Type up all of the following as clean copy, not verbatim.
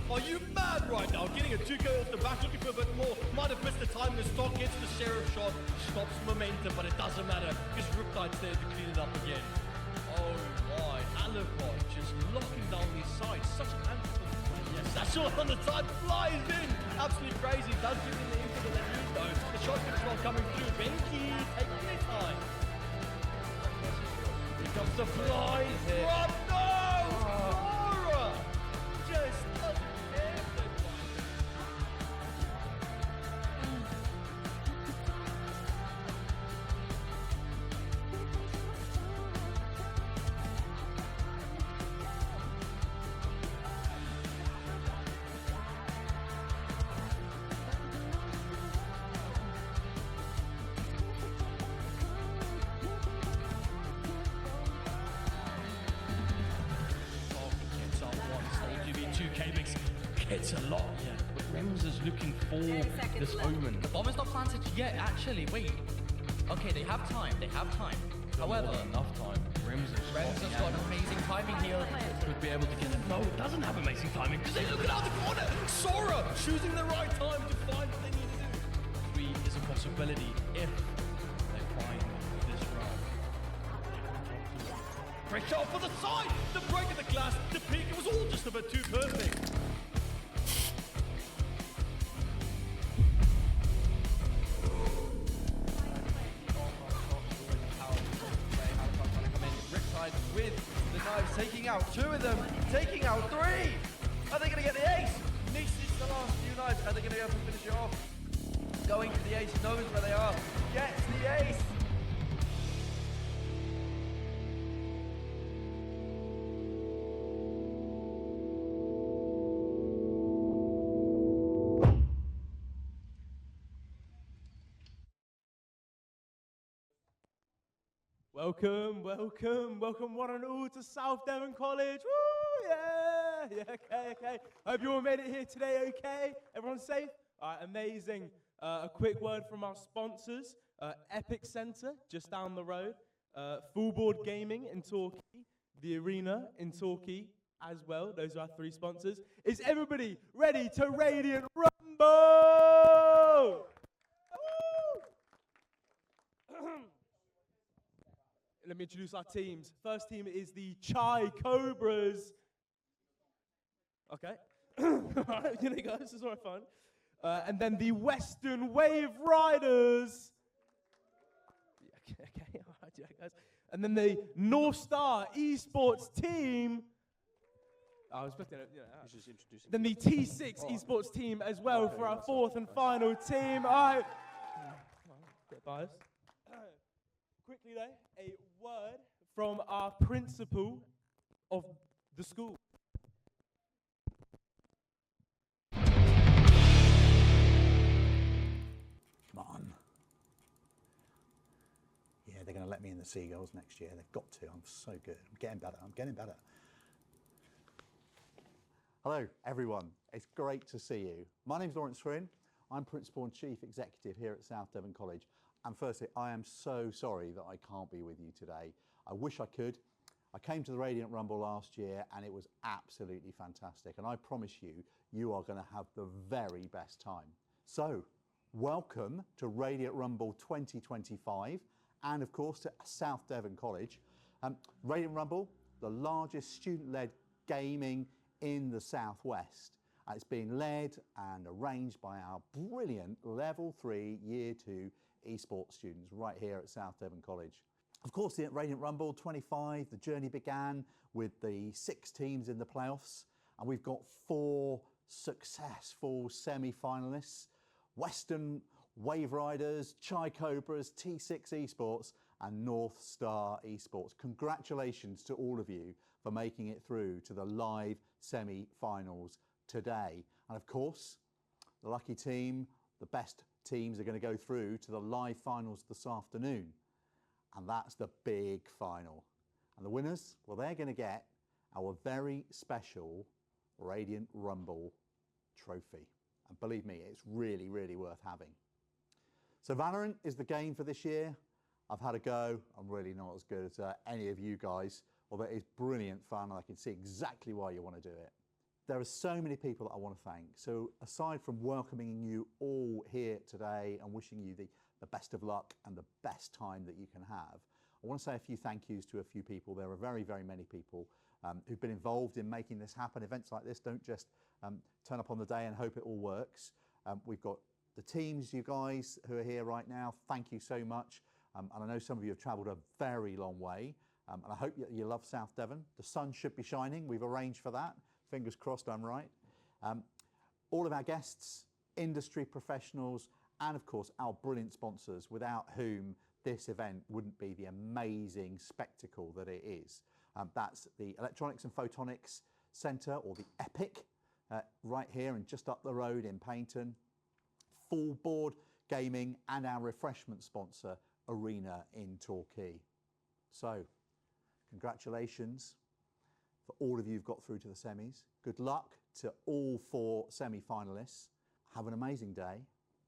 Are you mad right now? Getting a 2K off the back, looking for a bit more. Might have missed the time. The stock gets the sheriff shot, stops momentum, but it doesn't matter because Riptide's there to clean it up again. Oh my, Alibot just locking down these sides. Such an anthem. Yes, that's all on the side, flies in. Absolutely crazy. Does give him the input that they need though. The shotgun as well coming through. Benki taking their time. Here comes the fly from Laura. Just doesn't care if they find it. It's a lot, yeah. But Rems is looking for this omen. The bomb is not planted yet, actually. Wait. Okay, they have time. They have time. However, enough time. Rems has got amazing timing here. Could be able to get it. No, it doesn't have amazing timing because they're looking out the corner. Sora choosing the right time to find what they need to do. 3 is a possibility if they find this round. Great shot for the side. The break of the glass. The peak. It was all just a bit too perfect. With the knives taking out 2 of them, taking out 3. Are they going to get the ace? Misses the last few knives. Are they going to be able to finish it off? Going for the ace, knows where they are, gets the ace. Welcome, welcome, welcome one and all to South Devon College. Woo, yeah, okay. Hope you all made it here today, okay? Everyone safe? All right, amazing. A quick word from our sponsors, Epic Center, just down the road, Full Board Gaming in Torquay, The Arena in Torquay as well. Those are our 3 sponsors. Is everybody ready to Radiant Rumble? Let me introduce our teams. First team is the Cobras. Okay. Alright, here they go. This is all right, fun. And then the Weston Waveriders. Okay. All right, yeah, guys. And then the North Star Esports team. I was expecting it. Just introducing. Then the T6 Esports team as well for our 4th and final team. All right. Bit biased. Quickly though, a word from our principal of the school. Come on. Yeah, they're going to let me in the Seagulls next year. They've got to. I'm so good. I'm getting better. Hello, everyone. It's great to see you. My name's Lawrence Swin. I'm Principal and Chief Executive here at South Devon College. And firstly, I am so sorry that I can't be with you today. I wish I could. I came to the Radiant Rumble last year and it was absolutely fantastic. And I promise you, you are going to have the very best time. So, welcome to Radiant Rumble 2025 and of course to South Devon College. Radiant Rumble, the largest student-led gaming in the Southwest. It's being led and arranged by our brilliant Level 3 Year 2 Esports students right here at South Devon College. Of course, the Radiant Rumble 25, the journey began with the 6 teams in the playoffs, and we've got 4 successful semi-finalists: Weston Waveriders, Cobras, T6 Esports, and North Star Esports. Congratulations to all of you for making it through to the live semi-finals today. And of course, the lucky team, the best teams, are going to go through to the live finals this afternoon. And that's the big final. And the winners, well, they're going to get our very special Radiant Rumble trophy. And believe me, it's really, really worth having. So Valorant is the game for this year. I've had a go. I'm really not as good as any of you guys, although it is brilliant fun and I can see exactly why you want to do it. there are so many people that I want to thank. So aside from welcoming you all here today and wishing you the best of luck and the best time that you can have, I want to say a few thank yous to a few people. There are very, very many people who've been involved in making this happen. Events like this don't just turn up on the day and hope it all works. We've got the teams, you guys who are here right now, thank you so much. And I know some of you have travelled a very long way. And I hope you love South Devon. The sun should be shining. We've arranged for that. Fingers crossed I'm right. All of our guests, industry professionals, and of course our brilliant sponsors, without whom this event wouldn't be the amazing spectacle that it is. That's the Electronics and Photonics Centre, or the EPIC, right here and just up the road in Paignton. Full board gaming, and our refreshment sponsor, Arena in Torquay. So, congratulations for all of you who've got through to the semis. Good luck to all 4 semi-finalists. Have an amazing day,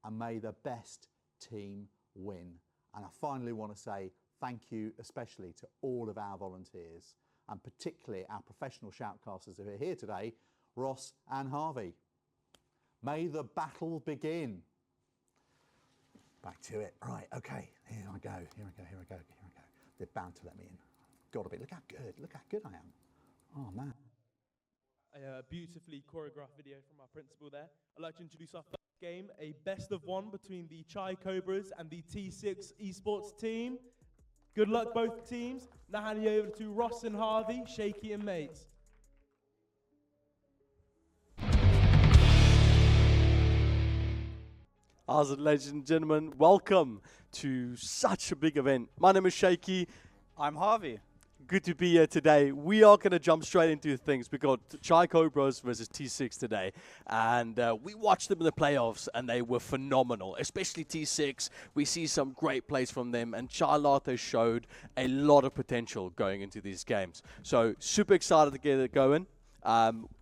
and may the best team win. And I finally want to say thank you especially to all of our volunteers, and particularly our professional shoutcasters who are here today, Ross and Harvey. May the battle begin. Back to it. Right, okay, here I go, here I go, here I go, here I go. They're bound to let me in. Gotta be, look how good I am. Oh man. A beautifully choreographed video from our principal there. I'd like to introduce our first game, a best of 1 between the Cobras and the T6 Esports team. Good luck both teams. Now handing you over to Ross and Harvey, Shaky and Mates. Ladies and gentlemen, welcome to such a big event. My name is Shaky. I'm Harvey. Good to be here today. We are going to jump straight into things. We got Cobras versus T6 today, and we watched them in the playoffs, and they were phenomenal, especially T6. We see some great plays from them, and Charlotte showed a lot of potential going into these games. So super excited to get it going.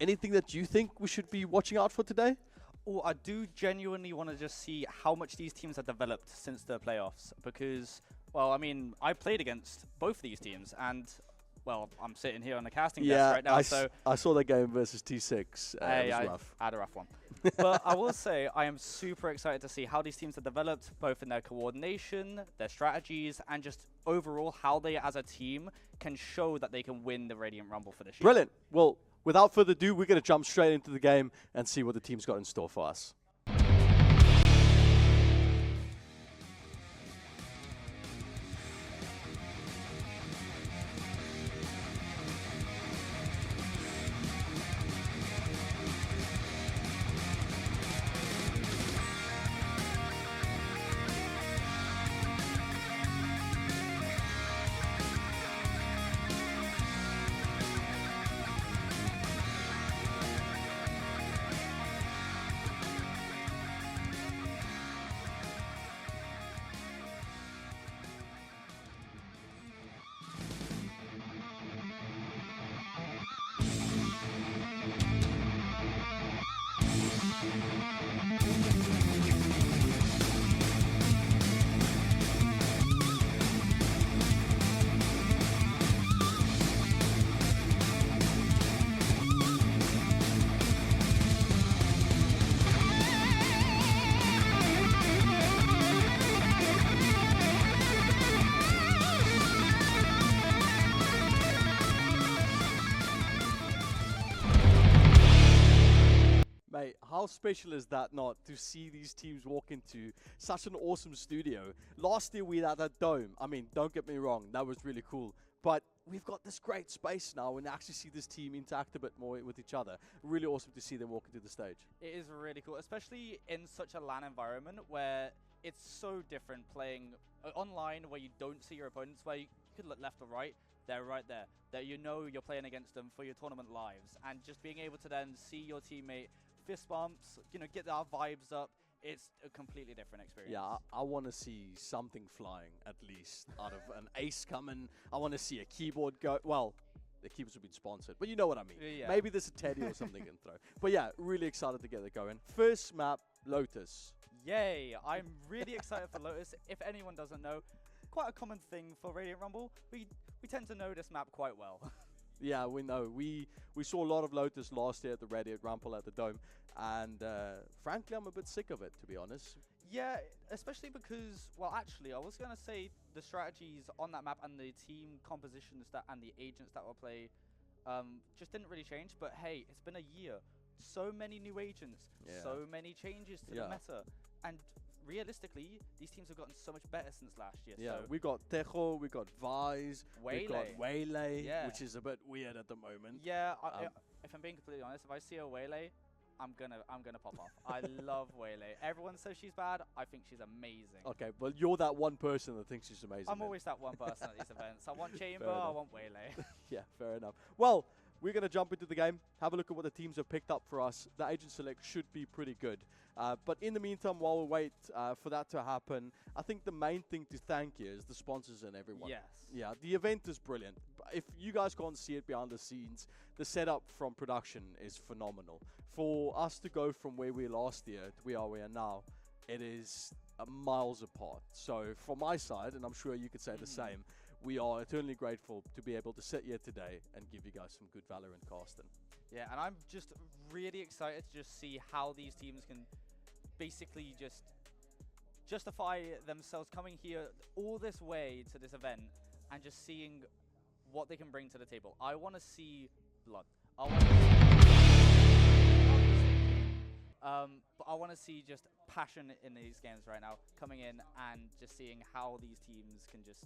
Anything that you think we should be watching out for today? Oh, I do genuinely want to just see how much these teams have developed since the playoffs, because, well, I mean, I played against both of these teams, and, well, I'm sitting here on the casting desk right now, so... I saw the game versus T6. It was rough. I had a rough one. But I will say, I am super excited to see how these teams have developed, both in their coordination, their strategies, and just overall how they, as a team, can show that they can win the Radiant Rumble for this year. Brilliant. Well, without further ado, we're going to jump straight into the game and see what the team's got in store for us. Mate, how special is that not to see these teams walk into such an awesome studio? Last year we had a dome. I mean, don't get me wrong, that was really cool. But we've got this great space now and actually see this team interact a bit more with each other. Really awesome to see them walk into the stage. It is really cool, especially in such a LAN environment where it's so different playing online, where you don't see your opponents, where you could look left or right. They're right there. That you know you're playing against them for your tournament lives. And just being able to then see your teammate fist bumps, you know, get our vibes up. It's a completely different experience. Yeah, I want to see something flying, at least, out of an ace coming. I want to see a keyboard go. Well, the keyboards have been sponsored, but you know what I mean. Yeah. Maybe there's a teddy or something in throw. But yeah, really excited to get it going. First map, Lotus. Yay! I'm really excited for Lotus. If anyone doesn't know, quite a common thing for Radiant Rumble. We tend to know this map quite well. Yeah, we know. We saw a lot of Lotus last year at the Radiant Rumble at the Dome, and frankly, I'm a bit sick of it, to be honest. Yeah, especially because, well, actually, I was going to say the strategies on that map and the team compositions and the agents that will play just didn't really change. But hey, it's been a year. So many new agents, so many changes to the meta. And realistically, these teams have gotten so much better since last year. Yeah, so we got Tejo, we got Vise, we got Waylay, Yeah. which is a bit weird at the moment. yeah, if I'm being completely honest, if I see a Waylay, I'm gonna pop off. I love Waylay. Everyone says she's bad. I think she's amazing. Okay, well, you're that one person that thinks she's amazing. I'm then. always that one person at these events. I want Chamber, Fair I enough. want Waylay. Yeah, fair enough. Well, we're going to jump into the game, have a look at what the teams have picked up for us. The agent select should be pretty good. But in the meantime, while we wait for that to happen, I think the main thing to thank here is the sponsors and everyone. Yes. Yeah, the event is brilliant. If you guys can't see it behind the scenes, the setup from production is phenomenal. For us to go from where we were last year to where we are now, it is miles apart. So from my side, and I'm sure you could say the same, we are eternally grateful to be able to sit here today and give you guys some good Valorant casting. Yeah, and I'm just really excited to just see how these teams can basically just justify themselves coming here all this way to this event and just seeing what they can bring to the table. I want to see blood. I want to but I want to see just passion in these games right now, coming in and just seeing how these teams can just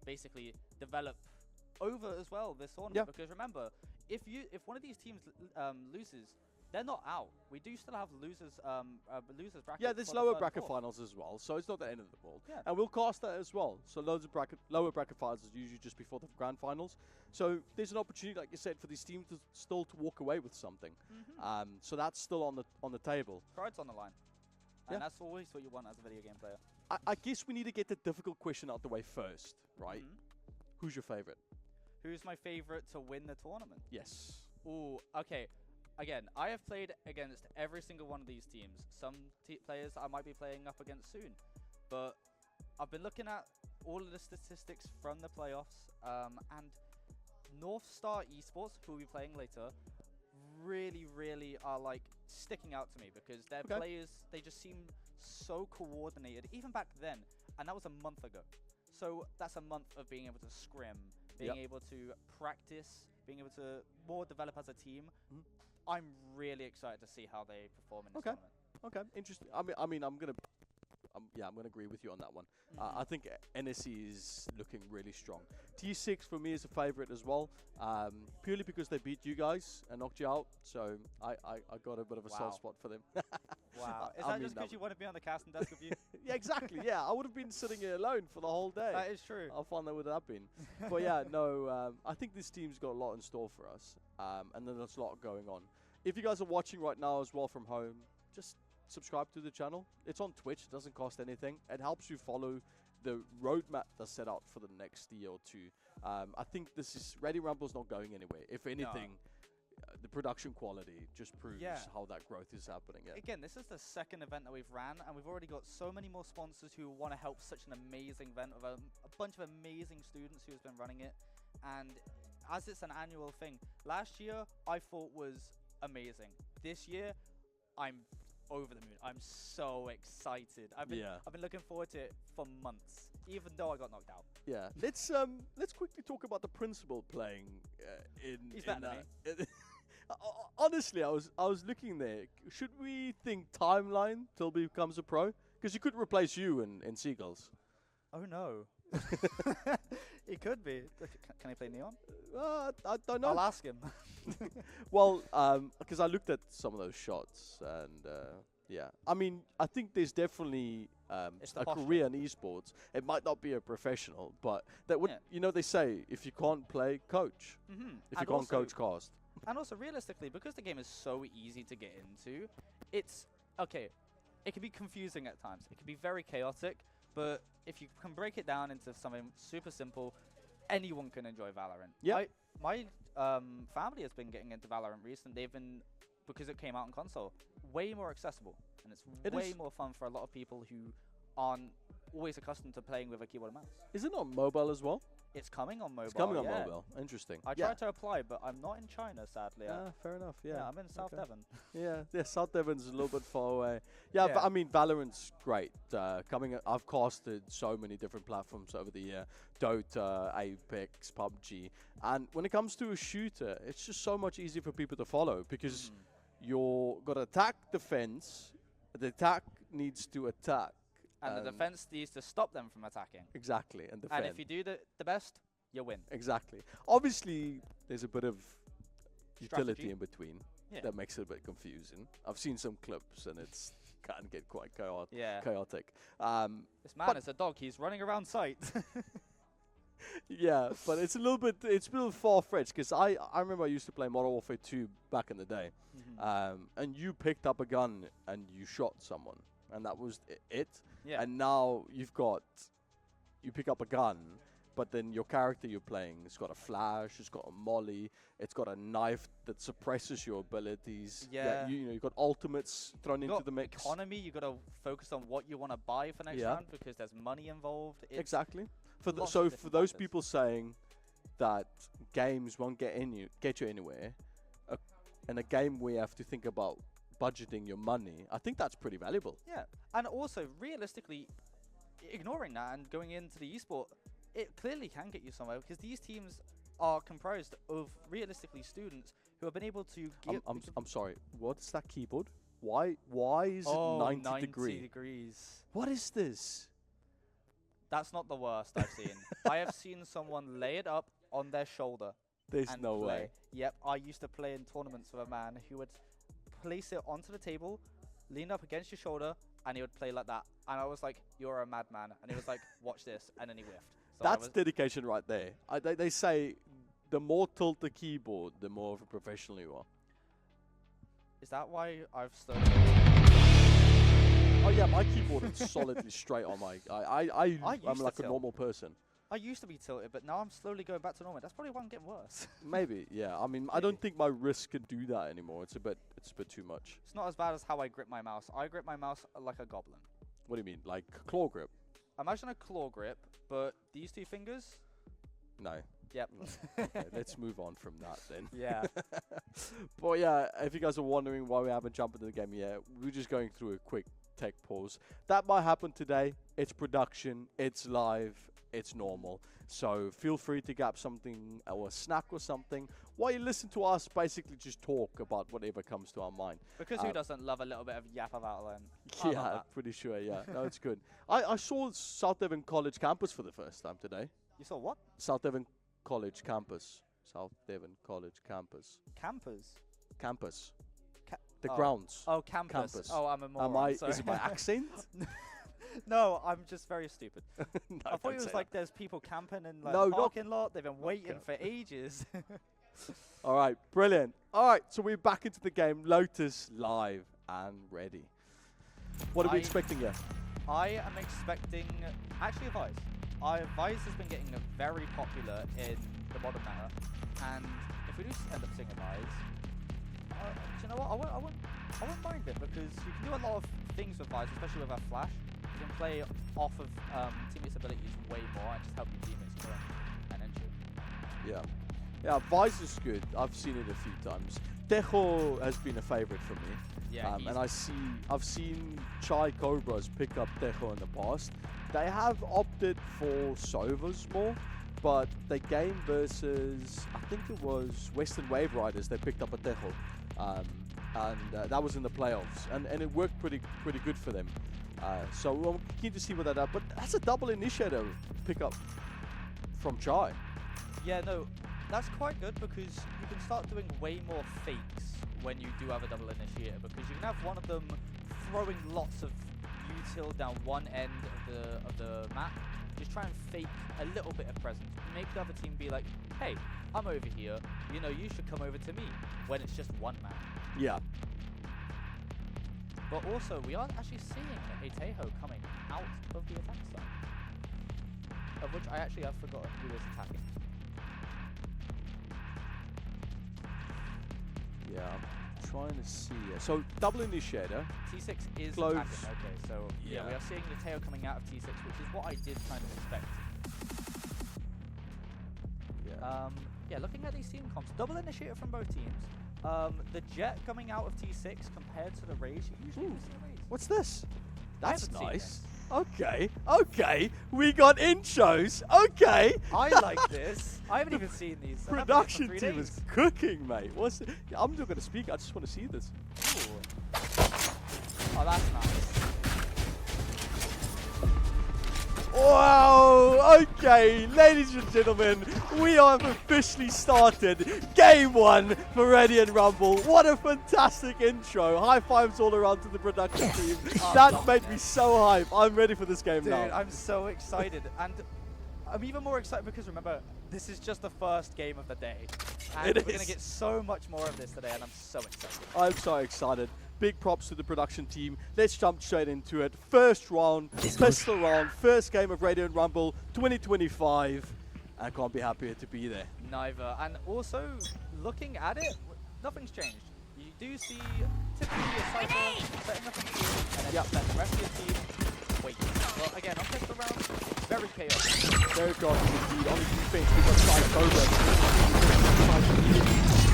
basically develop over as well this tournament. Because remember, if one of these teams loses, they're not out. We do still have losers bracket. Yeah, there's lower bracket finals as well, so it's not the end of the world. Yeah. And we'll cast that as well. So lower bracket finals is usually just before the grand finals. So there's an opportunity, like you said, for these teams to still walk away with something. So that's still on the table. Pride's on the line. And Yeah. that's always what you want as a video game player. I guess we need to get the difficult question out the way first, right? Who's your favorite? Who's my favorite to win the tournament? Yes. Ooh, okay. Again, I have played against every single one of these teams. Some players I might be playing up against soon. But I've been looking at all of the statistics from the playoffs. And North Star Esports, who we'll be playing later, really are like sticking out to me because their players, they just seem so coordinated, even back then. And that was a month ago. So that's a month of being able to scrim, being able to practice, being able to more develop as a team. I'm really excited to see how they perform in this tournament. Okay, interesting. I mean, I'm gonna agree with you on that one. I think NSC is looking really strong. T6 for me is a favorite as well, purely because they beat you guys and knocked you out. So I got a bit of a soft spot for them. Wow. Is that just because you want to be on the casting desk with you? Yeah, exactly. Yeah, I would have been sitting here alone for the whole day. That is true. How fun that would have been. But yeah, no, I think this team's got a lot in store for us, and then there's a lot going on. If you guys are watching right now as well from home, just subscribe to the channel. It's on Twitch. It doesn't cost anything. It helps you follow the roadmap that's set out for the next year or two. I think Ready Rumble's not going anywhere. If anything, the production quality just proves how that growth is happening. Yeah. Again, this is the second event that we've ran, and we've already got so many more sponsors who want to help such an amazing event with a bunch of amazing students who's been running it. And as it's an annual thing, last year I thought was amazing. This year, I'm over the moon. I'm so excited. I've been looking forward to it for months, even though I got knocked out. Yeah. Let's quickly talk about the principal playing He's better than me. Honestly, I was looking there. Should we think timeline till he becomes a pro? Because he could replace you in Seagulls. Oh no. He could be. Can he play Neon? I don't know. I'll ask him. Well, because I looked at some of those shots, and I mean, I think there's definitely a career in esports. It might not be a professional, but that would, they say if you can't play, coach. If you can't coach, cast. And also, realistically, because the game is so easy to get into, it's okay. It can be confusing at times. It can be very chaotic. But if you can break it down into something super simple, anyone can enjoy Valorant. Yeah. My family has been getting into Valorant recently. They've been, because it came out on console, way more accessible. And it's way more fun for a lot of people who aren't always accustomed to playing with a keyboard and mouse. Is it not mobile as well? It's coming on mobile. It's coming on yeah. mobile. Interesting. I tried to apply, but I'm not in China, sadly. Fair enough. Yeah. I'm in South Devon. Yeah, South Devon's a little bit far away. Yeah, but I mean, Valorant's great. I've casted so many different platforms over the year. Dota, Apex, PUBG. And when it comes to a shooter, it's just so much easier for people to follow because you're got to attack, defense. The attack needs to attack. And the defense needs to stop them from attacking. Exactly, and defend. And if you do the best, you win. Exactly. Obviously, there's a bit of utility Strategy. in between Yeah. that makes it a bit confusing. I've seen some clips, and it's can get quite chaotic. Yeah. Chaotic. This man is a dog. He's running around sight. Yeah, but it's a little far-fetched because I remember I used to play Modern Warfare 2 back in the day, and you picked up a gun and you shot someone, and that was it. Yeah. And now you pick up a gun, but then your character you're playing, it's got a flash, it's got a molly, it's got a knife that suppresses your abilities. Yeah. You've got ultimates thrown into the mix. Economy, you got to focus on what you want to buy for next round because there's money involved. It's Exactly. For lots so of for different those factors. people saying that games won't get you anywhere, and a game where you have to think about budgeting your money, I think that's pretty valuable. Yeah, and also realistically, ignoring that and going into the esport, it clearly can get you somewhere because these teams are comprised of realistically students who have been able to give. I'm sorry. What is that keyboard? Why is it 90 degrees? What is this? That's not the worst I've seen. I have seen someone lay it up on their shoulder. There's and no play. way. Yep, I used to play in tournaments with a man who would place it onto the table, lean up against your shoulder, and he would play like that. And I was like, "You're a madman." And he was like, "Watch this," and then he whiffed. So That's dedication right there. They say the more tilt the keyboard, the more of a professional you are. Is that why I've started? Oh yeah, my keyboard is solidly straight on my. I'm used like to a tilt. normal person. I used to be tilted, but now I'm slowly going back to normal. That's probably why I'm getting worse. Maybe, yeah. I mean, I don't think my wrist can do that anymore. It's a bit too much. It's not as bad as how I grip my mouse. I grip my mouse like a goblin. What do you mean, like claw grip? Imagine a claw grip, but these two fingers. No. Yep. Okay, let's move on from that then. Yeah. But yeah, if you guys are wondering why we haven't jumped into the game yet, we're just going through a quick tech pause. That might happen today. It's production. It's live. It's normal. So feel free to grab something or a snack or something while you listen to us basically just talk about whatever comes to our mind. Because who doesn't love a little bit of yap about LAN? Yeah, pretty sure, yeah. No, it's good. I saw South Devon College campus for the first time today. You saw what? South Devon College campus. South Devon College campus. Campers. Campus. The Oh. grounds. Oh, campus. Oh, I'm a moron. Am I? Sorry. Is it my accent? No, I'm just very stupid. No, I thought don't it was say like there's people camping in like No, the not- parking lot. They've been waiting for ages. All right, brilliant. All right, so we're back into the game. Lotus live and ready. What are we expecting here? I am expecting actually a Vice. Vice has been getting very popular in the modern meta, and if we do end up seeing a Vice, do you know what? I won't mind it because you can do a lot of things with Vice, especially with our flash. You can play off of teammates' abilities way more and just help your teammates more and entry. Yeah. Yeah, Vice is good. I've seen it a few times. Tejo has been a favorite for me. Yeah, and I've seen Chai Cobras pick up Tejo in the past. They have opted for Sovas more, but they game versus, I think it was Weston Waveriders, they picked up a Tejo. And that was in the playoffs. And it worked pretty good for them. So I'm keen to see what that does. But that's a double initiator pickup from Chai. Yeah, no, that's quite good because you can start doing way more fakes when you do have a double initiator because you can have one of them throwing lots of util down one end of the map. Just try and fake a little bit of presence. Make the other team be like, hey, I'm over here. You know, you should come over to me when it's just one man. Yeah. But also, we are actually seeing a Tejo coming out of the attack side. Of which I actually have forgotten who is attacking. Yeah, I'm trying to see. So double initiator. T6 is Cloves. attacking. Okay, so yeah, Yeah. we are seeing the tail coming out of T6, which is what I did kind of expect. Yeah, looking at these team comps, double initiative from both teams. The Jet coming out of T6 compared to the Rage, you usually don't see a Rage. What's this? I That's haven't seen nice. Okay. We got intros. Okay. I like this. I haven't even seen these. I haven't Production for 3 team days. is cooking, mate. What's it? I'm not going to speak. I just want to see this. Ooh. Oh, that's nice. Wow, okay, ladies and gentlemen, we have officially started Game 1 for Ready and Rumble. What a fantastic intro. High fives all around to the production team. That made me so hype. I'm ready for this game Dude, now. I'm so excited. And I'm even more excited because remember, this is just the first game of the day. And we're going to get so much more of this today, and I'm so excited. I'm so excited. Big props to the production team. Let's jump straight into it. First round, pistol round, first game of Radio and Rumble 2025. I can't be happier to be there. Neither. And also, looking at it, nothing's changed. You do see typically a Cypher setting up a team, and then let the rest of your team wait. Well, again, on pistol round, very chaotic. Very chaotic indeed. On the defense, we've got Side Cobras.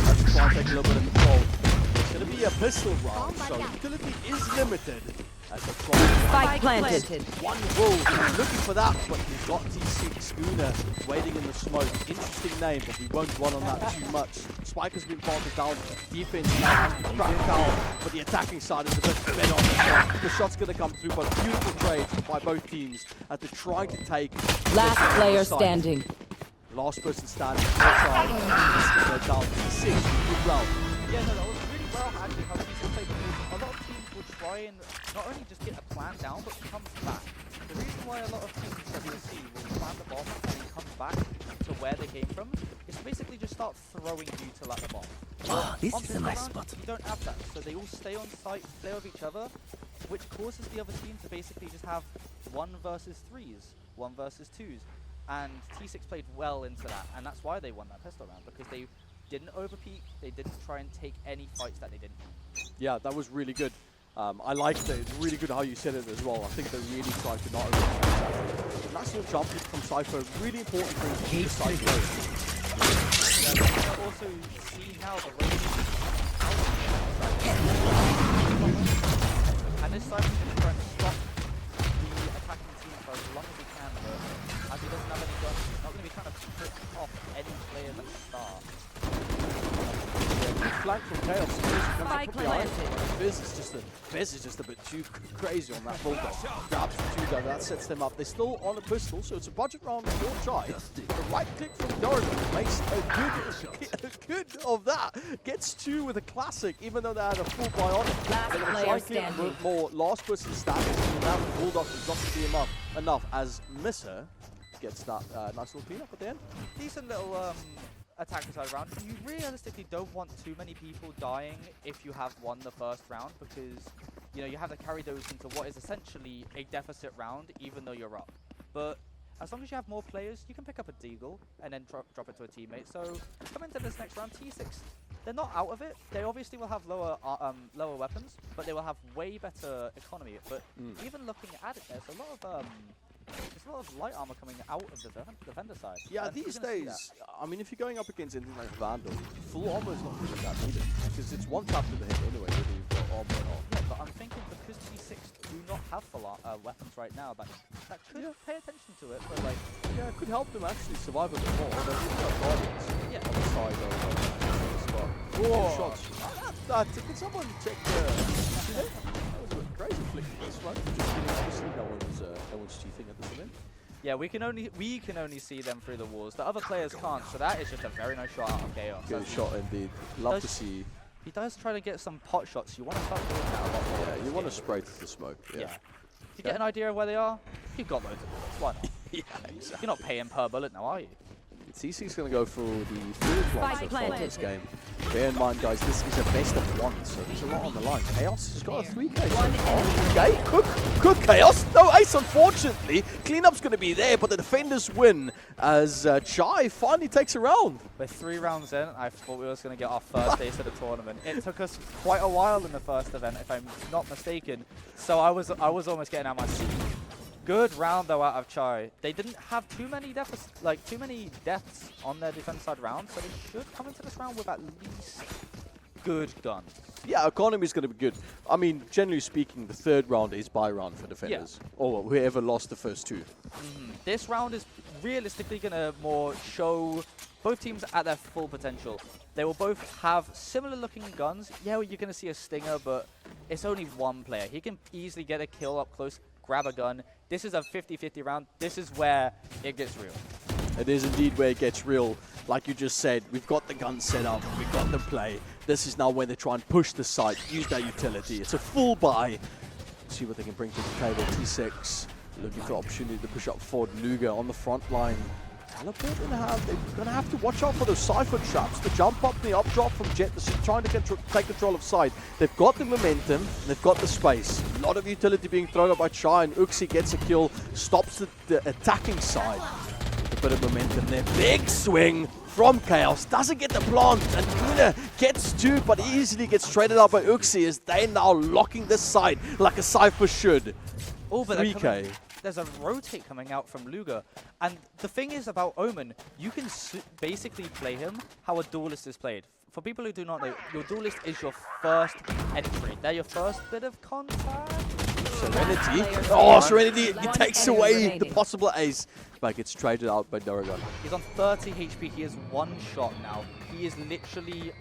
Let's try and take a little bit of control. It's going to be a pistol round, so utility is limited. As a Spike planted. One roll, looking for that, but we've got T6 Schooner waiting in the smoke. Interesting name, but we won't run on that too much. Spike has been planted down, defense now has been cracked down, but the attacking side is a bit better on the shot. The shot's going to come through, but beautiful trades by both teams as they're trying to take Last the player side. standing. Last person standing. They're down to 6. Good round. Yeah, no, that was really well actually how teams play, because a lot of teams will try and not only just get a plan down, but come back. The reason why a lot of teams that we see will plan the bomb and then come back to where they came from is basically just start throwing util at the bomb. This On is a pistol nice round, spot. You don't have that, so they all stay on site, play with each other, which causes the other team to basically just have 1 versus 3s, 1 versus 2s. And T6 played well into that, and that's why they won that pistol round, because they didn't overpeak, they didn't try and take any fights that they didn't need. Yeah, that was really good. I liked it. It's really good how you said it as well. I think they really tried to not overpeak. Nice little jump hit from Cypher. Really important for him to keep the side going. Yeah, you can also see now the range out and this Cypher's going to try and stop the attacking team for as long as he can, but as he doesn't have any guns, he's not going to be trying to pick off any player at the start. Flank from Chaos. Spike planted. Fizz is just a bit too crazy on that bulldog. Grabs the 2 though, that sets them up. They're still on a pistol, so it's a budget round for Chai. The right click from Doran makes a good of that. Gets 2 with a classic, even though they had a full bionic. Last They're gonna player try and clear standing. more last person standing. Now the bulldog is not going to be enough as Misser gets that nice little cleanup at the end. Decent little attacker side round. You realistically don't want too many people dying if you have won the first round, because you know you have to carry those into what is essentially a deficit round, even though you're up. But as long as you have more players, you can pick up a deagle and then drop it to a teammate. So coming into this next round, T6, they're not out of it. They obviously will have lower weapons, but they will have way better economy. But even looking at it, there's a lot of light armor coming out of the defender side. Yeah, And these you're gonna see days, I mean, if you're going up against anything like Vandal, full armor is not really that needed, because it's one tap to the head anyway, whether you've got armor or not. Yeah, but I'm thinking because T6 do not have full weapons right now, that could pay attention to it, but like... Yeah, it could help them actually survive a bit more. They've even got guardians on the side of the spot. Whoa! Shots. Can someone check the... That was a crazy flick this one. Obviously, no one's cheating at this event. Yeah, we can only see them through the walls. The other players can't, so that is just a very nice shot out of Chaos. Good shot indeed. Love to see. He does try to get some pot shots. You want to start doing that a lot more. Yeah, you want to spray to the smoke. Yeah. To get an idea of where they are, you've got loads of bullets. Why not? Yeah, exactly. You're not paying per bullet now, are you? TC's going to go for the third one so far this game. Bear in mind, guys, this is a best of 1, so there's a lot on the line. Chaos has got a 3K. Okay, cook Chaos. No ace, unfortunately. Cleanup's going to be there, but the defenders win as Chai finally takes a round. We're 3 rounds in. I thought we were going to get our first ace of the tournament. It took us quite a while in the first event, if I'm not mistaken. So I was almost getting out my seat. Good round though out of Chai. They didn't have too many deaths on their defense side round, so they should come into this round with at least good guns. Yeah, economy is going to be good. I mean, generally speaking, the third round is buy round for defenders, or whoever lost the first two. This round is realistically going to more show both teams at their full potential. They will both have similar looking guns. Yeah, you're going to see a Stinger, but it's only one player. He can easily get a kill up close, grab a gun. This is a 50-50 round. This is where it gets real. It is indeed where it gets real. Like you just said, we've got the gun set up, we've got the play. This is now when they try and push the site, use that utility. It's a full buy. See what they can bring to the table. T6 looking for opportunity to push up forward. Luger on the front line. Teleport they're going to have to watch out for those Cypher traps. The jump up, the up drop from Jet, trying to take control of side. They've got the momentum, and they've got the space. A lot of utility being thrown up by Chai, and Uxie gets a kill, stops the attacking side. A bit of momentum there. Big swing from Chaos. Doesn't get the plant, and Kuna gets two, but easily gets traded out by Uxie as they're now locking the side like a Cypher should. Oh, but 3K. There's a rotate coming out from Luger. And the thing is about Omen, you can basically play him how a duelist is played. For people who do not know, your duelist is your first entry. They're your first bit of contact. Serenity. Oh, Serenity, he takes away the possible ace, but gets traded out by Duragon. He's on 30 HP. He has one shot now. He is literally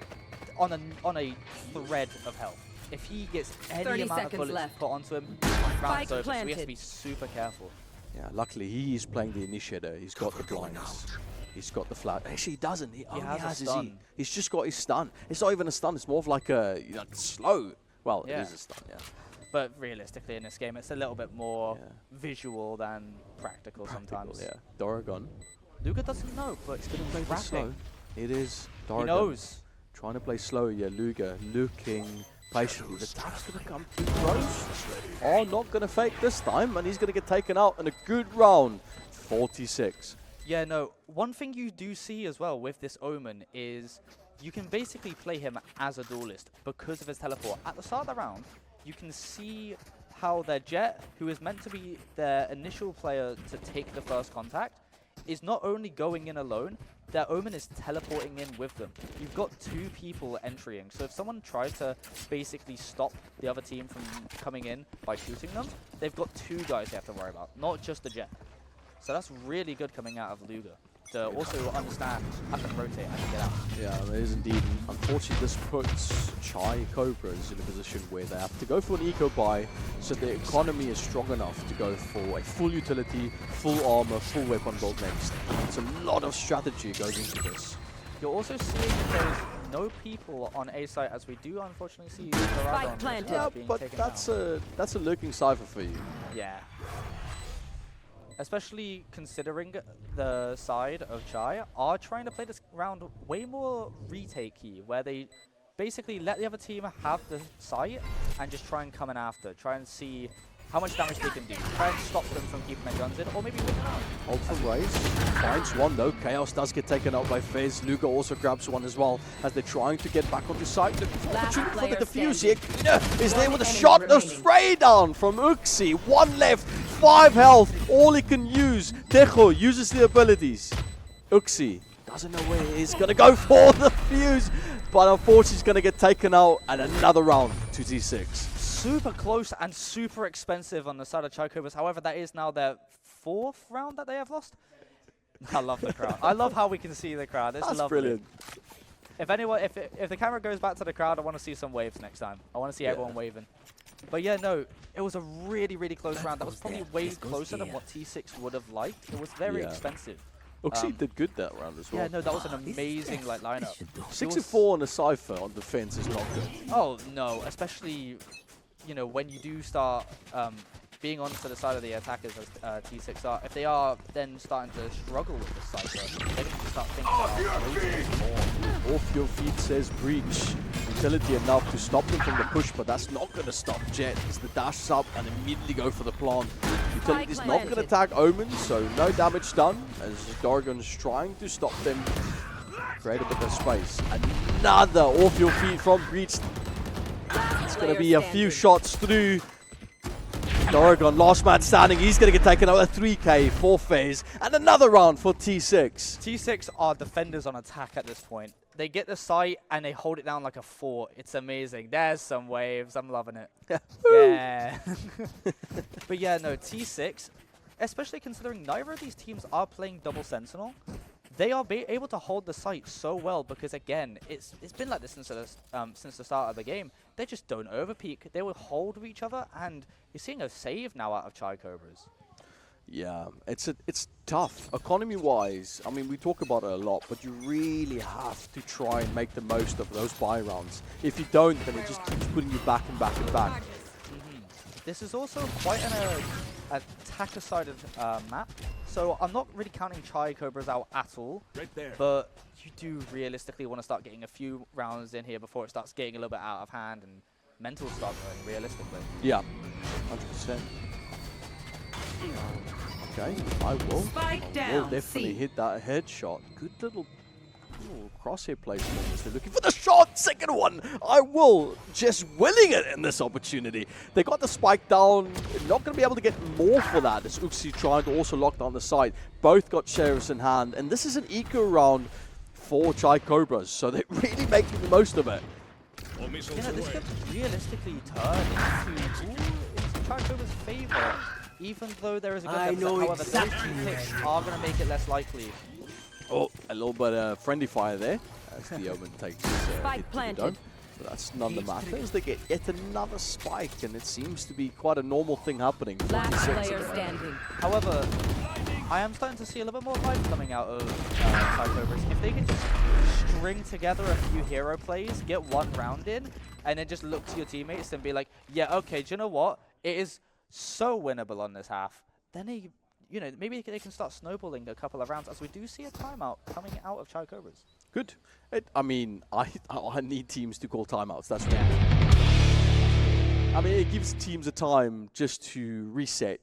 on a thread of health. If he gets any amount of bullets put onto him, round's over, so he has to be super careful. Yeah, luckily he is playing the initiator. He's got the blinds. He's got the flat. Actually, he doesn't. He has his stun. He's just got his stun. It's not even a stun. It's more of like a slow. Well, it is a stun, yeah. But realistically, in this game, it's a little bit more visual than practical sometimes. Yeah, Duragon. Luger doesn't know, but he's going to play slow. It is Duragon. He knows. Trying to play slow. Yeah, Luger looking patiently. The tap's going to come too close. Oh, not going to fake this time, and he's going to get taken out in a good round. 46. Yeah, no. One thing you do see as well with this Omen is you can basically play him as a duelist because of his teleport. At the start of the round, you can see how their Jet, who is meant to be their initial player to take the first contact, is not only going in alone, their Omen is teleporting in with them. You've got two people entering, so if someone tried to basically stop the other team from coming in by shooting them, they've got two guys they have to worry about, not just the Jet. So that's really good coming out of Luger, to also understand I can rotate, I can get out. Yeah, it is indeed. Unfortunately, this puts Chai Cobras in a position where they have to go for an eco buy, so the economy is strong enough to go for a full utility, full armor, full weapon build next. It's a lot of strategy goes into this. You're also seeing there's no people on A site, as we do unfortunately see Valorant being but taken that's out. a lurking Cypher for you. Yeah. Especially considering the side of Chai are trying to play this round way more retake-y, where they basically let the other team have the site and just try and come in after, try and see how much damage they can do, try and stop them from keeping their guns in, or maybe win it out. Ult for Raze, finds one though. Chaos does get taken out by Fizz. Luger also grabs one as well as they're trying to get back onto site. Looking for opportunity for the defuse here. Kuna is there with a shot. The spray down from Uxie. One left, 5 health, all he can use. Tejo uses the abilities. Uxie doesn't know where he is. Gonna go for the fuse, but unfortunately he's gonna get taken out and another round to T6. Super close and super expensive on the side of Chai Cobras. However, that is now their 4th round that they have lost. I love the crowd. I love how we can see the crowd. It's That's lovely. brilliant. If anyone, if the camera goes back to the crowd, I want to see some waves next time. I want to see everyone waving. But yeah, no, it was a really, really close round. That was probably way closer than what T6 would have liked. It was very expensive. Uxie did good that round as well. Yeah, no, that was an amazing lineup. 64 on a Cypher on defense is not good. Oh no, especially when you do start being onto the side of the attackers as T6 are, if they are then starting to struggle with the Cypher, they're going to start thinking about Off your feet, says Breach. Utility enough to stop them from the push, but that's not going to stop Jet as the dash up and immediately go for the plant. Utility's not going to tag Omen, so no damage done as Duragon's trying to stop them. Create a bit of space. Another off your feet from Breach. It's going to be a few shots through. Dorigon, last man standing. He's going to get taken out. A 3K, 4th phase, and another round for T6. T6 are defenders on attack at this point. They get the site and they hold it down like a fort. It's amazing. There's some waves. I'm loving it. Yeah. But yeah, no, T6, especially considering neither of these teams are playing double Sentinel, they are able to hold the site so well because, again, it's been like this since the start of the game. They just don't overpeak. They will hold with each other, and you're seeing a save now out of Chai Cobras. Yeah, it's tough. Economy-wise, I mean, we talk about it a lot, but you really have to try and make the most of those buy rounds. If you don't, then it just keeps putting you back and back and back. This is also quite an attacker-sided map, so I'm not really counting Chai Cobras out at all. Right there. But you do realistically want to start getting a few rounds in here before it starts getting a little bit out of hand and mental start going, realistically. Yeah, 100%. Okay, I will definitely hit that headshot. Good little crosshair placement as they're looking for the shot. Second one, I will just willing it in this opportunity. They got the spike down, not going to be able to get more for that as Uxie trying to also lock down the side. Both got sheriffs in hand, and this is an eco round for Chai Cobras, so they're really making the most of it. You know, this could realistically turn into Chai Cobras' favor. Even though there is a good however, those two picks are going to make it less likely. Oh, a little bit of friendly fire there as the Omen takes Spike planted. But that's none the matter as they get yet another spike, and it seems to be quite a normal thing happening. Last player standing. However, I am starting to see a little bit more life coming out of Chai Cobras. If they can just string together a few hero plays, get one round in, and then just look to your teammates and be like, yeah, okay, do you know what? It is so winnable on this half. Then they, you know, maybe they can start snowballing a couple of rounds as we do see a timeout coming out of Chai Cobras. Good. I mean, I need teams to call timeouts. That's right. I mean, it gives teams a time just to reset,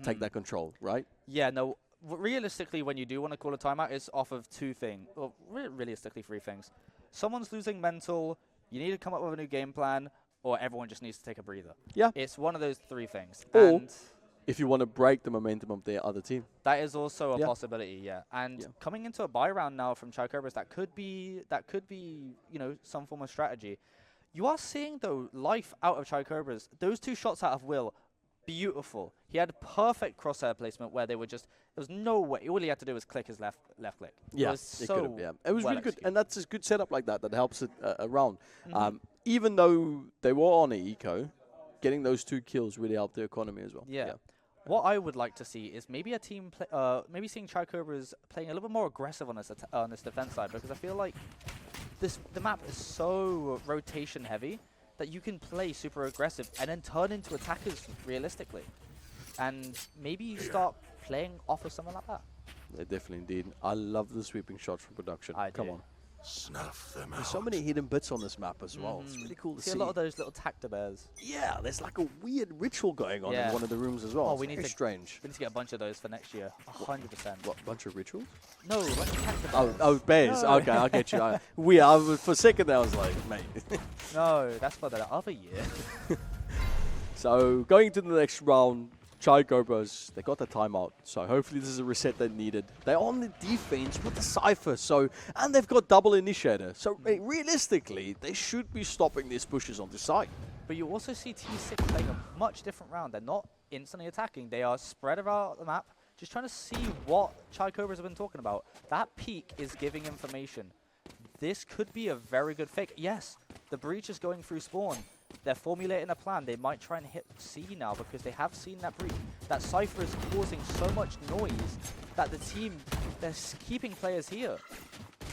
take that control, right? Yeah, no, realistically, when you do want to call a timeout, it's off of two things. Well, realistically, three things. Someone's losing mental, you need to come up with a new game plan, or everyone just needs to take a breather. Yeah. It's one of those three things. Or and if you want to break the momentum of the other team. That is also a possibility, yeah. And coming into a buy round now from Chai Cobras, that could be, you know, some form of strategy. You are seeing, though, life out of Chai Cobras. Those two shots out of Will, beautiful. He had perfect crosshair placement where they were just, there was no way. All he had to do was click his left click. Yeah, it was so it was really good. And that's a good setup like that helps it around. Even though they were on an eco, getting those 2 kills really helped the economy as well. Yeah. What I would like to see is maybe a team, maybe seeing Chai Cobras playing a little bit more aggressive on this defense side, because I feel like the map is so rotation heavy that you can play super aggressive and then turn into attackers realistically, and maybe you start playing off of something like that. They definitely did. I love the sweeping shots from production. Come on. Snuff them out. There's so many hidden bits on this map as well. It's really cool to see. A lot of those little tacta bears. Yeah, there's like a weird ritual going on in one of the rooms as well. Oh, we need to strange. We need to get a bunch of those for next year. 100%. What, bunch of rituals? No, a bunch of tacta bears. Oh, bears. No. Okay, I'll get you. For a second there, I was like, mate. No, that's for the other year. So going to the next round, Chai Cobras, they got the timeout, so hopefully this is a reset they needed. They're on the defense with the Cypher, and they've got double initiator. So realistically, they should be stopping these pushes on the side. But you also see T6 playing a much different round. They're not instantly attacking. They are spread around the map, just trying to see what Chai Cobras have been talking about. That peak is giving information. This could be a very good fake. Yes, the breach is going through spawn. They're formulating a plan. They might try and hit C now because they have seen that breach. That Cypher is causing so much noise that the team, they're keeping players here.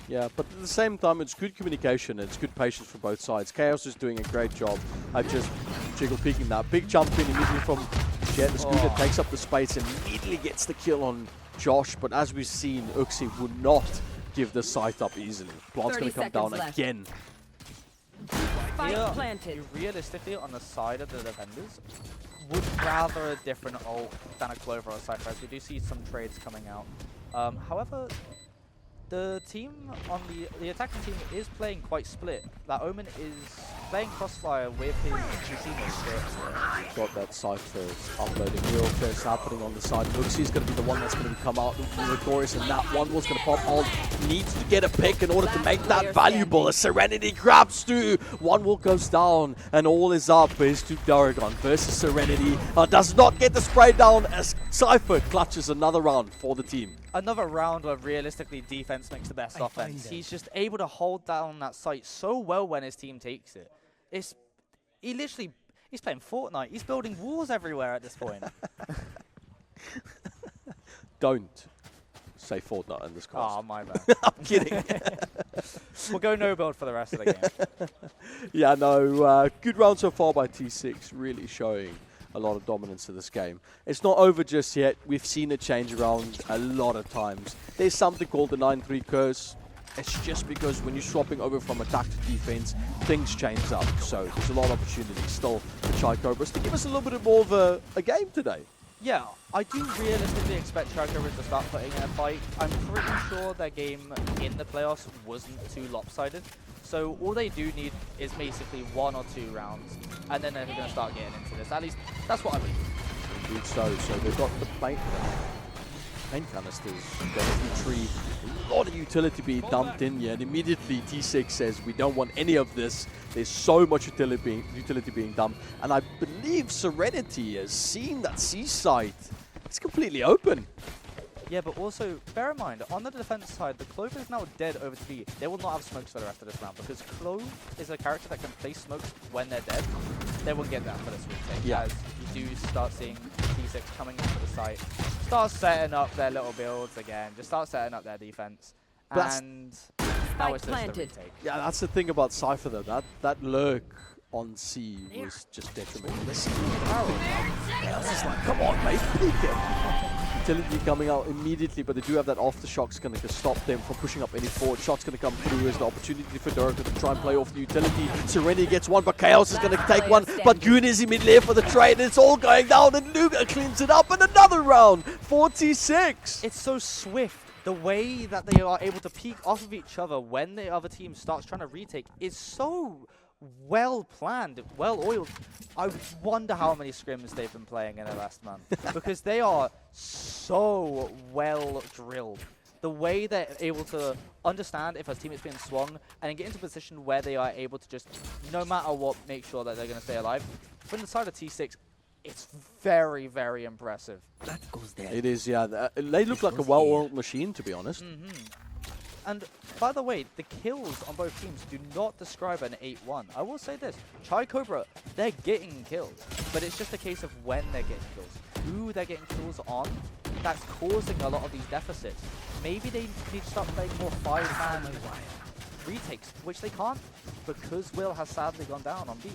Yeah, but at the same time, it's good communication and it's good patience from both sides. Chaos is doing a great job at just jiggle peeking that. Big jump in immediately from Jet. The scooter takes up the space and immediately gets the kill on Josh. But as we've seen, Uxie would not give the site up easily. Plant's going to come down again. Here, realistically, on the side of the defenders, would rather a different ult than a Clover or Cypher, as we do see some trades coming out. However, the team on the attacking team is playing quite split. That Omen is playing Crossfire with his teammates. Got that Cypher uploading real first happening on the side. Luxie's going to be the one that's going to come out victorious, and that one was going to pop. Alt needs to get a pick in order to make that valuable. A Serenity grabs two. One will goes down, and all is up. Is to Daragon versus Serenity. Does not get the spray down as Cypher clutches another round for the team. Another round where realistically defense makes the best offense. He's just able to hold down that site so well when his team takes it. He's playing Fortnite. He's building walls everywhere at this point. Don't say Fortnite in this cast. Oh, my bad. I'm kidding. We'll go no build for the rest of the game. Yeah, no, good round so far by T6, really showing a lot of dominance to this game. It's not over just yet. We've seen it change around a lot of times. There's something called the 9-3 curse. It's just because when you're swapping over from attack to defense, things change up. So there's a lot of opportunity still for Chai Cobras to give us a little bit more of a game today. Yeah, I do realistically expect Cobras to start putting in a fight. I'm pretty sure their game in the playoffs wasn't too lopsided. So all they do need is basically 1 or 2 rounds, and then they're going to start getting into this. At least, that's what I believe. Indeed so they've got the paint canisters going through tree. A lot of utility being dumped in here, and immediately T6 says, we don't want any of this. There's so much utility being dumped, and I believe Serenity has seen that C site. It's completely open. Yeah, but also, bear in mind, on the defense side, the Clove is now dead over to B. They will not have smokes for the rest of this round, because Clove is a character that can place smokes when they're dead. They won't get that for this retake, yeah. As you do start seeing T6 coming into the site, start setting up their little builds again, just start setting up their defense. And now it's just the retake. Yeah, that's the thing about Cypher though, that lurk on C was just detrimental. Listen to the arrow. It's just like, come on, mate, peek him. Utility coming out immediately, but they do have that aftershock's going to stop them from pushing up any forward. Shot's going to come through as an opportunity for Durka to try and play off the utility. Serenity gets one, but Chaos is going to take one. But Goon is immediately there for the trade. It's all going down, and Luga cleans it up, and another round. 46. It's so swift. The way that they are able to peek off of each other when the other team starts trying to retake is so well planned, well oiled. I wonder how many scrims they've been playing in the last month because they are so well drilled. The way they're able to understand if a teammate's being swung and then get into a position where they are able to just, no matter what, make sure that they're going to stay alive. From the side of T6, it's very, very impressive. That goes there. It is, yeah. They look like a well-oiled machine, to be honest. And by the way, the kills on both teams do not describe an 8-1. I will say this, Chai Cobra, they're getting kills, but it's just a case of when they're getting kills. Who they're getting kills on, that's causing a lot of these deficits. Maybe they need to start playing more 5-man retakes, which they can't, because Will has sadly gone down on B.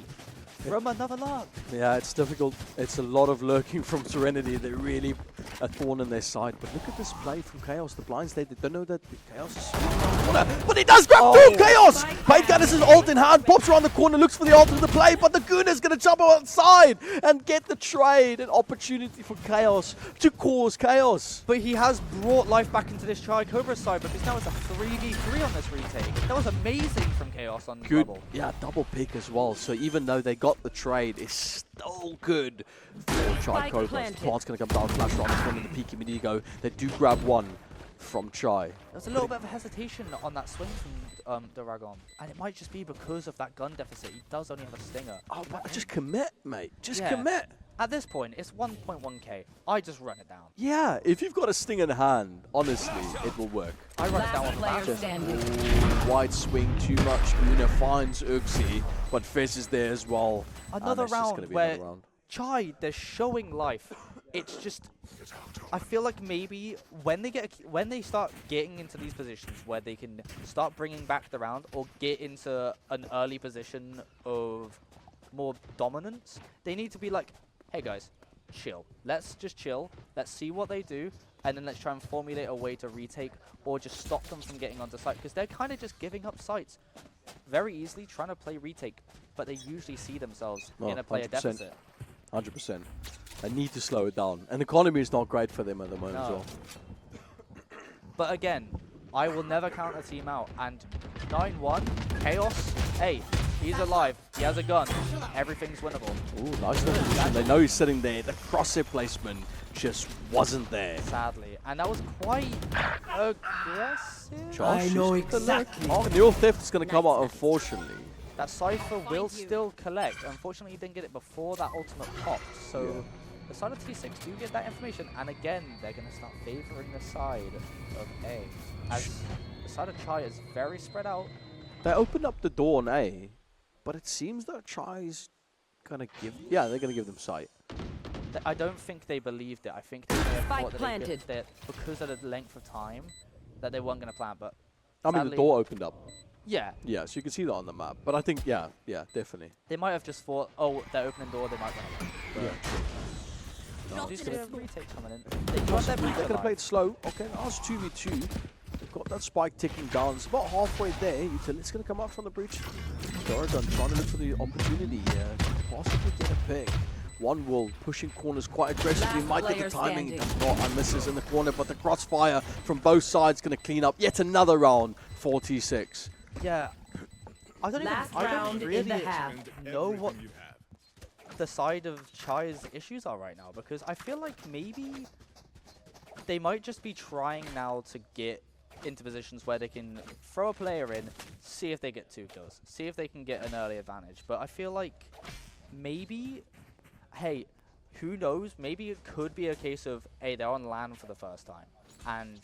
From another lurk. Yeah, it's difficult. It's a lot of lurking from Serenity. They're really a thorn in their side. But look at this play from Chaos. The blinds, they don't know that Chaos is swinging around the corner. But he does grab two! Chaos! Paignton has his ult in hand, pops around the corner, looks for the ult of the play, but the Goon is going to jump outside and get the trade. An opportunity for Chaos to cause chaos. But he has brought life back into this Chai Cobra side because now it's a 3v3 on this retake. That was amazing from Chaos on Good. double. Yeah, double pick as well. So even though they got the trade, it's still good for Chai Cobras. Plant's going to come down, flash around this one in the peak immediately go. They do grab one from Chai. There's a little bit of a hesitation on that swing from Daragon, and it might just be because of that gun deficit. He does only have a stinger. Oh, but just commit, mate. Just Yeah. commit. At this point, it's 1.1k. I just run it down. Yeah, if you've got a sting in hand, honestly, it will work. I run it down Last on the player back. standing. Wide swing too much. Una finds Uxie, but Fizz is there as well. Another And it's just gonna round be where another round. Chai, they're showing life. It's just, I feel like maybe when they start getting into these positions where they can start bringing back the round or get into an early position of more dominance, they need to be like, hey guys, chill. Let's just chill. Let's see what they do, and then let's try and formulate a way to retake or just stop them from getting onto site, because they're kind of just giving up sites very easily, trying to play retake, but they usually see themselves in a player 100%. deficit. 100%. They need to slow it down. And the economy is not great for them at the moment as No. well. But again, I will never count a team out. And 9-1, Chaos, hey, He's alive. He has a gun. Everything's winnable. Ooh, nice position. They know he's sitting there. The crosshair placement just wasn't there. Sadly. And that was quite aggressive. Josh, I know he's gonna exactly. collect. Oh, Neo Theft is going to come out, unfortunately. That Cypher will still collect. Unfortunately, he didn't get it before that ultimate popped. So the side of T6 do get that information. And again, they're going to start favoring the side of A. As the side of Chai is very spread out. They opened up the door on A, but it seems that Chai's going to give... Yeah, they're going to give them sight. I don't think they believed it. I think they thought that, planted. that because of the length of time that they weren't going to plant. But I mean, the door opened up. yeah, Yeah, so you can see that on the map. But I think, yeah, definitely. they might have just thought, oh, they're opening door, they might run away. Yeah. No, these gonna- are retake coming in. They want their They're going to alive. play it slow. Okay, now it's 2v2. They've got that spike ticking down. It's about halfway there. It's going to come out from the breach. Doragon trying to look for the opportunity here. Possibly get a pick. One will pushing corners quite aggressively. Last Might get player the timing. standing. Does not, and misses in the corner. But the crossfire from both sides going to clean up yet another round for T6. Yeah. I don't Last even. I round don't in really the half. know what the side of Chai's issues are right now because I feel like maybe they might just be trying now to get into positions where they can throw a player in, see if they get 2 kills, see if they can get an early advantage. But I feel like maybe, hey, who knows? Maybe it could be a case of, hey, they're on LAN for the first time, and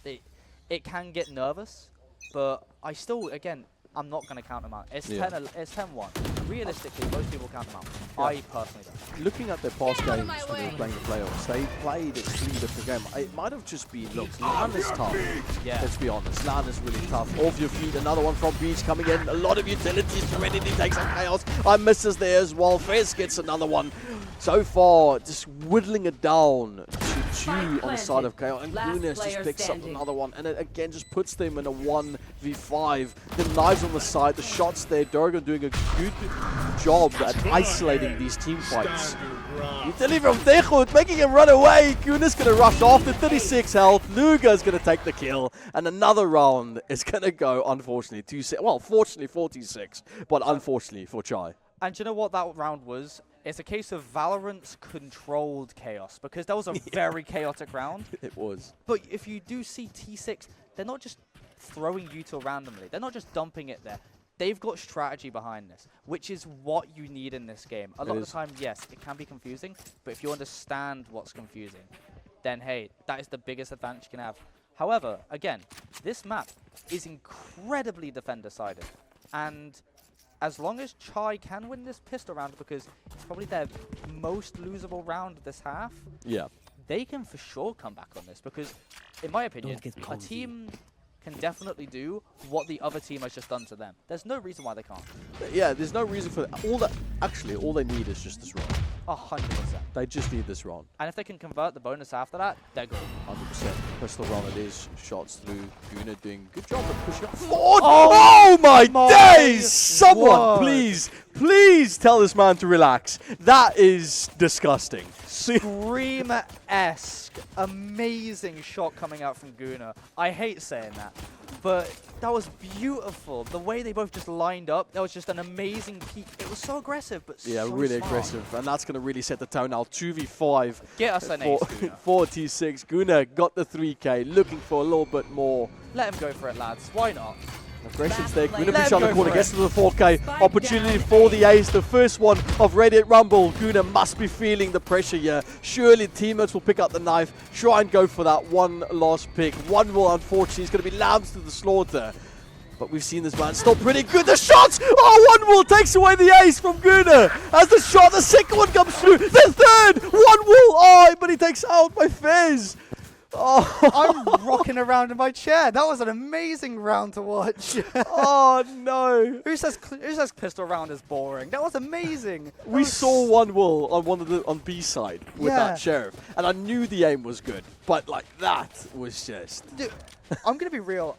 it can get nervous. But I still, again, I'm not going to count them out. It's 10-1. Realistically, most people count them out. I personally don't. Looking at their past games when they were playing the playoffs, they played a completely different game. It might have just been, look, LAN is tough. Yeah. Let's be honest, LAN is really tough. Off your feet, another one from Beach coming in. A lot of utilities. Serenity takes some chaos. I misses there as well. Fez gets another one. So far, just whittling it down to 2 on the side of Chaos. And Last Gunas just player picks up standing. another one. And it again just puts them in a 1v5. The knives on the side, the shots there. Durgan doing a good job at isolating these team fights. Utility from Dechut making him run away. Gunas going to rush after 36 health. Luga's going to take the kill. And another round is going to go, unfortunately, fortunately 46, but unfortunately for Chai. And do you know what that round was? It's a case of Valorant's controlled chaos because that was a very chaotic round. It was. But if you do see T6, they're not just throwing util randomly. They're not just dumping it there. They've got strategy behind this, which is what you need in this game. A lot of the time, yes, it can be confusing, but if you understand what's confusing, then hey, that is the biggest advantage you can have. However, again, this map is incredibly defender-sided, and as long as Chai can win this pistol round, because it's probably their most losable round this half, they can for sure come back on this. Because, in my opinion, get a cozy. team can definitely do what the other team has just done to them. There's no reason why they can't. Yeah, there's no reason for that. All they need is just this round. 100%. They just need this round. And if they can convert the bonus after that, they're good. 100%. Pistol round it is. Shots through. Guna doing a good job of pushing up forward. Oh my days! Someone, please tell this man to relax. That is disgusting. Scream-esque, amazing shot coming out from Guna. I hate saying that, but that was beautiful. The way they both just lined up, that was just an amazing peak. It was so aggressive, but Yeah, so really smart. aggressive. And that's going to really set the tone now. 2v5. Get us an ace, Guna. 46. Guna got the 3k. Looking for a little bit more. Let him go for it, lads. Why not? Aggression's there. Let Guna him push on the go corner, for gets it. to the 4K. Opportunity for the ace. The first one of Reddit Rumble. Guna must be feeling the pressure here. Surely teammates will pick up the knife. Try and go for that one last pick. One will, unfortunately, is going to be lambs to the slaughter. But we've seen this man still pretty good. The shots! Oh, one will takes away the ace from Guna. As the shot, the second one comes through. The third! One will! Oh, but he takes out by Fez. Oh, I'm rocking around in my chair. That was an amazing round to watch. oh no. Who says pistol round is boring? That was amazing. We saw one will on B side with Yeah. that sheriff, and I knew the aim was good, but like that was just. Dude, I'm gonna be real.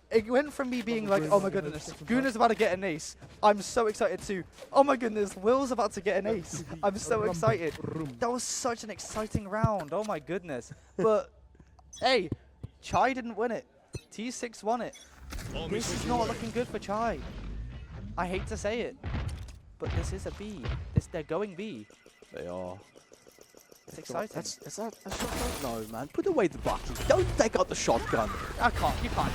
It went from me being like, oh my goodness, Guna's about to get an ace. I'm so excited to, oh my goodness, Will's about to get an ace. I'm so excited. That was such an exciting round. Oh my goodness. But hey, Chai didn't win it. T6 won it. This is not looking good for Chai. I hate to say it, but this is a B. They're going B. They are. It's exciting. Is that a shotgun? No, man. Put away the bucket. Don't take out the shotgun. You can't twist them.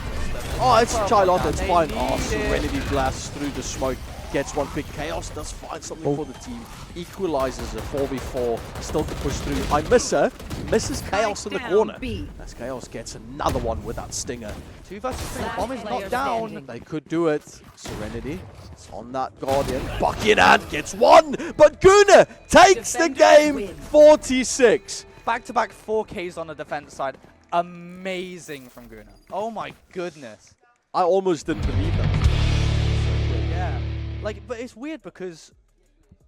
Oh, it's Well, Charlotte. well It's done. fine. They Oh, need it. Serenity blasts through the smoke. Gets one pick. Chaos does find something for the team. Equalizes a 4v4. Still to push through. I miss her. Misses Chaos in the corner. As Chaos gets another one with that stinger. 2 versus 3. The bomb is Player not down. standing. They could do it. Serenity is on that Guardian. Bucky in hand gets one. But Guna takes the Defenders game. win. 46. Back-to-back 4Ks on the defense side. Amazing from Guna. Oh my goodness. I almost didn't believe that. Yeah. Like, but it's weird because,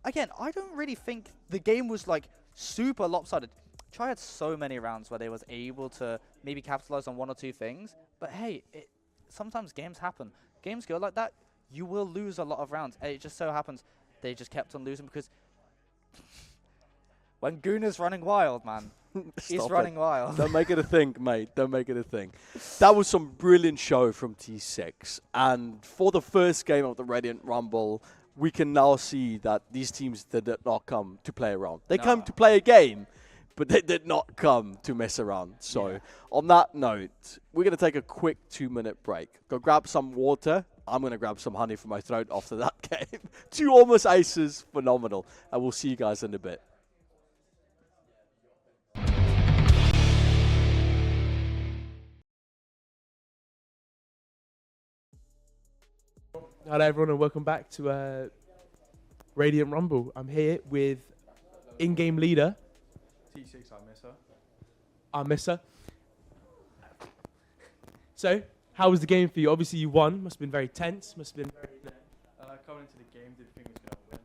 again, I don't really think the game was like super lopsided. Try had so many rounds where they was able to maybe capitalize on 1 or 2 things. But hey, sometimes games happen. Games go like that. You will lose a lot of rounds. And it just so happens they just kept on losing because when Guna's running wild, man. He's Stop running it. wild. Don't make it a thing, mate. Don't make it a thing. That was some brilliant show from T6. And for the first game of the Radiant Rumble, we can now see that these teams did not come to play around. They come to play a game, but they did not come to mess around. So on that note, we're going to take a quick 2-minute break. Go grab some water. I'm going to grab some honey from my throat after that game. 2 almost aces. Phenomenal. And we'll see you guys in a bit. Hello everyone and welcome back to Radiant Rumble. I'm here with in-game leader. T6, I miss her. I miss her. So, how was the game for you? Obviously you won. Must have been very tense. Must have been very... Coming into the game, didn't think we was going to win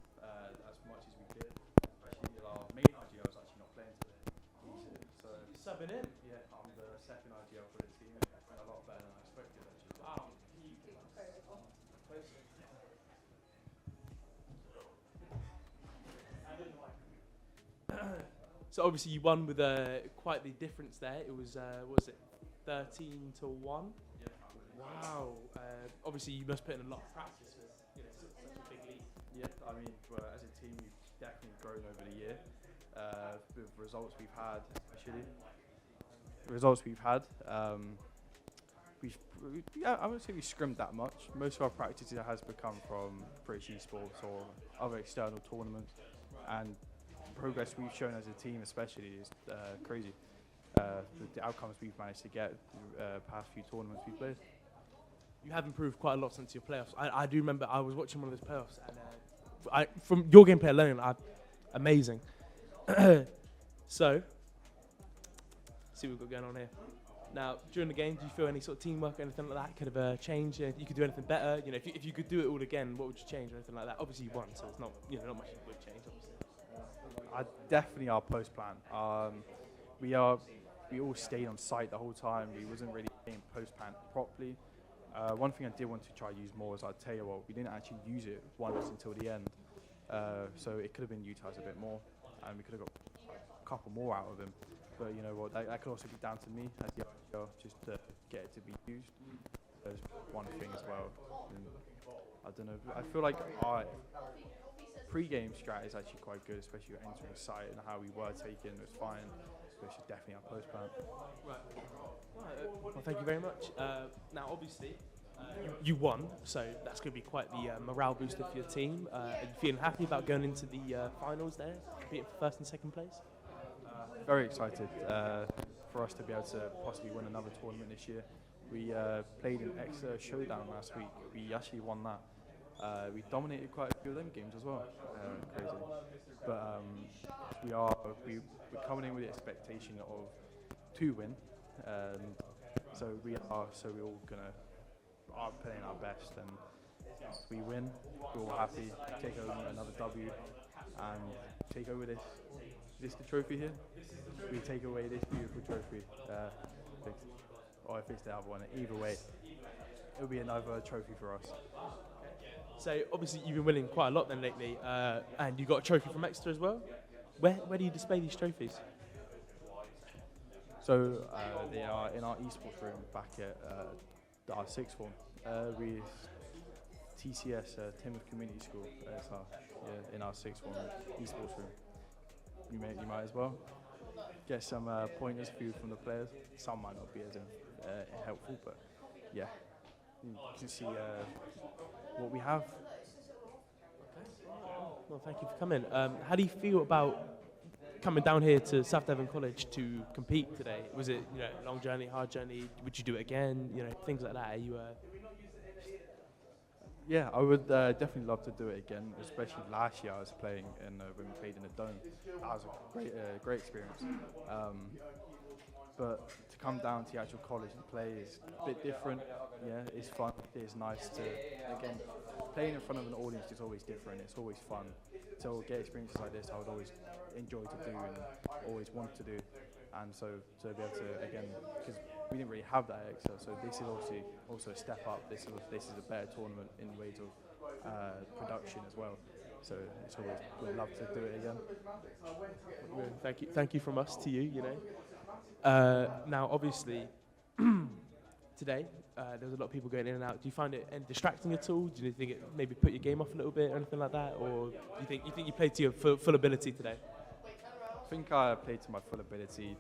as much as we did. Especially our main IGL was actually not playing today. So, Subbing in. yeah, I'm the second IGL for the team. It went a lot better than I expected, actually. Wow. So obviously you won with quite the difference there. It was, what was it, 13-1? Yeah, Wow. Obviously you must put in a lot of practice with such a big lead. yeah, I mean, as a team, we've definitely grown over the year. With results we've had, especially. The results we've had, I wouldn't say we scrimmed that much. Most of our practice has become from British Esports or other external tournaments, and the progress we've shown as a team especially is crazy. The outcomes we've managed to get past few tournaments we've played. You have improved quite a lot since your playoffs. I do remember I was watching one of those playoffs, and from your gameplay alone, amazing. So, see what we've got going on here. Now, during the game, do you feel any sort of teamwork or anything like that could have changed? You could do anything better. If you could do it all again, what would you change or anything like that? Obviously, you won, so it's not not much you would change. Obviously. Definitely our post plan. We all stayed on site the whole time. We wasn't really playing post plan properly. One thing I did want to try to use more is our tail. We didn't actually use it once until the end, so it could have been utilized a bit more, and we could have got a couple more out of him. But you know what, that could also be down to me as the IGL, just to get it to be used. There's one thing as well. And I don't know. I feel like our pre-game strat is actually quite good, especially entering the site and how we were taken was fine. So it's definitely our post plan. Right. Well, thank you very much. Now, obviously, you won, so that's going to be quite the morale booster for your team. Are you feeling happy about going into the finals there, competing for first and second place? Very excited for us to be able to possibly win another tournament this year. We played an extra showdown last week. We actually won that. We dominated quite a few of them games as well. Crazy. But we're coming in with the expectation of 2 win. So we're all are playing our best, and if we win, we're all happy. Take over another W and take over this. Is this the trophy here? We take away this beautiful trophy. Or if it's the other one, either way, it'll be another trophy for us. So obviously you've been winning quite a lot then lately, and you got a trophy from Exeter as well. Where do you display these trophies? So they are in our esports room back at our sixth form. TCS, Timoth Community School, in our 6-1 esports room. You might as well get some pointers for you from the players. Some might not be as helpful, but yeah, you can see what we have. Well, thank you for coming. How do you feel about coming down here to South Devon College to compete today? Was it a long journey, hard journey? Would you do it again? Things like that. Are you? Yeah, I would definitely love to do it again, especially last year I was playing when we played in the Dome. That was a great experience. But to come down to the actual college and play is a bit different. Yeah, it's fun. It's nice to, again, playing in front of an audience is always different. It's always fun. So get experiences like this I would always enjoy to do and always want to do. And so to be able to, again, because we didn't really have that at EXA, so this is also a step up. This is a better tournament in ways of production as well. So it's always, we'd love to do it again. Thank you from us to you. Now, obviously, today there's a lot of people going in and out. Do you find it distracting at all? Do you think it maybe put your game off a little bit or anything like that, or do you think you played to your full ability today? I think I played to my full ability.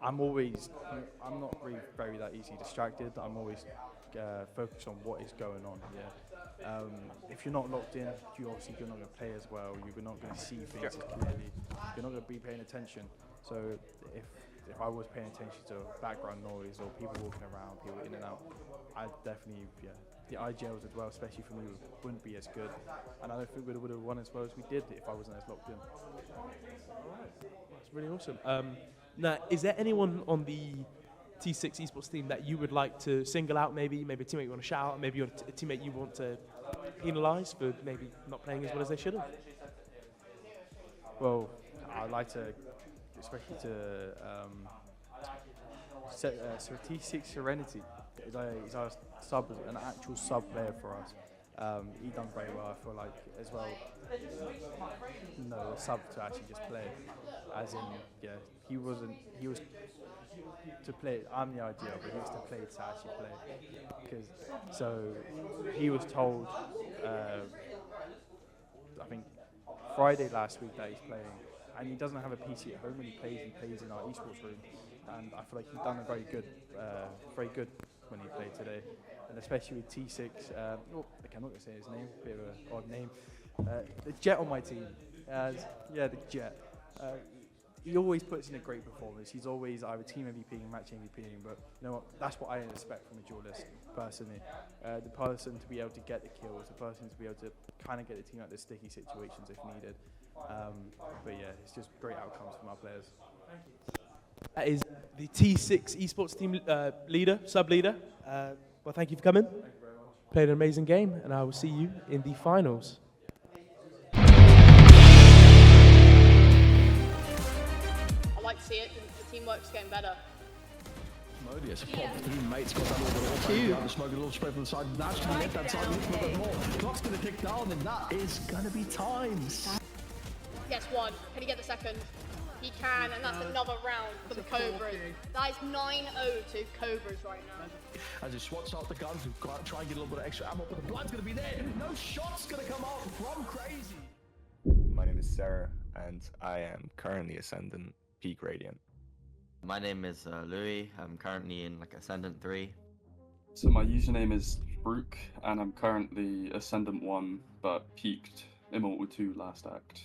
I'm not really very that easily distracted. I'm always focused on what is going on. Yeah. If you're not locked in, you're not going to play as well. You're not going to see things as clearly. You're not going to be paying attention. So if I was paying attention to background noise or people walking around, people in and out, I definitely, the IGLs as well, especially for me, wouldn't be as good. And I don't think we would have won as well as we did if I wasn't as locked in. That's really awesome. Now, is there anyone on the T6 esports team that you would like to single out, maybe a teammate you want to shout out, maybe a teammate you want to penalise for maybe not playing as well as they should have? Well, I'd like to, especially to T6 Serenity. He's our an actual sub player for us. He done very well, I feel like, as well. A sub to actually just play. As in, he was to play. I'm the ideal, but he was to play to actually play. So he was told, I think Friday last week that he's playing, and he doesn't have a PC at home when he plays in our esports room, and I feel like he's done very good when he played today, and especially with T6. I'm not going to say his name, bit of an odd name. The Jet on my team, the Jet. He always puts in a great performance. He's always either team MVP and match MVP, but you know what? That's what I expect from a duelist, personally. The person to be able to get the kills, the person to be able to kind of get the team out of the sticky situations if needed. But yeah, it's just great outcomes from our players. That is the T6 esports team sub-leader. Well, thank you for coming. Thank you very much. Played an amazing game, and I will see you in the finals. I like to see it. The teamwork's getting better. Modius, pop through, mates got that little bit off. The smoke, a little spread from the side. That's going to get that side a little bit more. Clock's going to tick down, and that is going to be times. Yes, one. Can he get the second? He can, and that's another round for the Cobras. That is 9-0 to Cobras right now. As he swats out the guns, we've got to try and get a little bit of extra ammo, but the blind's going to be there. No shot's going to come out from Crazy. My name is Sarah, and I am currently Ascendant Peak Radiant. My name is Louis. I'm currently in Ascendant 3. So my username is Brook, and I'm currently Ascendant 1, but peaked Immortal 2 last act.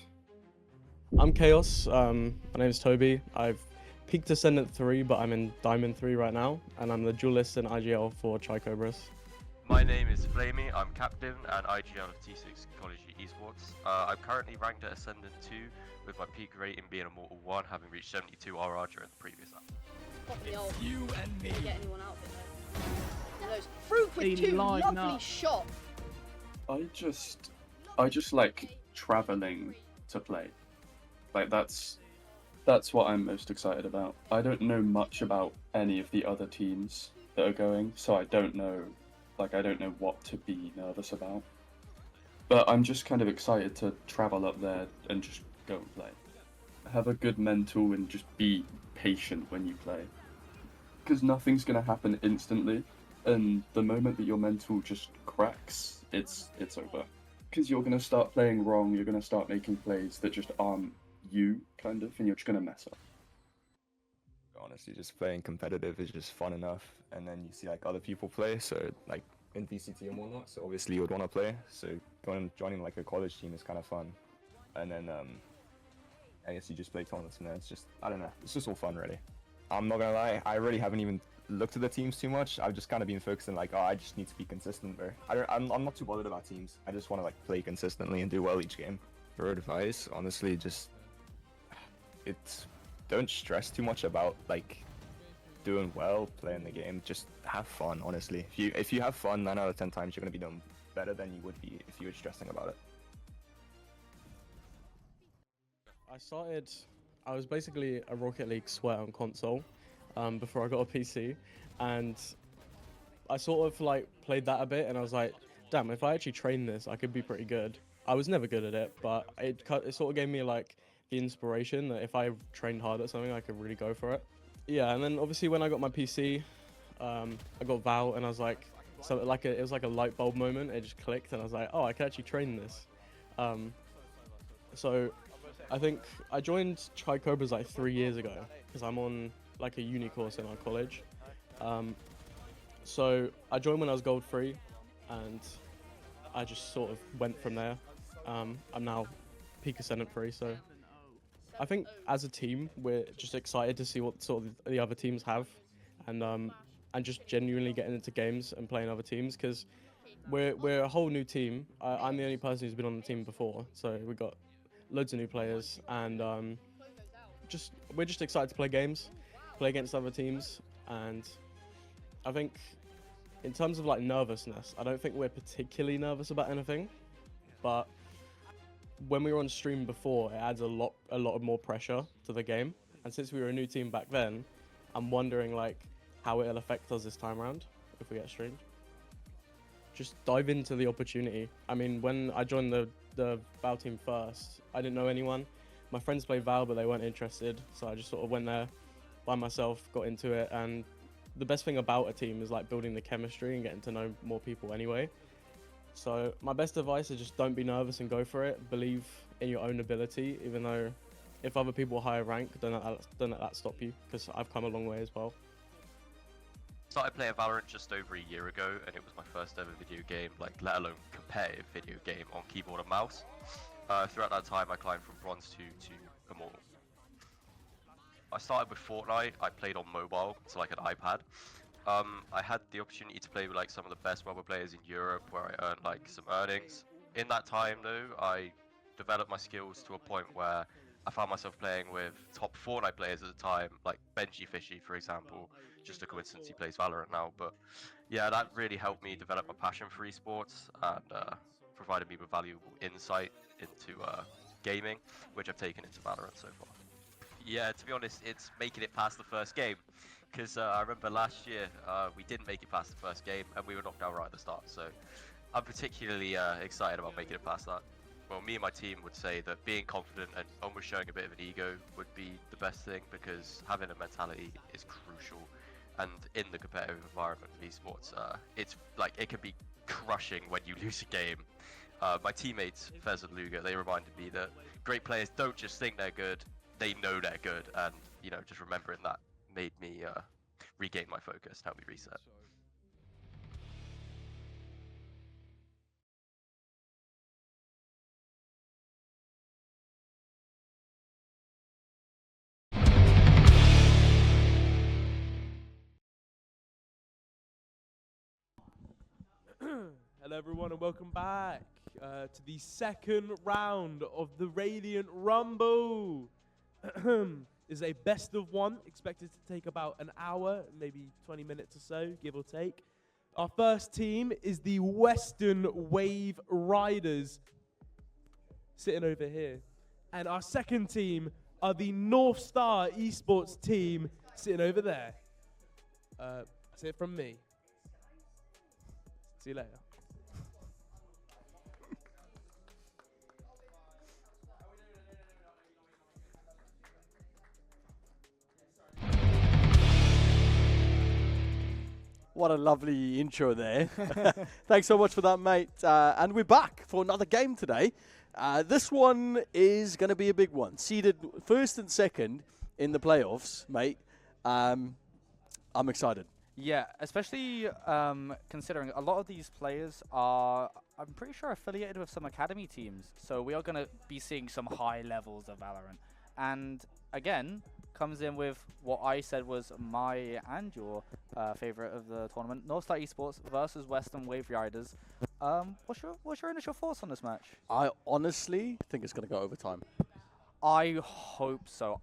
I'm Chaos. My name is Toby. I've peaked Ascendant 3, but I'm in Diamond 3 right now, and I'm the duelist in IGL for Cobras. My name is Flamey. I'm captain and IGL of T6 College Esports. I'm currently ranked at Ascendant 2, with my peak rating being Immortal 1, having reached 72 RR during the previous app. It's you and me. Get anyone out there. Those fruit with two lovely shots. I just like traveling to play. That's what I'm most excited about. I don't know much about any of the other teams that are going, so I don't know what to be nervous about. But I'm just kind of excited to travel up there and just go and play. Have a good mental and just be patient when you play. Because nothing's going to happen instantly, and the moment that your mental just cracks, it's over. Because you're going to start playing wrong, you're going to start making plays that just aren't you, kind of, and you're just going to mess up. Honestly, just playing competitive is just fun enough, and then you see like other people play, so like in VCT and whatnot, so obviously you would want to play, so joining like a college team is kind of fun, and then I guess you just play tournaments from there. It's just, I don't know, it's just all fun really. I'm not gonna lie, I really haven't even looked at the teams too much. I've just kind of been focusing like, oh, I just need to be consistent, bro. I'm not too bothered about teams. I just want to like play consistently and do well each game. For advice, honestly, just don't stress too much about like doing well, playing the game. Just have fun, honestly. If you have fun, 9 out of 10 times you're gonna be doing better than you would be if you were stressing about it. I was basically a Rocket League sweat on console before I got a PC, and I sort of like played that a bit, and I was like, damn, if I actually train this, I could be pretty good. I was never good at it, but it sort of gave me like the inspiration that if I trained hard at something, I could really go for it. Yeah, and then obviously when I got my PC, I got Val, and I was like, it was like a light bulb moment. It just clicked, and I was like, oh, I can actually train this. So I think I joined Cobras like 3 years ago because I'm on like a uni course in our college. So I joined when I was gold 3, and I just sort of went from there. I'm now peak ascendant 3, so I think as a team we're just excited to see what sort of the other teams have, and just genuinely getting into games and playing other teams, because we're a whole new team. I'm the only person who's been on the team before, so we got loads of new players, and we're just excited to play games, play against other teams. And I think in terms of like nervousness, I don't think we're particularly nervous about anything, but when we were on stream before, it adds a lot of more pressure to the game. And since we were a new team back then, I'm wondering like how it'll affect us this time around if we get streamed. Just dive into the opportunity. I mean, when I joined the Val team first, I didn't know anyone. My friends played Val, but they weren't interested, so I just sort of went there by myself, got into it. And the best thing about a team is like building the chemistry and getting to know more people anyway. So my best advice is just don't be nervous and go for it. Believe in your own ability, even though if other people are higher rank, don't let that stop you, because I've come a long way as well. Started playing Valorant just over a year ago, and it was my first ever video game, like let alone competitive video game on keyboard and mouse. Throughout that time I climbed from Bronze 2 to Immortal. I started with Fortnite. I played on mobile, so like an iPad. I had the opportunity to play with like some of the best mobile players in Europe, where I earned like some earnings. In that time though, I developed my skills to a point where I found myself playing with top Fortnite players at the time, like Benji Fishy, for example. Just a coincidence he plays Valorant now, but yeah, that really helped me develop my passion for esports, and provided me with valuable insight into gaming, which I've taken into Valorant so far. Yeah, to be honest, it's making it past the first game, because I remember last year we didn't make it past the first game, and we were knocked out right at the start, so I'm particularly excited about making it past that. Well, me and my team would say that being confident and almost showing a bit of an ego would be the best thing, because having a mentality is crucial. And in the competitive environment of esports, it's like it can be crushing when you lose a game. My teammates, Fez and Luga, they reminded me that great players don't just think they're good, they know they're good. And, you know, just remembering that made me regain my focus, help me reset. Hello everyone and welcome back to the second round of the Radiant Rumble. Is a best of one, expected to take about an hour, maybe 20 minutes or so, give or take. Our first team is the Weston Waveriders, sitting over here. And our second team are the North Star Esports team, sitting over there. That's it from me. See you later. What a lovely intro there. Thanks so much for that, mate. And we're back for another game today. This one is going to be a big one. Seeded first and second in the playoffs, mate. I'm excited. Yeah, especially considering a lot of these players are, I'm pretty sure, affiliated with some academy teams. So we are going to be seeing some high levels of Valorant. And again, comes in with what I said was my and your favorite of the tournament, Northstar Esports versus Weston Waveriders. What's your initial thoughts on this match? I honestly think it's going to go overtime. I hope so.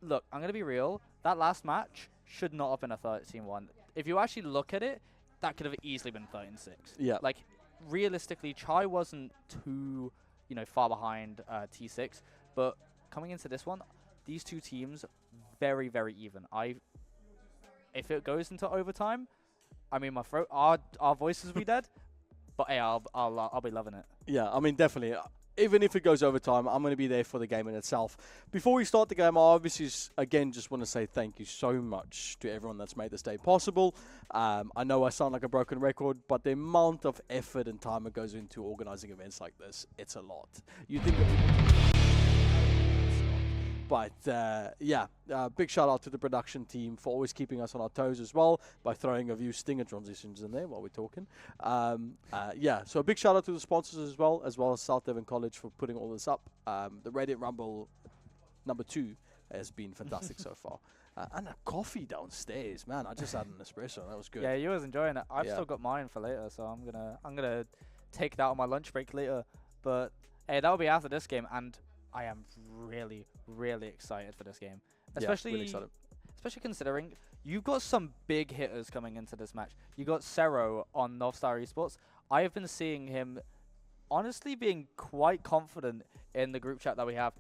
Look, I'm going to be real. That last match should not have been a 13-1. If you actually look at it, that could have easily been 13-6. Yeah. Like, realistically, Chai wasn't too, far behind T6. But coming into this one, these two teams, very, very even. If it goes into overtime, I mean, our voices will be dead. But hey, I'll be loving it. Yeah, I mean, definitely. Even if it goes overtime, I'm going to be there for the game in itself. Before we start the game, I obviously, again, just want to say thank you so much to everyone that's made this day possible. I know I sound like a broken record, but the amount of effort and time that goes into organizing events like this, it's a lot. You think But big shout out to the production team for always keeping us on our toes as well by throwing a few stinger transitions in there while we're talking. So a big shout out to the sponsors as well as South Devon College for putting all this up. The Reddit Rumble number 2 has been fantastic so far. And a coffee downstairs, man. I just had an espresso. That was good. Yeah, you was enjoying it. I've still got mine for later, so I'm gonna take that on my lunch break later. But hey, that'll be after this game, and I am really, really excited for this game. Especially, really excited. Especially considering you've got some big hitters coming into this match. You got Cero on Northstar Esports. I have been seeing him honestly being quite confident in the group chat that we have.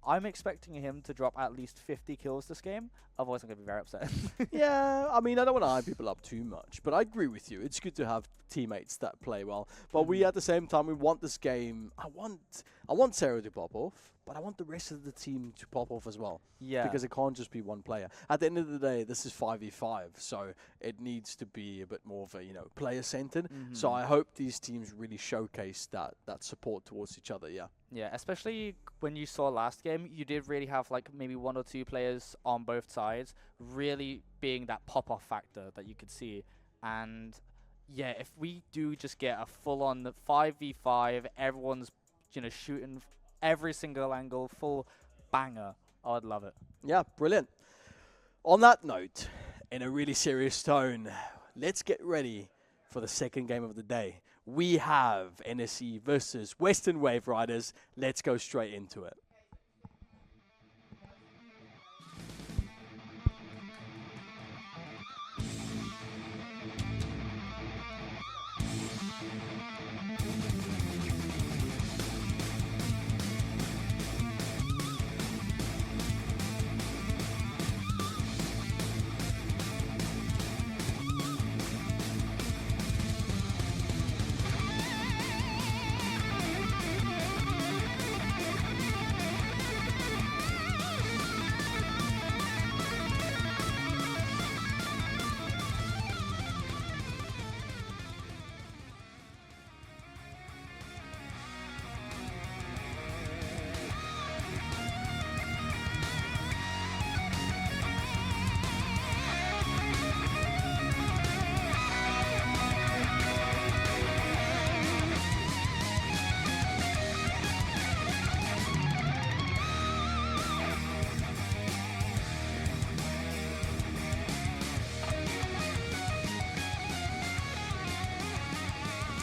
I'm expecting him to drop at least 50 kills this game. Otherwise, I'm going to be very upset. Yeah, I mean, I don't want to hype people up too much, but I agree with you. It's good to have teammates that play well. But we, at the same time, we want this game. I want Sarah to pop off, but I want the rest of the team to pop off as well. Yeah. Because it can't just be one player. At the end of the day, this is 5v5, so it needs to be a bit more of a, player-centered. So I hope these teams really showcase that support towards each other, yeah. Yeah, especially when you saw last game, you did really have like maybe 1 or 2 players on both sides really being that pop-off factor that you could see. And yeah, if we do just get a full-on 5v5, everyone's shooting every single angle, full banger, I'd love it. Yeah, brilliant. On that note, in a really serious tone, let's get ready for the second game of the day. We have NSE versus Western Waveriders. Let's go straight into it.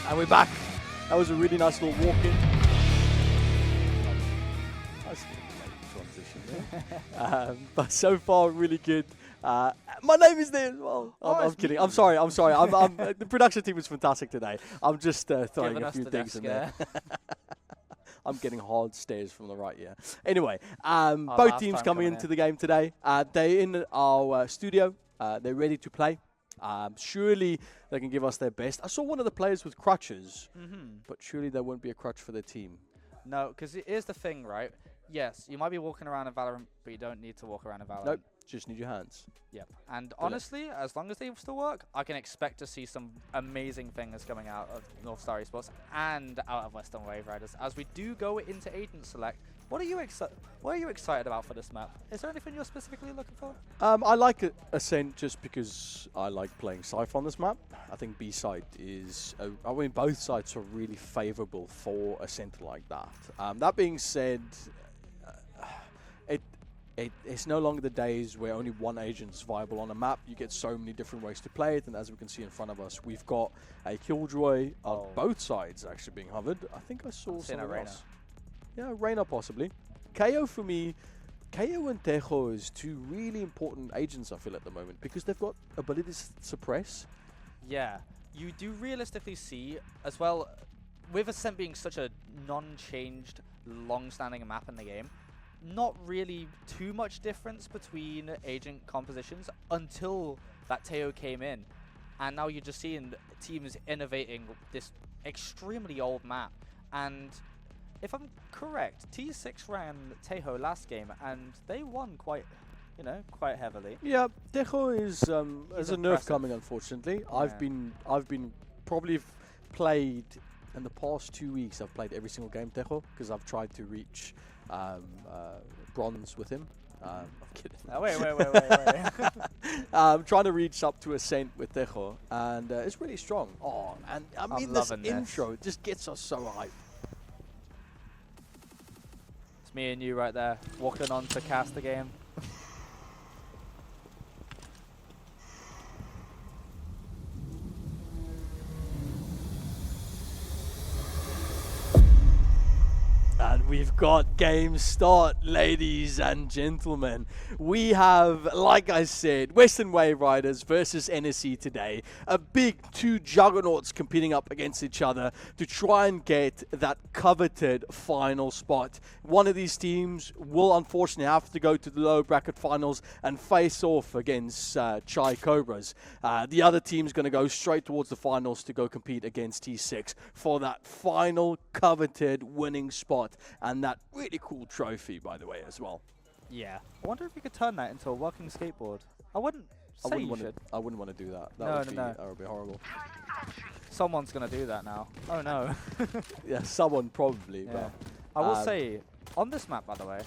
And we're back. That was a really nice little walk-in. Nice little transition there. But so far, really good. My name is there as well. I'm kidding. I'm sorry. The production team was fantastic today. I'm just throwing a few things in there. I'm getting hard stares from the right, yeah. Anyway, both teams coming into the game today. They're in our studio. They're ready to play. Surely they can give us their best. I saw one of the players with crutches, but surely there won't be a crutch for their team. No, because here's the thing, right? Yes, you might be walking around in Valorant, but you don't need to walk around in Valorant. Nope. Just need your hands. Yep. And honestly, as long as they still work, I can expect to see some amazing things coming out of North Star Esports and out of Western Waveriders. As we do go into Agent Select, what are you excited about for this map? Is there anything you're specifically looking for? I like Ascent just because I like playing Cypher on this map. I think B side is, I mean, both sides are really favorable for a center like that. That being said, it's no longer the days where only one agent is viable on a map. You get so many different ways to play it, and as we can see in front of us, we've got a Killjoy on both sides actually being hovered. I think I saw somewhere else. Yeah, Reyna possibly. KO for me, KO and Tejo is two really important agents I feel at the moment because they've got ability to suppress. Yeah, you do realistically see as well, with Ascent being such a non-changed, long-standing map in the game, not really too much difference between agent compositions until that Teo came in. And now you're just seeing teams innovating this extremely old map. And if I'm correct, T6 ran Tejo last game and they won quite, quite heavily. Yeah, Tejo is there's a nerf coming, unfortunately. Yeah. I've been probably played in the past 2 weeks. I've played every single game Tejo because I've tried to reach bronze with him. I'm kidding. Wait. I'm trying to reach up to Ascent with Tejo, and it's really strong. Oh, and I mean this intro just gets us so hyped. It's me and you right there, walking on to cast the game. And we've got game start, ladies and gentlemen. We have, like I said, Western Waveriders versus NSE today. A big two juggernauts competing up against each other to try and get that coveted final spot. One of these teams will unfortunately have to go to the lower bracket finals and face off against Chai Cobras. The other team's going to go straight towards the finals to go compete against T6 for that final coveted winning spot. And that really cool trophy, by the way, as well. Yeah. I wonder if you could turn that into a working skateboard. I wouldn't say you should. I wouldn't want to do that. That would be horrible. Someone's going to do that now. Oh, no. Yeah, someone probably. Yeah. But, I will say, on this map, by the way,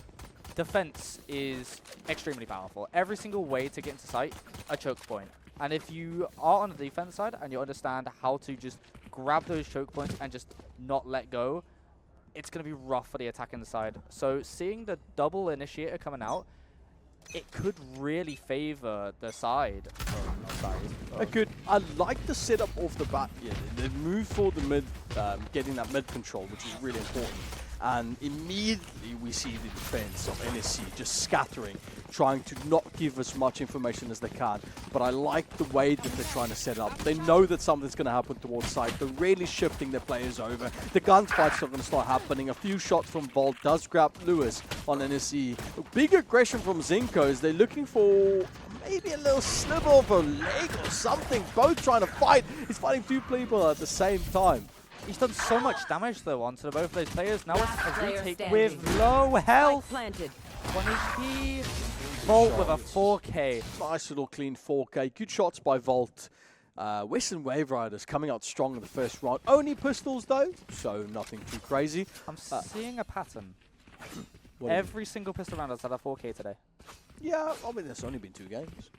defense is extremely powerful. Every single way to get into sight, a choke point. And if you are on the defense side and you understand how to just grab those choke points and just not let go, it's going to be rough for the attacking side. So seeing the double initiator coming out, it could really favor the side. I like the setup off the bat. Yeah, the move for the mid, getting that mid control, which is really important. And immediately we see the defense of NSC just scattering, trying to not give as much information as they can. But I like the way that they're trying to set up. They know that something's going to happen towards site. They're really shifting their players over. The gunfights are going to start happening. A few shots from Volt does grab Lewis on NSC. A big aggression from Zinko as they're looking for maybe a little sliver of a leg or something. Both trying to fight. He's fighting two people at the same time. He's done so much damage though onto both of those players. Now it's a retake with low health. 1 HP. Volt with a 4K. Nice little clean 4K. Good shots by Volt. Western Waveriders coming out strong in the first round. Only pistols though, so nothing too crazy. I'm seeing a pattern. Every single pistol round has had a 4K today. Yeah, I mean there's only been 2 games.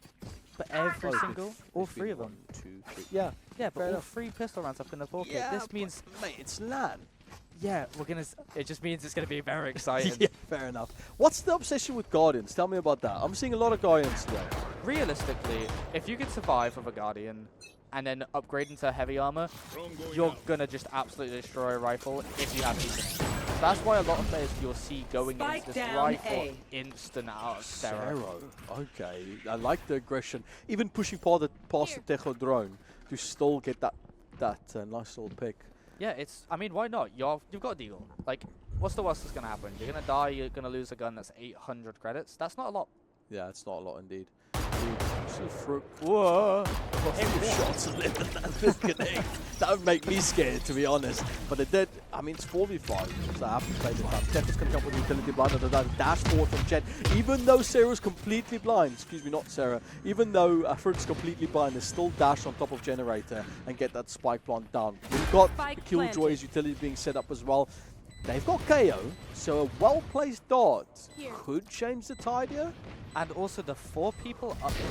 But every single, all 3 of them. 1, 2, 3. Yeah. Yeah, but all 3 pistol rounds have been a 4K. Yeah, this means, mate, it's LAN. Yeah, it just means it's gonna be very exciting. Yeah, fair enough. What's the obsession with Guardians? Tell me about that. I'm seeing a lot of Guardians today. Realistically, if you can survive with a Guardian and then upgrade into heavy armor, you're gonna just absolutely destroy a rifle if you have decent. That's why a lot of players you'll see going into this rifle instant out of Zero. Okay, I like the aggression. Even pushing past the Tejo drone to still get that nice little pick. Yeah, I mean, why not? You've got a deal. Like, what's the worst that's gonna happen? You're gonna die. You're gonna lose a gun that's 800 credits. That's not a lot. Yeah, it's not a lot indeed. Dude, Frook. Whoa! Every shot's a limit that disconnect. That would make me scared, to be honest. But it did. I mean, it's 4v5, so I have to play this time. Jet is going to come with the utility blind under that dashboard from Jet. Even though Sarah's completely blind, excuse me, not Sarah. Even though Frook's completely blind, there's still dash on top of Generator and get that spike plant down. We've got Killjoy's utility being set up as well. They've got KO, so a well-placed dart could change the tide here. And also the 4 people up here.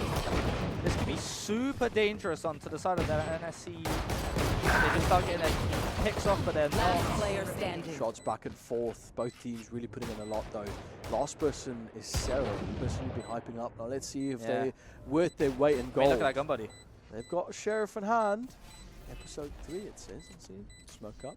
This could be super dangerous onto the side of their NSC. They just start getting their picks off, but they're not. Shots back and forth. Both teams really putting in a lot, though. Last person is Sarah, the person you've been hyping up. Now let's see if they're worth their weight in gold. Look at that gun buddy. They've got a sheriff in hand. Episode 3, it says. Let's see. Smoke up.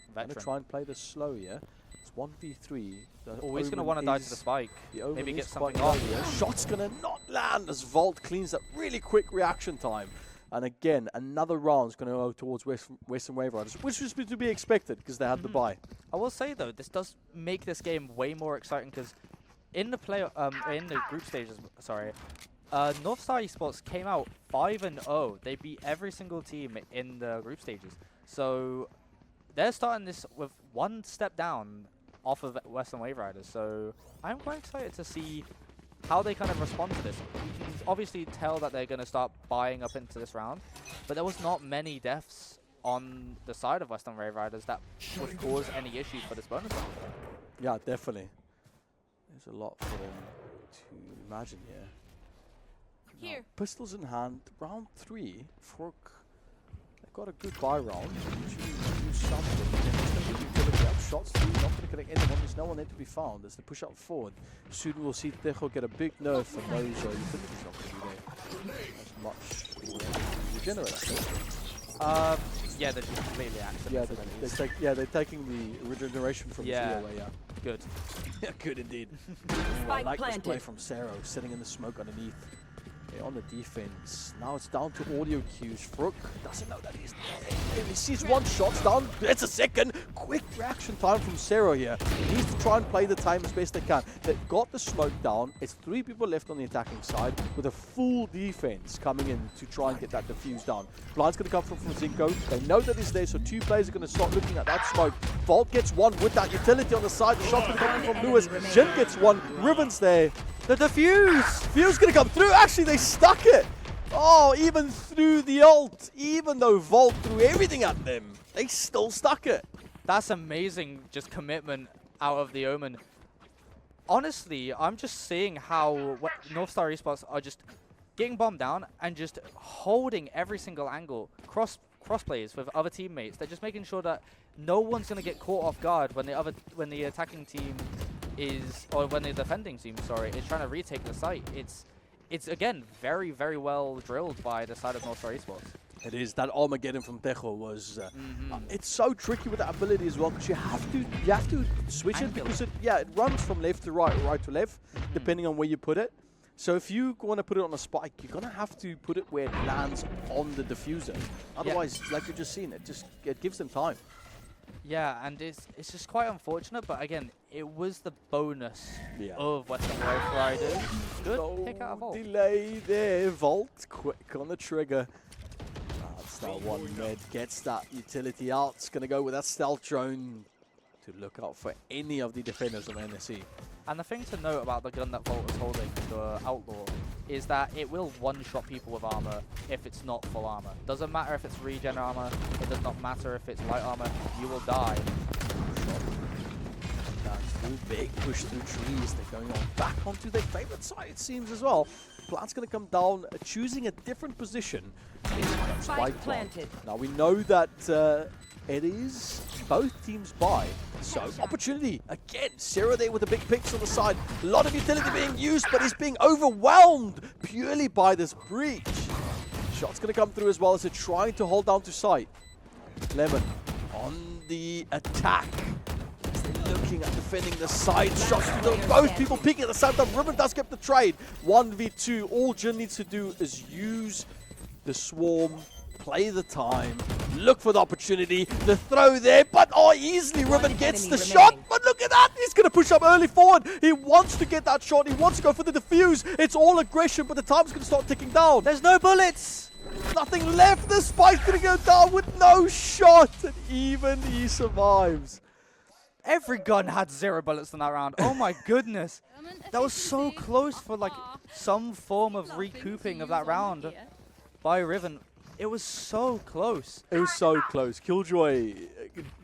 I'm going to try and play this slow, yeah? It's 1v3. Oh, he's going to want to die to the spike. Maybe get something off. Shot's going to not land as Vault cleans that really quick reaction time. And again, another round's going to go towards Weston Waveriders, which was to be expected because they had the bye. I will say, though, this does make this game way more exciting because in the group stages, North Star Esports came out 5-0. They beat every single team in the group stages. So they're starting this with one step down off of Western Waveriders. So I'm quite excited to see how they kind of respond to this. You can obviously tell that they're going to start buying up into this round, but there was not many deaths on the side of Western Waveriders that would cause any issues for this bonus round. Yeah, definitely. There's a lot for them to imagine here. Now, pistols in hand, round 3. Frook, they've got a good buy round. Do something. Shots through, not going to connect anyone. There's no one there to be found as they push up forward. Soon we'll see Tejo get a big nerf from those utilities not going to be there as much regenerate. Yeah, they're just completely accident. They're taking the regeneration from Zia away. Yeah, good. Yeah, good indeed. I like this play from Sero, sitting in the smoke underneath. On the defense. Now it's down to audio cues. Frook doesn't know that he's there. He sees one shot's down. It's a second. Quick reaction time from Sero here. He needs to try and play the time as best they can. They've got the smoke down. It's 3 people left on the attacking side with a full defense coming in to try and get that defuse down. Blind's going to come from Zinko. They know that he's there, so 2 players are going to start looking at that smoke. Vault gets one with that utility on the side. The shot's going to come from Lewis. Jin gets one. Ribbon's there. The defuse! Fuse gonna come through. Actually, they stuck it. Oh, even through the ult, even though Vault threw everything at them, they still stuck it. That's amazing, just commitment out of the Omen. Honestly, I'm just seeing how North Star Esports are just getting bombed down and just holding every single angle, cross plays with other teammates. They're just making sure that no one's gonna get caught off guard when the attacking team when the defending team, is trying to retake the site. It's again very, very well drilled by the side of North Star Esports. It is. That Armageddon from Tejo was it's so tricky with that ability as well, because you have to switch it, because it runs from left to right or right to left, depending on where you put it. So if you want to put it on a spike, you're gonna have to put it where it lands on the diffuser. Otherwise, like you've just seen, it gives them time. Yeah, and it's just quite unfortunate, but again, it was the bonus of Western Waveriders. Good pick out of Vault. Delay there, Vault, quick on the trigger. That's now one med, gets that utility out. It's going to go with that stealth drone to look out for any of the defenders on NSC. And the thing to note about the gun that Vault is holding, the Outlaw, is that it will one-shot people with armor if it's not full armor. Doesn't matter if it's regen armor, it does not matter if it's light armor, you will die. That's full big push through trees. They're going on back onto their favorite side, it seems, as well. Plant's going to come down, choosing a different position. Spike planted. Now we know that it is both teams buy, so opportunity again. Sarah there with the big picks on the side. A lot of utility being used, but he's being overwhelmed purely by this breach. Shot's going to come through as well as they're trying to hold down to sight. Lemon on the attack. They're looking at defending the side. Shots to both people peeking at the same time. Ribbon does get the trade. 1v2. All Jin needs to do is use the swarm, play the time, look for the opportunity. The throw there, but easily Riven gets the shot. But look at that, he's going to push up early forward. He wants to get that shot. He wants to go for the defuse. It's all aggression, but the time's going to start ticking down. There's no bullets. Nothing left. The spike's going to go down with no shot. And even he survives. Every gun had 0 bullets in that round. Oh my goodness. That was so close for like some form of recouping of that round by Riven. It was so close. It was so close. Killjoy,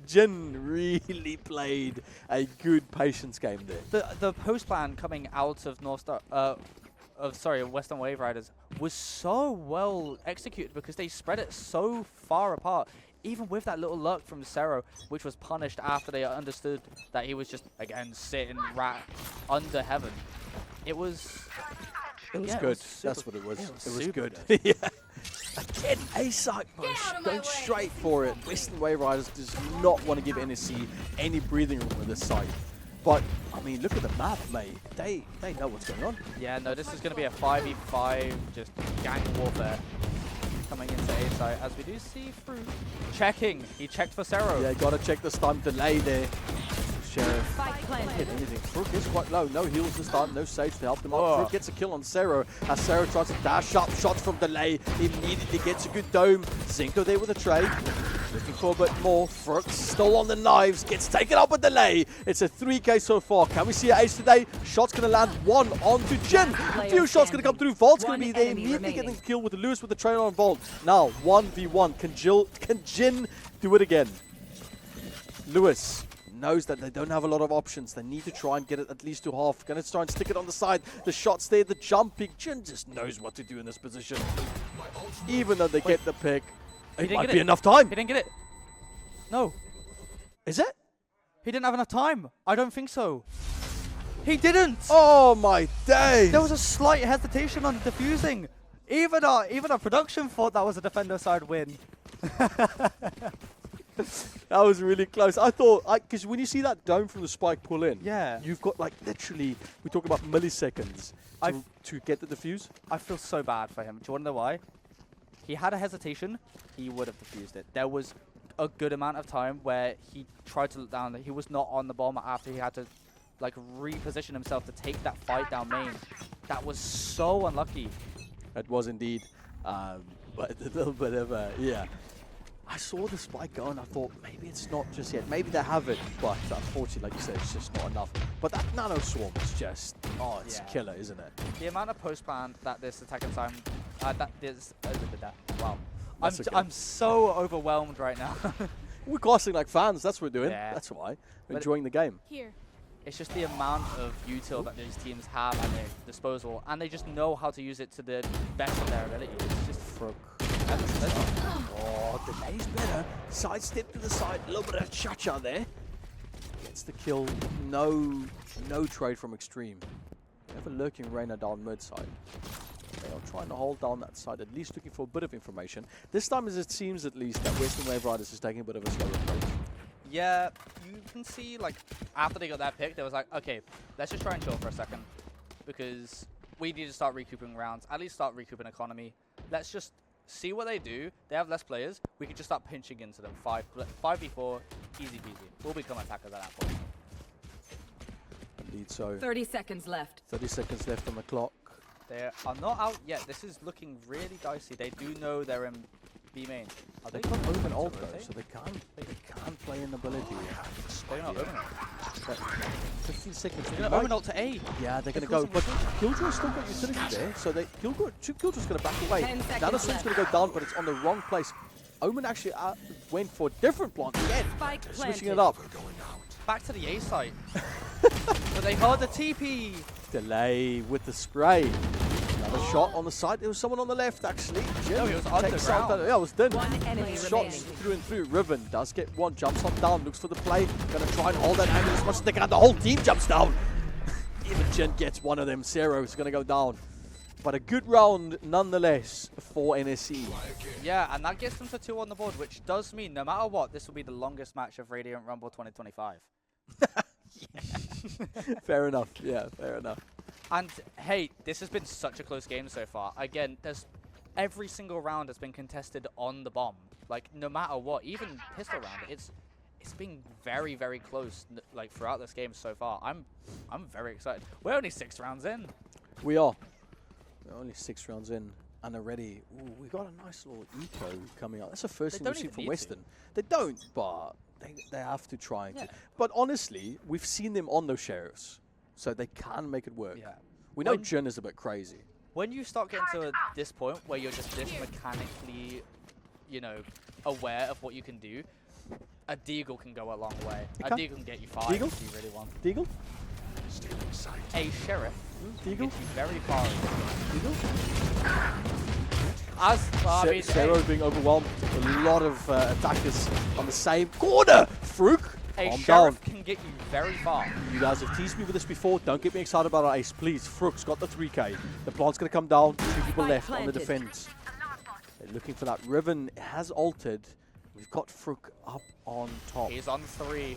Jin really played a good patience game there. The post plan coming out of Western Waveriders was so well executed because they spread it so far apart. Even with that little luck from Zero, which was punished after they understood that he was just, again, sitting right under heaven. It was good. That's what it was. It was good. good. Yeah. Again, a side push, going straight for it. Western Waveriders does not want to give NSC any breathing room with this side. But, I mean, look at the map, mate. They know what's going on. Yeah, no, this is going to be a 5v5, just gang warfare coming into A site, as we do see Fruit checking. He checked for Zero. Yeah, got to check the stun delay there. Sheriff can't hit anything. Fruit is quite low. No heals this time. No sage to help them out. Fruit gets a kill on Zero as Zero tries to dash up. Shots from delay. Immediately gets a good dome. Zinko there with a trade. Looking for a bit more. Fruit still on the knives. Gets taken up with delay. It's a 3K so far. Can we see an ace today? Shot's going to land one onto Jin. A few shots going to come through. Volt's going to be there. Immediately getting the kill with Lewis with the trade on Volt. Now, 1v1. Can Jin do it again? Lewis knows that they don't have a lot of options. They need to try and get it at least to half. Gonna try and stick it on the side. The shot's there, the jumping. Jin just knows what to do in this position. Even though they get the pick, it might be enough time. He didn't get it. No. Is it? He didn't have enough time. I don't think so. He didn't. Oh my days. There was a slight hesitation on defusing. Even our production thought that was a defender side win. That was really close. I thought, because when you see that dome from the spike pull in, yeah, you've got like literally, we talk about milliseconds to get the defuse. I feel so bad for him. Do you want to know why? He had a hesitation. He would have defused it. There was a good amount of time where he tried to look down. He was not on the bomb after he had to like reposition himself to take that fight down main. That was so unlucky. It was indeed. But a little bit of a, yeah. I saw the spike go and I thought maybe it's not just yet. Maybe they have it, but unfortunately, like you said, it's just not enough. But that nano swarm is just, it's a killer, isn't it? The amount of post plan that this attacking time, wow. Okay. I'm so overwhelmed right now. We're casting like fans, that's what we're doing. Yeah. That's why. We're enjoying the game. Here. It's just the amount of util that these teams have at their disposal, and they just know how to use it to the best of their ability. It's just Oh, delay's better. Sidestep to the side, a little bit of cha-cha there. Gets the kill. No trade from Extreme. They have a lurking Reyna down mid side. They are trying to hold down that side, at least looking for a bit of information. This time, as it seems at least, that Western Waveriders is taking a bit of a slower approach. Yeah, you can see, like, after they got that pick, they was like, okay, let's just try and chill for a second. Because we need to start recouping rounds, at least start recouping economy. Let's just see what they do. They have less players. We can just start pinching into them. 5v4, easy peasy. We'll become attackers at that point. Indeed so. 30 seconds left. 30 seconds left on the clock. They are not out yet. This is looking really dicey. They do know they're in B main. Are they got open ult though, so they can't play an ability. They're not open. 15 seconds. They're gonna open ult to A. Yeah, they're gonna go, but Killjoy's still got utility there, so Killjoy's gonna back away. Nanosyn's gonna go down, but it's on the wrong place. Omen actually went for a different plant again, switching it up. Back to the A site. But they heard the TP. Delay with the spray. Another shot on the side. There was someone on the left, actually. No, he was underground. Yeah, it was done. One enemy Shots remaining. through and through. Riven does get one. Jumps on down. Looks for the play. Gonna try and hold that angle as much as they can. The whole team jumps down. Even Jin gets one of them. Zero is gonna go down. But a good round nonetheless for NSC. Yeah, and that gets them to 2 on the board, which does mean no matter what, this will be the longest match of Radiant Rumble 2025. Fair enough. Yeah, fair enough. And hey, this has been such a close game so far. Again, every single round has been contested on the bomb. Like, no matter what, even pistol round, it's been very, very close, like, throughout this game so far. I'm very excited. We're only 6 rounds in. We are. We're only 6 rounds in, and already, we got a nice little eco coming out. That's the first thing we've seen from Weston. They don't, but they have to try. Yeah. But honestly, we've seen them on those sheriffs, so they can make it work. Yeah. We know Jin is a bit crazy. When you start getting to this point where you're just this mechanically, you know, aware of what you can do, a deagle can go a long way. A deagle can get you 5 if you really want. Deagle? A sheriff Deagle? gets you very far. Deagle? As I mean, Zero's being overwhelmed. A lot of attackers on the same corner. Fruk, a calm sheriff down. can get you very far. You guys have teased me with this before. Don't get me excited about our ace, please. Fruk's got the 3k. The plant's going to come down. 2 people left on the defense. They're looking for that. Riven has altered. We've got Fruk up on top. He's on 3.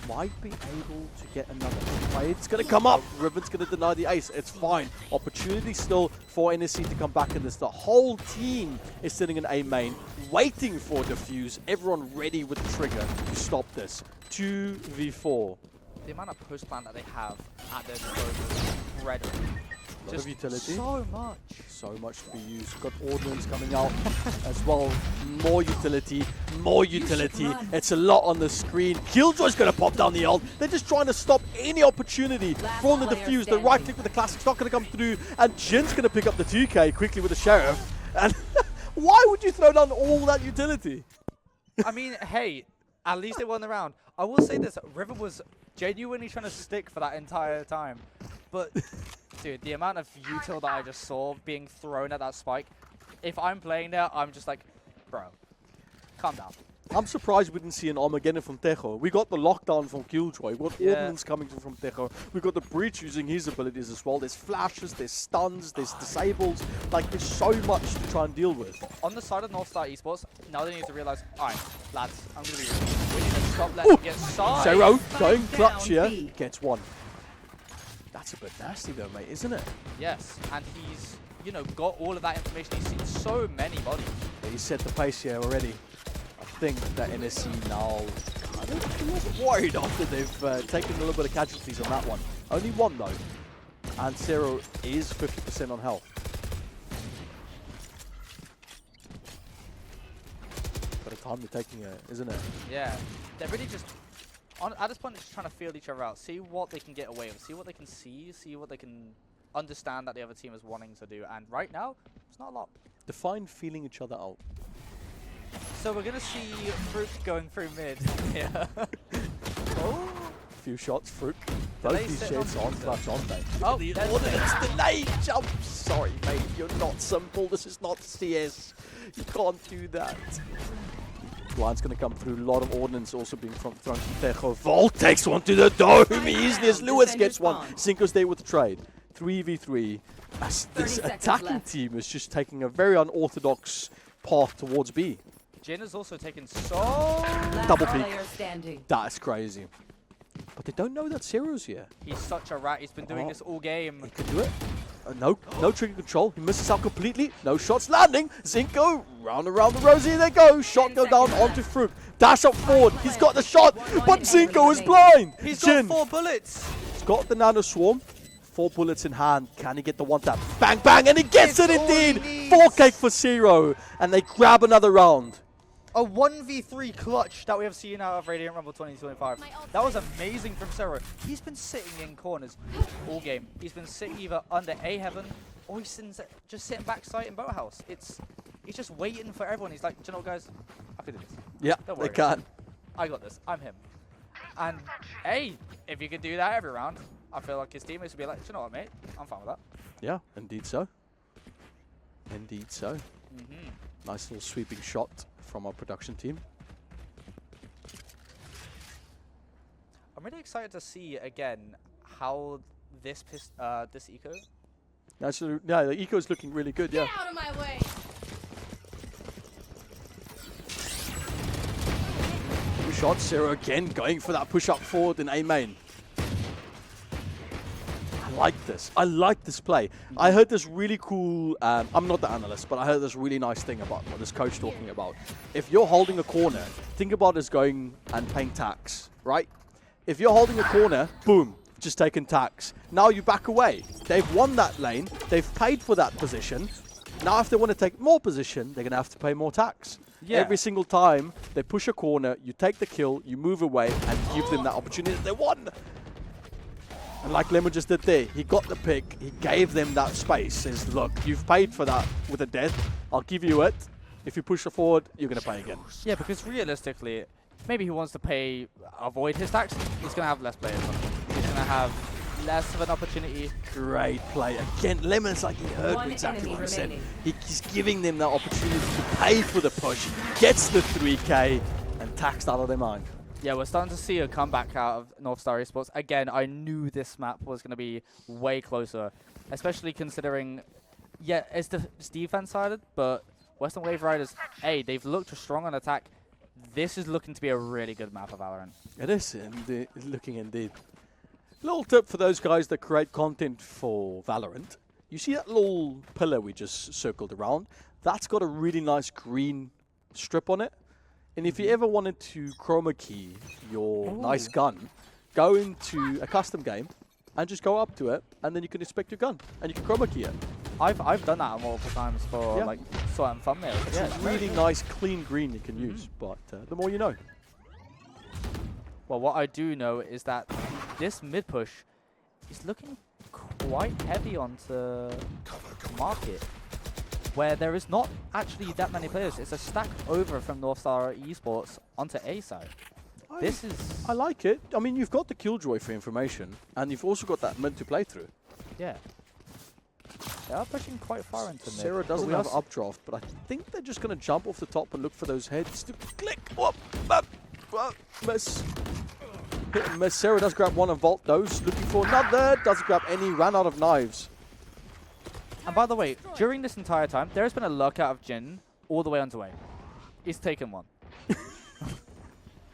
Might be able to get another play. It's going to come up. Riven's going to deny the ace. It's fine. Opportunity still for NSC to come back in this. The whole team is sitting in A main, waiting for defuse. Everyone ready with the trigger to stop this. 2v4. The amount of post plant that they have at their disposal is incredible. A lot of utility. So much. So much to be used. Got ordnance coming out as well. More utility. More utility. It's a lot on the screen. Killjoy's going to pop down the ult. They're just trying to stop any opportunity from the defuse. The right click with the classic's not going to come through. And Jin's going to pick up the 2k quickly with the sheriff. And why would you throw down all that utility? I mean, hey, at least they won the round. I will say this. Riven was genuinely trying to stick for that entire time. But... dude, the amount of util that I just saw being thrown at that spike, if I'm playing there, I'm just like, bro, calm down. I'm surprised we didn't see an Armageddon from Tejo. We got the lockdown from Killjoy. We got ordnance coming from Tejo. We got the Breach using his abilities as well. There's flashes, there's stuns, there's disables. Like, there's so much to try and deal with. On the side of North Star Esports, now they need to realize, alright, lads, I'm going to be we need to stop letting them get side. Zero going clutch here. Gets 1. That's a bit nasty though, mate, isn't it? Yes, and he's, you know, got all of that information. He's seen so many bodies. Yeah, he's set the pace here already. I think that NSC now kind of worried after they've taken a little bit of casualties on that one. Only 1 though. And Zero is 50% on health. Got a time they're taking it, isn't it? Yeah, they're really just... at this point, they're just trying to feel each other out, see what they can get away with, see what they can see what they can understand that the other team is wanting to do. And right now, it's not a lot. Define feeling each other out. So we're going to see Fruit going through mid. Yeah. Oh. Few shots, Fruit. Both these sheds on clutch, aren't they? Oh, the ordnance delayed jump. Sorry, mate, you're not simple. This is not CS. You can't do that. Blind's going to come through. A lot of ordnance also being thrown from Tejo. Volt takes one to the dome. Easily as Lewis gets one. Cinco's there with the trade. 3v3. As this attacking team is just taking a very unorthodox path towards B. Jin has also taken so... Double peek. That's crazy. But they don't know that Zero's here. He's such a rat. He's been doing this all game. He can do it. No trigger control. He misses out completely. No shots landing. Zinco round around the rosy. They go. Shot go down onto Fruit. Dash up forward. He's got the shot, but Zinco is blind. He's got 4 bullets. He's got the nano swarm. 4 bullets in hand. Can he get the 1 tap? Bang bang, and he gets it indeed. 4K for Zero, and they grab another round. A 1v3 clutch that we have seen out of Radiant Rumble 2025. That was amazing from Zero. He's been sitting in corners all game. He's been sitting either under A heaven or he's just sitting backside in boathouse. He's just waiting for everyone. He's like, do you know what, guys? I can do this. Yeah, don't worry. they can. I got this. I'm him. And hey, if you could do that every round, I feel like his teammates would be like, do you know what, mate? I'm fine with that. Yeah, indeed so. Indeed so. Nice little sweeping shot from our production team. I'm really excited to see again how this eco. Actually, yeah, the eco's looking really good. Yeah. Get out of my way. Two shots. Zero again going for that push up forward in A main. like this. I like this play. I heard this really cool, I'm not the analyst, but I heard this really nice thing about what this coach talking about. If you're holding a corner, think about us going and paying tax, right? If you're holding a corner, boom, just taking tax. Now you back away. They've won that lane. They've paid for that position. Now if they want to take more position, they're going to have to pay more tax. Yeah. Every single time they push a corner, you take the kill, you move away, and give them that opportunity. They won! And like Lemon just did there, he got the pick, he gave them that space. Says, look, you've paid for that with a death. I'll give you it. If you push it forward, you're going to pay again. Yeah, because realistically, maybe he wants to avoid his tax. He's going to have less players on him. He's going to have less of an opportunity. Great play. Again, Lemon's like he heard exactly what I said. He's giving them that opportunity to pay for the push, gets the 3K, and taxed out of their mind. Yeah, we're starting to see a comeback out of North Star Esports. Again, I knew this map was going to be way closer, especially considering, yeah, it's defense sided, but Western Waveriders, hey, they've looked strong on attack. This is looking to be a really good map of Valorant. It is looking indeed. Little tip for those guys that create content for Valorant. You see that little pillar we just circled around? That's got a really nice green strip on it. And if you ever wanted to chroma key your nice gun, go into a custom game and just go up to it, and then you can inspect your gun and you can chroma key it. I've done that multiple times for like certain thumbnails. Yeah, it's really nice, clean green you can use, but the more you know. Well, what I do know is that this mid push is looking quite heavy onto market, where there is not actually that many players. It's a stack over from North Star Esports onto A side. I like it. I mean, you've got the Killjoy for information, and you've also got that mid to play through. Yeah. They are pushing quite far into mid. Sarah doesn't have updraft, but I think they're just going to jump off the top and look for those heads to click. Whoop, miss. Hit and miss. Sarah does grab one of Vault Dose, looking for another. Doesn't grab any, ran out of knives. And by the way, during this entire time, there has been a luck out of Jin all the way onto A. He's taken one.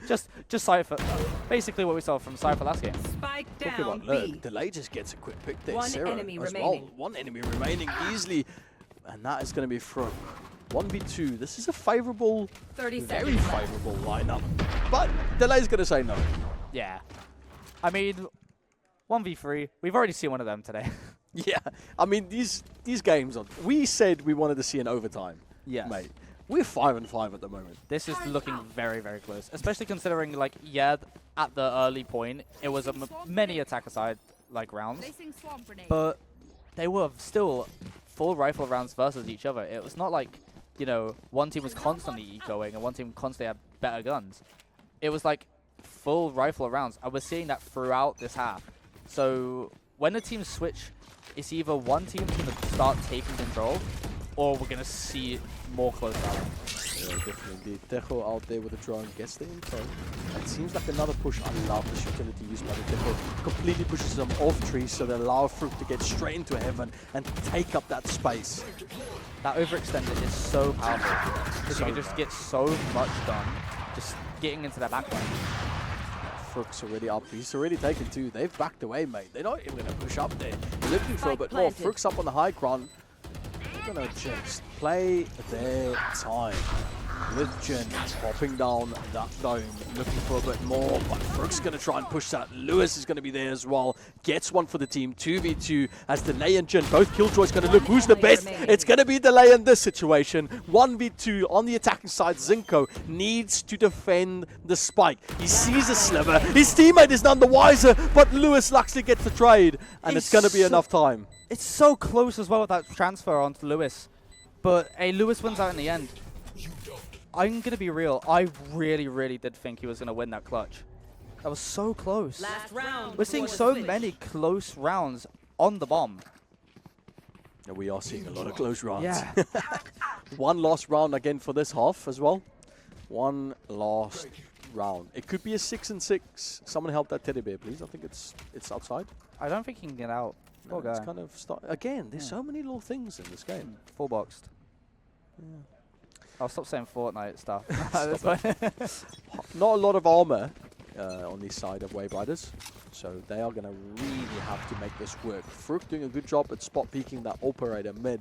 just Cypher. Basically what we saw from Cypher last game. Spike Talking down about B. Delay just gets a quick pick there. One Sarah enemy as remaining. well. One enemy remaining easily. And that is going to be Frook. 1v2. This is a favorable, 30 very seconds favorable lineup. But Delay's going to say no. Yeah. I mean, 1v3. We've already seen one of them today. Yeah. I mean, these games, we said we wanted to see an overtime. Yes. Mate. We're 5-5 at the moment. This is looking very, very close. Especially considering, like, yeah, at the early point, it was many attacker-side, like, rounds. But they were still full rifle rounds versus each other. It was not like, you know, one team was constantly ecoing and one team constantly had better guns. It was, like, full rifle rounds. I was seeing that throughout this half. So when the teams switch, it's either one team's going to start taking control or we're going to see more close battle. Yeah, definitely. Tejo out there with a drone gets the info. It seems like another push. I love this utility used by the Tejo. Completely pushes them off trees so they allow Fruit to get straight into heaven and take up that space. That overextended is so powerful because you can just get so much done just getting into their backline. Frook's already up. He's already taken two. They've backed away, mate. They're not even going to push up there. They're looking for a bit more. Frook's up on the high ground. They're going to just play their time. With Jin popping down that dome, looking for a bit more, but Frook's going to try and push that. Lewis is going to be there as well. Gets one for the team. 2v2 as Delay and Jin, both Killjoy's going to look who's the best. It's going to be Delay in this situation. 1v2 on the attacking side. Zinko needs to defend the spike. He sees a sliver. His teammate is none the wiser, but Lewis actually gets the trade, and it's going to be enough time. It's so close as well with that transfer onto Lewis, but hey, Lewis wins out in the end. I'm going to be real. I really, really did think he was going to win that clutch. That was so close. Last round. We're seeing so many close rounds on the bomb. Yeah, we are seeing a lot of close rounds. Yeah. One last round again for this half as well. One last round. It could be a 6-6. Someone help that teddy bear, please. I think it's outside. I don't think he can get out. No, it's kind of again, there's so many little things in this game. Full boxed. Yeah. I'll stop saying Fortnite stuff. Not a lot of armor on the side of Waveriders. So they are going to really have to make this work. Fruk doing a good job at spot peeking that operator mid.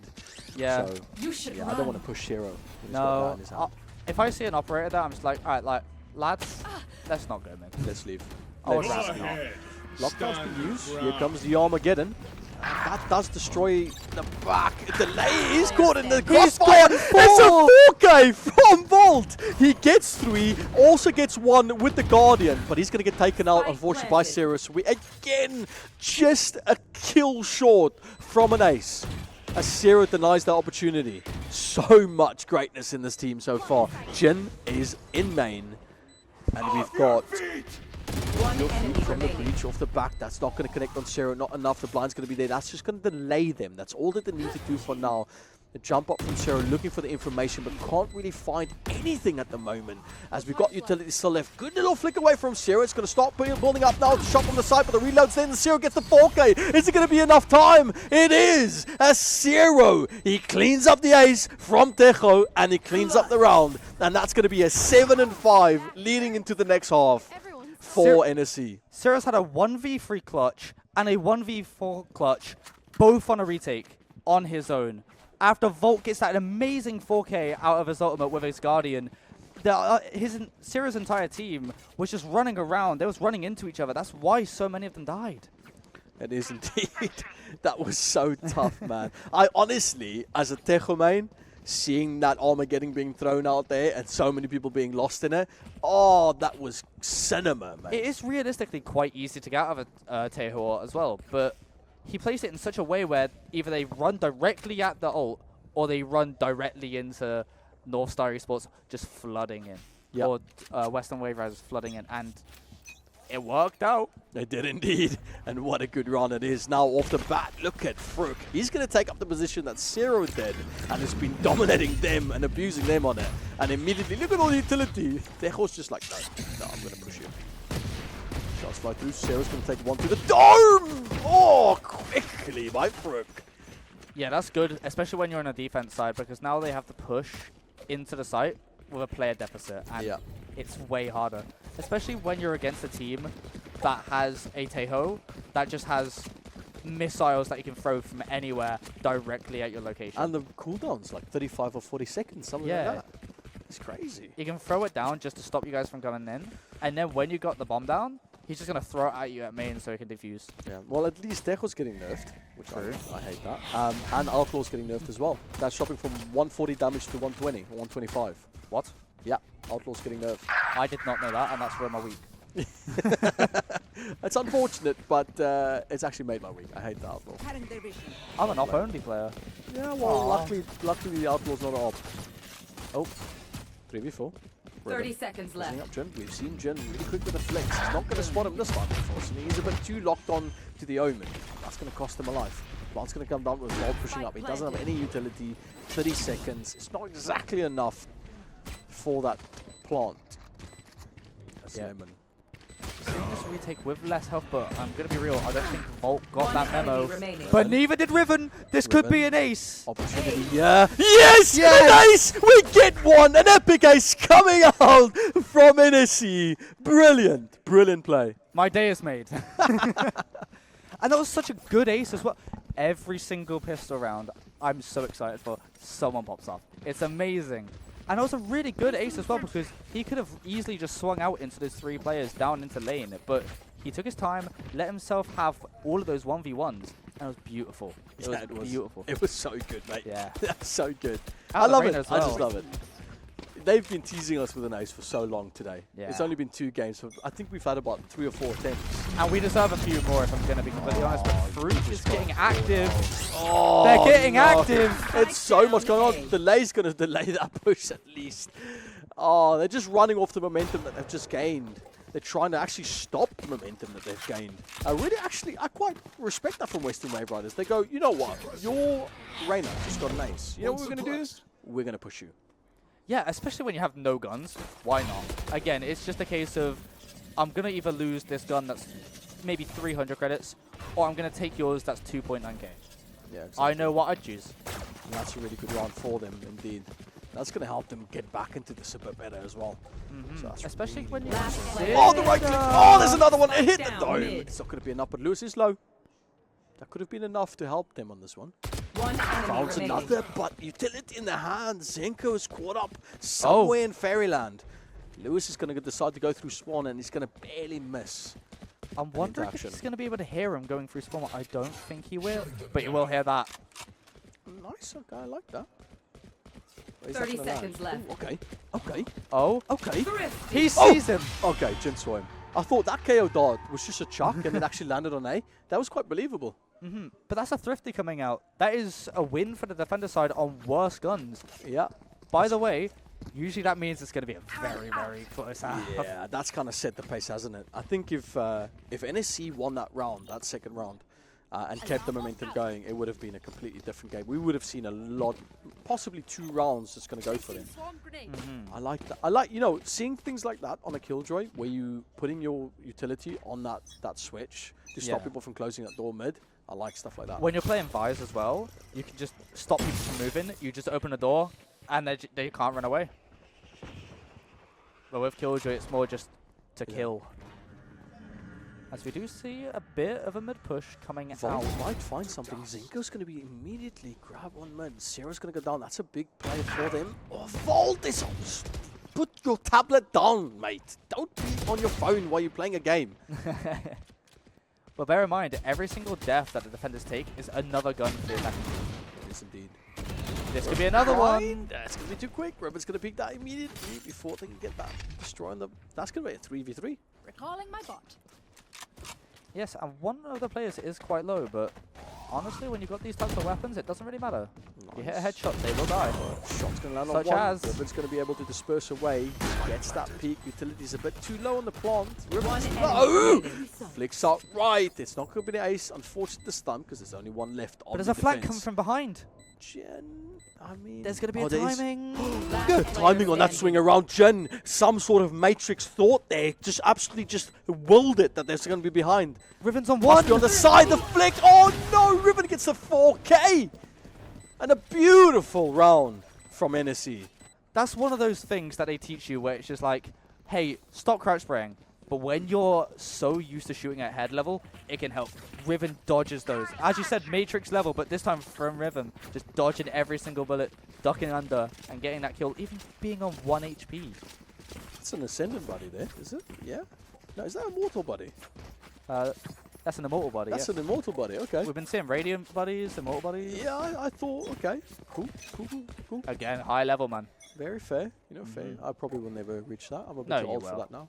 Yeah. So, yeah, I don't want to push Zero. No. If I see an operator there, I'm just like, all right, lads, let's not go mid. Let's leave. I would Let's rather not. Lockdown's been used. Here comes the Armageddon. That does destroy the back. Delay is caught in the crossfire. It's a 4K from Volt. He gets 3, also gets 1 with the Guardian, but he's going to get taken out, unfortunately, by Cirrus. We again just a kill short from an ace. As Zero denies that opportunity. So much greatness in this team so far. Jin is in main, and we've got from the breach off the back. That's not going to connect on Zero. Not enough. The blind's going to be there. That's just going to delay them. That's all that they need to do for now. The jump up from Zero, looking for the information, but can't really find anything at the moment. As we've got utility still left. Good little flick away from Zero. It's going to start building up now. Shot from the side, but the reload's there. And Zero gets the 4K. Is it going to be enough time? It is. As Zero, he cleans up the ace from Tejo, and he cleans up the round. And that's going to be a 7-5 leading into the next half for NSC. Zero's had a 1v3 clutch and a 1v4 clutch, both on a retake on his own. After Volt gets that amazing 4K out of his ultimate with his Guardian, Zero's entire team was just running around. They was running into each other. That's why so many of them died. It is indeed. That was so tough, man. I honestly, as a Tejo main, seeing that Armageddon being thrown out there and so many people being lost in it, oh, that was cinema, man. It is realistically quite easy to get out of a Tejo as well, but he plays it in such a way where either they run directly at the ult or they run directly into North Star Esports just flooding in. Yep. Or Western Waveriders flooding in. And it worked out. It did indeed. And what a good run it is. Now off the bat, look at Fruk. He's going to take up the position that Zero did and has been dominating them and abusing them on it. And immediately, look at all the utility. Tejo's just like, no, I'm going to push you. Shots fly through. Zero's going to take one to the dome. Oh, quickly by Fruk. Yeah, that's good, especially when you're on a defense side, because now they have to push into the site with a player deficit, and it's way harder. Especially when you're against a team that has a Tejo that just has missiles that you can throw from anywhere directly at your location. And the cooldown's like 35 or 40 seconds, something like that. It's crazy. You can throw it down just to stop you guys from coming in, and then when you got the bomb down, he's just going to throw it at you at main so he can defuse. Yeah, well, at least Tejo's getting nerfed, which I hate that. And Outlaw's getting nerfed as well. That's dropping from 140 damage to 120 or 125. What? Yeah, Outlaw's getting nerfed. I did not know that, and that's where my week. It's unfortunate, but it's actually made my week. I hate the Outlaw. I'm an op-only player. Yeah, well, luckily the Outlaw's not an op. Oh, 3v4. 30 seconds left. Up Jin. We've seen Jin really quick with the flicks. He's not going to spot him this time, unfortunately. He's a bit too locked on to the Omen. That's going to cost him a life. Plant's going to come down with Bolt pushing up. He doesn't have any utility. 30 seconds. It's not exactly enough for that plant. That's the Omen. Seeing this retake with less health, but I'm going to be real, I don't think Volt got that memo. But neither did Riven. This could be an ace. Opportunity, yeah. Yes! An ace! We get one! An epic ace coming out from NSC. Brilliant. Brilliant play. My day is made. And that was such a good ace as well. Every single pistol round, I'm so excited for, someone pops up. It's amazing. And it was a really good ace as well, because he could have easily just swung out into those 3 players down into lane, but he took his time, let himself have all of those 1v1s, and it was beautiful. It was beautiful. It was so good, mate. Yeah. That's so good. Out I the love rain it. as I well. just love it. They've been teasing us with an ace for so long today. Yeah. It's only been 2 games, so I think we've had about 3 or 4 attempts. And we deserve a few more, if I'm going to be completely honest, but Fruit is getting active. Oh, They're getting active. It's so much going on. Delay's going to delay that push at least. Oh, they're just running off the momentum that they've just gained. They're trying to actually stop the momentum that they've gained. I quite respect that from Western Waveriders. They go, you know what? Your Reyna just got an ace. You know what we're going to do is? We're going to push you. Yeah, especially when you have no guns. Why not? Again, it's just a case of, I'm going to either lose this gun that's maybe 300 credits, or I'm going to take yours that's 2.9k. Yeah, exactly. I know what I'd choose. And that's a really good round for them, indeed. That's going to help them get back into this a bit better as well. So that's Especially really when you... Oh, the right click. Oh, there's another one. It hit the dome. It's not going to be enough, but Lewis is low. That could have been enough to help them on this one. Found another, but utility in the hands. Zenko is caught up somewhere in Fairyland. Lewis is going to decide to go through Swan, and he's going to barely miss. I'm wondering if he's going to be able to hear him going through Spawn. I don't think he will, but you will hear that. Nice, okay, I like that. 30 seconds left. Ooh, okay, okay. Oh, okay. He sees him. Okay, Jin saw him. I thought that KO dart was just a chuck and it actually landed on A. That was quite believable. But that's a Thrifty coming out. That is a win for the defender side on worse guns. Yeah. By the way, usually that means it's going to be a very, very close half. Yeah, that's kind of set the pace, hasn't it? I think if NSC won that round, that second round, and kept the momentum going, it would have been a completely different game. We would have seen a lot, possibly 2 rounds that's going to go for them. I like that. I like, you know, seeing things like that on a Killjoy, where you put in your utility on that switch to stop people from closing that door mid. I like stuff like that. When you're playing Vise as well, you can just stop people from moving. You just open the door, and they can't run away. But with Killjoy, it's more just to kill. As we do see a bit of a mid push coming out. Might find something. Zinko's going to be immediately grab one mid. Sierra's going to go down. That's a big play for them. Oh, Vault is on. Put your tablet down, mate. Don't be on your phone while you're playing a game. But bear in mind, every single death that the defenders take is another gun for the attacking team. Yes, indeed. This could be another one. That's going to be too quick. Ribbon's going to peek that immediately before they can get that. Destroying them. That's going to be a 3v3. Recalling my bot. Yes, and one of the players is quite low, but honestly, when you've got these types of weapons, it doesn't really matter. You hit a headshot, they will die. Shot's going to land Such on one. as... Ribbon's going to be able to disperse away. Gets that peak. Utility's a bit too low on the plant. Ribbon's flicks out right. It's not going to be the ace. Unfortunate this time, because there's only one left on But there's the a flank defense. coming from behind. I mean, there's going to be a timing. Good timing on that swing around Jen. Some sort of Matrix thought there. Just absolutely just willed it that there's going to be behind. Riven's on one. Must be on the side. The flick. Oh no! Riven gets the 4K. And a beautiful round from NSC. That's one of those things that they teach you where it's just like, hey, stop crouch spraying. But when you're so used to shooting at head level, it can help. Riven dodges those. As you said, Matrix level, but this time from Riven. Just dodging every single bullet, ducking under, and getting that kill, even being on 1 HP. That's an Ascendant buddy there, is it? Yeah? No, is that a Mortal buddy? That's an Immortal buddy, That's an Immortal buddy, okay. We've been seeing Radiant buddies, Immortal buddies. Yeah, I thought, okay. Cool. Again, high level, man. Very fair. You know, fair. I probably will never reach that. I'm a bit No, too you old for will. that now.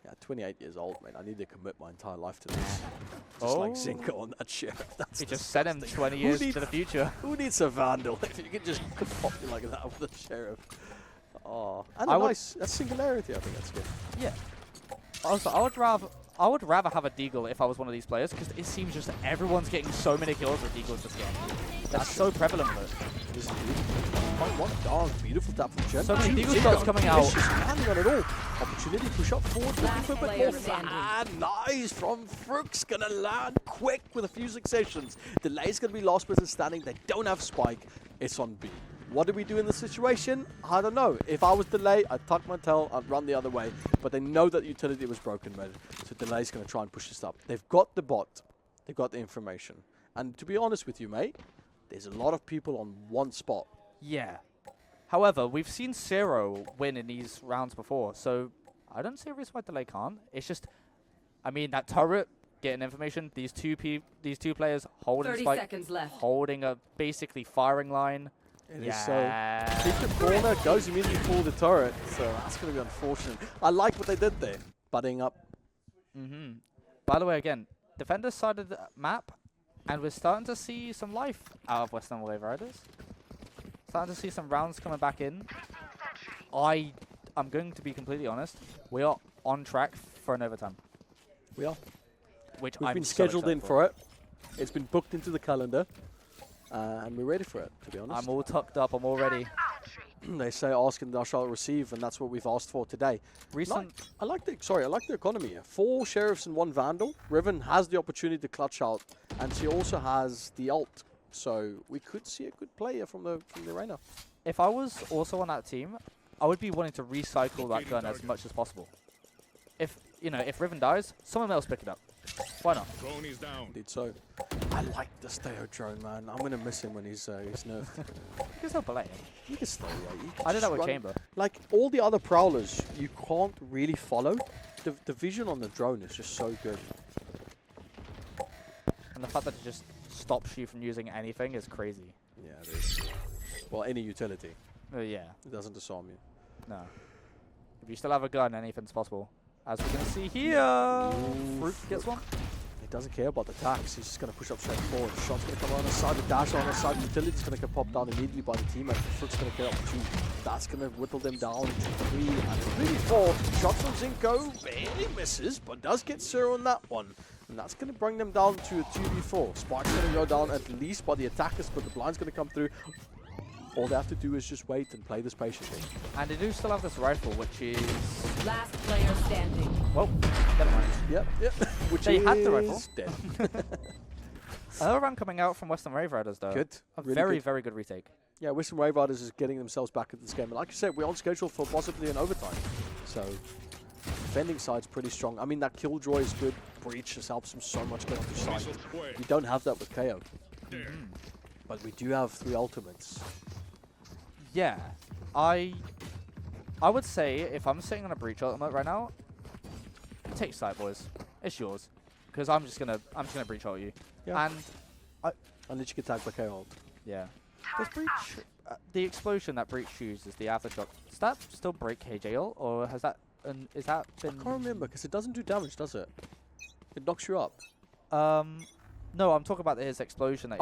Yeah, 28 years old, man. I need to commit my entire life to this. Just like Zinko on that sheriff. That's He just sent him 20 years to the future. Who needs a Vandal if you can just pop you like that with the sheriff? Oh, and that's Singularity. I think that's good. Yeah. Also, I would rather have a Deagle if I was one of these players, because it seems just that everyone's getting so many kills with Deagles this game. That's so prevalent with it. This is one dog, beautiful tap from Jen. So many Deagle shots coming out. Just landing on it all. Opportunity to push up forward, looking for a bit more. And nice from Frooks, gonna land quick with a few successions. Delay's gonna be last person standing. They don't have spike. It's on B. What do we do in this situation? I don't know. If I was Delay, I'd tuck my tail, I'd run the other way. But they know that utility was broken, man. So Delay's going to try and push this up. They've got the bot. They've got the information. And to be honest with you, mate, there's a lot of people on one spot. Yeah. However, we've seen Zero win in these rounds before, so I don't see a reason why Delay can't. It's just, I mean, that turret, getting information, these two players holding 30 spike, seconds left. holding a basically firing line. It is so. Keep the corner, goes immediately for the turret, so that's going to be unfortunate. I like what they did there, butting up. By the way, again, defenders side of the map, and we're starting to see some life out of Weston Waveriders. Starting to see some rounds coming back in. I'm going to be completely honest, we are on track for an overtime. We are. Which We've I'm been so scheduled excited in for it. It's been booked into the calendar. And we're ready for it, to be honest. I'm all tucked up, I'm all ready. They say ask and thou shalt receive, and that's what we've asked for today. I like the economy here. 4 sheriffs and 1 vandal. Riven has the opportunity to clutch out, and she also has the ult. So we could see a good player from the arena. if I was also on that team, I would be wanting to recycle that gun as much as possible. If if Riven dies, someone else pick it up. Why not? Drone is down. Indeed so. I like the Steo drone, man. I'm gonna miss him when he's nerfed. You can still play him. You can stay, yeah. I did that with Chamber. Like all the other prowlers, you can't really follow. The vision on the drone is just so good. And the fact that it just stops you from using anything is crazy. Yeah, it is. Well, any utility. Yeah. It doesn't disarm you. No. If you still have a gun, anything's possible. As we're going to see here. Fruit gets one. He doesn't care about the attacks. He's just going to push up straight forward. The shot's going to come on the side. The dash on the side. Utility's going to get popped down immediately by the teammate. The Fruit's going to get up 2. That's going to whittle them down to 3 and 4. Shots from Zinko. Barely misses, but does get 0 on that one. And that's going to bring them down to a 2v4. Spark's going to go down at least by the attackers, but the blind's going to come through. All they have to do is just wait and play this patiently. And they do still have this rifle, which is... Last player standing. Well, never mind. Yep. Which they is had the rifle. Dead. Another round coming out from Weston Waveriders, though. Good. A Really very good retake. Yeah, Weston Waveriders is getting themselves back into this game. And like I said, we're on schedule for possibly an overtime. So, defending side's pretty strong. I mean, that Killjoy is good. Breach just helps them so much get onto side. We don't have that with KO. But we do have 3 ultimates. Yeah. I would say, if I'm sitting on a Breach ultimate right now, take side, boys. It's yours. Because I'm just gonna Breach ult you. Yeah. And unless you get tagged by KO ult. Yeah. Does Breach, the explosion that Breach uses, the aftershock, does that still break KJ ult, or has that, is that been... I can't remember, because it doesn't do damage, does it? It knocks you up. No, I'm talking about his explosion that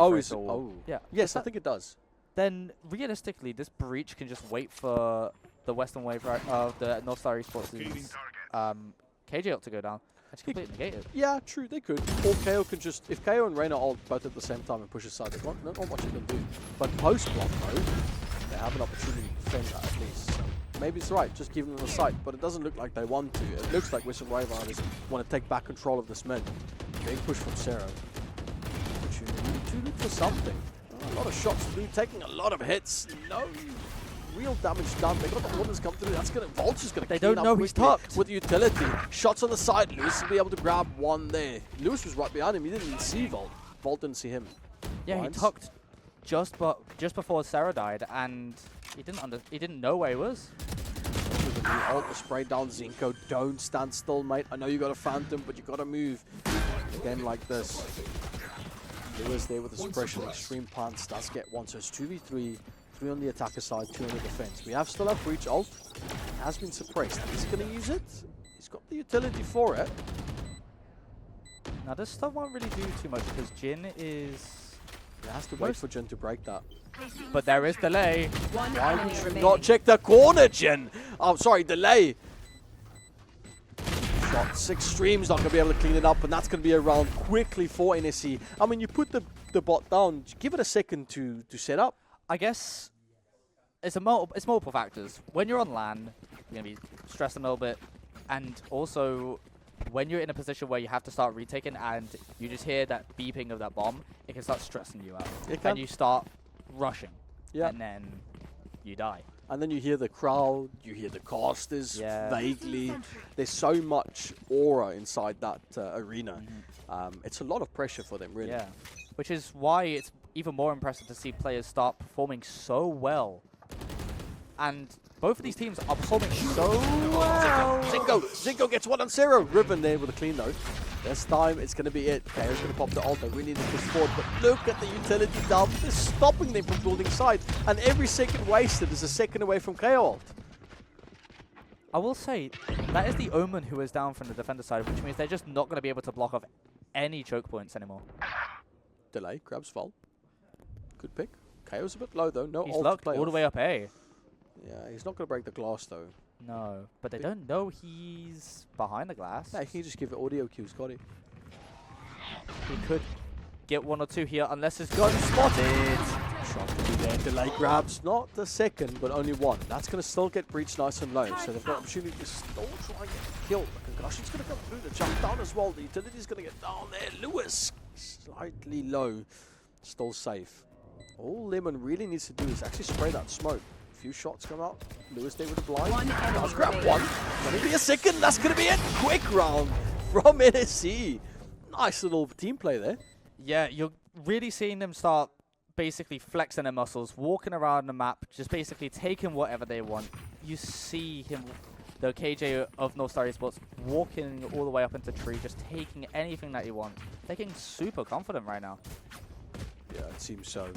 yeah. Yes, I think it does. Then, realistically, this Breach can just wait for the Western Wave, the North Star Esports' KJ ult to go down. And just completely negate it. Yeah, true, they could. Or KO can just, if KO and Reyna ult both at the same time and push aside, there's not much you can do. But post-block mode, they have an opportunity to defend that at least. So maybe it's right, just give them the sight, but it doesn't look like they want to. It looks like Western Waveriders want to take back control of this mid. Big push from Zero. Opportunity to look for something. A lot of shots through, taking a lot of hits. No real damage done. They got the orders come through. That's gonna Vulture's gonna. They don't know he's tucked with the utility. Shots on the side. Lewis will be able to grab one there. Lewis was right behind him. He didn't even see Volt. Volt didn't see him. Yeah, he tucked just before Sarah died, and he didn't know where he was. The ult to spray down Zinko. Don't stand still, mate. I know you got a Phantom, but you got to move. Again, like this. Lewis there with the suppression, extreme punch, does get one, so it's 2v3, 3 on the attacker side, 2 on the defense. We have still have Breach ult, it has been suppressed. He's going to use it, he's got the utility for it. Now this stuff won't really do too much because Jin is... He has to wait for Jin to break that. But there is delay. Why would you not check the corner, Jin? Oh, sorry, delay. Shot 6 streams, not going to be able to clean it up, and that's going to be around quickly for NSC. I mean, you put the bot down, give it a second to set up. I guess it's multiple factors. When you're on LAN, you're going to be stressed a little bit, and also when you're in a position where you have to start retaking and you just hear that beeping of that bomb, it can start stressing you out. And you start rushing, and then you die. And then you hear the crowd, you hear the casters vaguely. There's so much aura inside that arena. It's a lot of pressure for them, really. Yeah, which is why it's even more impressive to see players start performing so well. And both of these teams are performing so well. Zinko gets 1 on 0. Riven there with a clean note. This time it's going to be it. KO's going to pop the ult. They really need to push forward. But look at the utility dump. They're stopping them from building side. And every second wasted is a second away from KO ult. I will say, that is the Omen who is down from the defender side, which means they're just not going to be able to block off any choke points anymore. Delay, grabs Vol. Good pick. KO's a bit low though. No he's ult locked to play all the way up A. Yeah, he's not going to break the glass though. No, but they don't know he's behind the glass. No, he can just give it audio cues, got it. He could get 1 or 2 here unless it's gun spotted. Shot to be there. Delay grabs, not the second, but only 1. That's going to still get breached nice and low. So they've got an opportunity to still try and get killed. The concussion's going to come through. The jump down as well. The utility's going to get down there. Lewis, slightly low. Still safe. All Lemon really needs to do is actually spray that smoke. A few shots come out. Lewis there with the blind. One enemy Does grab remaining. one. Gonna be a second. That's gonna be it. Quick round from NSC. Nice little team play there. Yeah, you're really seeing them start basically flexing their muscles, walking around the map, just basically taking whatever they want. You see him, the KJ of North Star Esports, walking all the way up into tree, just taking anything that he wants. They're getting super confident right now. Yeah, it seems so.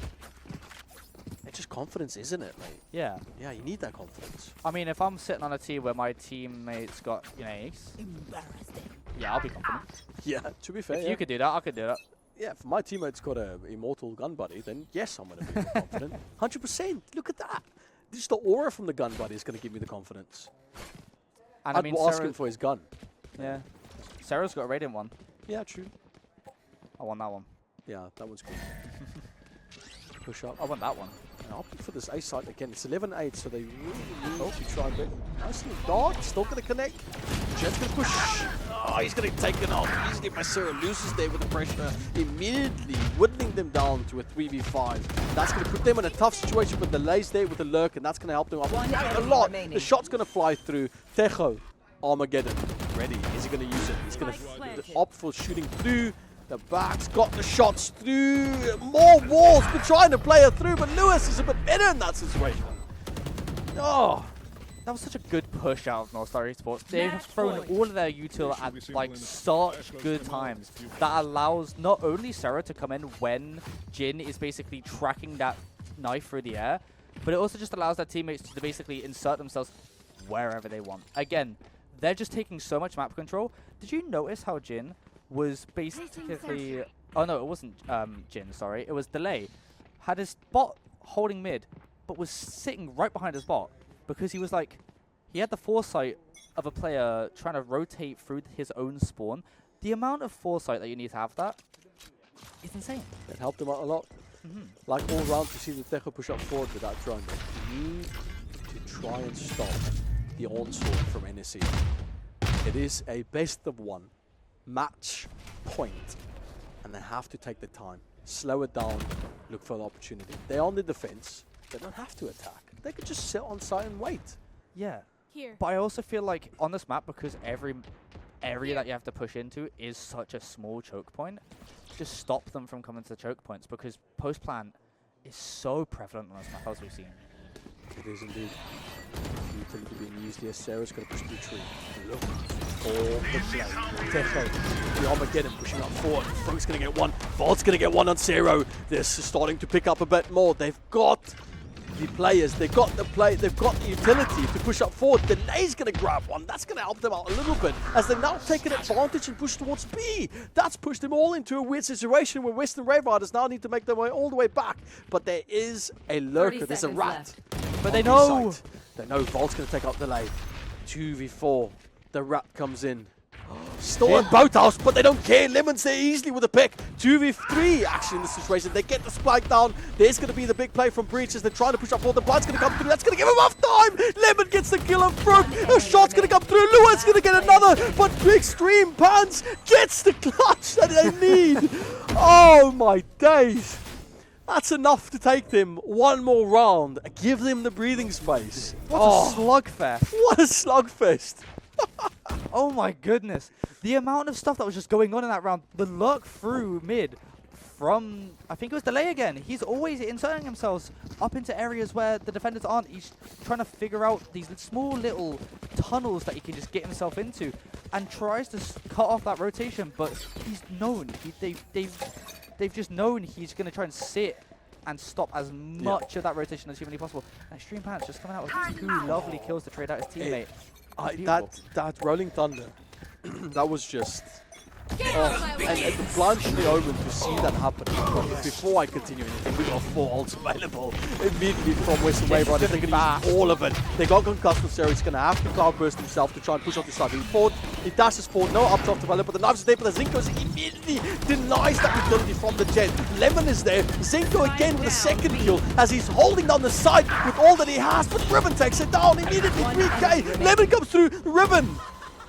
It's just confidence, isn't it, mate? Yeah. Yeah, you need that confidence. I mean, if I'm sitting on a team where my teammates got, you know, ace, yeah, I'll be confident. Yeah, to be fair. If yeah. you could do that, I could do that. Yeah, if my teammate's got a immortal gun buddy, then yes, I'm going to be more confident. 100%. Look at that. Just the aura from the gun buddy is going to give me the confidence. And I mean, ask him for his gun. Yeah. Sarah's got a Radiant one. Yeah, true. I want that one. Yeah, that one's good. Push up. I want that one. And I'll put for this ace side again. It's 11-8, so they really need to try a bit. Nice little dart. Still going to connect. Jet's going to push. Oh, he's going to take it off easily by Sarah. Loses there with the pressure. Immediately whittling them down to a 3v5. That's going to put them in a tough situation with delays there with the lurk, and that's going to help them out a lot. The shot's going to fly through. Tejo, Armageddon, ready. Is he going to use it? He's going to opt for shooting through. The back's got the shots through. More walls, but trying to play it through, but Lewis is a bit better in that situation. Oh, that was such a good push out of North Star Esports. They have thrown all of their util at like such good times that allows not only Sarah to come in when Jin is basically tracking that knife through the air, but it also just allows their teammates to basically insert themselves wherever they want. Again, they're just taking so much map control. Did you notice how Jin was basically... Oh no, it wasn't Jin, sorry. It was Delay. Had his bot holding mid, but was sitting right behind his bot because he was like... He had the foresight of a player trying to rotate through his own spawn. The amount of foresight that you need to have that is insane. That helped him out a lot. Like all round to see the Tejo push up forward with that drone. You need to try and stop the onslaught from NSC. It is a best of one match point, and they have to take the time, slow it down, look for the opportunity. They're on the defense. They don't have to attack. They could just sit on site and wait. Yeah. Here. But I also feel like on this map, because every area that you have to push into is such a small choke point, just stop them from coming to the choke points, because post plant is so prevalent on this map, as we've seen. It is indeed. Utility being used here. Sarah's going to push through the tree. Look for the play. Tejo, the Armageddon pushing up forward. Funk's going to get one. Vault's going to get one on Zero. This is starting to pick up a bit more. They've got the players. They've got the play. They've got the utility to push up forward. Delay's going to grab one. That's going to help them out a little bit as they've now taken advantage and pushed towards B. That's pushed them all into a weird situation where Weston Waveriders now need to make their way all the way back. But there is a lurker. There's a rat. But they know. They know Volt's going to take up the lane. 2v4. The rat comes in. Still in boathouse, but they don't care. Lemon's there easily with a pick. 2v3 actually in this situation. They get the spike down. There's going to be the big play from Breach as they're trying to push up forward. The blind's going to come through. That's going to give him enough time. Lemon gets the kill up front. A shot's going to come through. Lewis going to get another, but Extreme Pants gets the clutch that they need. Oh my days. That's enough to take them one more round. Give them the breathing space. What a slugfest. What a slugfest. Oh my goodness. The amount of stuff that was just going on in that round. The lurk through mid from, I think it was Delay again. He's always inserting himself up into areas where the defenders aren't. He's trying to figure out these small little tunnels that he can just get himself into and tries to cut off that rotation, but he's known. They've just known he's going to try and sit and stop as much of that rotation as humanly possible. And Extreme Pants just coming out with 2 lovely kills to trade out his teammate. That Rolling Thunder, that was just... and the blanchly omen to see that happen. But before I continue anything, we got 4 ults available immediately from Weston Waveriders. They're going to use all of it. They got concussed with Sarah. He's going to have to cloud burst himself to try and push off the side. He dashes forward, no up top develop, but the knives is there, but the Zinko immediately denies that utility from the Jet. Lemon is there. Zinko again with a second kill as he's holding down the side with all that he has, but Ribbon takes it down immediately. 3K. Lemon comes through. Ribbon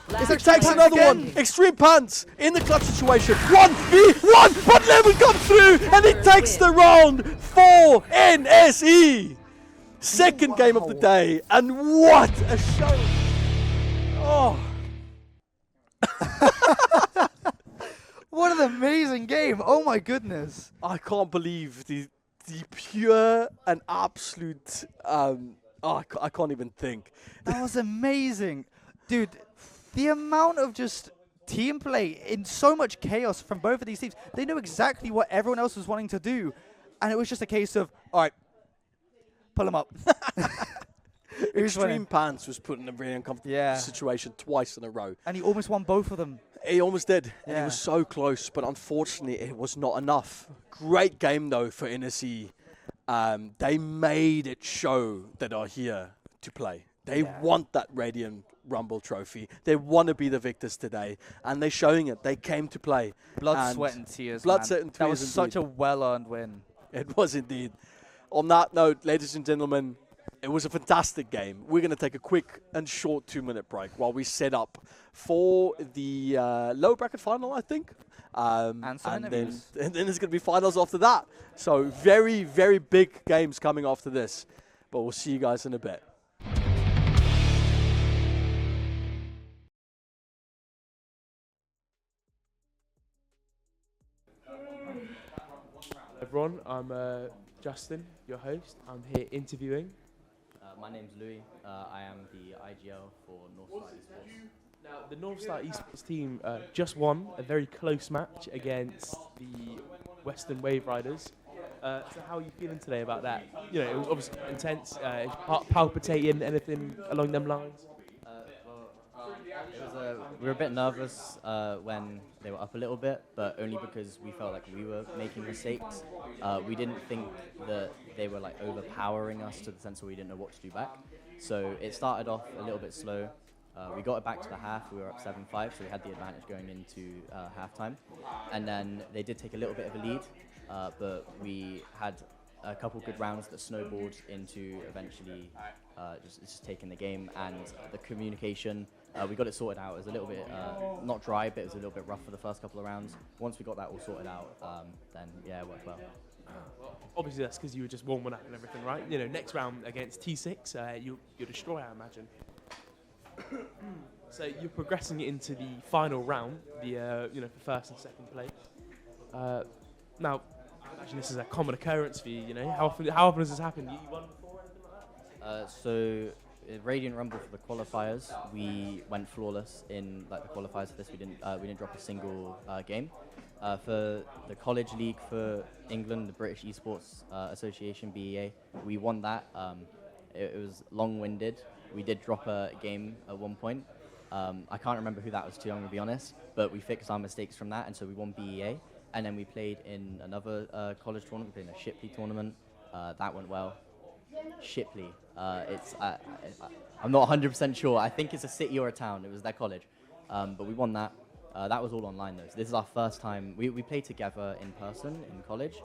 It takes another one. Extreme Pants in the clutch situation. 1v1, but Lemon comes through and he takes the round for NSE. Second game of the day, and what a show. Oh. What an amazing game. Oh my goodness. I can't believe the pure and absolute, I can't even think. That was amazing. Dude, the amount of just team play in so much chaos from both of these teams. They knew exactly what everyone else was wanting to do. And it was just a case of, all right, pull them up. Extreme Pants was put in a really uncomfortable situation twice in a row. And he almost won both of them. He almost did. And he was so close, but unfortunately it was not enough. Great game though for NSE. They made it show that are here to play. They want that Radiant Rumble trophy. They want to be the victors today. And they're showing it. They came to play. Blood, sweat and tears, Blood, man. sweat and tears. That was such a well-earned win. It was indeed. On that note, ladies and gentlemen, it was a fantastic game. We're going to take a quick and short 2-minute break while we set up for the lower bracket final, I think. And then there's going to be finals after that. So very, very big games coming after this. But we'll see you guys in a bit. Everyone, I'm Justin, your host. I'm here interviewing. My name's Louis. I am the IGL for Northstar Esports. Now, the Northstar Esports team just won a very close match against the Weston Waveriders. So how are you feeling today about that? You know, it was obviously intense, palpitating, anything along them lines? We were a bit nervous when they were up a little bit, but only because we felt like we were making mistakes. We didn't think that they were like overpowering us to the sense where we didn't know what to do back. So it started off a little bit slow. We got it back to the half. We were up 7-5, so we had the advantage going into halftime. And then they did take a little bit of a lead, but we had a couple good rounds that snowballed into eventually just taking the game. And the communication, we got it sorted out. It was a little bit, not dry, but it was a little bit rough for the first couple of rounds. Once we got that all sorted out, then yeah, it worked well. Obviously, that's because you were just warming up and everything, right? You know, next round against T6, you'll destroy, I imagine. So you're progressing into the final round, the for first and second place. Now, I imagine this is a common occurrence for you. You know, how often has this happened? You won before or anything like that? So Radiant Rumble for the qualifiers, we went flawless in like the qualifiers for this. We didn't drop a single game. For the college league for England, the British Esports Association (BEA), we won that. It was long-winded. We did drop a game at one point. I can't remember who that was to, I'm going to be honest, but we fixed our mistakes from that, and so we won BEA. And then we played in another college tournament. We played in a Shipley tournament. That went well. Shipley. I'm not 100% sure. I think it's a city or a town. It was their college. But we won that. That was all online, though. So this is our first time. We played together in person in college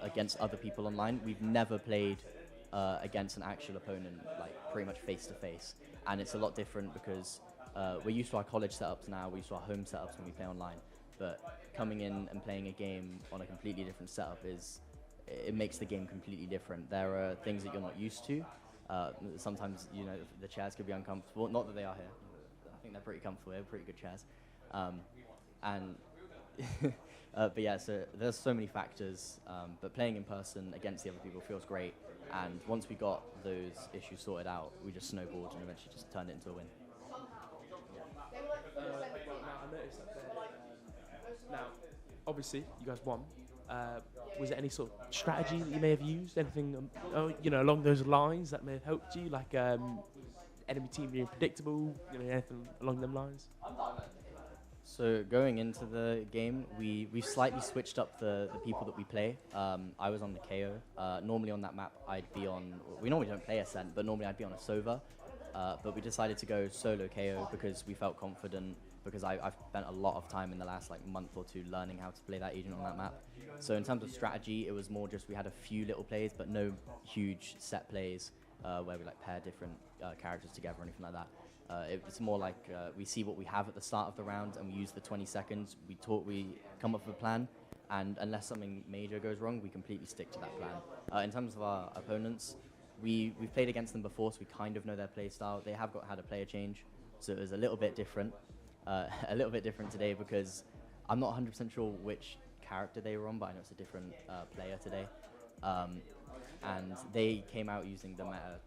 against other people online. We've never played against an actual opponent, like pretty much face-to-face. And it's a lot different because we're used to our college setups now. We're used to our home setups when we play online. But coming in and playing a game on a completely different setup it makes the game completely different. There are things that you're not used to. Sometimes, the chairs could be uncomfortable. Not that they are here. I think they're pretty comfortable. They're pretty good chairs. But yeah, so there's so many factors. But playing in person against the other people feels great. And once we got those issues sorted out, we just snowballed and eventually just turned it into a win. Now, obviously, you guys won. Was there any sort of strategy that you may have used? Anything, along those lines that may have helped you? Like enemy team being predictable? Anything along them lines? So going into the game, we slightly switched up the people that we play. I was on the KO. Normally on that map, I'd be on. We normally don't play Ascent, but normally I'd be on a Sova. But we decided to go solo KO because we felt confident. Because I've spent a lot of time in the last month or two learning how to play that agent on that map. So in terms of strategy, it was more just we had a few little plays, but no huge set plays where we pair different characters together or anything like that. It's more like we see what we have at the start of the round and we use the 20 seconds. We talk, we come up with a plan, and unless something major goes wrong, we completely stick to that plan. In terms of our opponents, we've played against them before, so we kind of know their play style. They have had a player change, so it was a little bit different. A little bit different today because I'm not 100% sure which character they were on, but I know it's a different player today. And they came out using the meta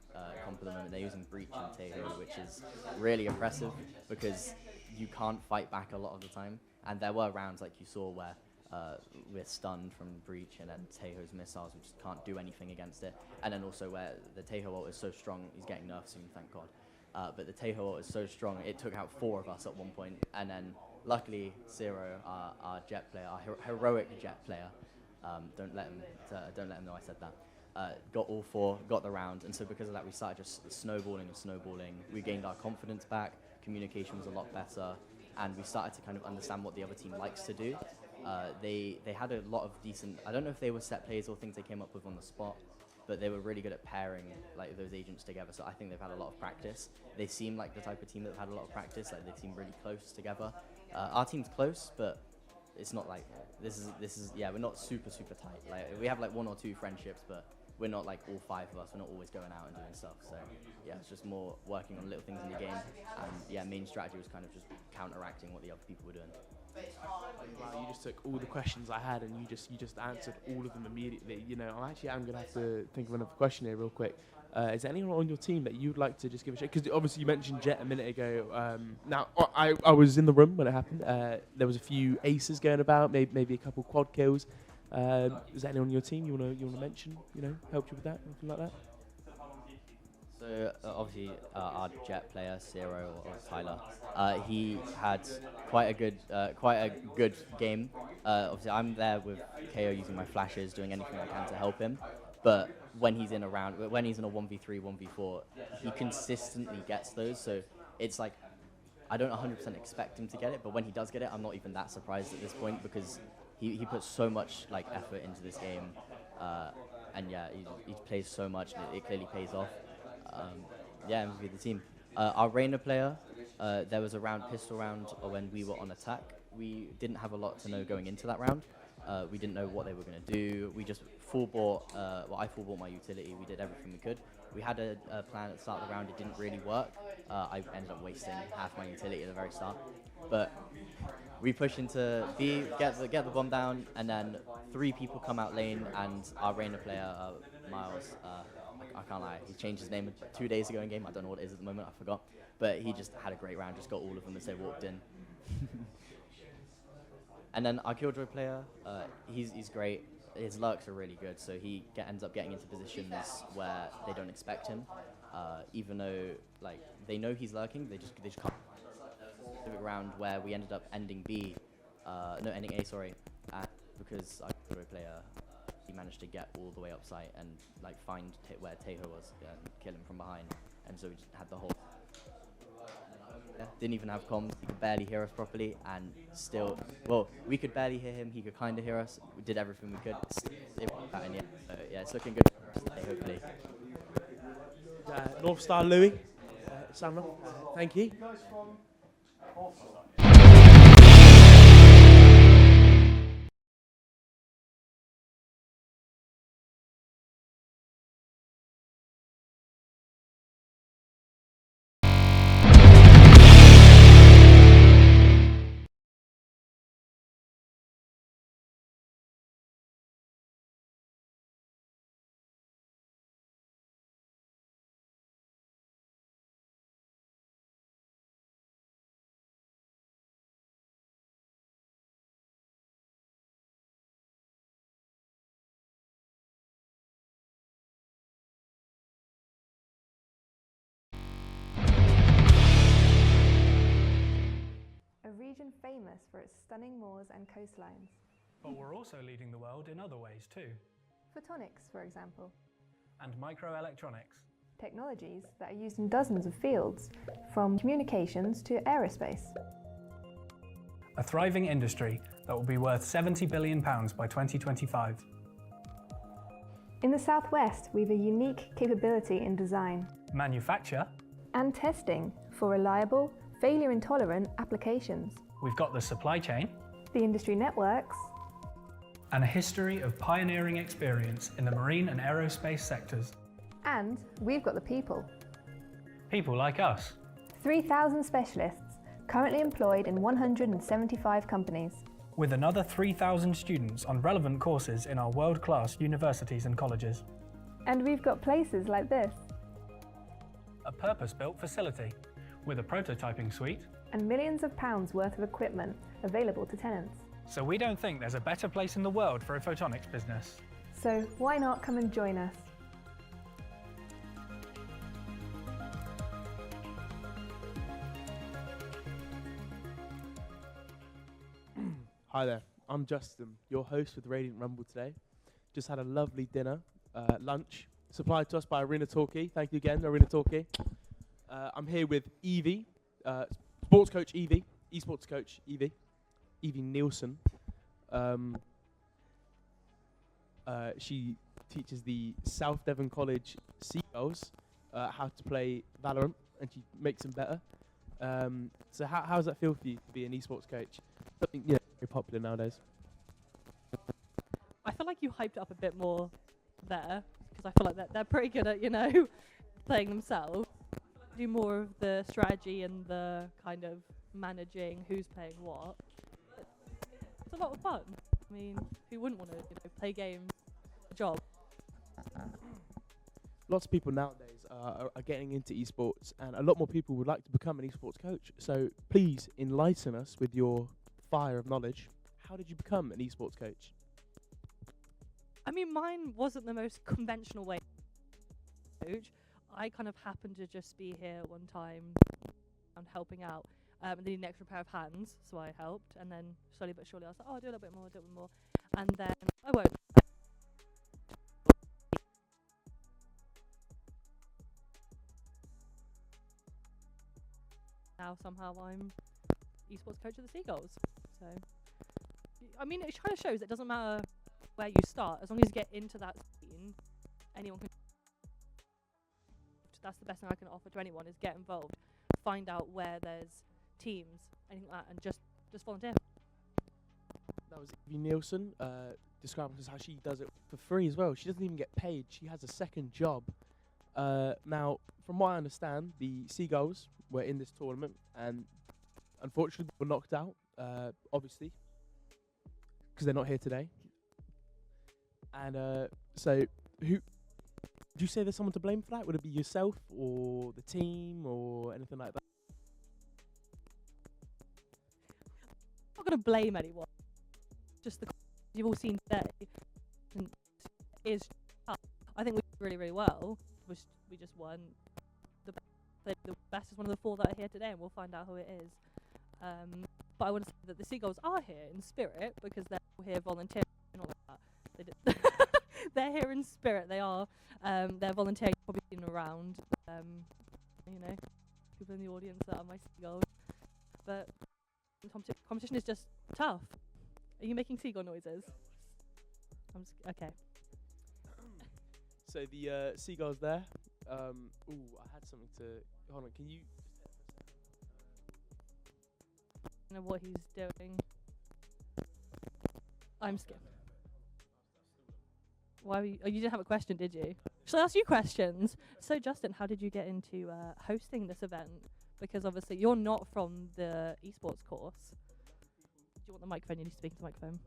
comp at the moment. They're using Breach and Taeho, which is really impressive because you can't fight back a lot of the time. And there were rounds like you saw where we're stunned from Breach and then Taeho's missiles, we just can't do anything against it. And then also where the Taeho ult is so strong, he's getting nerfed soon, thank God. But the Taeho ult is so strong, it took out 4 of us at one point. And then luckily, Zero, our Jet player, our heroic Jet player, don't let him know I said that. Got all 4, got the round, and so because of that we started just snowballing and snowballing. We gained our confidence back, communication was a lot better, and we started to kind of understand what the other team likes to do. They had a lot of decent, I don't know if they were set plays or things they came up with on the spot, but they were really good at pairing like those agents together, so I think they've had a lot of practice. They seem like the type of team that have had a lot of practice, like they seem really close together. Our team's close, but it's not like, this is yeah, we're not super tight. Like we have like 1 or 2 friendships, but we're not like all 5 of us. We're not always going out and doing stuff. So yeah, it's just more working on little things in the game. And yeah, main strategy was kind of just counteracting what the other people were doing. Wow, you just took all the questions I had and you just answered all of them immediately. You know, I'm gonna have to think of another question here real quick. Is there anyone on your team that you'd like to just give a shout? Because obviously you mentioned Jet a minute ago. Now I was in the room when it happened. There was a few aces going about, maybe a couple quad kills. Is there anyone on your team you wanna mention? You know, helped you with that, anything like that? So obviously our Jet player, Zero or Tyler, he had quite a good game. Obviously I'm there with KO using my flashes, doing anything I can to help him. But when he's in a 1v3, 1v4, he consistently gets those. So it's like I don't 100% expect him to get it, but when he does get it, I'm not even that surprised at this point because he puts so much like effort into this game, and yeah, he plays so much, and it clearly pays off. Yeah, MVP of the team. Our Reyna player, there was a pistol round when we were on attack. We didn't have a lot to know going into that round. We didn't know what they were going to do. We just full bought, I full bought my utility. We did everything we could. We had a plan at the start of the round. It didn't really work. I ended up wasting half my utility at the very start. But we push into B, get the bomb down, and then 3 people come out lane, and our Reyna player, Miles, I can't lie, he changed his name 2 days ago in game. I don't know what it is at the moment, I forgot. But he just had a great round, just got all of them as they walked in. And then our Killjoy player, he's great. His lurks are really good, so he ends up getting into positions where they don't expect him. Even though like they know he's lurking, they just can't. Specific round where we ended up ending ending A, sorry, because our Killjoy player, he managed to get all the way up site and like find where Taeho was and kill him from behind, and so we just had the whole. Didn't even have comms, he could barely hear us properly, and still, well, we could barely hear him, he could kind of hear us. We did everything we could. Yeah, it's looking good for us today, hopefully. North Star Louis, Sandra, thank you. A region famous for its stunning moors and coastlines. But we're also leading the world in other ways too. Photonics, for example. And microelectronics. Technologies that are used in dozens of fields, from communications to aerospace. A thriving industry that will be worth £70 billion by 2025. In the Southwest, we've a unique capability in design, manufacture, and testing for reliable, failure-intolerant applications. We've got the supply chain The industry networks, and a history of pioneering experience in the marine and aerospace sectors. and we've got the people. People like us. 3,000 specialists currently employed in 175 companies. With another 3,000 students on relevant courses in our world-class universities and colleges. And we've got places like this. A purpose-built facility with a prototyping suite. And millions of pounds worth of equipment available to tenants. So we don't think there's a better place in the world for a photonics business. So why not come and join us? Hi there, I'm Justin, your host with Radiant Rumble today. Just had a lovely dinner, lunch, supplied to us by Arena Talkie. Thank you again, Arena Talkie. I'm here with Evie, sports coach Evie, esports coach Evie Nielsen. She teaches the South Devon College Seagulls how to play Valorant, and she makes them better. So how does that feel for you to be an esports coach? Something very popular nowadays. I feel like you hyped up a bit more there, because I feel like they're pretty good at, playing themselves. Do more of the strategy and the kind of managing who's playing what. It's a lot of fun. I mean, who wouldn't want to play games, a job? Lots of people nowadays are getting into esports, and a lot more people would like to become an esports coach. So please enlighten us with your fire of knowledge. How did you become an esports coach? I mean, mine wasn't the most conventional way to coach. I kind of happened to just be here one time and helping out. And they need an extra pair of hands, so I helped. And then slowly but surely I was like, oh, I'll do a little bit more, do a bit more. And then I won't. Now somehow I'm esports coach of the Seagulls. So, I mean, it kind of shows it doesn't matter where you start, as long as you get into that scene, anyone can. That's the best thing I can offer to anyone, is get involved, find out where there's teams, anything like that, and just volunteer. That was Evie Nielsen describing how she does it for free as well. She doesn't even get paid. She has a second job. Now, from what I understand, the Seagulls were in this tournament and unfortunately were knocked out, obviously, because they're not here today. And so, do you say there's someone to blame for that? Would it be yourself or the team or anything like that? I'm not going to blame anyone. Just the you've all seen today is tough. I think we did really, really well. We just won. The best is one of the 4 that are here today, and we'll find out who it is. But I want to say that the Seagulls are here in spirit, because they're all here volunteering and all that. They're here in spirit. They are. They're volunteering, probably been around. People in the audience that are my Seagulls. But competition is just tough. Are you making seagull noises? Okay. So the Seagulls there. I had something to. Hold on, can you? I don't know what he's doing. I'm scared. Why were you, you didn't have a question, did you? Shall I ask you questions? So, Justin, how did you get into hosting this event? Because obviously you're not from the esports course. Do you want the microphone? You need to speak into the microphone.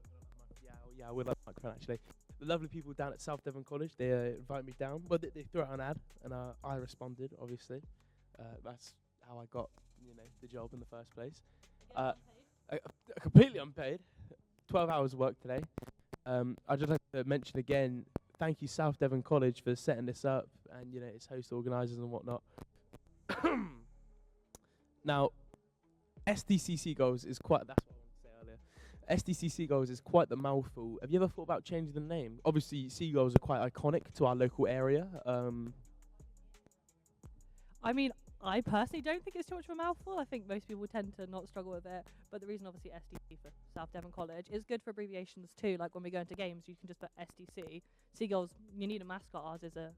Yeah, I would like the microphone actually. The lovely people down at South Devon College, they invited me down. Well, they threw out an ad, and I responded. Obviously, that's how I got the job in the first place. Completely unpaid. 12 hours of work today. I'd just like to mention again, thank you South Devon College for setting this up, and its host organisers and whatnot. Now, SDC Seagulls is quite. That's what I wanted to say earlier. SDC Seagulls is quite the mouthful. Have you ever thought about changing the name? Obviously, Seagulls are quite iconic to our local area. I mean, I personally don't think it's too much of a mouthful. I think most people tend to not struggle with it. But the reason, obviously, SDC for South Devon College is good for abbreviations too. Like when we go into games, you can just put SDC. Seagulls, you need a mascot. Ours is a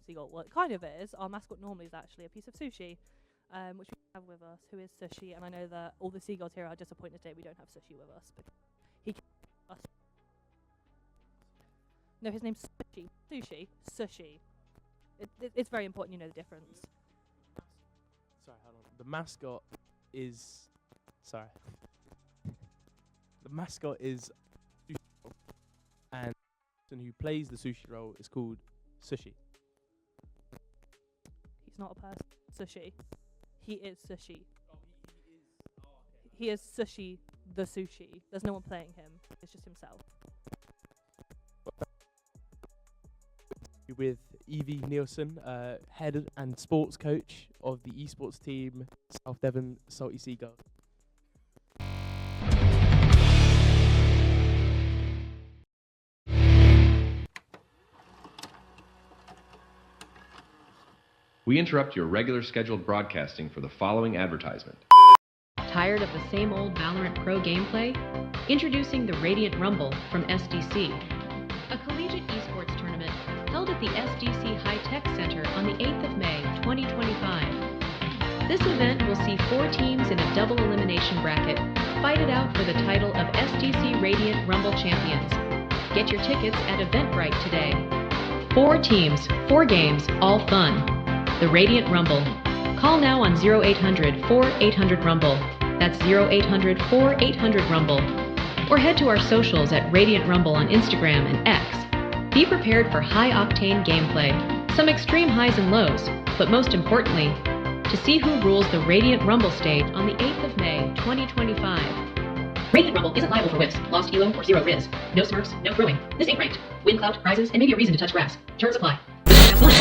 seagull. Well, it kind of is. Our mascot normally is actually a piece of sushi, which we have with us, who is Sushi, and I know that all the Seagulls here are disappointed today we don't have Sushi with us, but he can us. No, his name's Sushi. Sushi. It's very important you know the difference. Sorry, hold on. The mascot is... Sorry. The mascot is Sushi Roll, and the person who plays the Sushi Roll is called Sushi. He's not a person. Sushi. He is Sushi. He is Sushi, the Sushi. There's no one playing him. It's just himself. With Evie Nielsen, head and sports coach of the esports team, South Devon Salty Seagulls. We interrupt your regular scheduled broadcasting for the following advertisement. Tired of the same old Valorant Pro gameplay? Introducing the Radiant Rumble from SDC, a collegiate esports tournament held at the SDC High Tech Center on the 8th of May, 2025. This event will see 4 teams in a double elimination bracket fight it out for the title of SDC Radiant Rumble Champions. Get your tickets at Eventbrite today. 4 teams, 4 games, all fun. The Radiant Rumble. Call now on 0800-4800-RUMBLE. That's 0800-4800-RUMBLE. Or head to our socials at Radiant Rumble on Instagram and X. Be prepared for high-octane gameplay, some extreme highs and lows, but most importantly, to see who rules the Radiant Rumble stage on the 8th of May, 2025. Radiant Rumble isn't liable for whiffs, lost elo, or 0 Riz. No smurfs, no crowing. This ain't ranked. Win clout, prizes, and maybe a reason to touch grass. Terms apply. Have fun.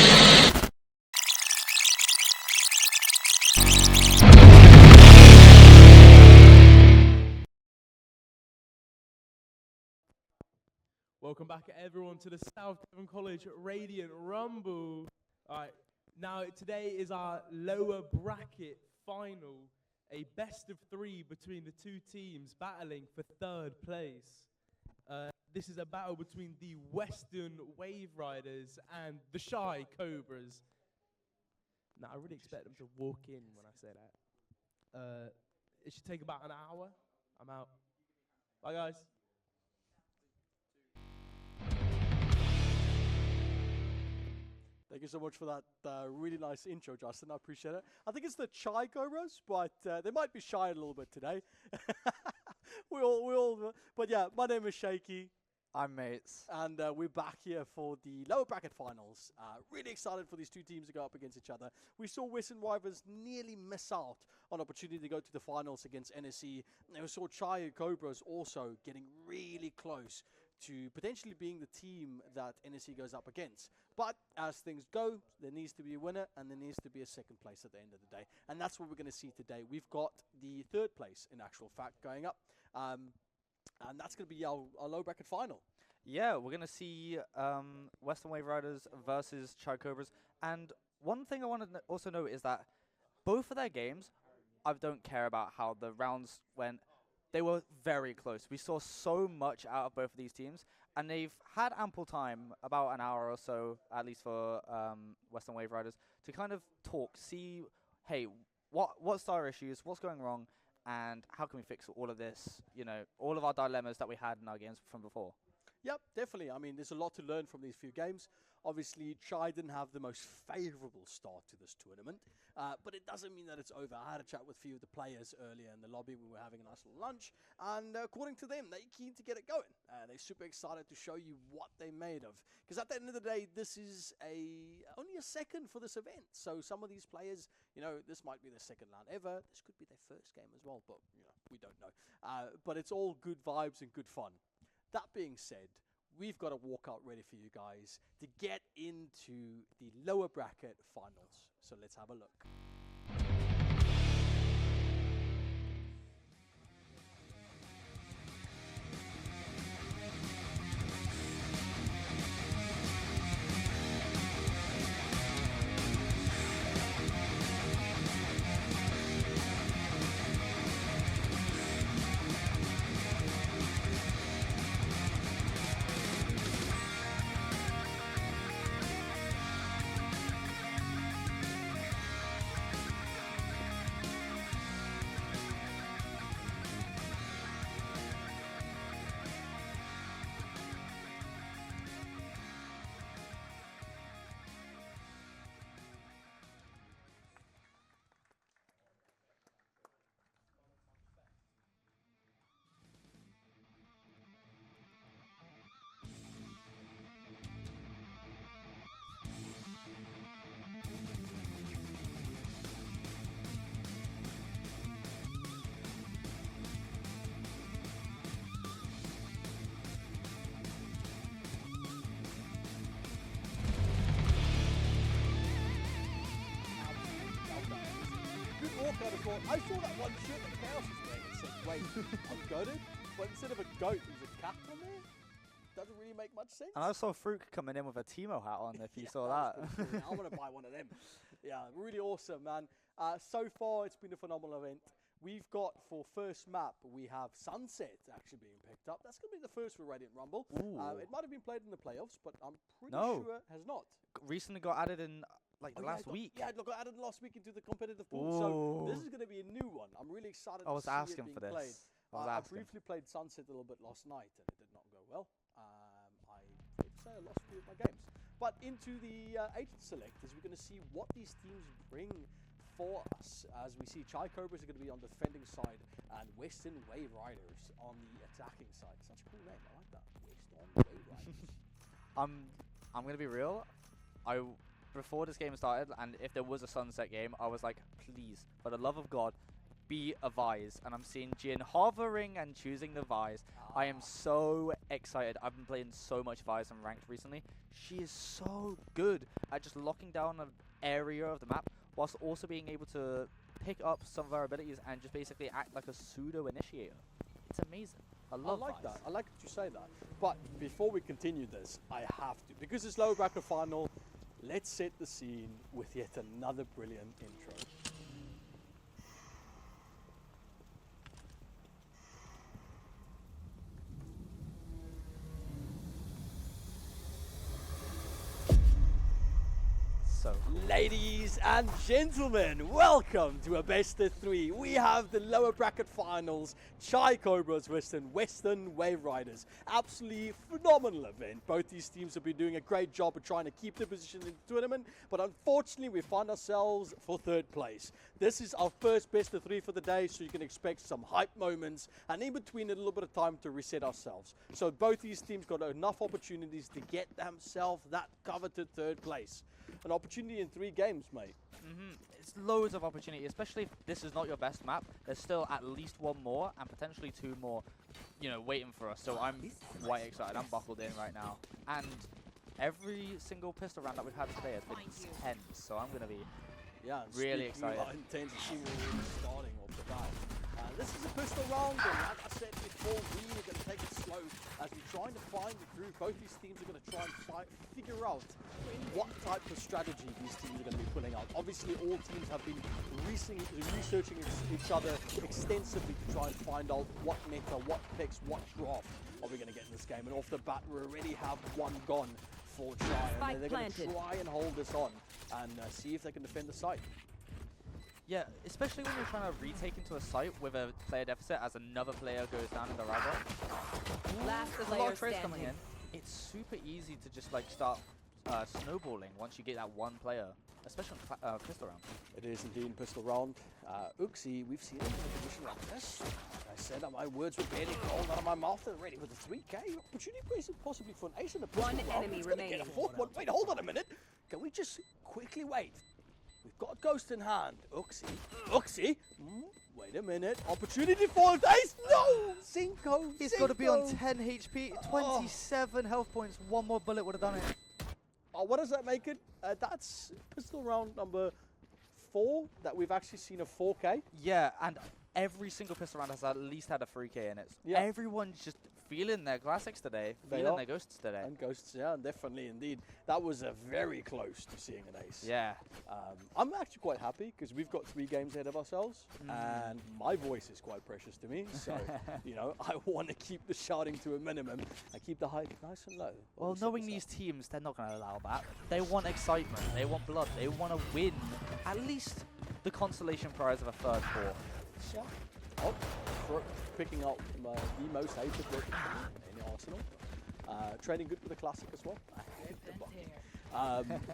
Welcome back, everyone, to the South Devon College Radiant Rumble. All right, now today is our lower bracket final, a best of 3 between the 2 teams battling for 3rd place. This is a battle between the Weston Waveriders and the Shy Cobras. Now, I really expect them to walk in when I say that. It should take about an hour. I'm out. Bye, guys. Thank you so much for that really nice intro, Justin. I appreciate it. I think it's the Chai Cobras, but they might be shy a little bit today. we all. But yeah, my name is Shaky. I'm Mates. And we're back here for the lower bracket finals. Really excited for these 2 teams to go up against each other. We saw Weston Rivals nearly miss out on opportunity to go to the finals against NSE. And we saw Chai Cobras also getting really close to potentially being the team that NSE goes up against. But as things go, there needs to be a winner and there needs to be a 2nd place at the end of the day. And that's what we're going to see today. We've got the 3rd place, in actual fact, going up. And that's going to be our low bracket final. Yeah, we're going to see Western Waveriders versus Chai Cobras. And one thing I want to also note is that both of their games, I don't care about how the rounds went. They were very close. We saw so much out of both of these teams, and they've had ample time, about an hour or so, at least for Western Waveriders, to kind of talk, see, hey, what's our issues, what's going wrong, and how can we fix all of this, you know, all of our dilemmas that we had in our games from before. Yep, definitely. I mean, there's a lot to learn from these few games. Obviously, Chai didn't have the most favourable start to this tournament, but it doesn't mean that it's over. I had a chat with a few of the players earlier in the lobby. We were having a nice little lunch, and according to them, they're keen to get it going. They're super excited to show you what they're made of, because at the end of the day, this is only a 2nd for this event. So some of these players, you know, this might be their 2nd LAN ever. This could be their 1st game as well, but you know, we don't know. But it's all good vibes and good fun. That being said, we've got a walkout ready for you guys to get into the lower bracket finals. So let's have a look. kind of thought, I saw that one shit that Chaos was wearing and said, wait, I'm goated? But instead of a goat, there's a cat on there? Doesn't really make much sense. And I saw Fruit coming in with a Timo hat on, if you saw that. I want to buy one of them. Yeah, really awesome, man. So far, it's been a phenomenal event. We've got, for first map, we have Sunset actually being picked up. That's going to be the first for Radiant Rumble. It might have been played in the playoffs, but I'm pretty sure it has not. Recently got added in like last week. Yeah, it got added last week into the competitive pool. So this is going to be a new one. I'm really excited I was to see asking it being for this. played. I briefly played Sunset a little bit last night, and it did not go well. I hate to say I lost a few of my games. But into the agent selectors, we're going to see what these teams bring for us. As we see, Cobras are going to be on the defending side, and Weston Waveriders on the attacking side. Such a cool name. I like that. Weston Waveriders. I'm going to be real. Before this game started, and if there was a Sunset game, I was like, please, for the love of God, be a Vise. And I'm seeing Jin hovering and choosing the Vise. I am so excited. I've been playing so much Vise and ranked recently. She is so good at just locking down an area of the map, whilst also being able to pick up some of our abilities and just basically act like a pseudo initiator. It's amazing. I like that. I like that you say that. But before we continue this, I have to, because it's lower bracket final, let's set the scene with yet another brilliant intro. Ladies and gentlemen, welcome to a best of 3. We have the lower bracket finals, Cobras versus Weston Waveriders. Absolutely phenomenal event. Both these teams have been doing a great job of trying to keep their position in the tournament, but unfortunately we find ourselves for 3rd place. This is our first best of 3 for the day, so you can expect some hype moments, and in between a little bit of time to reset ourselves. So both these teams got enough opportunities to get themselves that coveted 3rd place. An opportunity in 3 games, mate. It's loads of opportunity, especially if this is not your best map. There's still at least 1 more and potentially 2 more, waiting for us. So I'm quite excited. I'm buckled in right now. And every single pistol round that we've had today has been intense. So I'm going to be really excited. Intense to see where we're starting off the bat. This is a pistol round, and like I said before, we are going to take it slow as we're trying to find the groove. Both these teams are going to try and figure out what type of strategy these teams are going to be putting out. Obviously, all teams have been researching each other extensively to try and find out what meta, what picks, what drop are we going to get in this game. And off the bat, we already have 1 gone for Try, and they're going to try and hold this on and see if they can defend the site. Yeah, especially when you're trying to retake into a site with a player deficit as another player goes down in the rival. There's a lot of trades coming in. It's super easy to just start snowballing once you get that 1 player, especially in pistol round. It is indeed pistol round. Uxie, we've seen him in a position like this. Like I said, my words were barely crawled out of my mouth already with a 3K. Opportunity possibly for an ace in a pistol round. 1 enemy remaining. Get a 4th one. Wait, hold on a minute. Can we just quickly wait? We've got a ghost in hand. Uxie. Wait a minute. Opportunity for an ace. No! Cinco. He's got to be on 10 HP, 27 health points. 1 more bullet would have done it. Oh, what does that make it? That's pistol round number 4 that we've actually seen a 4K. Yeah, and every single pistol round has at least had a 3K in it. Yeah. Everyone's just feeling their classics today, feeling their ghosts today. And ghosts, yeah, definitely, indeed. That was very close to seeing an ace. Yeah. I'm actually quite happy because we've got 3 games ahead of ourselves, and my voice is quite precious to me. So, I want to keep the shouting to a minimum and keep the hype nice and low. Well, knowing these teams, they're not going to allow that. They want excitement. They want blood. They want to win at least the consolation prize of a 3rd core. Yeah. Oh, picking up the most hated weapon in the arsenal. Trading good with the classic as well.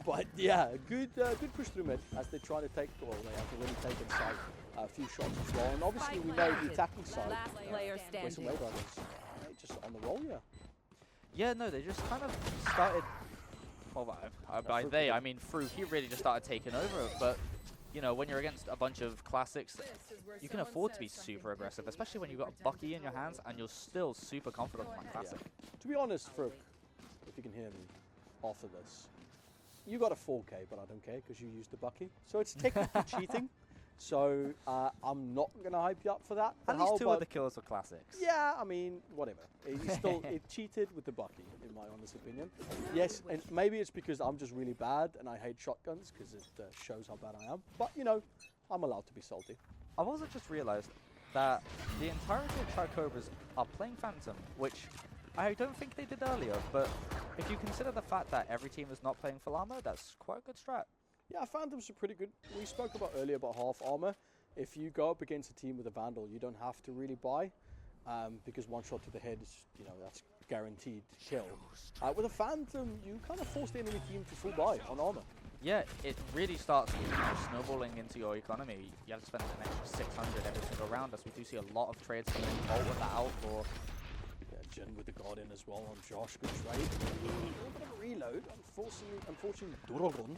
But yeah, good push through mid as they try to take. Well, they have already taken side a few shots as well. And obviously we know the attacking side. Last player standing. Just on the roll, yeah. Yeah, no, they just kind of started. Well, by they, I mean Fruit. He really just started taking over it, but. When you're against a bunch of classics, you can afford to be super aggressive, especially when you've got a Bucky in your hands and you're still super confident on that classic. Yeah. To be honest, Fruit, if you can hear me after this, you got a 4K, but I don't care because you used the Bucky. So it's technically cheating. So I'm not going to hype you up for that. At least two of the kills were classics. Yeah, I mean, whatever. It cheated with the Bucky, in my honest opinion. Yes, and maybe it's because I'm just really bad and I hate shotguns because it shows how bad I am. But, you know, I'm allowed to be salty. I've also just realized that the entirety of Cobras are playing Phantom, which I don't think they did earlier, but if you consider the fact that every team is not playing full armor, that's quite a good strat. Yeah, Phantoms are pretty good. We spoke about earlier about half armor. If you go up against a team with a Vandal, you don't have to really buy, because one shot to the head is, you know, that's guaranteed kill. With a Phantom, you kind of force the enemy team to full buy on armor. Yeah, it really starts snowballing into your economy. You have to spend an extra 600 every single round, as we do see a lot of trades coming in. Bolt with that out for... Yeah, Jen with the Guardian as well on Josh. Good trade. A little bit of a reload. Unfortunately, Duragon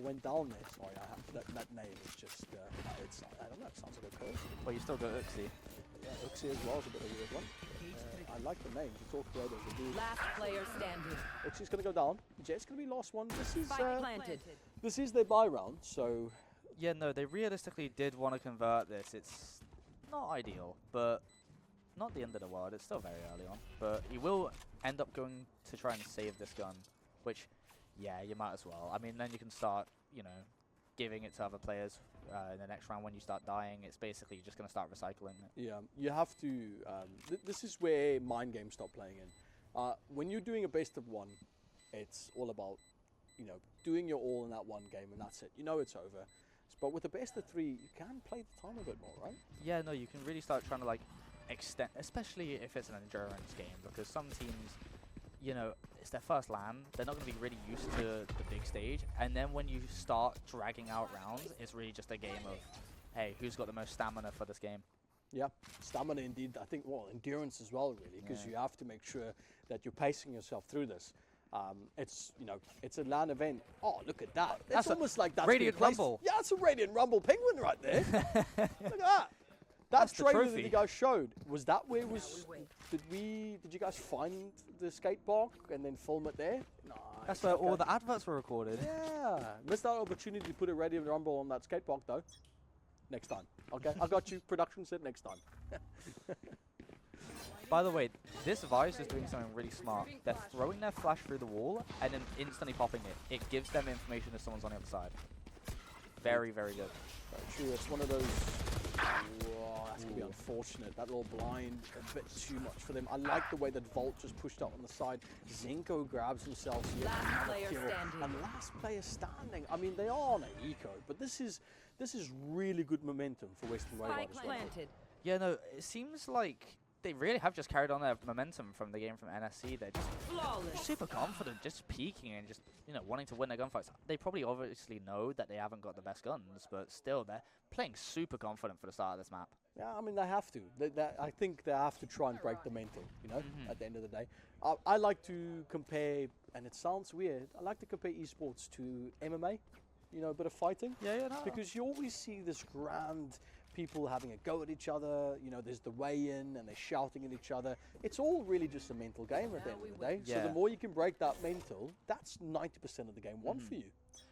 went down there. Sorry, that name is just... I don't know, it sounds like a curse. But you still got Uxie. Yeah, Uxie as well is a bit of a weird one. I like the name. It's all creative. Last player standing. Uxie's going to go down. Jet's going to be last one. Planted. This is their buy round, so... Yeah, no, they realistically did want to convert this. It's not ideal, but not the end of the world. It's still very early on. But he will end up going to try and save this gun, which, yeah, you might as well. I mean, then you can start, you know, giving it to other players in the next round. When you start dying, it's basically just going to start recycling it. Yeah, you have to... this is where mind games start playing in. When you're doing a best of one, it's all about, you know, doing your all in that one game, and that's it. You know it's over. But with the best of three, you can play the time a bit more, right? Yeah, no, you can really start trying to, like, extend, especially if it's an endurance game, because some teams, you know, it's their first LAN, they're not going to be really used to the big stage, and then when you start dragging out rounds, it's really just a game of, hey, who's got the most stamina for this game? Yeah, stamina indeed. I think, well, endurance as well, really, because you have to make sure that you're pacing yourself through this. It's, you know, it's a LAN event. Oh, look at that. That's it's almost like that's Radiant Rumble. Yeah, it's a Radiant Rumble penguin right there. Look at that. That trailer that you guys showed, was that where it was... Did you guys find the skate park and then film it there? No. That's where all the adverts were recorded. Yeah. Missed that opportunity to put a Radiant Rumble on that skate park, though. Next time. Okay, I got you. Production said next time. By the way, this Vice is doing something really smart. They're throwing their flash through the wall and then instantly popping it. It gives them information if someone's on the other side. Very, very good. Very true. It's one of those... Whoa, that's going to be unfortunate. That little blind, a bit too much for them. I like the way that Volt just pushed up on the side. Zinko grabs himself here. Last player standing. And last player standing. I mean, they are on an eco, but this is really good momentum for Weston Waveriders. Planted. Yeah, no, it seems like they really have just carried on their momentum from the game from NSC. They're just super confident, just peaking and just, you know, wanting to win their gunfights. They probably obviously know that they haven't got the best guns, but still, they're playing super confident for the start of this map. Yeah, I mean, they have to. I think they have to try and break the mental, you know, at the end of the day. I like to compare, and it sounds weird, I like to compare esports to MMA, you know, a bit of fighting. Yeah, no. Because you always see this grand... people having a go at each other, you know, there's the weigh-in and they're shouting at each other. It's all really just a mental game at the end of the day. Yeah. So the more you can break that mental, that's 90% of the game won for you.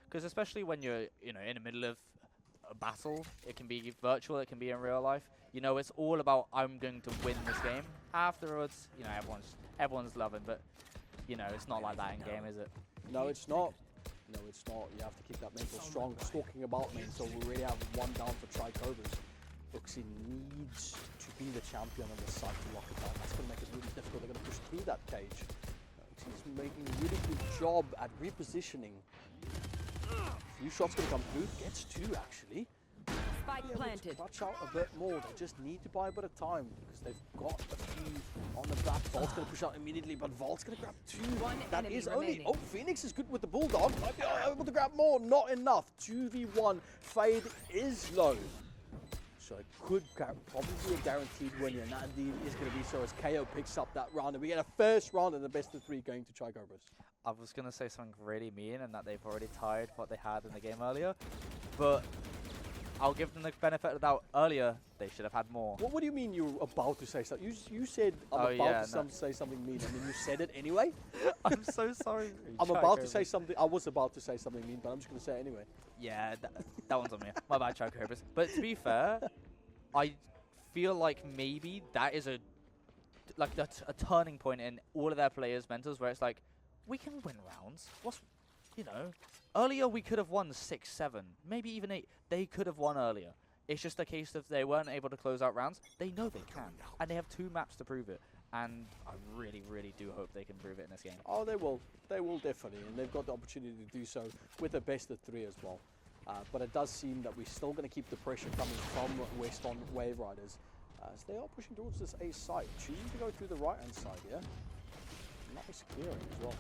Because especially when you're, you know, in the middle of a battle, it can be virtual, it can be in real life. You know, it's all about, I'm going to win this game. Afterwards, you know, everyone's loving, but, you know, it's not like that in game, is it? No, it's not. No, it's not. You have to keep that mental strong. Talking about mental, we really have one down for Cobras. Uxie needs to be the champion on this side to lock it down. That's going to make it really difficult. They're going to push through that cage. Uxie's making a really good job at repositioning. A few shots going to come through. Gets two, actually. Spike planted. Watch out a bit more. They just need to buy a bit of time because they've got a few on the back. Volt's going to push out immediately, but Volt's going to grab two. That is only... Oh, Phoenix is good with the Bulldog. Might be able to grab more. Not enough. 2v1. Fade is low. So it could probably be a guaranteed win here. And that indeed is going to be so as KO picks up that round. And we get a first round of the best of three going to Cobras. I was going to say something really mean and that they've already tied what they had in the game earlier. But I'll give them the benefit of the doubt. Earlier, they should have had more. What do you mean you're about to say something? You said I'm Oh, about yeah, to say something mean, and then you said it anyway? I'm so sorry. I'm about to say something. I was about to say something mean, but I'm just going to say it anyway. Yeah, that one's on me. My bad, Choco Cobras. But to be fair, I feel like maybe that is a turning point in all of their players' mentals, where it's like, we can win rounds. Earlier we could have won 6, 7, maybe even 8. They could have won earlier. It's just a case of they weren't able to close out rounds. They know they can, and they have 2 maps to prove it. And I really, really do hope they can prove it in this game. Oh, they will. They will definitely, and they've got the opportunity to do so with a best of 3 as well. But it does seem that we're still going to keep the pressure coming from Weston Waveriders as they are pushing towards this A site, choosing to go through the right-hand side here. Nice clearing as well.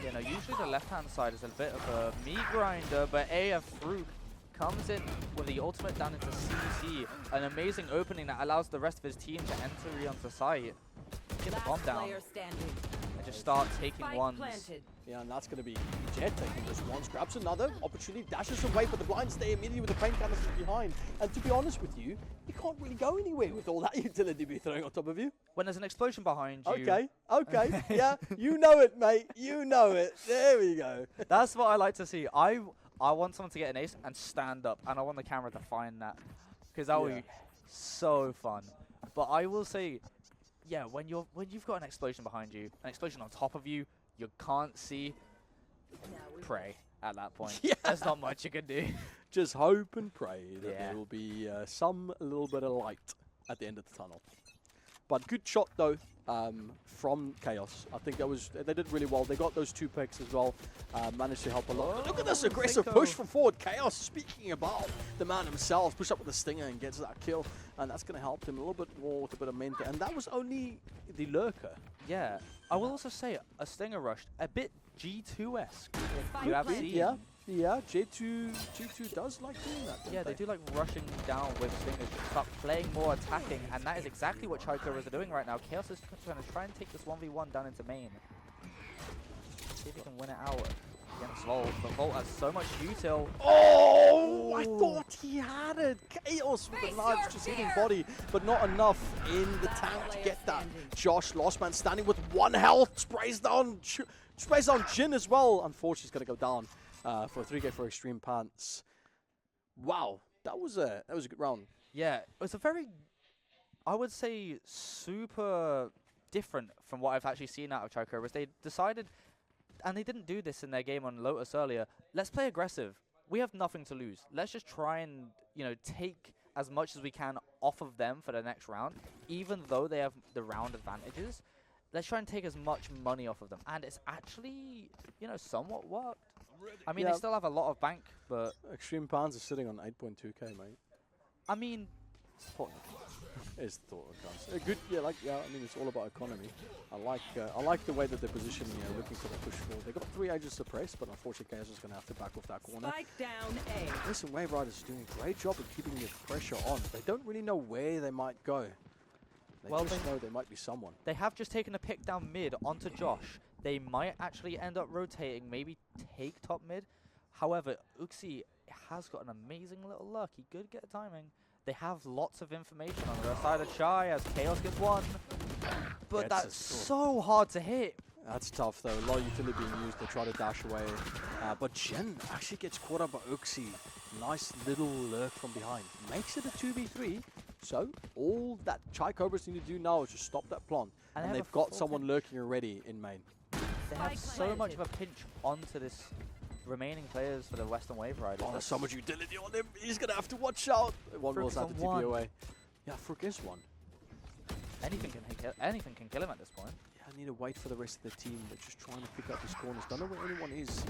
Yeah, no, usually the left-hand side is a bit of a meat grinder, but AF Fruit comes in with the ultimate down into CC. An amazing opening that allows the rest of his team to enter onto site. Get the bomb down. And just start taking ones. Yeah, and that's going to be Jet taking this once, grabs another opportunity, dashes away, but the blinds stay immediately with the paint canisters behind. And to be honest with you, you can't really go anywhere with all that utility be throwing on top of you. When there's an explosion behind you. Okay, yeah, you know it, mate. You know it. There we go. That's what I like to see. I want someone to get an ace and stand up, and I want the camera to find that, because that would be so fun. But I will say, yeah, when you've got an explosion behind you, an explosion on top of you, you can't see, pray at that point. Yeah. There's not much you can do. Just hope and pray that there will be some little bit of light at the end of the tunnel. But good shot though from Chaos. I think they did really well. They got those 2 picks as well. Managed to help a lot. But look at this aggressive push from forward. Chaos, speaking about the man himself, push up with the stinger and gets that kill. And that's going to help him a little bit more with a bit of mentor. And that was only the lurker. Yeah. I will also say a stinger rush, a bit G2-esque. You have seen. Yeah, J2 does like doing that. Yeah, they do like rushing down with stingers, start playing more attacking, and that is exactly what Cobras are doing right now. Chaos is going to try and take this 1v1 down into main. See if he can win it out against Volt, but Volt has so much util. Oh, I thought he had it. Chaos with the knives just hitting body, but not enough in the tank to get that. Josh, Lost Man, standing with 1 health, sprays down Jin as well. Unfortunately, he's going to go down. For a 3K for Extreme Pants. Wow, that was a good round. Yeah, it was a very, I would say, super different from what I've actually seen out of Cobras. They decided, and they didn't do this in their game on Lotus earlier, let's play aggressive. We have nothing to lose. Let's just try and, take as much as we can off of them for the next round, even though they have the round advantages. Let's try and take as much money off of them. And it's actually, somewhat worked. I mean, they still have a lot of bank, but... Extreme Pans is sitting on 8.2k, mate. I mean, it's important. It's the thought that counts. Good, I mean, it's all about economy. I like the way that they're positioning, looking for the push forward. They got 3 agents suppressed, but unfortunately, Chaos is going to have to back off that corner. Spike down A. Listen, Waveriders is doing a great job of keeping the pressure on. They don't really know where they might go. They just know there might be someone. They have just taken a pick down mid onto Josh. They might actually end up rotating, maybe take top mid. However, Uxie has got an amazing little luck. He could get timing. They have lots of information on the other side of Shy as Chaos gets 1. But that's so hard to hit. That's tough though. A lot of utility being used. They try to dash away. But Jen actually gets caught up by Uxie. Nice little lurk from behind. Makes it a 2v3. So all that Cobras need to do now is just stop that plant. And they've got someone lurking already in main. They have so much of a pinch onto this remaining players for the Western Waveriders. Oh, there's so much utility on him. He's going to have to watch out. One was at the TP away. Yeah, Fruk is 1. Anything can kill him at this point. Yeah, I need to wait for the rest of the team. They're just trying to pick up these corners. Don't know where anyone is.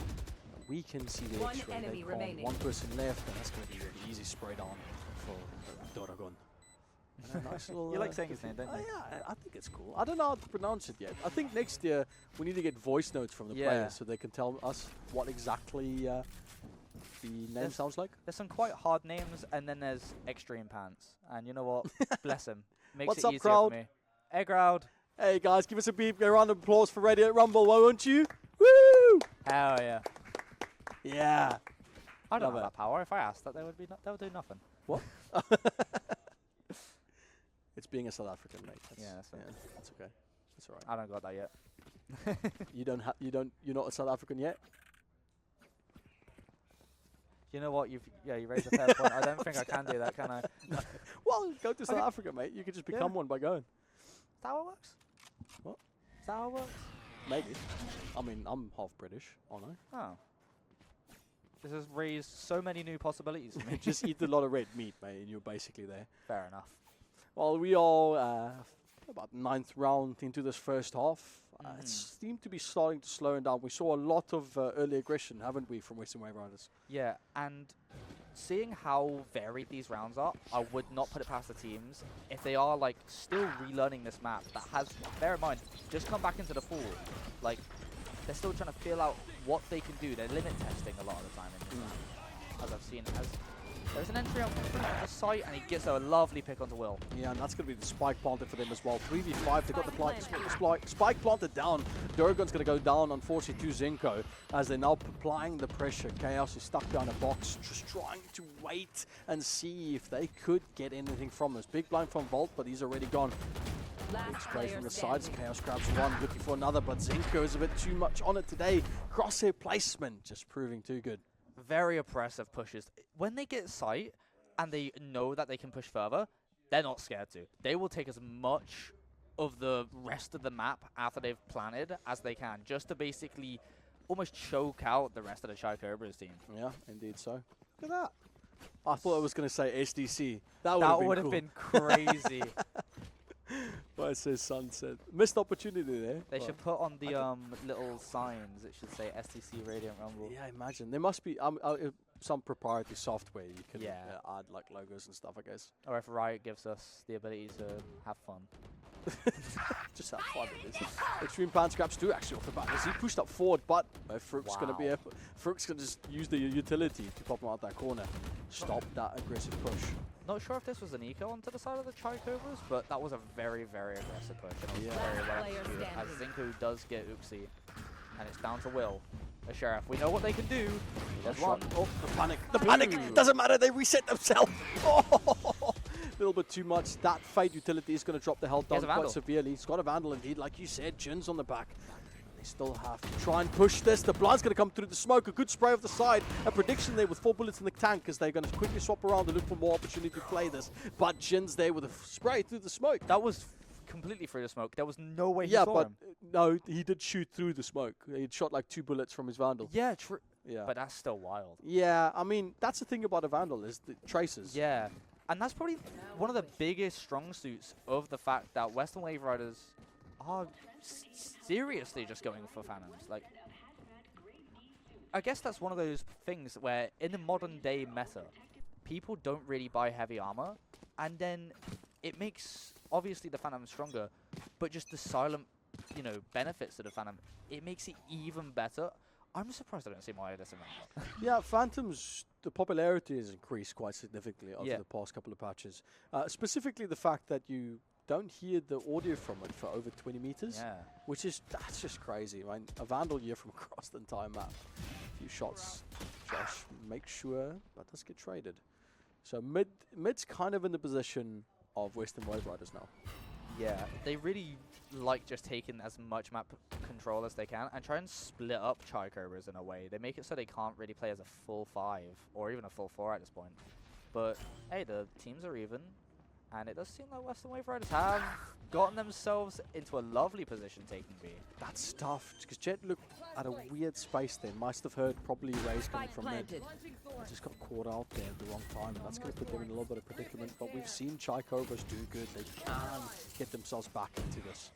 We can see the X-ray. Enemy remaining. 1 person left, and that's going to be an easy spray down for Doragon. Nice little, you like saying his name, don't you? Yeah, I think it's cool. I don't know how to pronounce it yet. I think next year we need to get voice notes from the players so they can tell us what exactly the name sounds like. There's some quite hard names, and then there's Extreme Pants. And you know what? Bless him. Makes What's it up, easier crowd? for me. Hey, crowd. Hey, guys, give us a big round of applause for Radiant Rumble, won't you? Woo! Hell yeah. Yeah. I don't have that power. If I asked that, they would do nothing. What? It's being a South African, mate. That's okay. That's all right. I don't got that yet. You're not a South African yet? You know what? You raised a fair point. I don't think I can do that, can I? Well, go to South Africa, mate. You could just become one by going. Is that how it works? What? Is that how it works? Maybe. I mean, I'm half British, aren't I? Oh. This has raised so many new possibilities for me. Just eat a lot of red meat, mate, and you're basically there. Fair enough. Well, we are about 9th round into this first half. It seemed to be starting to slow down. We saw a lot of early aggression, haven't we, from Weston Waveriders? Yeah, and seeing how varied these rounds are, I would not put it past the teams if they are like still relearning this map. That has, bear in mind, just come back into the pool. Like, they're still trying to feel out what they can do. They're limit testing a lot of the time in this map, as I've seen. There's an entry on the site, and he gets a lovely pick onto Will. Yeah, and that's going to be the spike planted for them as well. 3v5, they've got the spike planted down. Durgan's going to go down, unfortunately, to Zinko, as they're now applying the pressure. Chaos is stuck down a box, just trying to wait and see if they could get anything from this. Big blind from Volt, but he's already gone. Big spray from the sides. Chaos grabs one, looking for another, but Zinko is a bit too much on it today. Crosshair placement, just proving too good. Very oppressive pushes. When they get sight and they know that they can push further, they're not scared to. They will take as much of the rest of the map after they've planted as they can, just to basically almost choke out the rest of the Shy Cobras team. Yeah, indeed so. Look at that. I thought I was going to say SDC. That would have been crazy. Well, it says Sunset. Missed opportunity there. They should put on the little signs. It should say STC Radiant Rumble. Yeah, imagine. There must be some proprietary software you can add like logos and stuff, I guess. Or if Riot gives us the ability to have fun. Just have fun with this. Extreme Pants grabs 2 actually off the bat as he pushed up forward, but Fruit's going to be Fruit's going to just use the utility to pop him out that corner. Stop that aggressive push. Not sure if this was an eco onto the side of the Chai Cobras, but that was a very, very aggressive push. And it was very well executed, as Zinko does get Uxie. And it's down to Will, the Sheriff. We know what they can do. There's one. Oh, the panic. The panic. Doesn't matter. They reset themselves. Oh, a little bit too much. That Fade utility is going to drop the health down quite severely. He's got a Vandal indeed. Like you said, Jin's on the back. They still have to try and push this. The blind's going to come through the smoke. A good spray off the side. A prediction there with 4 bullets in the tank as they're going to quickly swap around and look for more opportunity to play this. But Jin's there with a spray through the smoke. That was completely through the smoke. There was no way he saw him. No, he did shoot through the smoke. He'd shot like 2 bullets from his Vandal. Yeah, true. Yeah. But that's still wild. Yeah, I mean, that's the thing about a Vandal is the traces. Yeah. And that's probably one of the biggest strong suits of the fact that Western Waveriders are seriously just going for Phantoms. Like, I guess that's one of those things where in the modern day meta, people don't really buy heavy armor, and then it makes obviously the Phantom stronger, but just the silent, benefits to the Phantom, it makes it even better. I'm surprised I don't see more of this in that. Yeah, Phantoms, the popularity has increased quite significantly over the past couple of patches. Specifically the fact that you don't hear the audio from it for over 20 meters, that's just crazy. I mean, a Vandal year from across the entire map. A few shots, Josh, make sure that does get traded. So mid's kind of in the position of Western Waveriders now. Yeah, they really like just taking as much map control as they can and try and split up Chai Cobras in a way. They make it so they can't really play as a full 5 or even a full 4 at this point. But hey, the teams are even, and it does seem like Western Waveriders have gotten themselves into a lovely position taking B. That's tough, because Jet looked at a weird space there. Must have heard probably Raze coming from mid. They just got caught out there at the wrong time, and that's going to put them in a little bit of predicament. But we've seen Chai Cobras do good. They can get themselves back into this.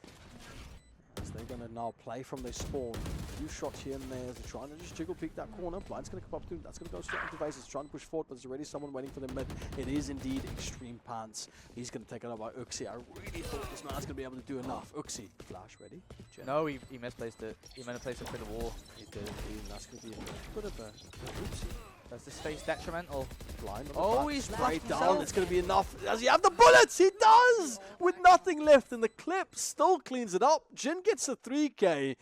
As they're going to now play from their spawn. A few shots here and there. They're trying to just jiggle peek that corner. Blind's going to come up to him. That's going to go straight into Vases. Trying to push forward, but there's already someone waiting for them mid. It is indeed Extreme Pants. He's going to take it out by Uxie. I really thought this man's going to be able to do enough. Uxie, flash ready. Jen. No, he misplaced it. He meant to place it through the wall. He did indeed. That's going to be a bit of a Uxie. Does this face detrimental? Blind on the Oh, back. he's sprayed down. himself. It's going to be enough. Does he have the bullets? He does! With nothing left, and the clip still cleans it up. Jin gets a 3K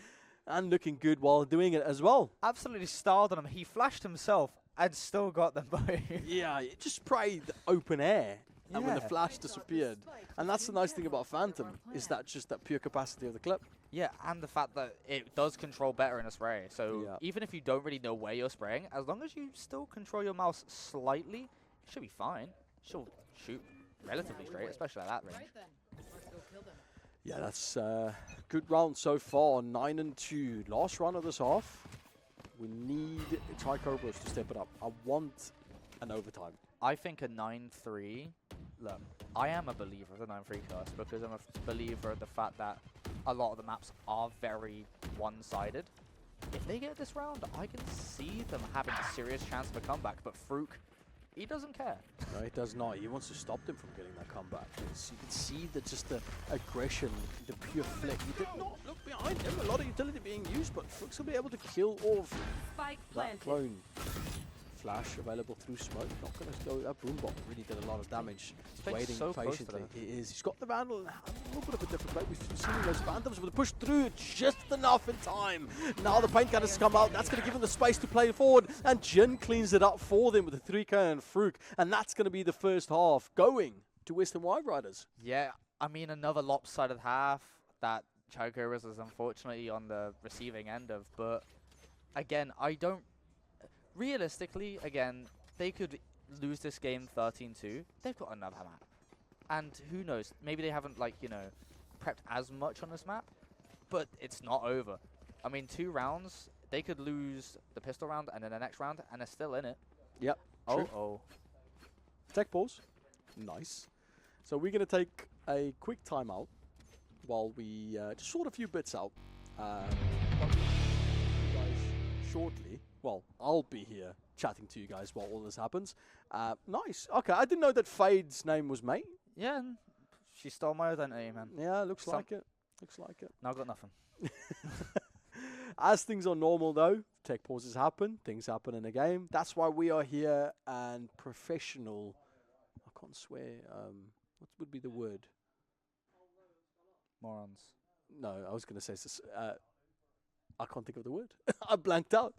and looking good while doing it as well. Absolutely styled on him. He flashed himself And still got them both. Yeah, you just sprayed the open air. And when the Yeah. flash disappeared. And that's the nice thing about Phantom, is that just that pure capacity of the clip. Yeah, and the fact that it does control better in a spray. So even if you don't really know where you're spraying, as long as you still control your mouse slightly, it should be fine. She'll shoot relatively straight, especially at that range. Yeah, that's good round so far. 9-2. Last round of this half. We need Cobras to step it up. I want an overtime. I think a 9-3. Look, I am a believer of the 9-3 curse because I'm a believer of the fact that a lot of the maps are very one-sided. If they get this round, I can see them having a serious chance of a comeback. But Fruk, he doesn't care. No, he does not. He wants to stop them from getting that comeback. You can see that just the aggression, the pure flick. He did not look behind him. A lot of utility being used, but Fruk's will be able to kill all of that clone. Flash available through smoke. Not going to go. That Boombot really did a lot of damage. He's Waiting so close to patiently. them. He is. He's got the Vandal. A little bit of a different play. We've seen those Phantoms with a push through just enough in time. Now the paint gunners come out. That's going to give him the space to play forward. And Jin cleans it up for them with a 3K and Fruk. And that's going to be the first half going to Weston Waveriders. Yeah, I mean, another lopsided half that Cobras is unfortunately on the receiving end of. But again, I don't. Realistically, again, they could lose this game 13-2. They've got another map. And who knows, maybe they haven't, like, you know, prepped as much on this map, but it's not over. I mean, 2 rounds, they could lose the pistol round and then the next round, and they're still in it. Yep. Oh. Tech pause. Nice. So we're going to take a quick timeout while we just sort a few bits out. You guys shortly. Well, I'll be here chatting to you guys while all this happens. Nice. Okay, I didn't know that Fade's name was Mate. Yeah, she stole my identity, man. Yeah, looks like it. Looks like it. Now I've got nothing. As things are normal, though, tech pauses happen. Things happen in a game. That's why we are here and professional. I can't swear. What would be the word? Morons. No, I was going to say I can't think of the word. I blanked out.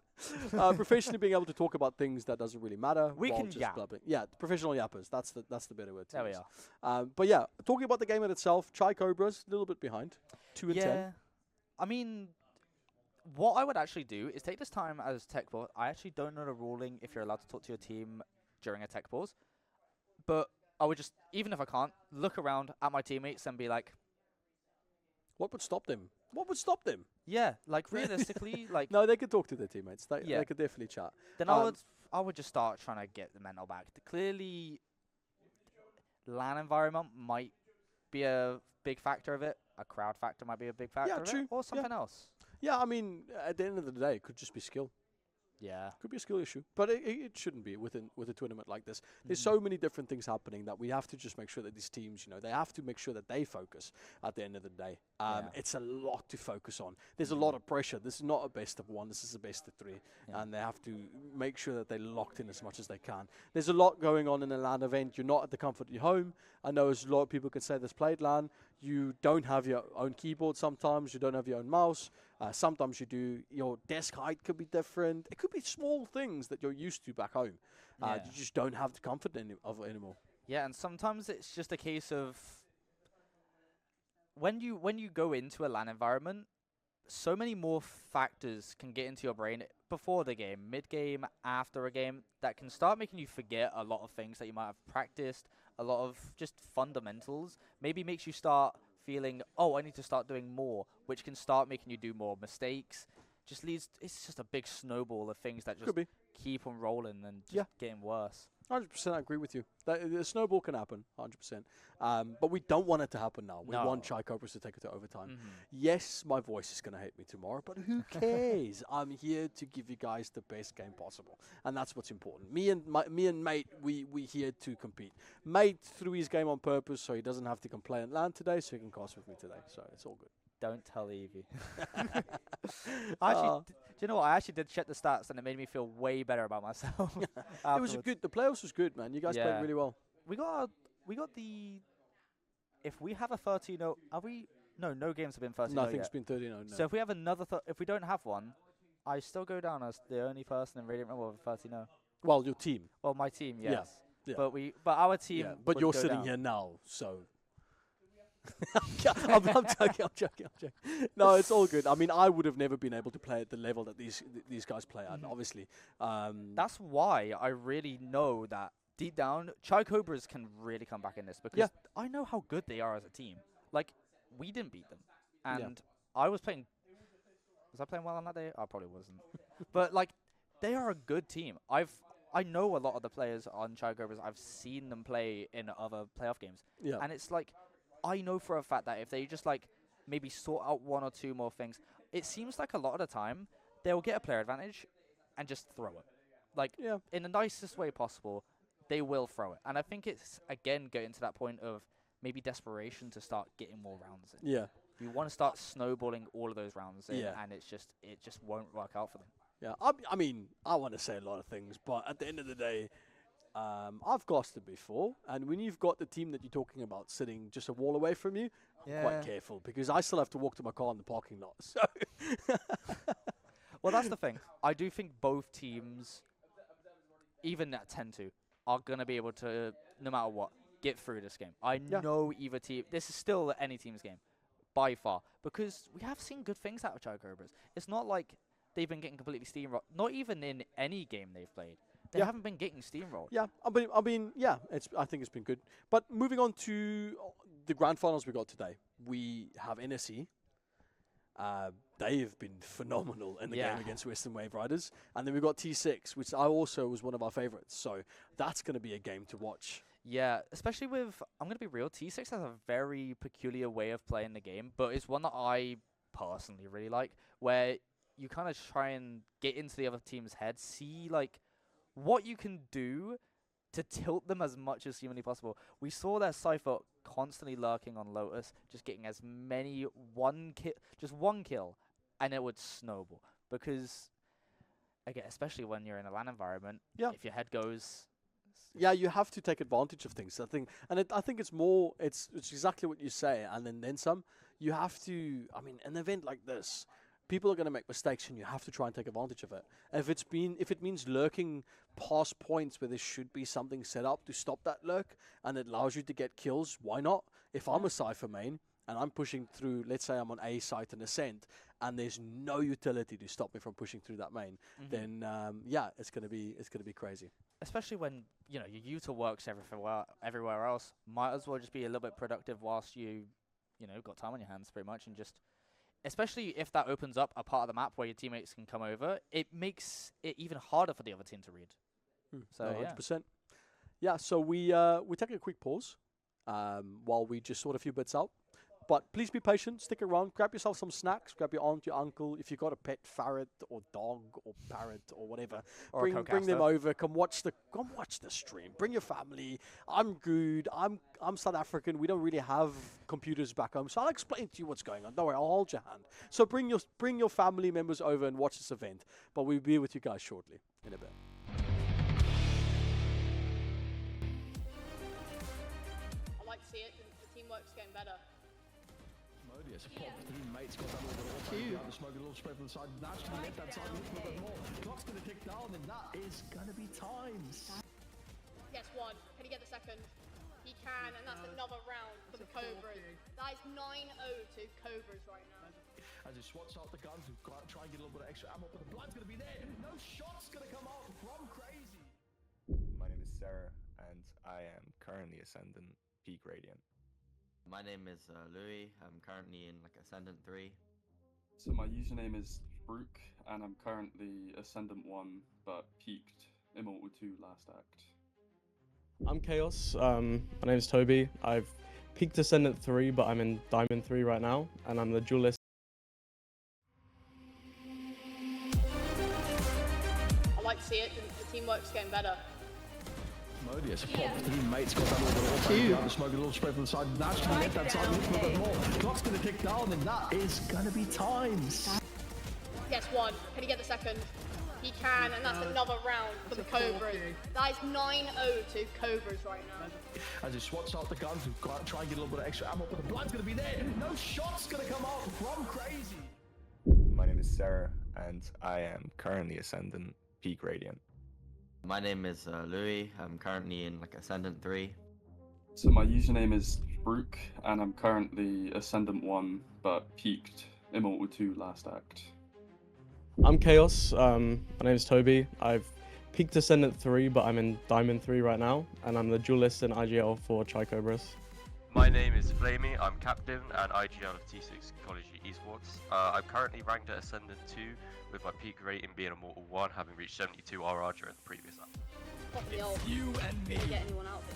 Professionally being able to talk about things that doesn't really matter. We while can just yap. blabbing. Yeah, professional yappers. That's the better word. To There we use. are. But yeah, talking about the game in itself, Cobras a little bit behind, 2-10. I mean, what I would actually do is take this time as tech pause. I actually don't know the ruling if you're allowed to talk to your team during a tech pause, but I would just, even if I can't, look around at my teammates and be like, what would stop them? What would stop them? Yeah, like realistically, like no, they could talk to their teammates. They Yeah. could definitely chat. then I would just start trying to get the mental back. Clearly, LAN environment might be a big factor of it. A crowd factor might be a big factor of true. it, or something else. Yeah, I mean, at the end of the day, it could just be skill. Yeah. Could be a skill issue, but it shouldn't be with a tournament like this. There's so many different things happening that we have to just make sure that these teams, they have to make sure that they focus at the end of the day. It's a lot to focus on. There's a lot of pressure. This is not a best of 1. This is a best of 3. And they have to make sure that they're locked in as much as they can. There's a lot going on in a LAN event. You're not at the comfort of your home. I know as a lot of people can say that's played LAN. You don't have your own keyboard sometimes. You don't have your own mouse. Sometimes you do. Your desk height could be different. It could be small things that you're used to back home. You just don't have the comfort of it anymore. Yeah, and sometimes it's just a case of when you go into a LAN environment, so many more factors can get into your brain before the game, mid-game, after a game, that can start making you forget a lot of things that you might have practiced, a lot of just fundamentals. Maybe makes you start feeling, oh, I need to start doing more, which can start making you do more mistakes. It's just a big snowball of things that just keep on rolling and just getting worse. 100% I agree with you. The snowball can happen, 100%. But we don't want it to happen now. We want Cobras to take it to overtime. Yes, my voice is going to hate me tomorrow, but who cares? I'm here to give you guys the best game possible. And that's what's important. Me and Mate, we here to compete. Mate threw his game on purpose so he doesn't have to complain at LAN today, so he can cast with me today. So it's all good. Don't tell Evie. Actually, do you know what? I actually did check the stats and it made me feel way better about myself. It was good. The playoffs was good, man. You guys played really well. We got the. If we have a 13-0, are we? No games have been 13-0 Nothing's yet. been 13-0. No. So if we have another, if we don't have one, I still go down as the only person in Radiant Rumble with 13-0. Well, your team. Well, my team, Yeah, yes. yeah. But our team. Yeah, but would you're go sitting down. here now, so. I'm joking. No, it's all good. I mean, I would have never been able to play at the level that these guys play at, obviously. That's why I really know that deep down, Chai Cobras can really come back in this because I know how good they are as a team. Like, we didn't beat them. And I was playing. Was I playing well on that day? I probably wasn't. But, like, they are a good team. I know a lot of the players on Chai Cobras. I've seen them play in other playoff games. Yeah. And it's like, I know for a fact that if they just, like, maybe sort out one or two more things, it seems like a lot of the time they'll get a player advantage and just throw it. Like, in the nicest way possible, they will throw it. And I think it's, again, getting to that point of maybe desperation to start getting more rounds in. Yeah. You want to start snowballing all of those rounds in, Yeah. and it just won't work out for them. Yeah, I mean, I want to say a lot of things, but at the end of the day, I've gassed it before, and when you've got the team that you're talking about sitting just a wall away from you, I'm quite careful, because I still have to walk to my car in the parking lot. So, well, that's the thing. I do think both teams, even at 10-2, are going to be able to, no matter what, get through this game. I know either team. This is still any team's game, by far, because we have seen good things out of Chai Cobras. It's not like they've been getting completely steamrolled. Not even in any game they've played. They haven't been getting steamrolled. yeah, I mean, yeah, I think it's been good. But moving on to the grand finals we got today, we have NSE. They've been phenomenal in the game against Weston Waveriders. And then we've got T6, which I also was one of our favorites. So that's going to be a game to watch. Yeah, especially with, I'm going to be real, T6 has a very peculiar way of playing the game, but it's one that I personally really like, where you kind of try and get into the other team's head, see, like, what you can do to tilt them as much as humanly possible. We saw their Cypher constantly lurking on Lotus, just getting as many one kill, and it would snowball. Because, again, especially when you're in a LAN environment, if your head goes... Yeah, you have to take advantage of things. I think it's more. It's exactly what you say, and then some. You have to. I mean, an event like this, people are going to make mistakes, and you have to try and take advantage of it. If it means lurking past points where there should be something set up to stop that lurk, and it allows you to get kills, why not? If I'm a Cypher main and I'm pushing through, let's say I'm on A site and Ascent, and there's no utility to stop me from pushing through that main, then it's gonna be crazy. Especially when, you know, your util works everywhere else, might as well just be a little bit productive whilst you know, got time on your hands pretty much, and just, especially if that opens up a part of the map where your teammates can come over, it makes it even harder for the other team to read. So, 100%. Yeah, so we're taking a quick pause while we just sort a few bits out. But please be patient, stick around, grab yourself some snacks, grab your aunt, your uncle, if you've got a pet ferret or dog or parrot or whatever, or bring them over, come watch the stream, bring your family. I'm good, I'm South African, we don't really have computers back home, so I'll explain to you what's going on. Don't worry, I'll hold your hand. So bring your family members over and watch this event, but we'll be with you guys shortly, in a bit. I like to see it, the teamwork's getting better. Modius popped through, mates got that little bit off. The smoke a little spread from the side. That's going to let that side look a little bit more. Clock's going to tick down, and that is going to be times. Gets one. Can he get the second? He can, and that's another round for the Cobras. That is 9-0 to Cobras right now. As he swats out the guns, we've got to try and get a little bit of extra ammo, but the blood's going to be there. No shot's going to come out from Crazy. My name is Sarah, and I am currently Ascendant Peak Radiant. My name is Louis. I'm currently in Ascendant 3. So my username is Brook, and I'm currently Ascendant 1, but peaked Immortal 2 last act. I'm Chaos. My name is Toby. I've peaked Ascendant 3, but I'm in Diamond 3 right now, and I'm the duelist. I like to see it, the teamwork's getting better. Modius popped through, mates got that little bit off. The smoke a little spread from the side. That's going to let that side look a little bit more. Clock's going to tick down, and that is going to be times. Gets one. Can he get the second? He can, and that's another round for the Cobras. That is 9-0 to Cobras right now. As he swats out the guns, we've got to try and get a little bit of extra ammo, but the blood's going to be there. No shot's going to come out from Crazy. My name is Sarah, and I am currently Ascendant Peak Radiant. My name is Louis. I'm currently in like Ascendant 3. So my username is Brook, and I'm currently Ascendant 1, but peaked Immortal 2 last act. I'm Chaos. My name is Toby. I've peaked Ascendant 3, but I'm in Diamond 3 right now, and I'm the duelist in IGL for Cobras. My name is Flamey, I'm captain and IGL of T6 College Esports. I'm currently ranked at Ascendant 2, with my peak rating being Immortal 1, having reached 72 RR during the previous act. It's you and me. Get anyone out of it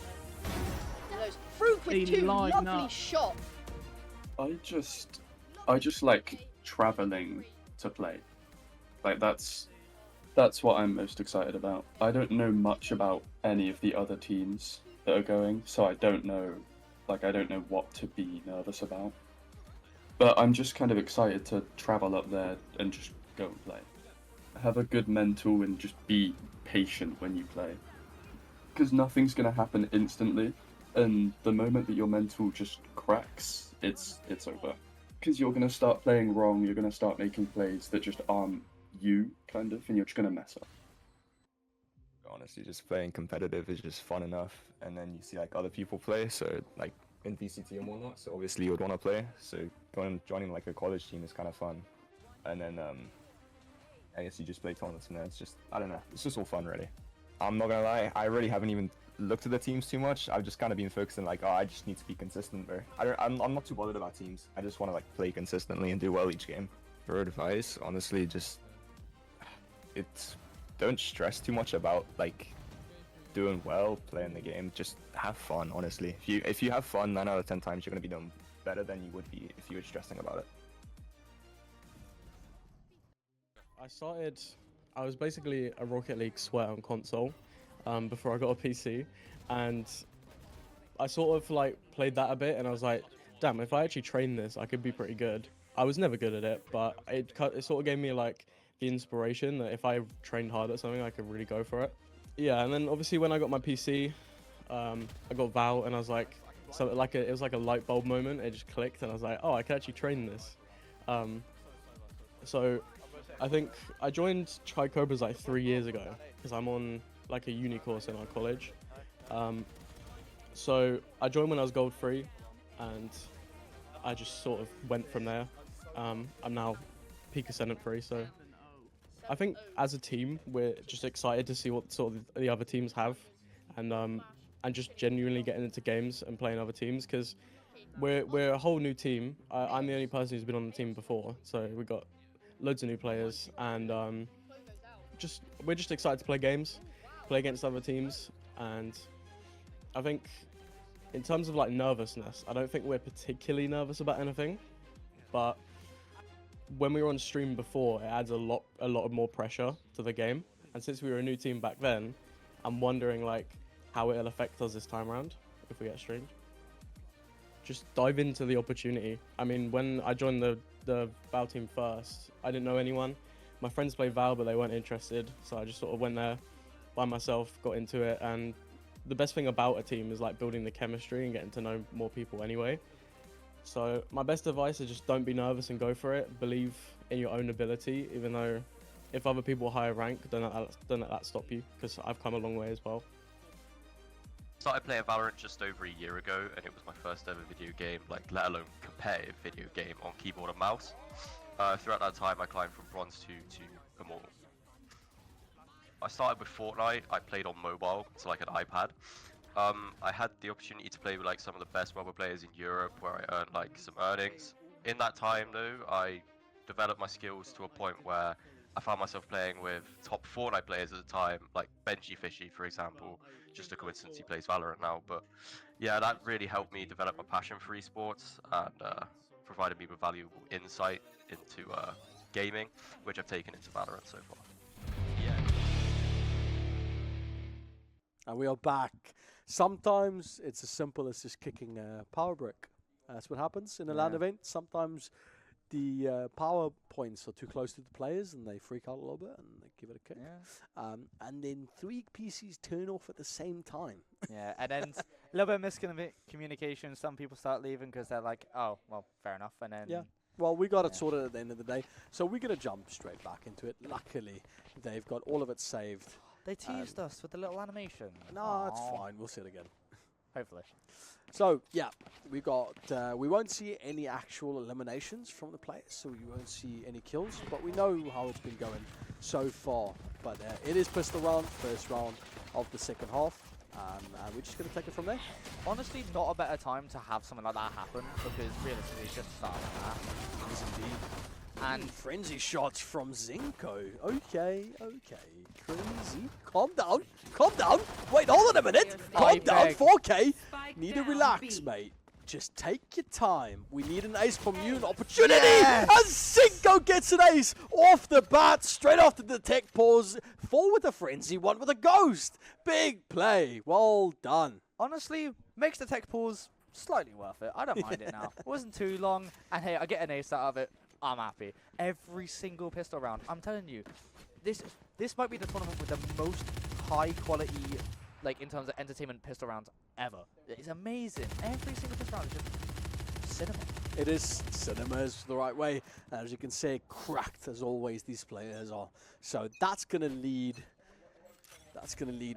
though. Those fruit with two lovely shots. I just like traveling to play. Like that's what I'm most excited about. I don't know much about any of the other teams that are going, so I don't know what to be nervous about. But I'm just kind of excited to travel up there and just go and play. Have a good mental and just be patient when you play. Because nothing's going to happen instantly, and the moment that your mental just cracks, it's over. Because you're going to start playing wrong, you're going to start making plays that just aren't you, kind of, and you're just going to mess up. Honestly, just playing competitive is just fun enough, and then you see like other people play, so like in VCT and whatnot, so obviously you would want to play, so joining like a college team is kind of fun, and then I guess you just play tournaments from there. It's just, I don't know, it's just all fun really. I'm not gonna lie, I really haven't even looked at the teams too much. I've just kind of been focusing like, oh, I just need to be consistent there. I'm not too bothered about teams. I just want to like play consistently and do well each game. For advice, honestly, just don't stress too much about like doing well, playing the game. Just have fun, honestly. If you have fun, 9 out of 10 times you're gonna be doing better than you would be if you were stressing about it. I was basically a Rocket League sweat on console before I got a PC, and I sort of like played that a bit, and I was like, damn, if I actually train this, I could be pretty good. I was never good at it, but it sort of gave me like the inspiration that if I trained hard at something, I could really go for it. Yeah, and then obviously when I got my PC, I got Val, and I was like, it was like a light bulb moment. It just clicked, and I was like, oh, I can actually train this. So I think I joined Cobras like 3 years ago because I'm on like a uni course in our college. So I joined when I was gold 3, and I just sort of went from there. I'm now peak Ascendant 3, so I think as a team we're just excited to see what sort of the other teams have, and just genuinely getting into games and playing other teams, because we're a whole new team. I'm the only person who's been on the team before, so we got loads of new players, and we're just excited to play games, play against other teams. And I think in terms of like nervousness, I don't think we're particularly nervous about anything, but when we were on stream before, it adds a lot of more pressure to the game. And since we were a new team back then, I'm wondering like how it'll affect us this time around if we get streamed. Just dive into the opportunity. I mean, when I joined the Val team first, I didn't know anyone. My friends played Val, but they weren't interested, so I just sort of went there by myself, got into it. And the best thing about a team is like building the chemistry and getting to know more people anyway. So my best advice is just don't be nervous and go for it. Believe in your own ability, even though if other people are higher rank, don't let that stop you, because I've come a long way as well. Started playing Valorant just over a year ago, and it was my first ever video game, like let alone competitive video game on keyboard and mouse. Throughout that time, I climbed from bronze to Immortal. I started with Fortnite. I played on mobile, so like an iPad. I had the opportunity to play with like some of the best mobile players in Europe, where I earned like some earnings. In that time though, I developed my skills to a point where I found myself playing with top Fortnite players at the time, like Benji Fishy, for example. Just a coincidence he plays Valorant now, but yeah, that really helped me develop my passion for esports, and provided me with valuable insight into gaming, which I've taken into Valorant so far. And we are back. Sometimes it's as simple as just kicking a power brick. That's what happens in a LAN event. Sometimes the power points are too close to the players and they freak out a little bit and they give it a kick. And then 3 PCs turn off at the same time. Yeah, and then a little bit of miscommunication. Some people start leaving because they're like, oh, well, fair enough. And then well, we got it sorted at the end of the day. So we're going to jump straight back into it. Luckily, they've got all of it saved. They teased us with the little animation. No, it's fine. We'll see it again. Hopefully. So, yeah, we won't see any actual eliminations from the players, so we won't see any kills, but we know how it's been going so far. But it is pistol round, first round of the second half, and we're just going to take it from there. Honestly, not a better time to have something like that happen, because realistically, it's just starting that. Yes, indeed. And frenzy shots from Zinko. Okay. Crazy. Calm down. Wait, hold on a minute. Calm down. 4K. Need to relax, mate. Just take your time. We need an ace from you, an opportunity. Yes! And Zinko gets an ace off the bat, straight after the tech pause. 4 with a frenzy, 1 with a ghost. Big play. Well done. Honestly, makes the tech pause slightly worth it. I don't mind it now. It wasn't too long, and hey, I get an ace out of it. I'm happy. Every single pistol round. I'm telling you, this might be the tournament with the most high quality, like in terms of entertainment pistol rounds ever. It's amazing. Every single pistol round is just cinema. It is cinema is the right way. As you can see, cracked as always these players are. So that's gonna lead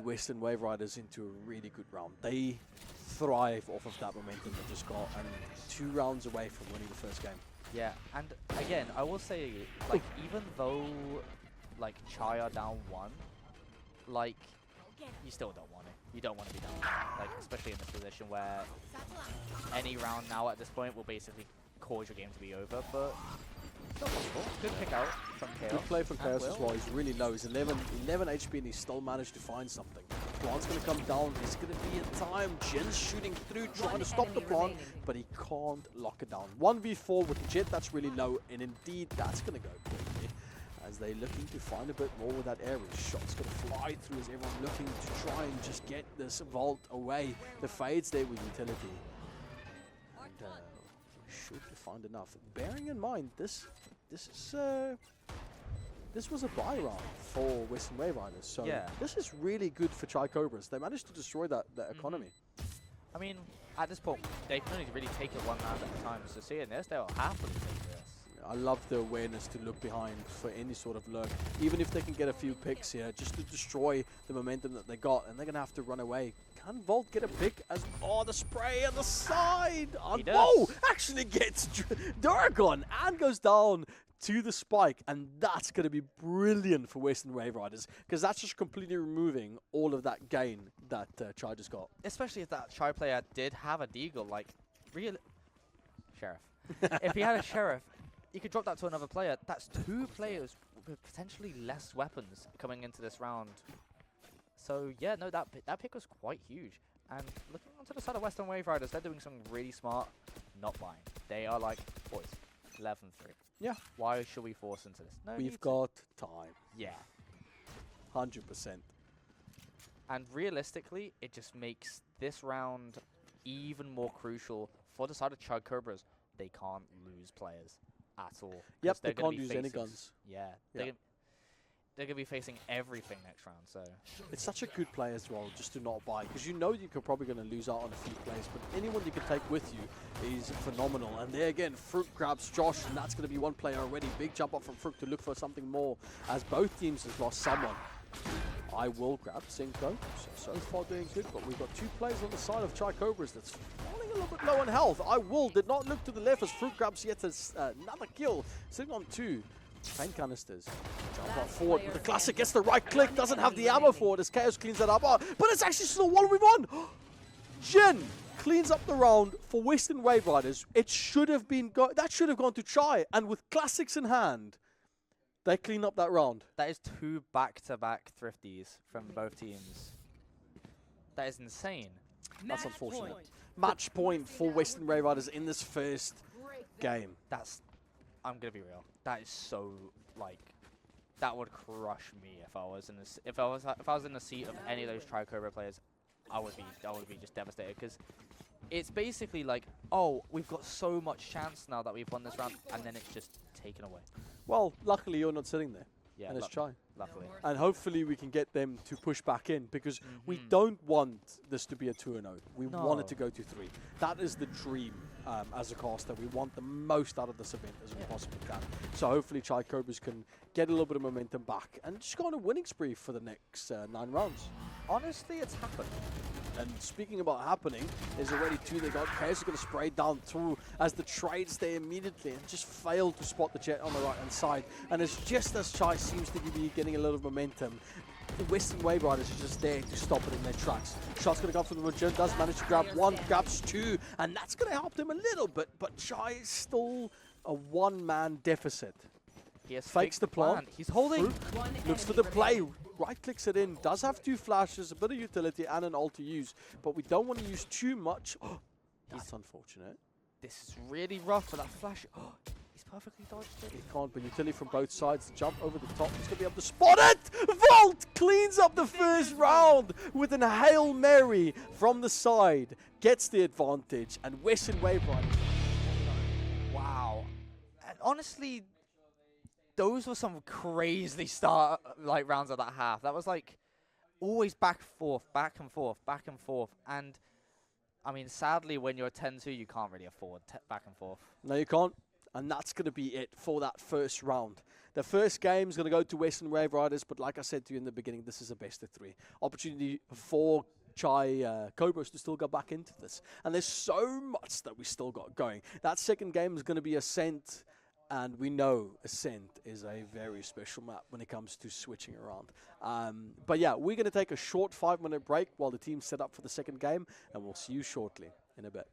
Weston Waveriders into a really good round. They thrive off of that momentum they just got, and 2 rounds away from winning the first game. Yeah, and again, I will say, like, even though, like, Chai are down 1, like, you still don't want it. You don't want to be down 1, like, especially in this position where any round now at this point will basically cause your game to be over, but it's not possible. Good pick out from Chaos. Good play from Chaos as well. He's really low. He's 11 HP and he still managed to find something. Plant's going to come down. He's going to be in time. Jin's shooting through, trying to stop the plant, but he can't lock it down. 1v4 with the Jet, that's really low, and indeed that's going to go quickly as they're looking to find a bit more with that area. Shot's going to fly through as everyone looking to try and just get this vault away. The fade's there with utility. And should find enough. Bearing in mind, this was a buy round for Weston Waveriders, so yeah. This is really good for Chai Cobras. They managed to destroy that economy. I mean, at this point, they can only really take it 1 round at a time, so seeing this, they'll happily take this. I love the awareness to look behind for any sort of lurk, even if they can get a few picks here, just to destroy the momentum that they got, and they're going to have to run away. Can Volt get a pick as, the spray on the side! Whoa! Actually gets Duragon and goes down to the spike, and that's going to be brilliant for Weston Waveriders, because that's just completely removing all of that gain that Chai just got. Especially if that Chai player did have a deagle, like, real Sheriff. If he had a Sheriff, you could drop that to another player. That's 2 players with potentially less weapons coming into this round. So yeah, no, that pick was quite huge. And looking onto the side of Western Waveriders, they're doing something really smart, not buying. They are like, boys, 11-3. Yeah. Why should we force into this? No, we've got time. Yeah. 100%. And realistically, it just makes this round even more crucial for the side of Chug Cobras. They can't lose players at all. Yep, they can't use any guns. Yeah, they're going to be facing everything next round. So it's such a good play as well, just to not buy, because you know you're probably going to lose out on a few plays, but anyone you can take with you is phenomenal. And there again, Fruit grabs Josh, and that's going to be 1 player already. Big jump up from Fruit to look for something more, as both teams have lost someone. I will grab Cinco, so far doing good, but we've got 2 players on the side of Chai Cobras that's falling a little bit low on health. Did not look to the left as Fruit grabs yet another kill, sitting on 2. Paint canisters. Jump up forward with the classic, gets the right click, doesn't have the ammo for it as Chaos cleans that up. But it's actually still 1v1. Jin cleans up the round for Weston Waveriders. It should have been that should have gone to Chai, and with classics in hand, they clean up that round. That is 2 back-to-back thrifties from both teams. That is insane. That's unfortunate. Match point for Weston Waveriders in this first game. I'm gonna be real. That is so, like, that would crush me if I was in this. If I was in the seat of any of those Tri-Cobra players, I would be just devastated, because it's basically like, oh, we've got so much chance now that we've won this round, and then it's just taken away. Well, luckily you're not sitting there. Yeah, and it's Chai. Luckily. And hopefully we can get them to push back in, because we don't want this to be a 2-0. We want it to go to 3. That is the dream as a caster. We want the most out of this event as we possibly can. So hopefully Chai Cobras can get a little bit of momentum back and just go on a winning spree for the next 9 rounds. Honestly, it's happened. And speaking about happening, there's already 2 they got. Chaos is going to spray down through as the trades there immediately and just failed to spot the jet on the right-hand side. And it's just as Chai seems to be getting a lot of momentum, the Weston Waveriders are just there to stop it in their tracks. Shot's going to come from the Major, does manage to grab 1, grabs 2, and that's going to help them a little bit, but Chai is still a 1-man deficit. He has Fakes the plant. He's holding. Looks for the play. Right clicks it in. Does have 2 flashes, a bit of utility, and an ult to use. But we don't want to use too much. Oh, that's unfortunate. This is really rough for that flash. Oh, he's perfectly dodged it. He can't, but utility from both sides. Jump over the top. He's going to be able to spot it. Vault cleans up the first round with an Hail Mary from the side. Gets the advantage. And Weston Waveriders. Wow. And honestly, those were some crazy rounds of that half. That was like always back and forth, back and forth, back and forth. And I mean, sadly, when you're 10-2, you can't really afford back and forth. No, you can't. And that's going to be it for that first round. The first game is going to go to Western Waveriders, but like I said to you in the beginning, this is a best of 3. Opportunity for Chai Cobras to still go back into this. And there's so much that we still got going. That second game is going to be Ascent. And we know Ascent is a very special map when it comes to switching around. But yeah, we're going to take a short 5-minute break while the team's set up for the second game, and we'll see you shortly in a bit.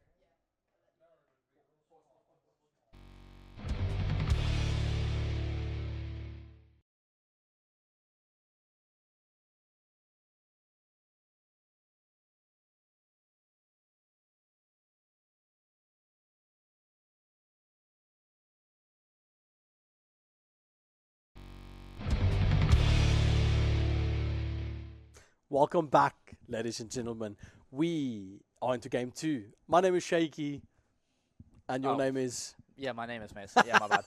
Welcome back, ladies and gentlemen. We are into game 2. My name is Shaky, and your name is? Yeah, my name is Mace. Yeah, my bad.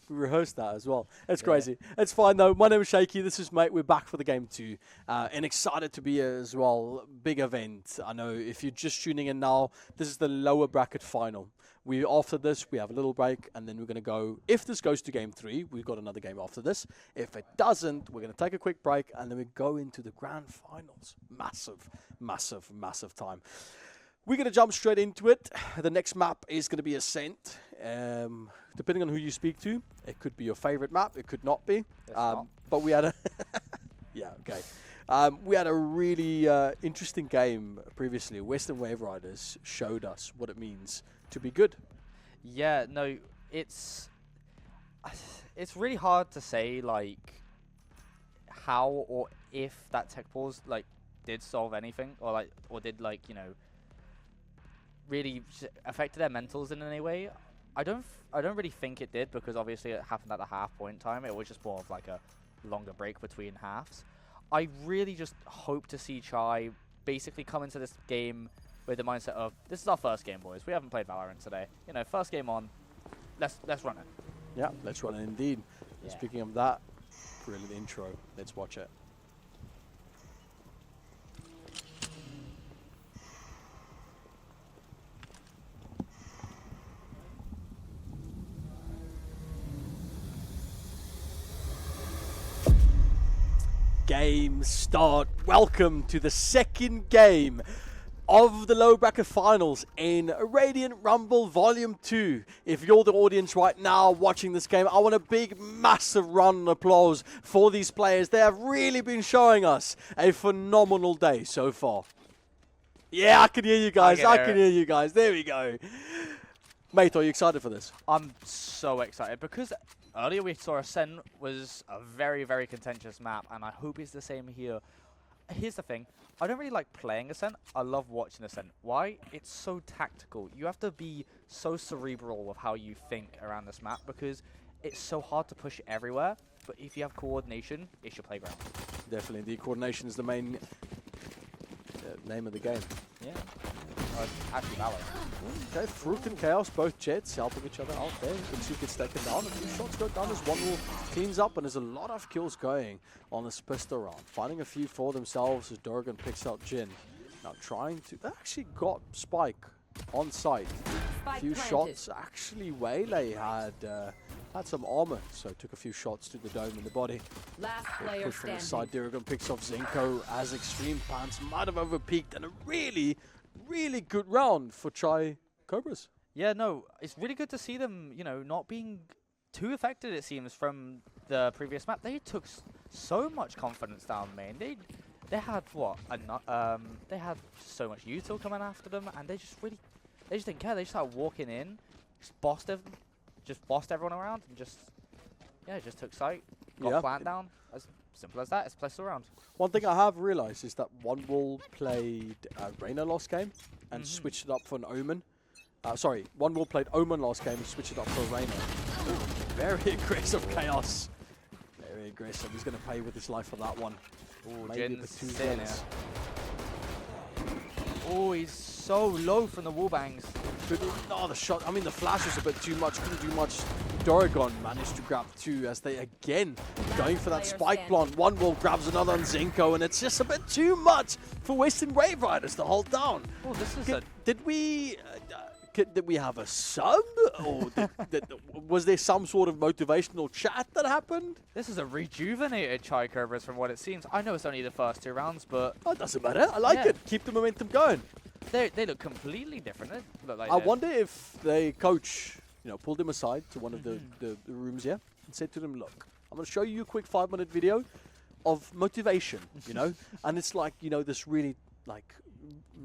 We rehearsed that as well. It's crazy. It's fine, though. My name is Shaky. This is Mate. We're back for the game 2. And excited to be here as well. Big event. I know if you're just tuning in now, this is the lower bracket final. After this, we have a little break, and then we're going to go. If this goes to game 3, we've got another game after this. If it doesn't, we're going to take a quick break, and then we go into the grand finals. Massive, massive, massive time. We're going to jump straight into it. The next map is going to be Ascent. Depending on who you speak to, it could be your favorite map. It could not be. But we had a... yeah, okay. We had a really interesting game previously. Western Waveriders showed us what it means to be good. Yeah, no, it's really hard to say like how or if that tech pause like did solve anything or did really affected their mentals in any way. I don't really think it did, because obviously it happened at the half point time. It was just more of like a longer break between halves. I really just hope to see Chai basically come into this game with the mindset of, this is our first game, boys. We haven't played Valorant today. You know, first game on, let's run it. Yeah, let's run it indeed. Yeah. Speaking of that, brilliant intro. Let's watch it. Game start. Welcome to the second game of the low bracket finals in Radiant Rumble Volume 2. If you're the audience right now watching this game, I want a big, massive round of applause for these players. They have really been showing us a phenomenal day so far. Yeah, I can hear you guys. I can hear you guys. There we go. Mate, are you excited for this? I'm so excited because earlier we saw Ascent was a very, very contentious map, and I hope it's the same here. Here's the thing. I don't really like playing Ascent. I love watching Ascent. Why? It's so tactical. You have to be so cerebral with how you think around this map because it's so hard to push everywhere. But if you have coordination, it's your playground. Definitely. The coordination is the main name of the game. Yeah. Actually, Valorant. Okay, Fruit and Chaos, both Jets helping each other out there. Insu gets taken down. A few shots go down as one will cleans up, and there's a lot of kills going on this pistol round. Finding a few for themselves as Durgan picks out Jin. Now trying to... They actually got Spike on site. A few shots. Actually, Waylay had had some armor, so took a few shots to the dome in the body. Last Big player push from the standing. side. Duragon picks off Zinko as Extreme Pants might have overpeaked, and a really, really good round for Chai Cobras. Yeah, no, it's really good to see them, you know, not being too affected, it seems, from the previous map. They took so much confidence down main. They had what? They had so much util coming after them, and they just didn't care. They just started walking in, just bossed everyone around, and just took sight, got plant down. As simple as that. It's placed around. One thing I have realized is that One Wall played Reyna last game and switched it up for an Omen. Sorry, One Wall played Omen last game and switched it up for Reyna. Very aggressive Chaos. Very aggressive. He's going to pay with his life for that one. Maybe the two Zeds. Oh, he's so low from the wall bangs. Oh, the shot. I mean, the flash was a bit too much. Couldn't do much. Duragon managed to grab two as they again going for that spike plant. One Wall grabs another on Zinko, and it's just a bit too much for Weston Waveriders to hold down. Oh, this is Did we have a sub, or was there some sort of motivational chat that happened? This is a rejuvenated Chai Cobras from what it seems. I know it's only the first 2 rounds, but it doesn't matter. I like it. Keep the momentum going. They look completely different. They look like I wonder if the coach, pulled them aside to one of the rooms here and said to them, "Look, I'm going to show you a quick 5-minute video of motivation, and it's like, this really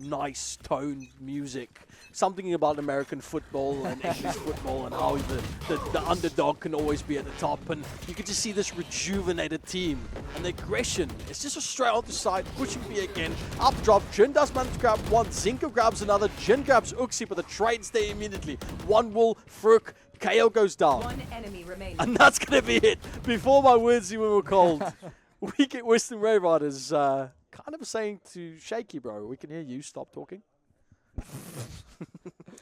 nice toned music, something about American football and English football and how the underdog can always be at the top, and you can just see this rejuvenated team and the aggression. It's just a straight out the side, pushing B again, up drop. Jin does manage to grab one, Zinko grabs another, Jin grabs Uxie, but the trades there immediately. One Wall, Fruk, KO goes down. One enemy remaining. And that's going to be it. Before my words even were called, we get Weston Waveriders kind of saying to Shaky, bro, we can hear you, stop talking.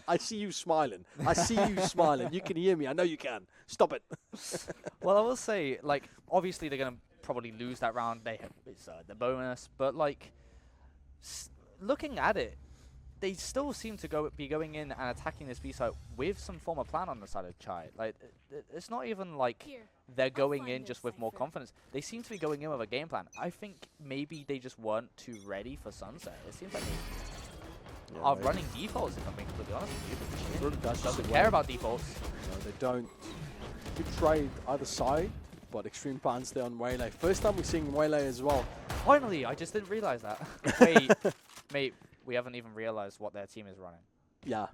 I see you smiling. I see you smiling. You can hear me. I know you can. Stop it. Well, I will say, obviously they're going to probably lose that round. It's the bonus, but looking at it, they still seem to be going in and attacking this B site with some form of plan on the side of Chai. It's not even like they're going in just with more confidence. They seem to be going in with a game plan. I think maybe they just weren't too ready for Sunset. It seems like they are running defaults, if I'm being completely honest with you. Doesn't care about defaults. No, they don't. Good trade either side, but Extreme Pants there on Waylay. First time we're seeing Waylay as well. Finally, I just didn't realize that. Wait, mate. We haven't even realized what their team is running. Yeah.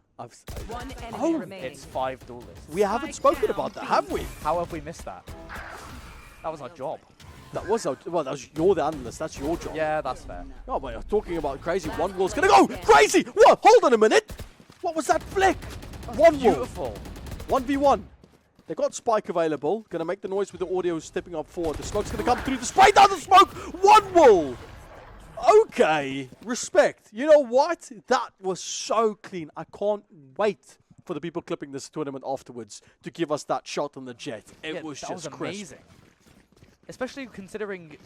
One enemy remaining. It's 5 duelists. We haven't spoken about that, have we? How have we missed that? That was our job. That was you're the analyst. That's your job. Yeah, that's fair. Oh, but you're talking about crazy. One Wall's gonna go crazy. What? Hold on a minute. What was that flick? One Wall. Beautiful. 1v1. They got Spike available. Gonna make the noise with the audio stepping up forward. The smoke's gonna come through. The spray down the smoke. One Wall. Okay, respect. You know what? That was so clean. I can't wait for the people clipping this tournament afterwards to give us that shot on the jet. It was just crisp. Amazing. Especially considering,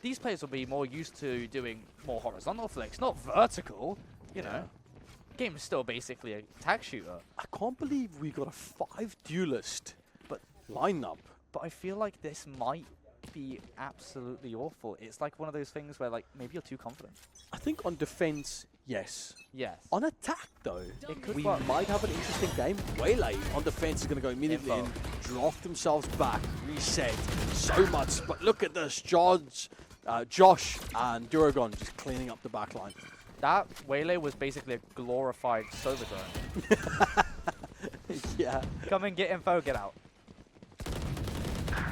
these players will be more used to doing more horizontal flicks, not vertical. You know, game is still basically a tag shooter. I can't believe we got a 5 duelist lineup. But I feel like this might be absolutely awful. It's like one of those things where maybe you're too confident. I think on defense, yes. Yes. On attack though, we work. might have an interesting game. Waylay on defense is going to go immediately in, draft themselves back, reset so much. But look at this, Josh and Duragon just cleaning up the back line. That Waylay was basically a glorified Sober drone. Yeah. Come and get info, get out.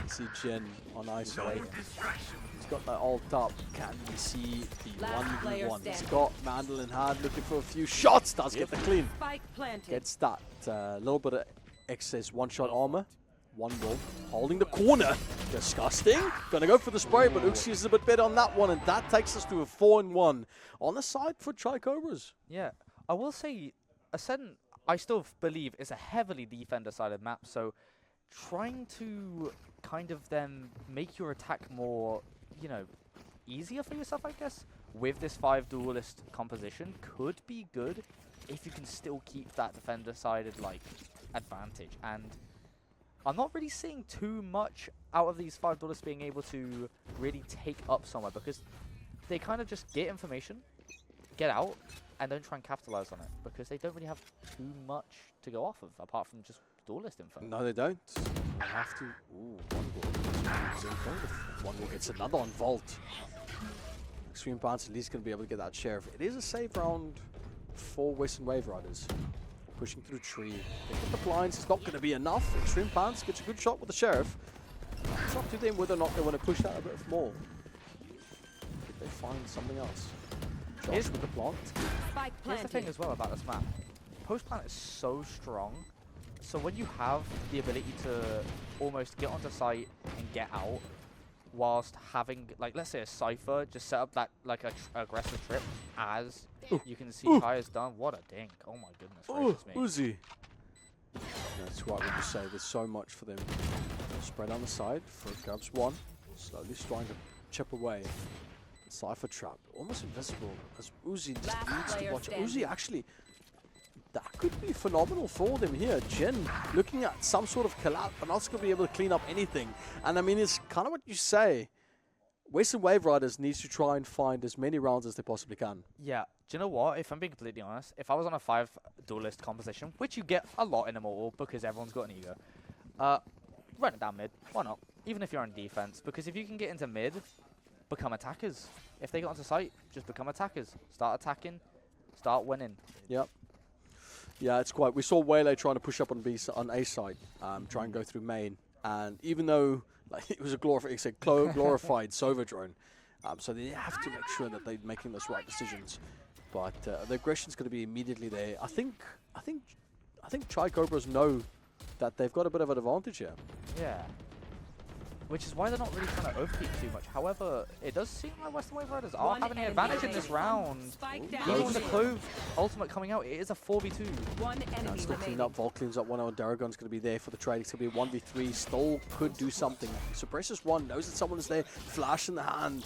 See Jin on ISO. He's got that ult up. Can we see the 1v1? He's got Mandel in hand, looking for a few shots. Does get the clean. Gets that little bit of excess one-shot armor. One Wall holding the corner. Disgusting. Gonna go for the spray, but Uxie is a bit better on that one, and that takes us to a 4-1 on the side for Chai Cobras. Yeah, I will say Ascent, I still believe, is a heavily defender-sided map, so trying to kind of then make your attack more, easier for yourself, I guess, with this 5 duelist composition could be good if you can still keep that defender-sided, advantage. And I'm not really seeing too much out of these $5 being able to really take up somewhere, because they kind of just get information, get out, and don't try and capitalize on it, because they don't really have too much to go off of apart from just duelist info. No, they don't. They have to. Ooh, one ball. One ball gets another on Vault. Extreme Bounce at least going to be able to get that sheriff. It is a safe round for Weston Waveriders. Pushing through tree. They get the blinds. It's not going to be enough. Extreme Bounce gets a good shot with the sheriff. It's up to them whether or not they want to push that a bit more. Could they find something else? Josh with the plant. Here's the thing as well about this map. Post plant is so strong. So when you have the ability to almost get onto site and get out, whilst having, like, let's say a Cypher just set up that, like, a aggressive trip, as you can see Kai has done. What a dink. Oh my goodness gracious me. Uzi. That's what I would say. There's so much for them. Spread on the side. Fruit grabs one. Slowly trying to chip away. Cypher trap. Almost invisible. As Uzi just needs to watch. Uzi actually, that could be phenomenal for them here. Jin looking at some sort of collab, but not going to be able to clean up anything. And I mean, it's kind of what you say. Weston Waveriders needs to try and find as many rounds as they possibly can. Yeah, do you know what? If I'm being completely honest, if I was on a 5 duelist composition, which you get a lot in Immortal because everyone's got an ego, run it down mid. Why not? Even if you're on defense, because if you can get into mid, become attackers. If they get onto site, just become attackers. Start attacking, start winning. Yep. Yeah, it's quite. We saw Waylay trying to push up on A side, try and go through main, and even though like it was a glorified Sova drone, so they have to make sure that they're making those right decisions. But the aggression's going to be immediately there. I think Chai Cobras know that they've got a bit of an advantage here. Yeah. Which is why they're not really trying to overpeak too much. However, it does seem like Weston Waveriders are having an advantage in this round. Even with the Clove ultimate coming out, it is a 4v2. One enemy Still clean up. Vault cleans up one. Daragon's going to be there for the trade. It's going to be a 1v3. Stole could do something. Suppresses one. Knows that someone is there. Flash in the hand.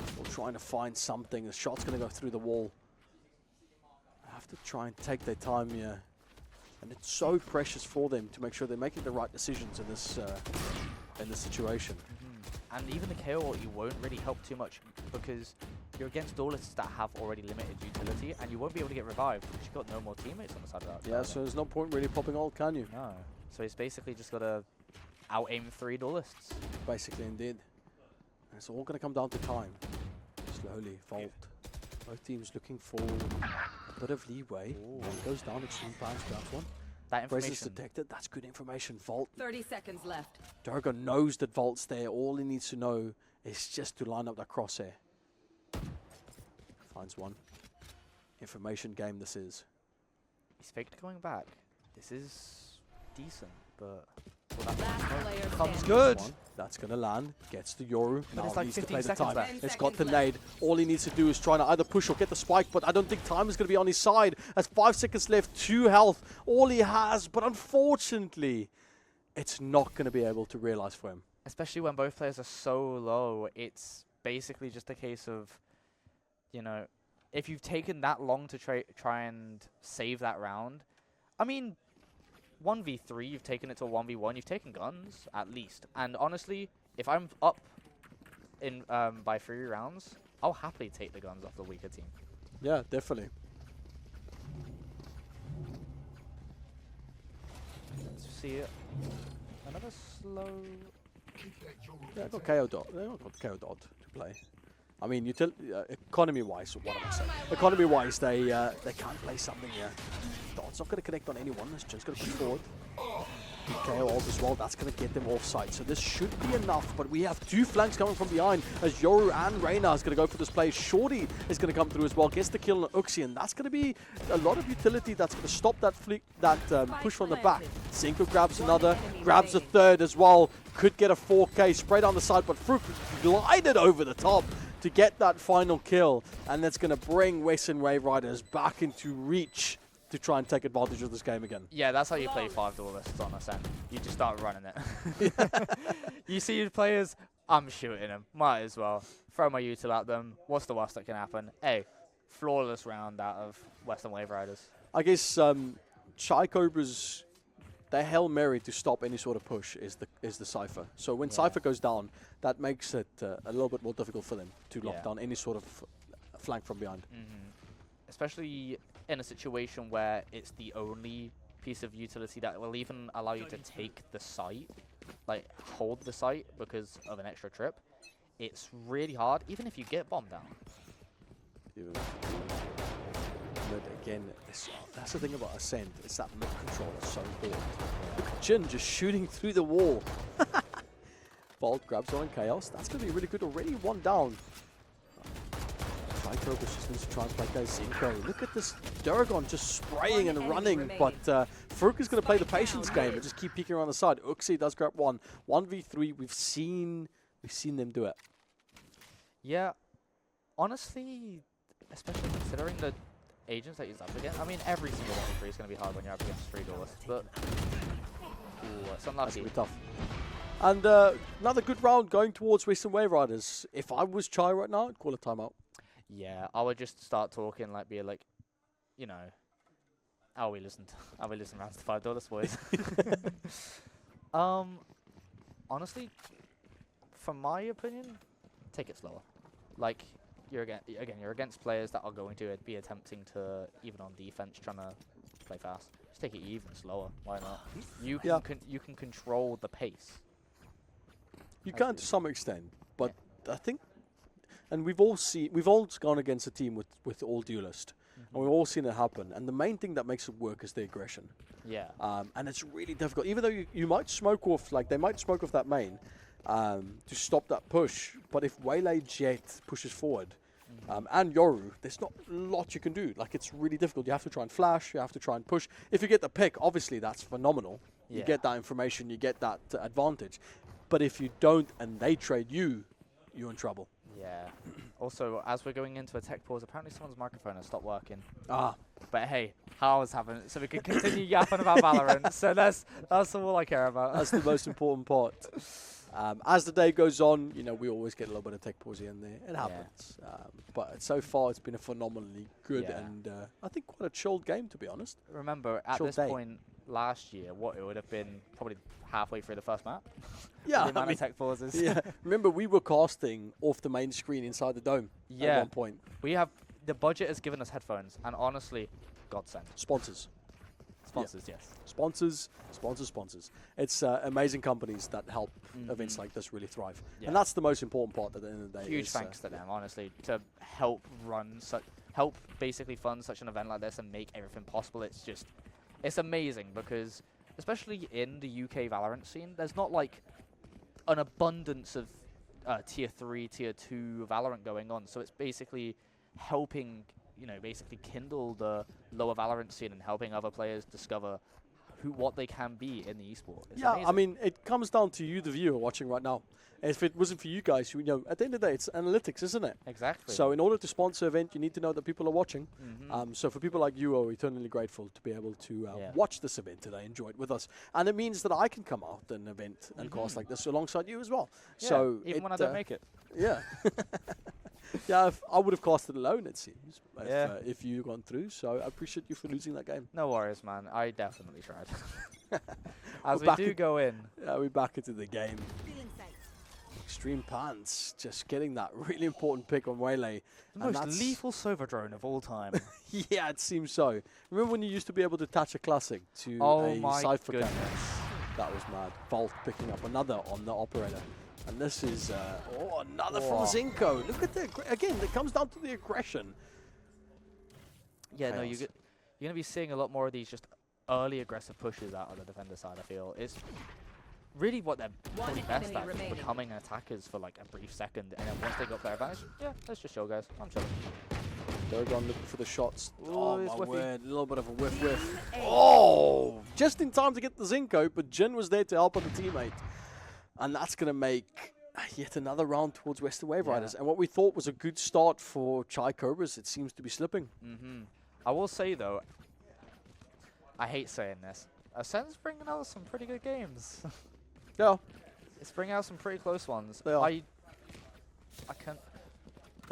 Still trying to find something. The shot's going to go through the wall. Have to try and take their time here. And it's so precious for them to make sure they're making the right decisions in this situation. And even the KO ulti won't really help too much because you're against duelists that have already limited utility, and you won't be able to get revived because you've got no more teammates on the side of that. Yeah, so there's no point really popping ult, can you? No. So he's basically just got to out-aim 3 duelists. Basically, indeed. And it's all going to come down to time. Slowly, Vault. Both teams looking for a bit of leeway. One goes down, Extreme Bounce grabs one. That information. Presence detected. That's good information. Vault. 30 seconds left. Daragon knows that Vault's there. All he needs to know is just to line up that crosshair. Finds one. Information game this is. He's faked going back. This is decent, but that comes good. That's going to land. Gets to Yoru. But now it's like needs to 15 play the seconds time. left. It's got the nade. All he needs to do is try to either push or get the spike, but I don't think time is going to be on his side. Has 5 seconds left, 2 health. All he has, but unfortunately, it's not going to be able to realize for him. Especially when both players are so low, it's basically just a case of, you know, if you've taken that long to try and save that round, I mean, 1v3, you've taken it to 1v1, you've taken guns, at least. And honestly, if I'm up in by 3 rounds, I'll happily take the guns off the weaker team. Yeah, definitely. Let's see it. Another slow... Yeah, I got KO dot. They got KO dot to play. I mean, economy-wise, what am I saying? Economy-wise, they can't play something here. Dot's not going to connect on anyone. It's just going to push forward. KO ult as well. That's going to get them off site. So this should be enough. But we have 2 flanks coming from behind as Yoru and Reyna is going to go for this play. Shorty is going to come through as well. Gets the kill on Uxie, and that's going to be a lot of utility. That's going to stop that push from the back. Cinco grabs another, grabs a third as well. Could get a 4K spray down the side, but Fruit glided over the top to get that final kill, and that's going to bring Weston Waveriders back into reach to try and take advantage of this game again. Yeah, that's how you play 5 duelists on Ascent. You just start running it. You see your players, I'm shooting them. Might as well. Throw my util at them. What's the worst that can happen? Hey, flawless round out of Weston Waveriders. I guess Chai Cobras their Hail Mary to stop any sort of push is the Cypher. So when Cypher goes down, that makes it a little bit more difficult for them to lock down any sort of flank from behind. Especially in a situation where it's the only piece of utility that will even allow you to take the site, like hold the site because of an extra trip. It's really hard, even if you get bombed down. But again, that's the thing about Ascent. It's that mid control that's so important. Look at Jin just shooting through the wall. Vault grabs on in Chaos. That's going to be really good already. One down. Cobras just needs to try and play guys Zinko. Look at this Duragon just spraying and running, but Farouk is going to play the patience game and just keep peeking around the side. Uxie does grab one. 1v3, we've seen them do it. Yeah, honestly, especially considering the agents that he's up against. I mean, every single 1v3 is going to be hard when you're up against 3 duelists, but it's unlucky. That's tough. And another good round going towards Weston Waveriders. If I was Chai right now, I'd call a timeout. Yeah, I would just start talking, like, be like, you know, we listened rounds to $5, boys. Honestly, from my opinion, take it slower. Like, you're against players that are going to be attempting to, even on defense, trying to play fast. Just take it even slower. Why not? You can control the pace. You can to some extent, but I think. And we've all gone against a team with all duelist, and we've all seen it happen. And the main thing that makes it work is the aggression. Yeah. And it's really difficult, even though you might smoke off, like they might smoke off that main, to stop that push. But if Waylay Jet pushes forward, and Yoru, there's not a lot you can do. Like it's really difficult. You have to try and flash. You have to try and push. If you get the pick, obviously that's phenomenal. You get that information. You get that advantage. But if you don't, and they trade you, you're in trouble. Yeah. Also, as we're going into a tech pause, apparently someone's microphone has stopped working. Ah. But hey, how has happened? So we can continue yapping about Valorant. So that's all I care about. That's the most important part. As the day goes on, you know, we always get a little bit of tech pause here and there. It happens. But so far, it's been a phenomenally good and I think quite a chilled game, to be honest. Remember, at this point last year, what it would have been probably halfway through the first map. Yeah, the amount of tech pauses. Yeah, remember we were casting off the main screen inside the dome at one point. The budget has given us headphones, and honestly, godsend. Sponsors, yes. Sponsors. It's amazing companies that help events like this really thrive, and that's the most important part at the end of the day. Huge thanks to them, honestly, to help basically fund such an event like this and make everything possible. It's amazing because, especially in the UK Valorant scene, there's not like an abundance of tier 3, tier 2 Valorant going on. So it's basically helping, basically kindle the lower Valorant scene and helping other players discover what they can be in the esport. It's amazing. I mean, it comes down to you, the viewer, watching right now. If it wasn't for you guys, at the end of the day, it's analytics, isn't it? Exactly. So in order to sponsor an event, you need to know that people are watching. So for people like you, we're eternally grateful to be able to watch this event today, enjoy it with us. And it means that I can come out to an event and cast like this alongside you as well. Yeah, so even when I don't make it. Yeah. Yeah, I would have cast it alone, it seems, if you gone through. So I appreciate you for losing that game. No worries, man. I definitely tried. As we do go in. Yeah, we're back into the game. Extreme Pants just getting that really important pick on Waylay. The most lethal Sova drone of all time. Yeah, it seems so. Remember when you used to be able to attach a classic to a Cypher cannon? That was mad. Vault picking up another on the operator. And this is, another from Zinko. Look at again, it comes down to the aggression. Yeah, no, you're going to be seeing a lot more of these just early aggressive pushes out on the defender side, I feel. It's really what they're probably best at, just becoming attackers for like a brief second, and then once they got their advantage, let's just show, guys. I'm chilling. Duragon looking for the shots. Ooh, oh my whiffy. word, a little bit of a whiff. Oh! Just in time to get the Zinko, but Jin was there to help on the teammate. And that's going to make yet another round towards Weston Waveriders. And what we thought was a good start for Chai Cobras, it seems to be slipping. I will say, though, I hate saying this, Ascent's bringing out some pretty good games. Yeah. It's bringing out some pretty close ones. They are. I can't...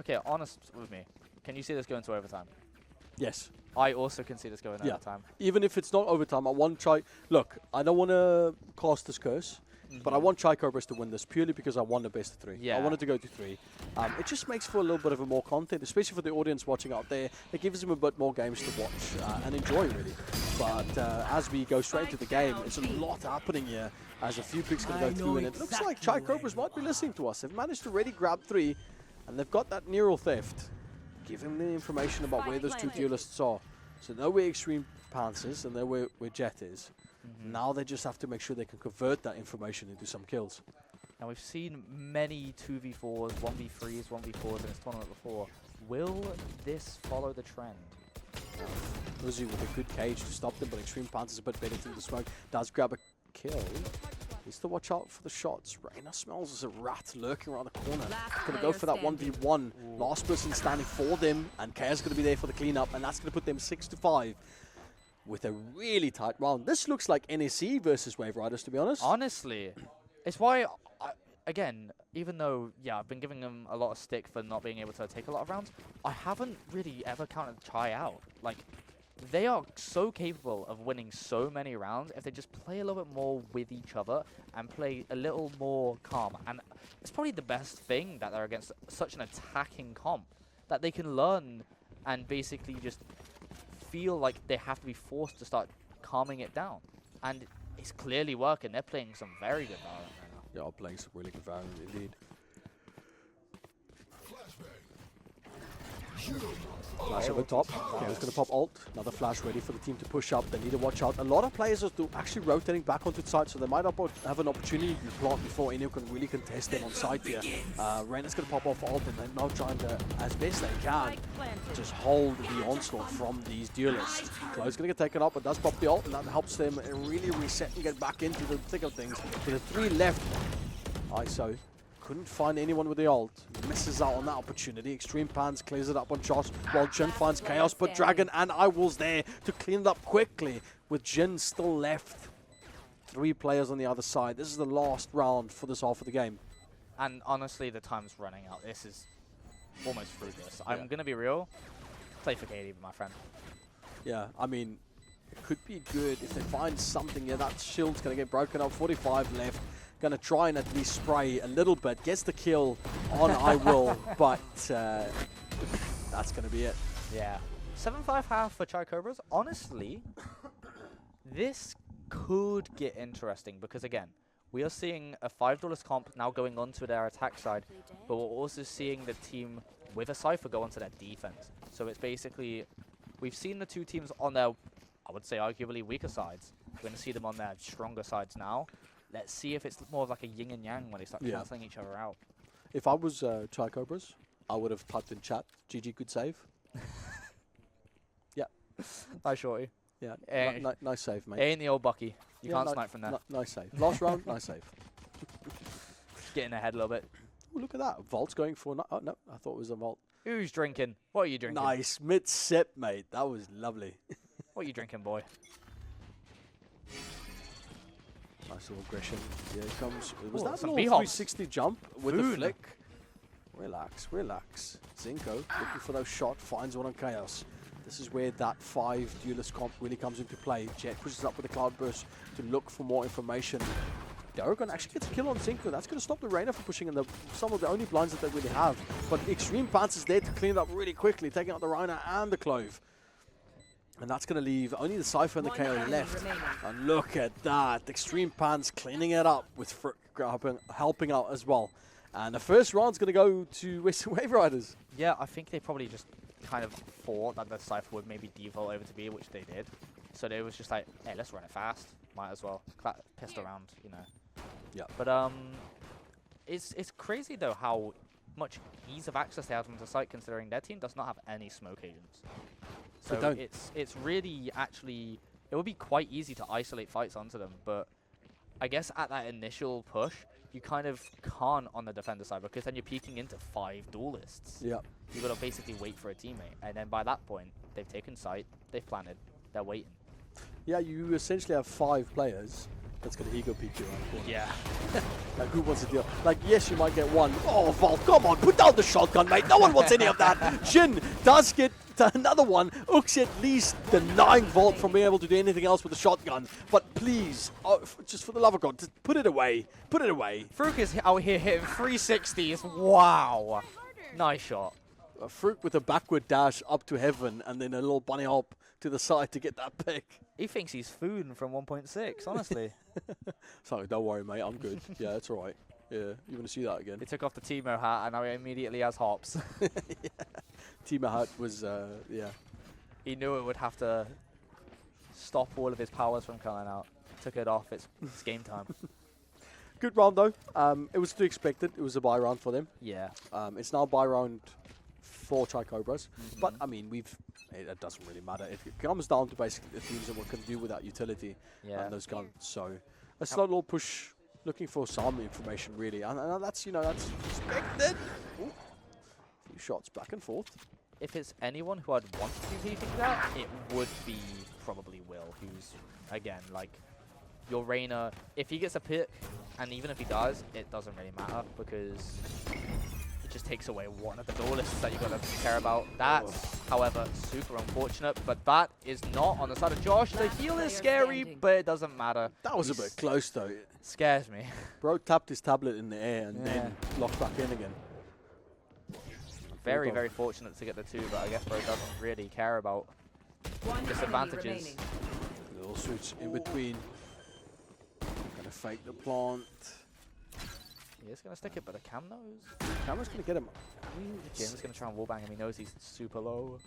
Okay, honest with me. Can you see this going to overtime? Yes. I also can see this going overtime. Even if it's not overtime, I want Look, I don't want to cast this curse, but I want Cobras to win this purely because I want the best of 3. Yeah. I want it to go to 3. It just makes for a little bit of a more content, especially for the audience watching out there. It gives them a bit more games to watch and enjoy, really. But as we go straight into the game, it's a lot happening here as a few picks going to go through, and it looks like Cobras might be listening to us. They've managed to already grab 3, and they've got that neural theft. Give him the information about where those 2 duelists are. So know where Extreme Pants is and know where Jet is. Now they just have to make sure they can convert that information into some kills. Now we've seen many 2v4s, 1v3s, 1v4s in this tournament before. Will this follow the trend? Uzi with a good cage to stop them, but Extreme Pants is a bit better through the smoke. Does grab a kill. Needs to watch out for the shots. Reina smells as a rat lurking around the corner. Gonna go for that 1v1. Last person standing for them, and Chaos gonna be there for the cleanup, and that's gonna put them 6-5 with a really tight round. This looks like NSC versus Waveriders, to be honest. Honestly, it's why, again, even though, yeah, I've been giving them a lot of stick for not being able to take a lot of rounds, I haven't really ever counted Chai out. Like, they are so capable of winning so many rounds if they just play a little bit more with each other and play a little more calm. And it's probably the best thing that they're against such an attacking comp, that they can learn and basically just feel like they have to be forced to start calming it down. And it's clearly working. They're playing some very good Valorant right now. They are playing some really good Valorant indeed. Flash over top. Chaos going to pop ult. Another flash ready for the team to push up. They need to watch out. A lot of players are actually rotating back onto the side, so they might have an opportunity to plant before anyone can really contest them on side here. Reina's going to pop off ult, and they're now trying to, as best they can, just hold the onslaught from these duelists. Chloe's going to get taken up, but does pop the ult, and that helps them really reset and get back into the thick of things. With the 3 left, ISO couldn't find anyone with the ult. Misses out on that opportunity. Extreme Pans clears it up on Josh, while Jin finds Chaos, but Dragon and Iwol's there to clean it up quickly, with Jin still left. 3 players on the other side. This is the last round for this half of the game. And honestly, the time's running out. This is almost fruitless. I'm going to be real. Play for KD, my friend. Yeah, I mean, it could be good if they find something. Yeah, that shield's going to get broken up. 45 left. Going to try and at least spray a little bit. Gets the kill on I Will, but that's going to be it. Yeah. 7-5 half for Chai Cobras. Honestly, this could get interesting because, again, we are seeing a $5 comp now going onto their attack side, but we're also seeing the team with a Cypher go onto their defense. So it's basically, we've seen the 2 teams on their, I would say, arguably weaker sides. We're going to see them on their stronger sides now. Let's see if it's more of like a yin and yang when they start cancelling each other out. If I was Chai Cobras, I would have typed in chat, GG good save. Yeah. Nice shorty. Yeah, nice save, mate. Ain't the old Bucky. You can't snipe from there. Nice save. Last round, nice save. Getting ahead a little bit. Ooh, look at that. Volt's going for... Oh, no, I thought it was a Volt. Who's drinking? What are you drinking? Nice. Mid-sip, mate. That was lovely. What are you drinking, boy? Nice little aggression. Here it comes. Was Ooh, that a some little B-hops. 360 jump with Food. the flick? Relax, relax. Zinko looking for those shots, finds one on Chaos. This is where that 5 duelist comp really comes into play. Jet pushes up with the cloud burst to look for more information. Daragon actually gets a kill on Zinko. That's going to stop the Reina from pushing in some of the only blinds that they really have. But Extreme Pants is there to clean it up really quickly, taking out the Reina and the Clove. And that's going to leave only the Cypher and the KO left. And look at that. Extreme Pants cleaning it up with Frick helping out as well. And the first round's going to go to Weston Waveriders. Yeah, I think they probably just kind of thought that the Cypher would maybe default over to B, which they did. So they was just like, hey, let's run it fast. Might as well. Pissed around, you know. Yeah. But it's crazy though how much ease of access they have onto the site, considering their team does not have any smoke agents. So it's really actually, it would be quite easy to isolate fights onto them, but I guess at that initial push, you kind of can't on the defender side because then you're peeking into 5 duelists. Yeah. You've got to basically wait for a teammate, and then by that point, they've taken site, they've planted, they're waiting. Yeah, you essentially have 5 players that's going to ego peek you around the corner. Yeah. Like, who wants to deal? Like, yes, you might get one. Oh, Vault, come on, put down the shotgun, mate. No one wants any of that. Jin does get another one. Ux at least denying Vault from being able to do anything else with the shotgun. But please, just for the love of God, just put it away. Put it away. Fruk is out here hitting 360s. Wow. Nice shot. Fruk with a backward dash up to heaven and then a little bunny hop to the side to get that pick. He thinks he's Foon from 1.6, honestly. Sorry, don't worry, mate. I'm good. Yeah, it's all right. Yeah, you want to see that again? He took off the Timo hat and now he immediately has hops. Yeah. Timo hat was, yeah. He knew it would have to stop all of his powers from coming out. Took it off. It's game time. Good round, though. It was to be expected. It was a buy round for them. Yeah. It's now buy round for Chai Cobras. But, I mean, it doesn't really matter. It comes down to basically the teams and what can do with that utility and those guns. So, a slow little push, looking for some information, really. And that's, that's expected. Ooh. A few shots back and forth. If it's anyone who I'd want to do PvP that, it would be probably Will, who's, again, like, your Reyna. If he gets a pick, and even if he does, it doesn't really matter, because it just takes away one of the duelists that you've got to care about. That's, however, super unfortunate, but that is not on the side of Josh. The heal is scary, but it doesn't matter. That was a bit close, though. Scares me. Bro tapped his tablet in the air and then locked back in again. Very, very fortunate to get the 2, but I guess Bro doesn't really care about disadvantages. Little switch in between. Gonna fake the plant. He's gonna stick it, but the Cam knows. Cam's gonna get him. Jin's gonna try and wallbang him. He knows he's super low.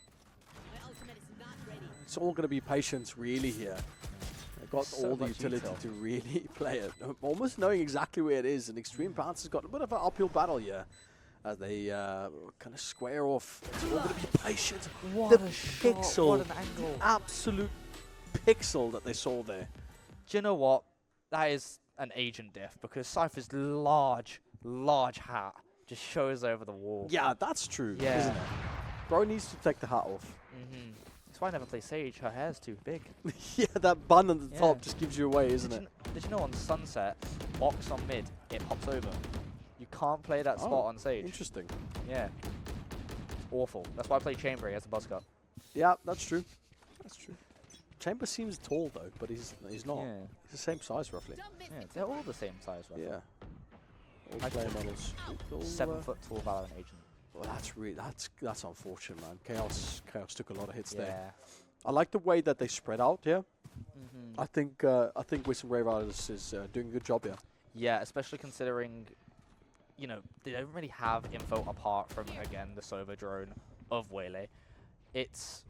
It's all gonna be patience, really, here. They've got all the utility to really play it. Almost knowing exactly where it is, and Extreme Pants has got a bit of an uphill battle here. As they kind of square off. It's all going to be patient. What the a shot, pixel, what an angle. Absolute pixel that they saw there. Do you know what? That is an agent diff, because Cypher's large hat just shows over the wall. Yeah, that's true, yeah. Isn't it? Bro needs to take the hat off. That's why I never play Sage. Her hair's too big. Yeah, that bun at the top just gives you away, isn't it? Did you know on Sunset, box on mid, it pops over? You can't play that spot on Sage. Interesting. Yeah. It's awful. That's why I play Chamber. He has the buzz cut. Yeah, that's true. That's true. Chamber seems tall though, but he's not. Yeah. He's the same size roughly. Yeah, they're all the same size roughly. Yeah. All player models. 7 foot tall Valorant agent. Well, that's unfortunate, man. Chaos took a lot of hits there. Yeah. I like the way that they spread out here. I think Weston Waveriders is doing a good job here. Yeah, especially considering, they don't really have info apart from, again, the Sova drone of Waylay. It's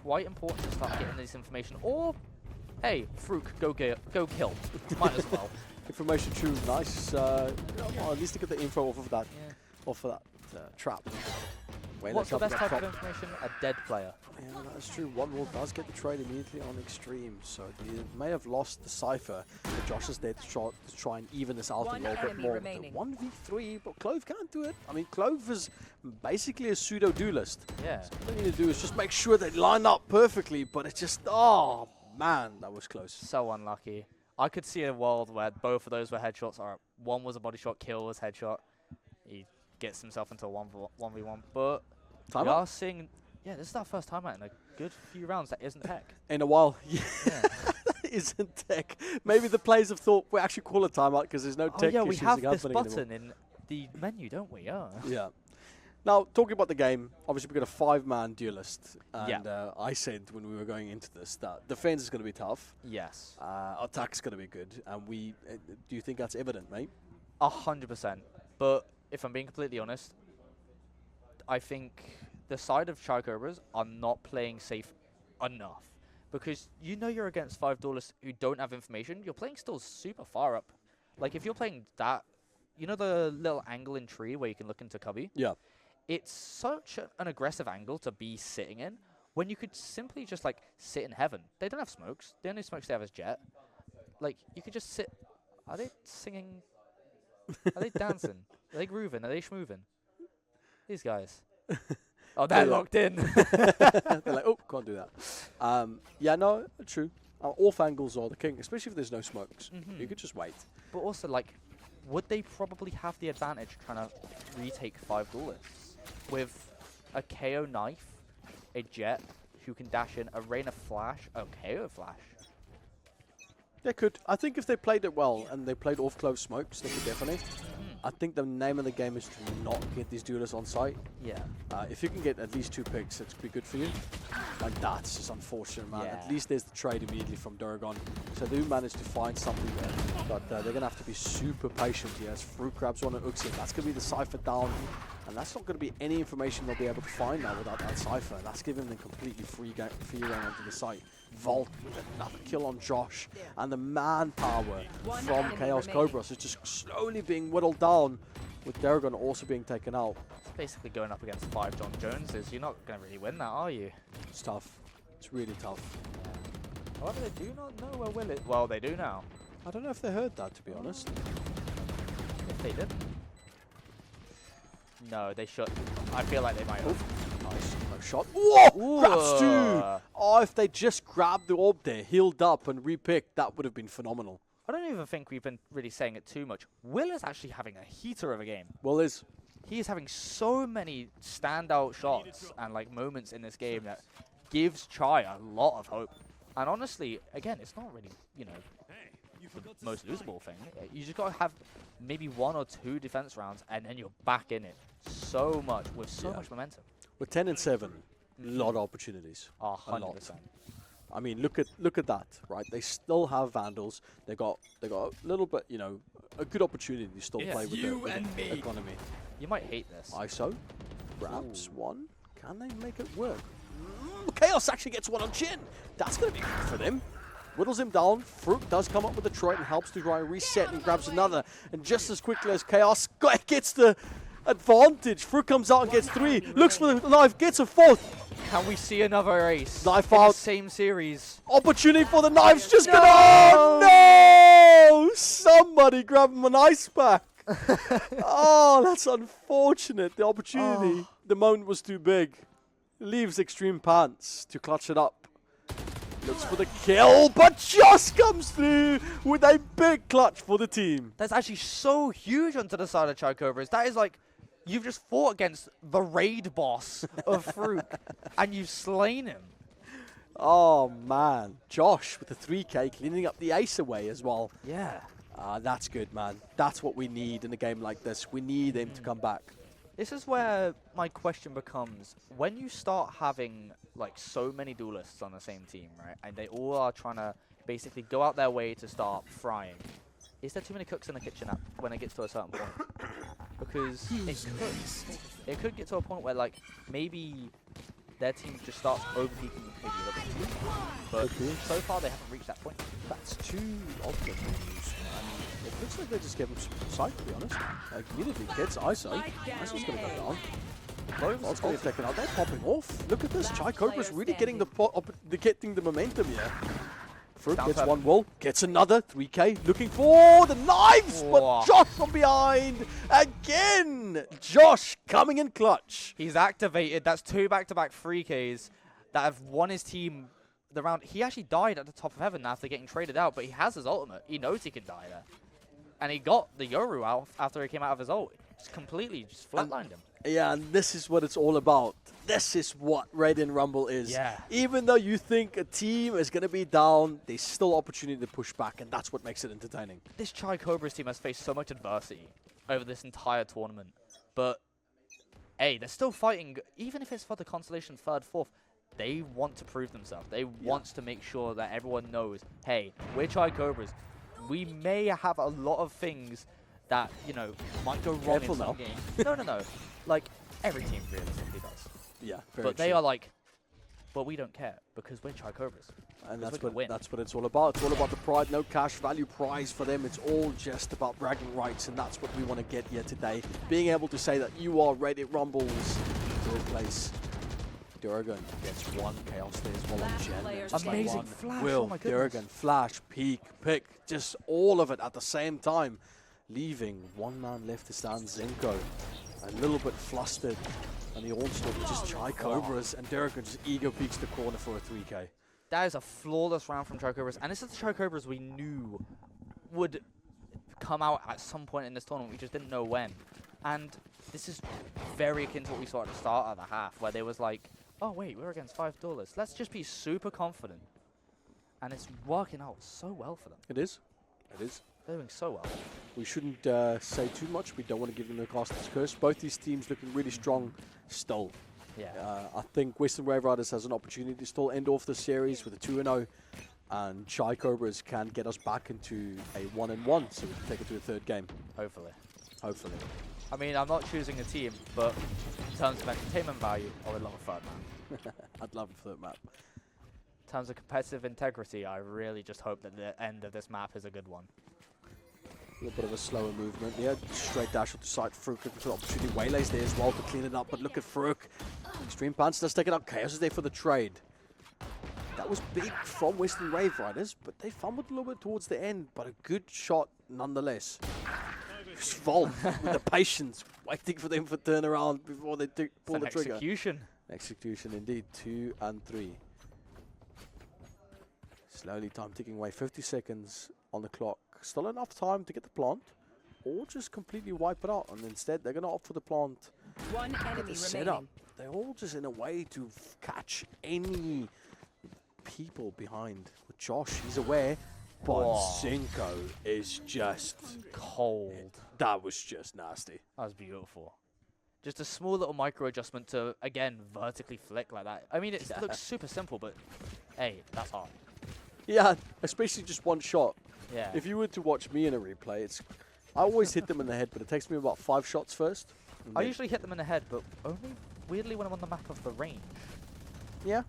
quite important to start getting this information. Or, hey, Fruk, go kill. Might as well. Information true, nice. Well, at least to get the info off of that, trap. What's the best type of information? A dead player. Yeah, that's true. One Wolf does get the trade immediately on Extreme, so he may have lost the Cypher, but Josh is there to try and even this out a little bit more. 1v3, but Clove can't do it. I mean, Clove is basically a pseudo duelist. Yeah. So what they need to do is just make sure they line up perfectly, but it's just, oh man, that was close. So unlucky. I could see a world where both of those were headshots. Or one was a body shot, kill was headshot. He gets himself into a 1v1, but we are seeing. Yeah, this is our first time out in a good few rounds that isn't tech. In a while, yeah. That isn't tech. Maybe the players have thought we actually call a timeout because there's no tech yeah, issues we have this happening button anymore. in the menu, don't we? Yeah. Yeah. Now, talking about the game, obviously we've got a 5-man duelist. And I said when we were going into this that defense is going to be tough. Yes. Attack's going to be good. And do you think that's evident, mate? 100%. But if I'm being completely honest, I think the side of Chai Cobras are not playing safe enough. Because you're against 5 duelists who don't have information. You're playing still super far up. Like, if you're playing that, the little angle in tree where you can look into cubby? Yeah. It's such an aggressive angle to be sitting in when you could simply just, sit in heaven. They don't have smokes. The only smokes they have is jet. Like, you could just sit. Are they singing? Are they dancing? Are they grooving? Are they schmooving? These guys. Oh, they're locked in. They're like, oh, can't do that. Yeah, no, true. Off angles are the king, especially if there's no smokes. You could just wait. But also, like, would they probably have the advantage trying to retake 5 duelists with a KO knife, a Jet who can dash in, a Rain of Flash, a KO Flash? They could. I think if they played it well and they played off close smokes, they could definitely. I think the name of the game is to not get these duelists on site. Yeah. If you can get at least 2 picks, it's be good for you. Like, that's just unfortunate, man. Yeah. At least there's the trade immediately from Duragon. So they do manage to find something there. But they're going to have to be super patient here as Fruit grabs one and hooks it. That's going to be the Cypher down. And that's not going to be any information they'll be able to find now without that Cypher. That's giving them completely free reign onto the site. Vault with another kill on Josh. And the manpower from Chaos Cobras is just slowly being whittled down, with Duragon also being taken out. It's basically going up against 5 John Joneses. You're not going to really win that, are you? It's tough. It's really tough. However, they do not know where Will is. Well, they do now. I don't know if they heard that, to be honest. If they did. No, they should. I feel like they might have. Nice. No shot. Whoa! Ooh. Grabs 2! Oh, if they just grabbed the orb there, healed up and repicked, that would have been phenomenal. I don't even think we've been really saying it too much. Will is actually having a heater of a game. Will is. He is having so many standout shots and like moments in this game that gives Chai a lot of hope. And honestly, again, it's not really, you know, the most losable thing. You just got to have maybe 1 or 2 defense rounds and then you're back in it so much with so much momentum. With 10 and 7, a lot of opportunities. Oh, 100%. A lot. I mean, look at that, right? They still have Vandals. They got a little bit, you know, a good opportunity to still play with the economy. You might hate this. ISO grabs 1. Can they make it work? Chaos actually gets 1 on chin. That's going to be good for them. Whittles him down. Fruit does come up with the Detroit and helps to try and reset and grabs another. And just as quickly as Chaos gets the advantage, Fruit comes out and gets 3. Looks for the knife, gets a 4th. Can we see another ace? Knife in out. The same series. Opportunity for the knives. Just gonna. Oh no! Somebody grab him an ice pack. Oh, that's unfortunate. The opportunity, the moment was too big. Leaves Extreme Pants to clutch it up. Looks for the kill, but Josh comes through with a big clutch for the team. That's actually so huge onto the side of Chai Cobras. That is like, you've just fought against the raid boss of Fruit, and you've slain him. Oh, man. Josh with the 3K cleaning up the ace away as well. Yeah. That's good, man. That's what we need in a game like this. We need him to come back. This is where my question becomes, when you start having like so many duelists on the same team, right, and they all are trying to basically go out their way to start frying, is there too many cooks in the kitchen when it gets to a certain point? Because it could get to a point where like maybe their team just starts overpeaking maybe a little bit too much. But so far they haven't reached that point. That's 2 of them. It looks like they just gave him some sight, to be honest. Like, immediately gets ISO. ISO's going to go down. Clover's going to be taken out. They're popping off. Look at this. Chai Cobra's really getting the momentum here. Fruit gets 1 wall, gets another 3K, looking for the knives, but Josh from behind again. Josh coming in clutch. He's activated. That's 2 back-to-back 3Ks that have won his team the round. He actually died at the top of heaven after getting traded out, but he has his ultimate. He knows he can die there. And he got the Yoru out after he came out of his ult. Just completely just flatlined him. Yeah, and this is what it's all about. This is what Radiant Rumble is. Yeah. Even though you think a team is going to be down, there's still opportunity to push back, and that's what makes it entertaining. This Chai Cobras team has faced so much adversity over this entire tournament. But, hey, they're still fighting. Even if it's for the consolation 3rd, 4th, they want to prove themselves. They want to make sure that everyone knows, hey, we're Chai Cobras. We may have a lot of things that, you know, might go wrong in some games. No. Like, every team realistically does. Yeah, but they are like, but we don't care because we're Chai Cobras. And that's what it's all about. It's all about the pride, no cash value prize for them. It's all just about bragging rights, and that's what we want to get here today. Being able to say that you are Radiant Rumble's 3rd place. Duragon gets 1 Chaos there as well on Gen. Amazing flash, Will, oh my goodness. Duragon, flash, peek, pick, just all of it at the same time. Leaving 1 man left to stand, Zenko. A little bit flustered. And the onslaught with just Chai Cobras, and Duragon just ego peeks the corner for a 3K. That is a flawless round from Cobras, and this is the Cobras we knew would come out at some point in this tournament. We just didn't know when. And this is very akin to what we saw at the start of the half, where they was like, oh wait, we're against $5. Let's just be super confident. And it's working out so well for them. It is. It is. They're doing so well. We shouldn't say too much. We don't want to give them the Caster's Curse. Both these teams looking really strong still. Yeah. I think Weston Waveriders has an opportunity to still end off the series with a 2-0. And Shy Cobras can get us back into a 1-1, so we can take it to a third game. Hopefully. Hopefully. I mean, I'm not choosing a team, but in terms of entertainment value, I would love a third map. I'd love a third map. In terms of competitive integrity, I really just hope that the end of this map is a good one. A little bit of a slower movement. Yeah, straight dash up to side. Farouk looking for the opportunity. Waylay's there as well to clean it up, but look at Farouk. Extreme Pants does take it up. Chaos is there for the trade. That was big from Western Waveriders, but they fumbled a little bit towards the end, but a good shot nonetheless. Volt with the patience, waiting for them to turn around before they pull the trigger. Execution. Execution indeed. 2 and 3. Slowly time ticking away. 50 seconds on the clock. Still enough time to get the plant, or just completely wipe it out. And instead, they're going to opt for the plant. One enemy setup. remaining. They're all just in a way to catch any people behind. With Josh, he's aware, but Zinko is just cold. That was just nasty. That was beautiful. Just a small little micro adjustment to, again, vertically flick like that. I mean, it looks super simple, but hey, that's hard. Yeah, especially just one shot. Yeah. If you were to watch me in a replay, I always hit them in the head, but it takes me about 5 shots first. I usually hit them in the head, but only weirdly when I'm on the map of the range. Yeah.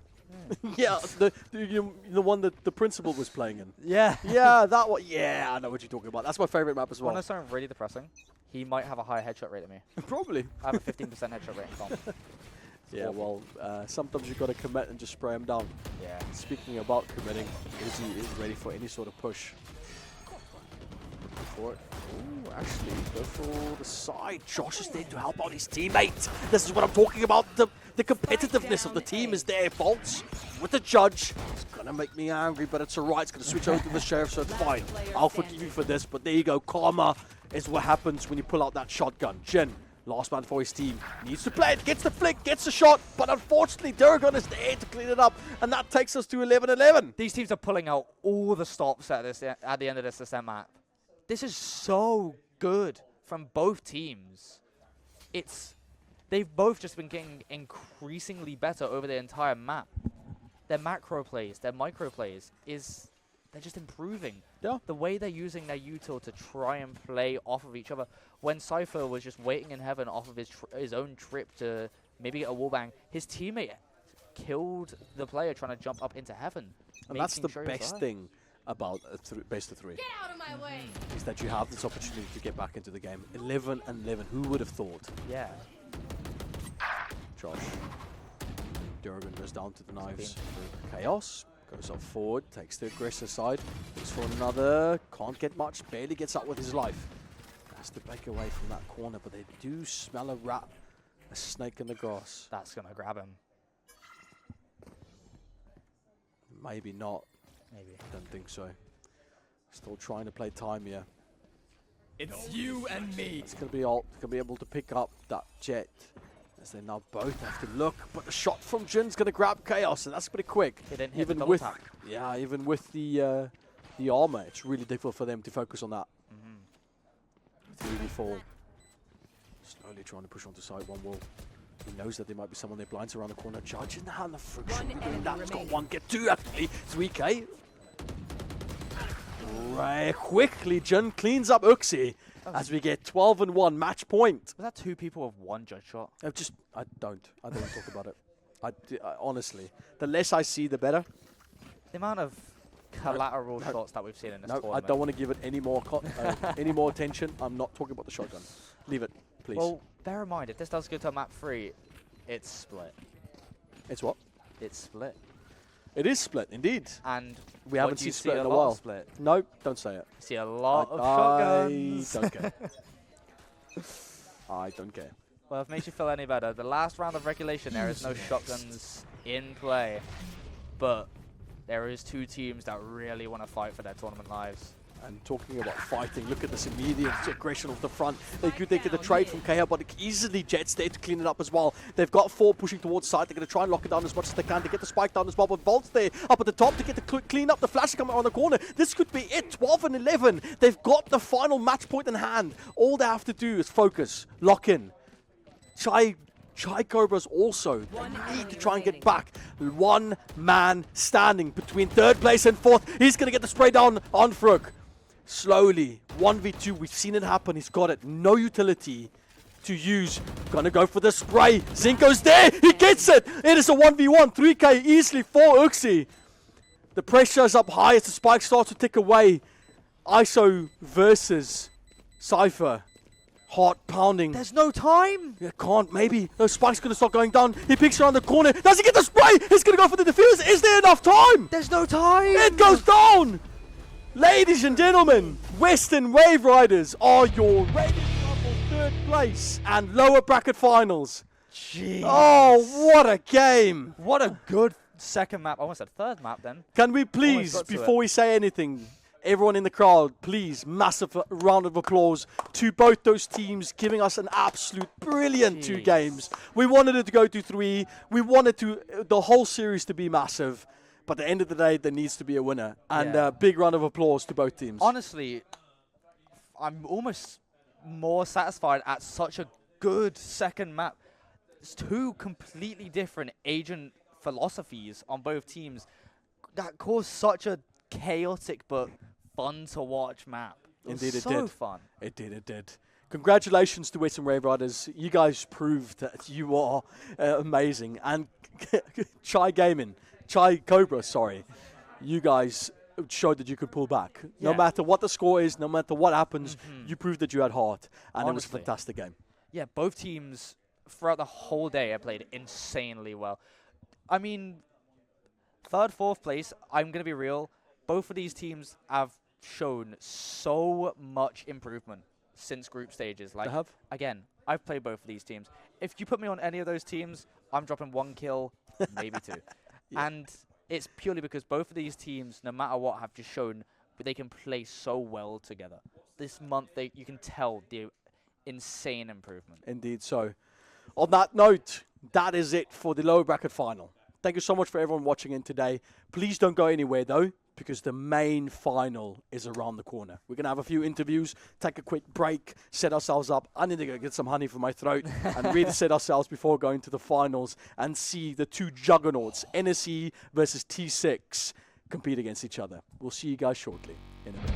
Yeah, the one that the principal was playing in. Yeah. Yeah, that one. Yeah, I know what you're talking about. That's my favorite map as well. When I start really depressing, he might have a higher headshot rate than me. Probably. I have a 15% headshot rate in comp. Yeah, well, sometimes you've got to commit and just spray him down. Yeah. Speaking about committing, Izzy is ready for any sort of push. Looking for it. Ooh, actually, go for the side. Josh is there to help out his teammate. This is what I'm talking about. The competitiveness of the team is there. Bolts with the judge. It's going to make me angry, but it's alright. It's going to switch over to the sheriff, so it's fine. I'll forgive you for this, but there you go. Karma is what happens when you pull out that shotgun. Jin, last man for his team, needs to play it, gets the flick, gets the shot, but unfortunately Durgan is there to clean it up, and that takes us to 11-11. These teams are pulling out all the stops at the end of this descent map. This is so good from both teams. They've both just been getting increasingly better over the entire map. Their macro plays, their micro plays, they're just improving. Yeah. The way they're using their util to try and play off of each other. When Cypher was just waiting in heaven off of his own trip to maybe get a wallbang, his teammate killed the player trying to jump up into heaven. And that's the best thing about best of 3. Get out of my way! Is that you have this opportunity to get back into the game. 11-11. Who would have thought? Yeah. Josh. Durban goes down to the knives. Chaos goes up forward, takes the aggressor side. Looks for another. Can't get much. Barely gets up with his life. Has to break away from that corner, but they do smell a rat. A snake in the grass. That's going to grab him. Maybe not. Maybe. I don't think so. Still trying to play time here. It's you and me. It's going to be alt. Going to be able to pick up that jet. As they now both have to look. But the shot from Jin's going to grab Chaos. And that's pretty quick. He didn't hit even the with double tap. Yeah, even with the armor, it's really difficult for them to focus on that. 3v4. Slowly trying to push onto side one wall. He knows that there might be someone there. Blinds around the corner. Judge in the hand of friction. Doing that. He's got one. Get two actually. 3k. Right, quickly, Jin cleans up Uxie as we get 12-1 match point. Was that 2 people with 1 judge shot? I don't talk about it. I honestly, the less I see, the better. The amount of collateral shots that we've seen in this tournament. I don't want to give it any more any more attention. I'm not talking about the shotgun. Leave it, please. Well, bear in mind, if this does go to map 3, it's split. It's what? It's split. It is split, indeed. And we haven't seen split in a while. Split? No, don't say it. See a lot of shotguns. I don't care. I don't care. Well, if it makes you feel any better, the last round of regulation, there is no shotguns in play. But there is two teams that really want to fight for their tournament lives. And talking about fighting, look at this immediate aggression off the front. They could get the trade from KL, but easily Jets there to clean it up as well. They've got 4 pushing towards side. They're going to try and lock it down as much as they can to get the spike down as well. But Volt's there up at the top to get the clean up. The flash coming around the corner. This could be it. 12 and 11. They've got the final match point in hand. All they have to do is focus, lock in. Chai Cobras also need to try and get back. One man standing between 3rd place and 4th. He's going to get the spray down on Fruk. Slowly, 1v2, we've seen it happen. He's got it. No utility to use. Gonna go for the spray. Zinko's there. He gets it. It is a 1v1. 3k easily for Uxie. The pressure is up high as the spike starts to tick away. ISO versus Cypher. Heart pounding. There's no time. Yeah, can't. Maybe. The spike's going to start going down. He picks around the corner. Does he get the spray? He's going to go for the defuse. Is there enough time? There's no time. It goes down. Ladies and gentlemen, Weston Waveriders are your Radiant Rumble 3rd place and lower bracket finals. Jeez. Oh, what a game. What a good second map. I almost said 3rd map then. Can we please, before we say anything, everyone in the crowd, please, massive round of applause to both those teams, giving us an absolute brilliant 2 games. We wanted it to go to 3. We wanted the whole series to be massive. But at the end of the day, there needs to be a winner. And big round of applause to both teams. Honestly, I'm almost more satisfied at such a good second map. It's 2 completely different agent philosophies on both teams that caused such a chaotic but fun to watch map. Indeed, it so did. Fun. It did, it did. Congratulations to Weston Waveriders. You guys proved that you are amazing. And Chai Cobra, sorry. You guys showed that you could pull back. No matter what the score is, no matter what happens, you proved that you had heart. And it was a fantastic game. Yeah, both teams throughout the whole day have played insanely well. I mean, 3rd, 4th place, I'm going to be real. Both of these teams have shown so much improvement since group stages. Like, again, I've played both of these teams. If you put me on any of those teams, I'm dropping 1 kill, maybe 2. And it's purely because both of these teams, no matter what, have just shown that they can play so well together. This month, you can tell the insane improvement. Indeed so. On that note, that is it for the lower bracket final. Thank you so much for everyone watching in today. Please don't go anywhere, though, because the main final is around the corner. We're going to have a few interviews, take a quick break, set ourselves up. I need to go get some honey for my throat and really set ourselves before going to the finals and see the 2 juggernauts, NSE versus T6, compete against each other. We'll see you guys shortly in a minute.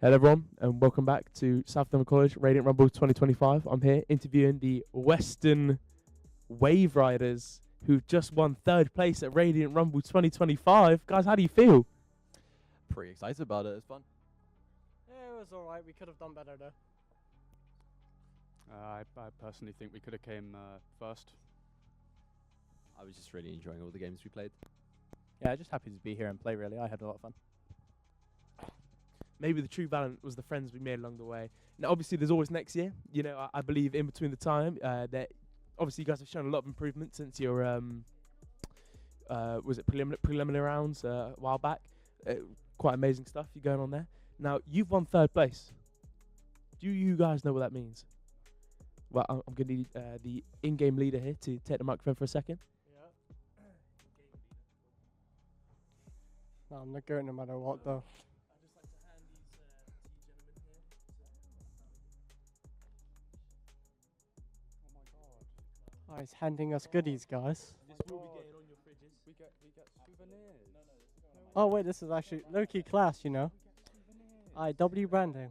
Hello everyone, and welcome back to South Devon College Radiant Rumble 2025. I'm here interviewing the Weston Waveriders, who just won 3rd place at Radiant Rumble 2025. Guys, how do you feel? Pretty excited about it. It's fun. Yeah, it was alright. We could have done better though. I personally think we could have came first. I was just really enjoying all the games we played. Yeah, just happy to be here and play, really. I had a lot of fun. Maybe the true balance was the friends we made along the way. Now, obviously, there's always next year. You know, I believe in between the time that obviously you guys have shown a lot of improvement since your was it preliminary rounds a while back. Quite amazing stuff you're going on there. Now, you've won 3rd place. Do you guys know what that means? Well, I'm going to need the in-game leader here to take the microphone for a second. No, I'm not going no matter what though. Oh, he's handing us goodies, guys. This will be getting on your fridges. We get souvenirs. Oh wait, this is actually low-key class, you know. IW branding.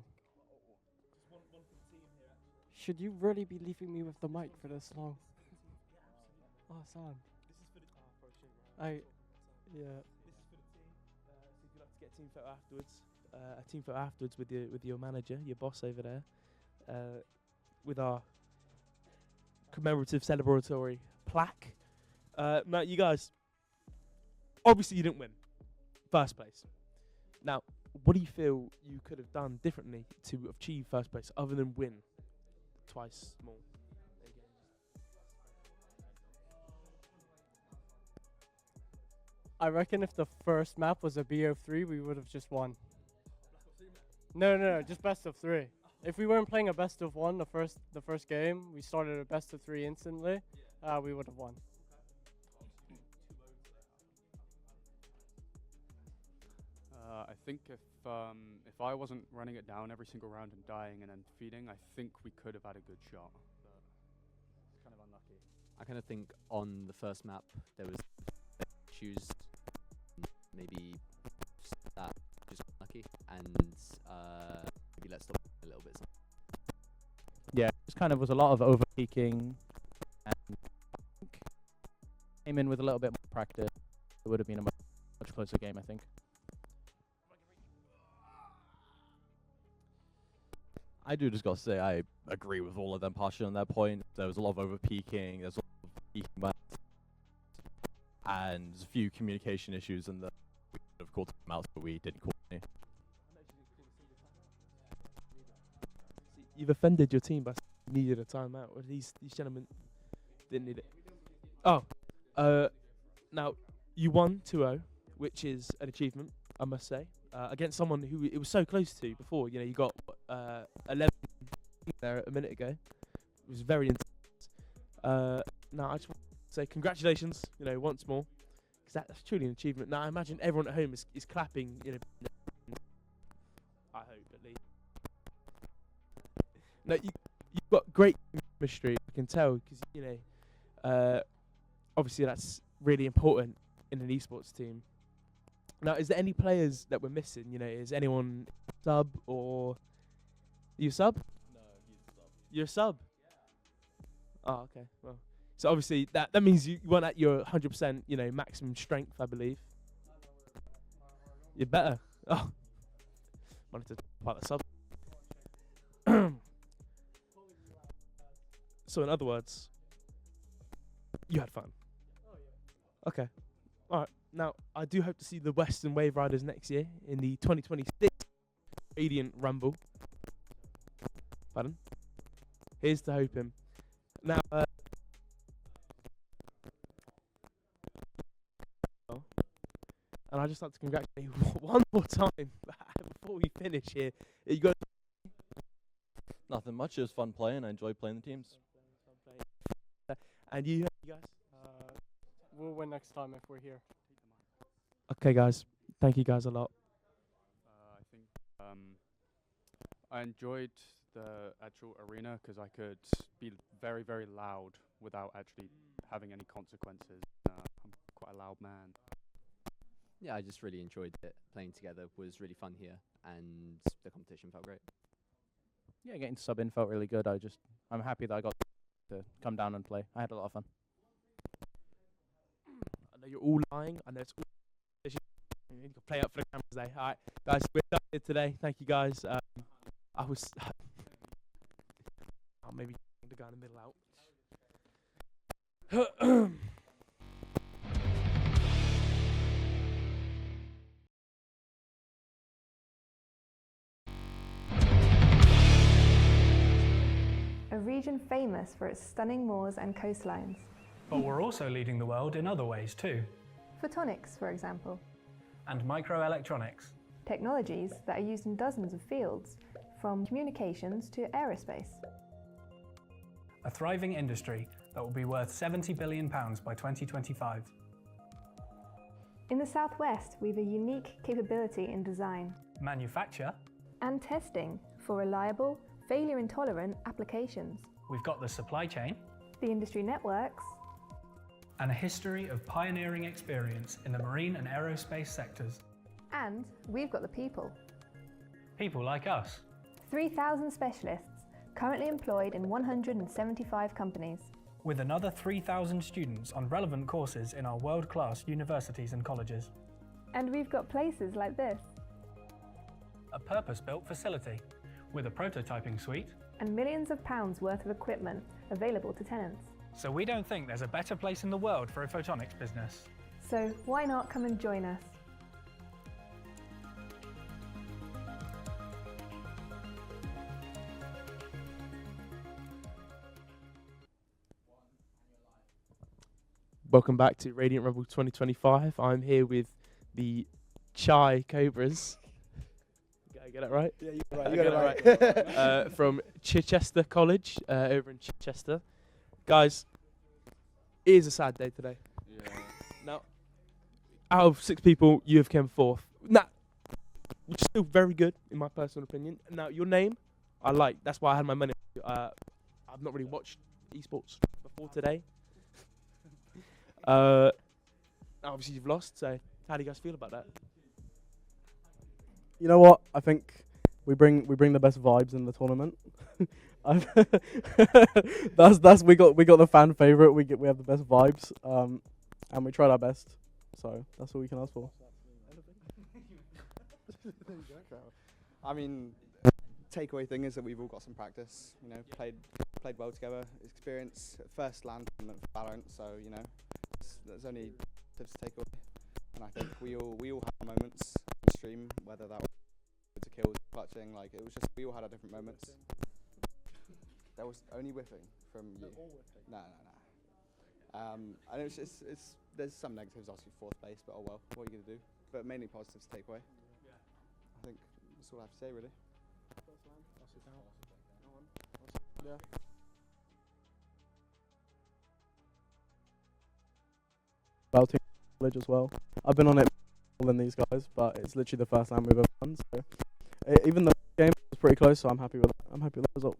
Should you really be leaving me with the mic for this long? Oh, son. Yeah. If you'd like to get a team photo afterwards, with your manager, your boss over there, with our commemorative celebratory plaque. Now, you guys, obviously you didn't win 1st place. Now, what do you feel you could have done differently to achieve 1st place other than win? twice more. There you go. I reckon if the first map was a BO3, we would have just won. No, just best of 3. If we weren't playing a best of 1 the first game, we started a best of 3 instantly, we would have won. I think if I wasn't running it down every single round and dying and then feeding, I think we could have had a good shot. But it's kind of unlucky. I kind of think on the first map there was issues, maybe that just lucky, and maybe let's stop a little bit. Yeah, it kind of was a lot of over peaking, and came in with a little bit more practice. It would have been a much closer game, I think. I do just got to say I agree with all of them partially on that point. There was a lot of over peaking, there's a lot of peaking bans, and a few communication issues, and we could have called them out, but we didn't call any. You've offended your team by saying you needed a timeout. Or these gentlemen didn't need it. Oh, now you won 2-0, which is an achievement, I must say, against someone who it was so close to before. You know, you got 11 there a minute ago. It was very intense. Now I just want to say congratulations, you know, once more, because that's truly an achievement. Now I imagine everyone at home is clapping. You know, I hope at least. No, you've got great chemistry. I can tell because you know, obviously that's really important in an esports team. Now, is there any players that we're missing? You know, is anyone sub or you sub? No, he's a sub. You're a sub. Yeah. Oh, okay. Well, so obviously that means you weren't at your 100%, you know, maximum strength, I believe. You're better. Oh, wanted to talk about the sub. So in other words, you had fun. Okay. All right. Now, I do hope to see the Weston Waveriders next year in the 2026 Radiant Rumble. Pardon? Here's to hoping. Now, and I'd just like to congratulate you one more time before we finish here. You got Nothing much. It was fun playing. I enjoyed playing the teams. And you guys? We'll win next time if we're here. Okay, guys. Thank you guys a lot. I think I enjoyed the actual arena because I could be very, very loud without actually having any consequences. I'm quite a loud man. Yeah, I just really enjoyed it. Playing together was really fun here, and the competition felt great. Yeah, getting to sub in felt really good. I'm happy that I got to come down and play. I had a lot of fun. I know you're all lying. I know it's all you need to play up for the cameras today. All right, guys, we're done here today. Thank you, guys. I was I'll maybe the guy in the middle out. A region famous for its stunning moors and coastlines. But we're also leading the world in other ways too. Photonics, for example. And microelectronics. Technologies that are used in dozens of fields, from communications to aerospace. A thriving industry that will be worth £70 billion by 2025. In the Southwest, we have a unique capability in design. Manufacture. And testing for reliable, failure-intolerant applications. We've got the supply chain. The industry networks. And a history of pioneering experience in the marine and aerospace sectors. And we've got the people. People like us. 3,000 specialists, currently employed in 175 companies. With another 3,000 students on relevant courses in our world-class universities and colleges. And we've got places like this. A purpose-built facility with a prototyping suite. And millions of pounds worth of equipment available to tenants. So we don't think there's a better place in the world for a photonics business. So why not come and join us? Welcome back to Radiant Rumble 2025. I'm here with the Chai Cobras. Did I get it right? Yeah, you got it right. I You got got it right. From Chichester College, over in Chichester. Guys, it is a sad day today. Yeah. Now, out of 6 people, you have come fourth. Nah, you're still very good, in my personal opinion. Now, your name, I like. That's why I had my money. I've not really watched esports before today. Obviously, you've lost, so how do you guys feel about that? You know what? I think we bring the best vibes in the tournament. that's we got the fan favorite. We have the best vibes, and we tried our best. So that's all we can ask for. I mean, takeaway thing is that we've all got some practice. You know, played well together. Experience, first LAN tournament for Valorant. So you know, there's only tips to take away. And I think we all had our moments on stream, whether that was to kills, clutching. Like it was just we all had our different moments. There was only whiffing from you. No. And it's there's some negatives, obviously 4th place, but oh well, what are you gonna do? But mainly positives to take away. I think that's all I have to say really. Yeah. Paignton College as well. I've been on it more than these guys, but it's literally the first time we've ever won. So even though the game was pretty close, so I'm happy with that. I'm happy with that result.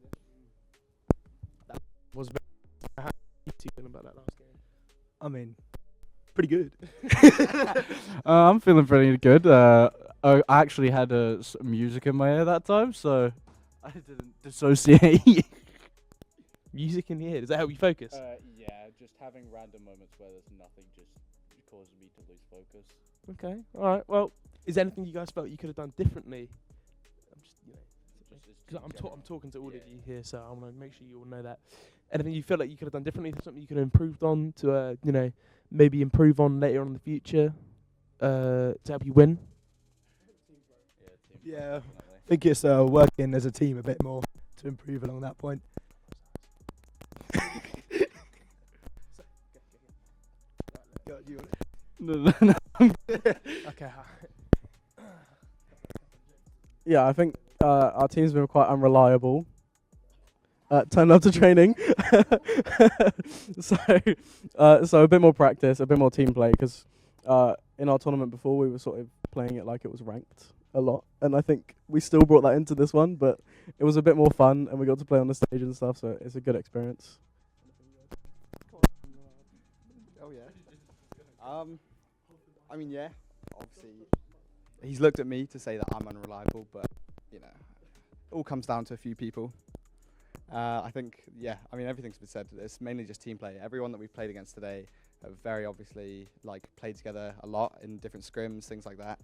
That was very. How you feeling about that last game? I mean, pretty good. I'm feeling pretty good. I actually had music in my ear that time, so I didn't dissociate. Music in the ear, does that help you focus? Yeah, just having random moments where there's nothing just causes me to lose focus. Okay, alright, well, is there anything you guys felt you could have done differently? I'm just, you know, because I'm talking to all of you here, so I want to make sure you all know that. Anything you feel like you could have done differently, something you could have improved on to, you know, maybe improve on later on in the future to help you win? Yeah, I think it's working as a team a bit more to improve along that point. No. Okay. Yeah, I think our team's been quite unreliable. Turned up to training, so a bit more practice, a bit more team play. Because in our tournament before, we were sort of playing it like it was ranked a lot, and I think we still brought that into this one. But it was a bit more fun, and we got to play on the stage and stuff. So it's a good experience. Oh yeah. I mean, yeah. Obviously, he's looked at me to say that I'm unreliable, but you know, it all comes down to a few people. I think, yeah. I mean, everything's been said. It's mainly just team play. Everyone that we've played against today have very obviously played together a lot in different scrims, things like that.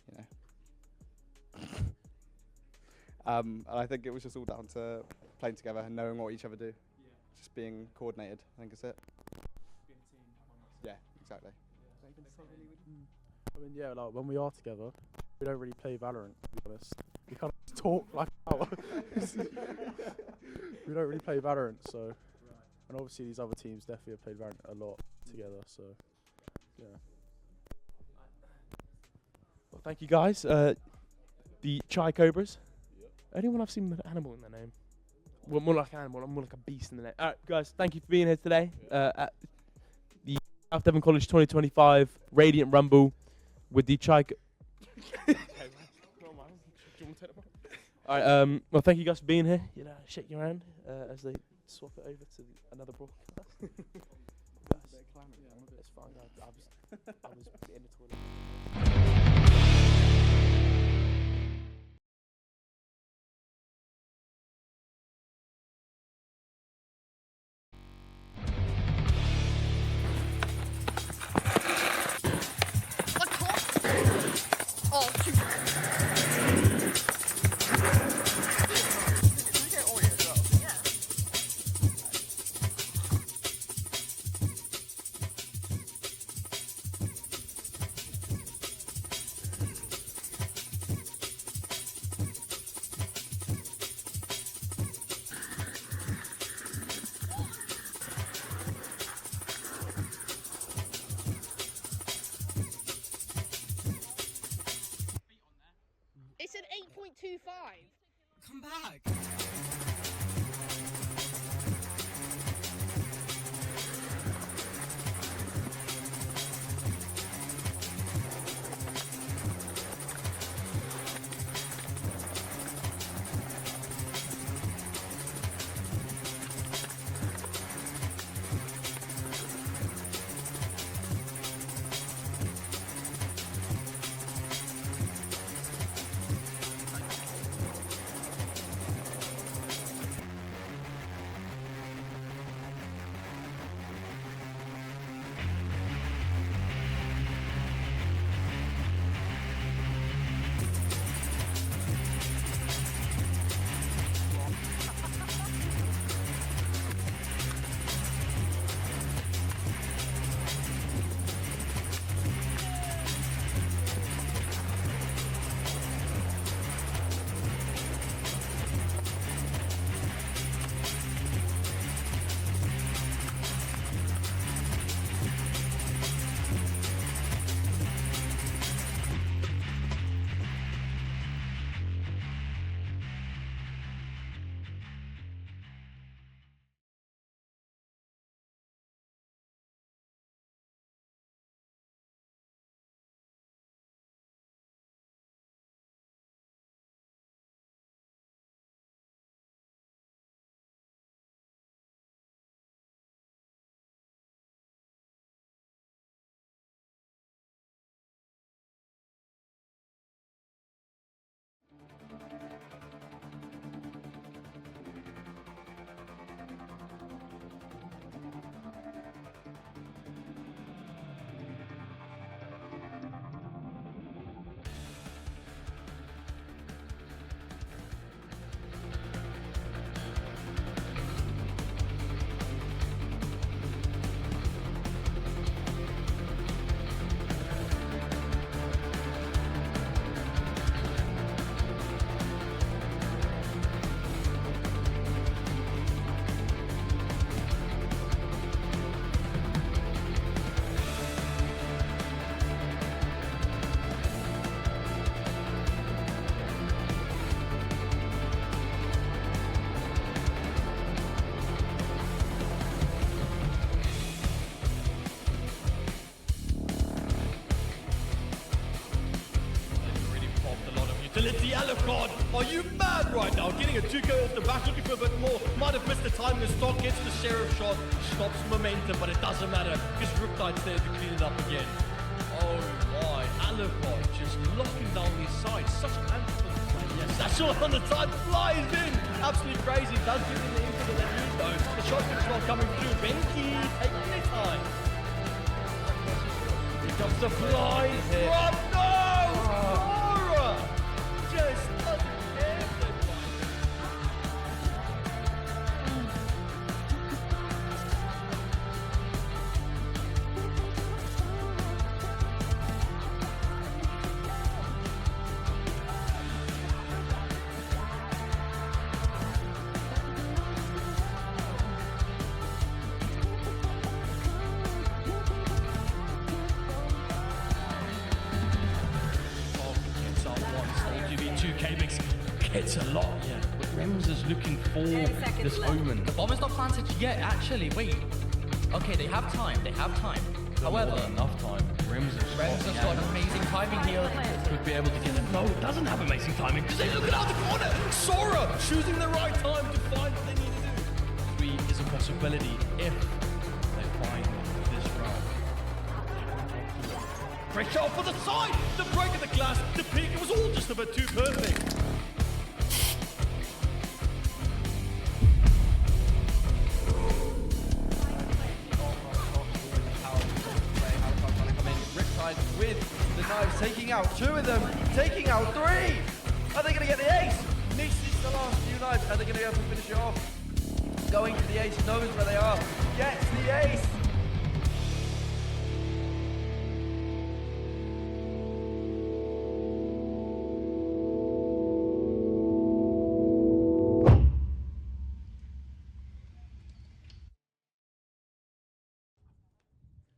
You know. And I think it was just all down to playing together and knowing what each other do. Just being coordinated. I think it's it. Yeah, exactly. I mean, yeah, like when we are together, we don't really play Valorant, to be honest. We kind of talk like we don't really play Valorant, so. And obviously these other teams definitely have played Valorant a lot together, so. Yeah. Well, thank you guys. The Chai Cobras. Anyone I've seen with an animal in their name? Well, more like an animal, more like a beast in the name. Alright, guys, thank you for being here today at the South Devon College 2025 Radiant Rumble with the Chai. Alright, well, thank you guys for being here. You know, shake your hand as they swap it over to another broadcast. It's fine, I was in the toilet. ability. Alucard, are you mad right now? Getting a 2K off the back, looking for a bit more. Might have missed the time. The stock gets the sheriff shot, stops momentum, but it doesn't matter because Riptide's there to clean it up again. Oh my, Alucard just locking down these sides. Such an anthem. Yes, that's all on the side. Flies in. Absolutely crazy. Does give him the input that they need though. The shotgun as well coming through. Benki taking their time. Here comes the fly from Aurora. Just doesn't care. It's a lot, yeah. But Rems is looking for this omen. The bomb is not planted yet, actually. Wait. Okay, they have time. They have time. However, enough time. Rems has got an amazing timing here. Could be able to get it. No, it doesn't have amazing timing because they look out the corner. Sora choosing the right time to find what they need to do. 3 is a possibility if they find this round. Pressure for the side. The break of the glass. The peak. It was all just a bit too perfect. With the knives, taking out 2 of them, taking out 3. Are they going to get the ace? Misses the last few knives. Are they going to be able to finish it off? Going for the ace, knows where they are. Gets the ace.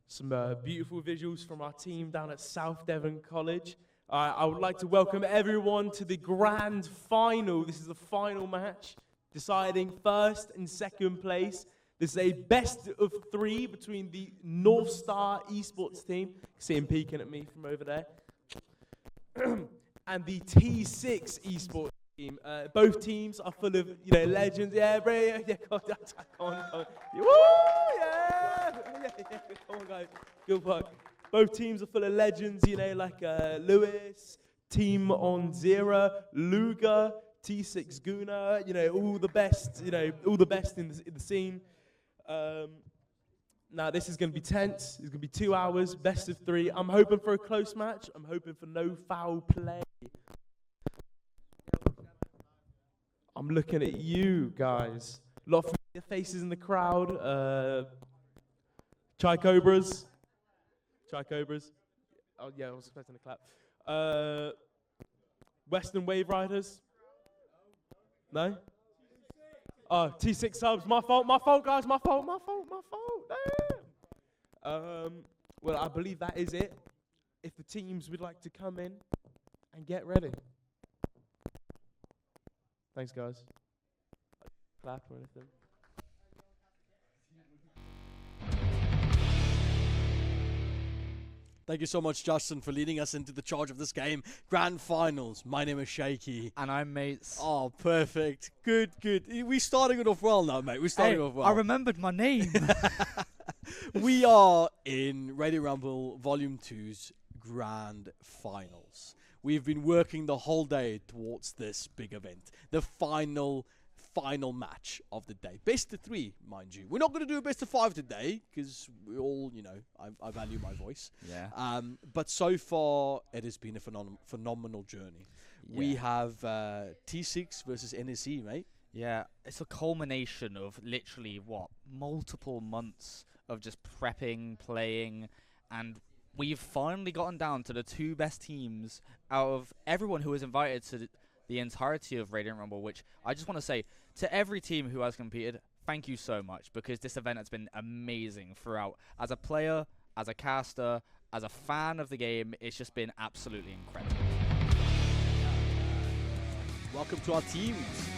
Some beautiful visuals from our team down at South Devon College. I would like to welcome everyone to the grand final. This is the final match, deciding first and second place. This is a best of 3 between the North Star Esports team, seeing peeking at me from over there, and the T6 Esports team. Both teams are full of, legends. Yeah, bro. Yeah, come on. Woo, yeah. Come on, guys. Good work. Both teams are full of legends, like Lewis, Team on Zero, Luger, T6 Guna, all the best, all the best in the scene. Now, this is going to be tense. It's going to be 2 hours, best of 3. I'm hoping for a close match. I'm hoping for no foul play. I'm looking at you guys. A lot of familiar faces in the crowd. Cobras. Oh, yeah, I was expecting a clap. Weston Waveriders. No? Oh, T6 subs. My fault, guys. My fault. Damn. Well, I believe that is it. If the teams would like to come in and get ready. Thanks, guys. Clap or anything. Thank you so much, Justin, for leading us into the charge of this game. Grand Finals. My name is Shaky. And I'm Mates. Oh, perfect. Good. We're starting it off well now, mate. We're starting off well. I remembered my name. We are in Radio Rumble Volume 2's Grand Finals. We've been working the whole day towards this big event. The final match of the day. Best of 3, mind you. We're not going to do a best of 5 today because we all, I value my voice. Yeah. But so far, it has been a phenomenal journey. Yeah. We have T6 versus NSE, mate. Yeah, it's a culmination of literally, multiple months of just prepping, playing, and we've finally gotten down to the 2 best teams out of everyone who was invited to the entirety of Radiant Rumble, which I just want to say to every team who has competed, thank you so much, because this event has been amazing throughout. As a player, as a caster, as a fan of the game, it's just been absolutely incredible. Welcome to our teams.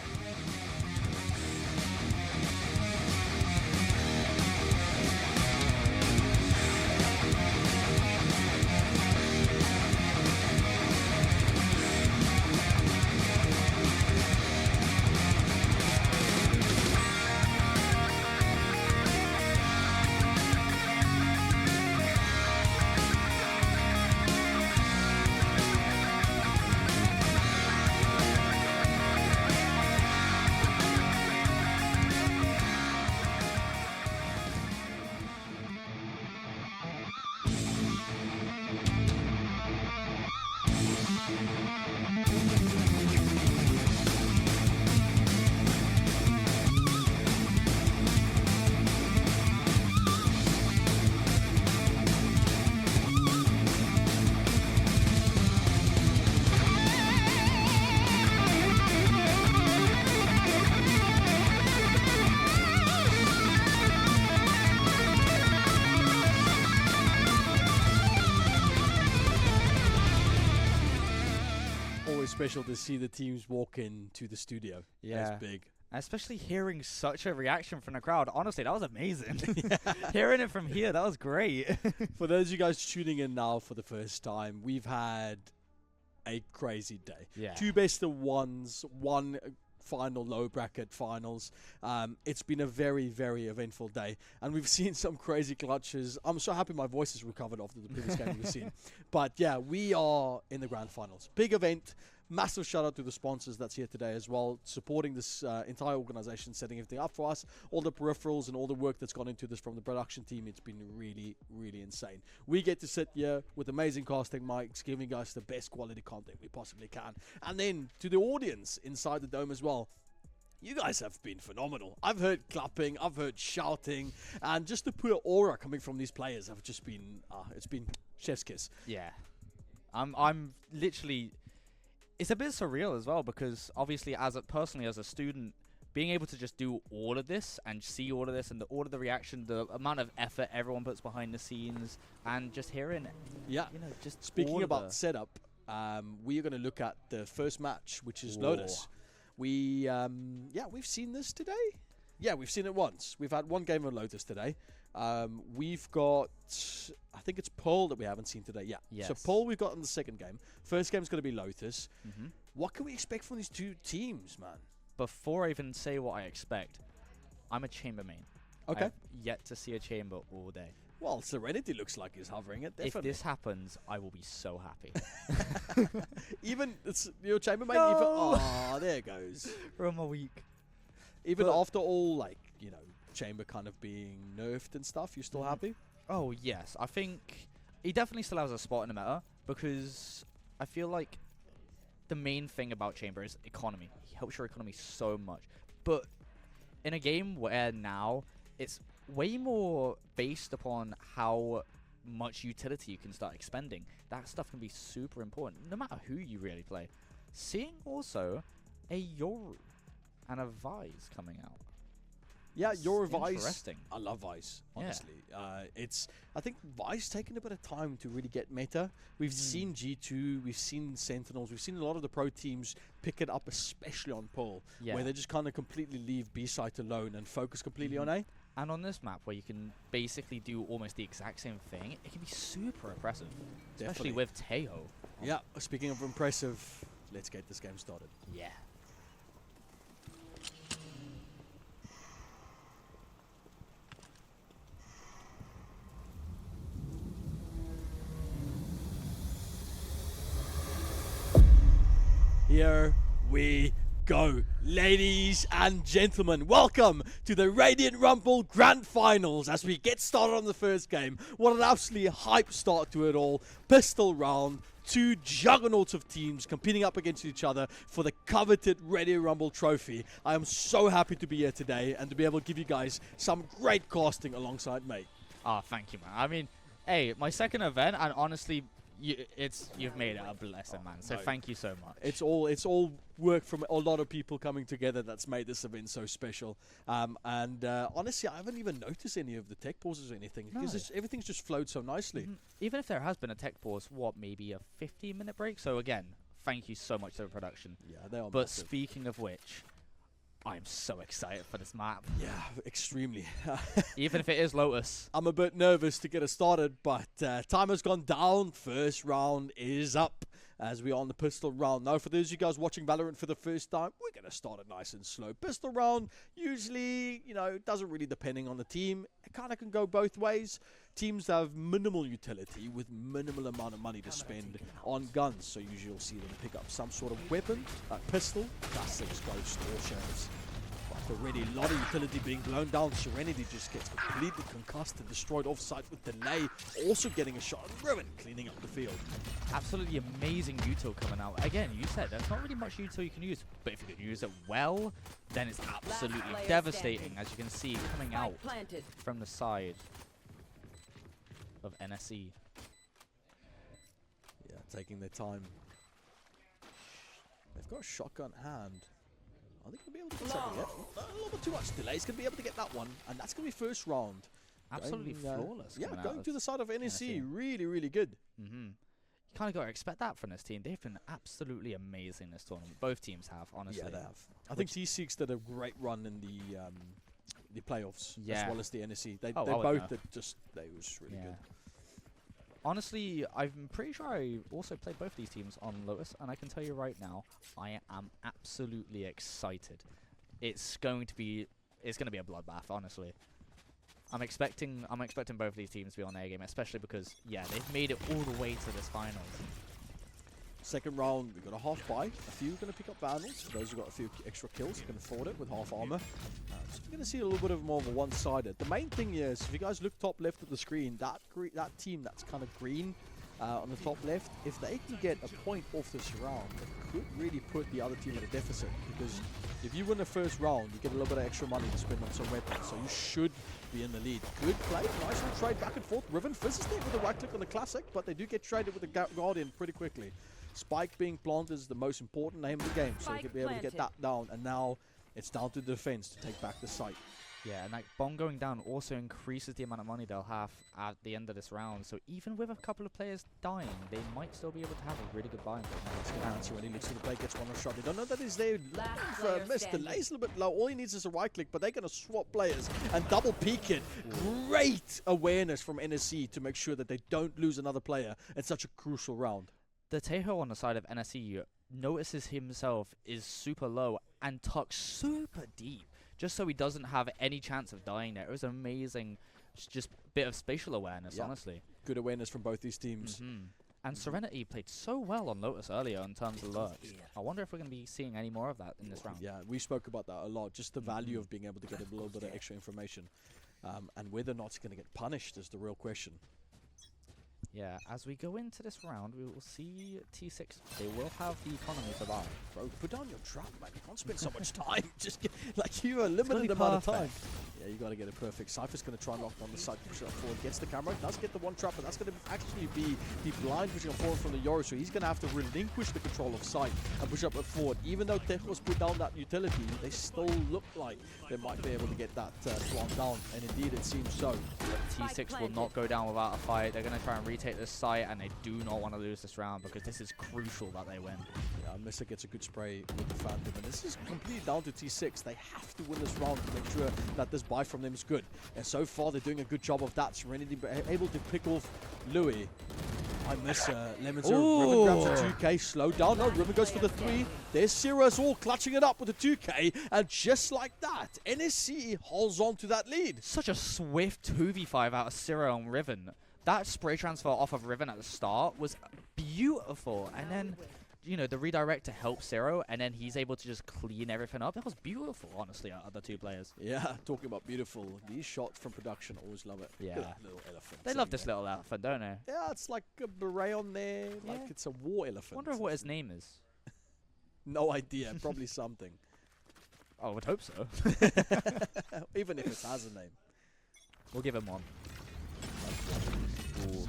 always special to see the teams walk into the studio. Yeah. That's big. Especially hearing such a reaction from the crowd. Honestly, that was amazing. Hearing it from here, that was great. For those of you guys tuning in now for the first time, we've had a crazy day. Yeah. 2 best of ones, 1 final low bracket finals. It's been a very, very eventful day, and we've seen some crazy clutches. I'm so happy my voice has recovered after the previous game we've seen. But yeah, we are in the grand finals. Big event. Massive shout out to the sponsors that's here today as well, supporting this entire organization, setting everything up for us, all the peripherals and all the work that's gone into this from the production team. It's been really, really insane. We get to sit here with amazing casting mics, giving us the best quality content we possibly can. And then to the audience inside the dome as well. You guys have been phenomenal. I've heard clapping, I've heard shouting, and just the pure aura coming from these players have just been, it's been chef's kiss. Yeah. I'm literally... It's a bit surreal as well, because obviously personally as a student, being able to just do all of this and see all of this and all of the reaction, the amount of effort everyone puts behind the scenes, and just hearing, yeah, you know, just speaking about setup, we are going to look at the first match, which is Lotus. We've seen this today. Yeah, we've seen it once. We've had 1 game of Lotus today. We've got, I think it's Pearl that we haven't seen today. Yeah. Yes. So Pearl we've got in the second game. First game's going to be Lotus. Mhm. What can we expect from these 2 teams, man? Before I even say what I expect, I'm a chamber main. Okay. I've yet to see a chamber all day. Well, Serenity looks like he's hovering it, definitely. If this happens, I will be so happy. Even, it's your chamber main, No. even, oh, there it goes. From a week. Even after all, like, you know, chamber kind of being nerfed and stuff, you still happy? Oh, yes. I think he definitely still has a spot in the meta, because I feel like the main thing about chamber is economy. He helps your economy so much. But in a game where now it's way more based upon how much utility you can start expending, that stuff can be super important, no matter who you really play. Seeing also a Yoru and a Vise coming out. Yeah, Yoru Vice. Interesting. I love Vice, Yeah. honestly. I think Vice taking a bit of time to really get meta. We've seen G2, we've seen Sentinels, we've seen a lot of the pro teams pick it up, especially on Pearl, where they just kind of completely leave B site alone and focus completely on A. And on this map, where you can basically do almost the exact same thing, it can be super impressive, especially Definitely. with Teo. Yeah, speaking of impressive, let's get this game started. Yeah. Here we go. Ladies and gentlemen, welcome to the Radiant Rumble Grand Finals as we get started on the first game. What an absolutely hype start to it all. Pistol round, 2 juggernauts of teams competing up against each other for the coveted Radiant Rumble trophy. I am so happy to be here today and to be able to give you guys some great casting alongside me. Oh, thank you, man. I mean, hey, my second event, and honestly, you've made it a blessing, man. So no. thank you so much. It's all work from a lot of people coming together that's made this event so special. Honestly, I haven't even noticed any of the tech pauses or anything because everything's just flowed so nicely. Even if there has been a tech pause, maybe a 15-minute break? So again, thank you so much to the production. Yeah, they are But massive. speaking of which, I'm so excited for this map. Yeah, extremely. Even if it is Lotus. I'm a bit nervous to get us started, but time has gone down. First round is up as we are on the pistol round. Now, for those of you guys watching Valorant for the first time, we're going to start it nice and slow. Pistol round, usually, doesn't really depending on the team. It kind of can go both ways. Teams have minimal utility with minimal amount of money to spend on guns. So usually you'll see them pick up some sort of weapon, pistol, that's exposed to all sheriffs. But already a lot of utility being blown down. Serenity just gets completely concussed and destroyed offsite with delay. Also getting a shot on Ruin, cleaning up the field. Absolutely amazing util coming out. Again, you said there's not really much util you can use, but if you can use it well, then it's absolutely devastating, as you can see coming out from the side of NSE. Yeah, taking their time. They've got a shotgun hand. Are they going to be able to get something yet? A little bit too much delay. He's going to be able to get that one, and that's going to be first round. Absolutely flawless. Yeah, coming going out to the side of NSE. Really, really good. you kind of got to expect that from this team. They've been absolutely amazing this tournament. Both teams have, honestly. Yeah, they have. I think T6 did a great run in the playoffs as well as the NSC. They both did they was really good. Honestly, I'm pretty sure I also played both these teams on Lotus, and I can tell you right now, I am absolutely excited. It's going to be a bloodbath, honestly. I'm expecting both of these teams to be on their game, especially because they've made it all the way to this finals. Second round, we've got a half buy. A few are going to pick up vandals. Those who've got a few extra kills can afford it with half armor. So we're going to see a little bit of more of a one-sided. The main thing is, if you guys look top left of the screen, that team that's kind of green on the top left, if they can get a point off this round, it could really put the other team at a deficit. Because if you win the first round, you get a little bit of extra money to spend on some weapons. So you should be in the lead. Good play. Nice little trade back and forth. Riven fizzes there with a right click on the classic, but they do get traded with the Guardian pretty quickly. Spike being planted is the most important name of the game, so you can be able to get that down. And now it's down to the defense to take back the site. Yeah, and that bomb going down also increases the amount of money they'll have at the end of this round. So even with a couple of players dying, they might still be able to have a really good buy. Answer when he looks to the play, gets one shot. They don't know that he's there. Missed the lace a little bit low. All he needs is a right click, but they're going to swap players and double peek it. Great awareness from NSC to make sure that they don't lose another player in such a crucial round. The Tejo on the side of NSC notices himself is super low and tucks super deep, just so he doesn't have any chance of dying there. It was amazing, just bit of spatial awareness, honestly. Good awareness from both these teams. And Serenity played so well on Lotus earlier in terms of lurks. I wonder if we're going to be seeing any more of that in this round. Yeah, we spoke about that a lot. Just the value of being able to get a little bit of extra information. And whether or not it's going to get punished is the real question. Yeah, as we go into this round, we will see T6. They will have the economy to buy. Bro, put down your trap, man. You can't spend so much time. Just get, like, you are limited amount of time. Yeah, you got to get it perfect. Cypher's going to try and lock on the side, push that forward. Gets the camera, does get the one trap, but that's going to actually be the blind pushing forward from the Yoru. So he's going to have to relinquish the control of sight and push up a forward. Even though Tejo's put down that utility, they still look like they might be able to get that swan down. And indeed, it seems so. T6 will not go down without a fight. They're going to try and retake this site, and they do not want to lose this round because this is crucial that they win. Yeah, Missa gets a good spray with the Phantom, and this is completely down to T6. They have to win this round to make sure that this buy from them is good. And so far, they're doing a good job of that. Serenity able to pick off Louis. I miss Lemons. Riven grabs a 2K, slow down. No, Riven goes for the 3. There's Cirrus all clutching it up with a 2K. And just like that, NSC holds on to that lead. Such a swift 2v5 out of Cirrus on Riven. That spray transfer off of Riven at the start was beautiful. And then, you know, the redirect to help Zero, and then he's able to just clean everything up. That was beautiful, honestly, out of the two players. Yeah, talking about beautiful. These shots from production, always love it. Yeah. Little elephant. They love this little elephant, don't they? Yeah, it's like a beret on there. Like it's a war elephant. I wonder what his name is. No idea. Probably something. I would hope so. Even if it has a name. We'll give him one.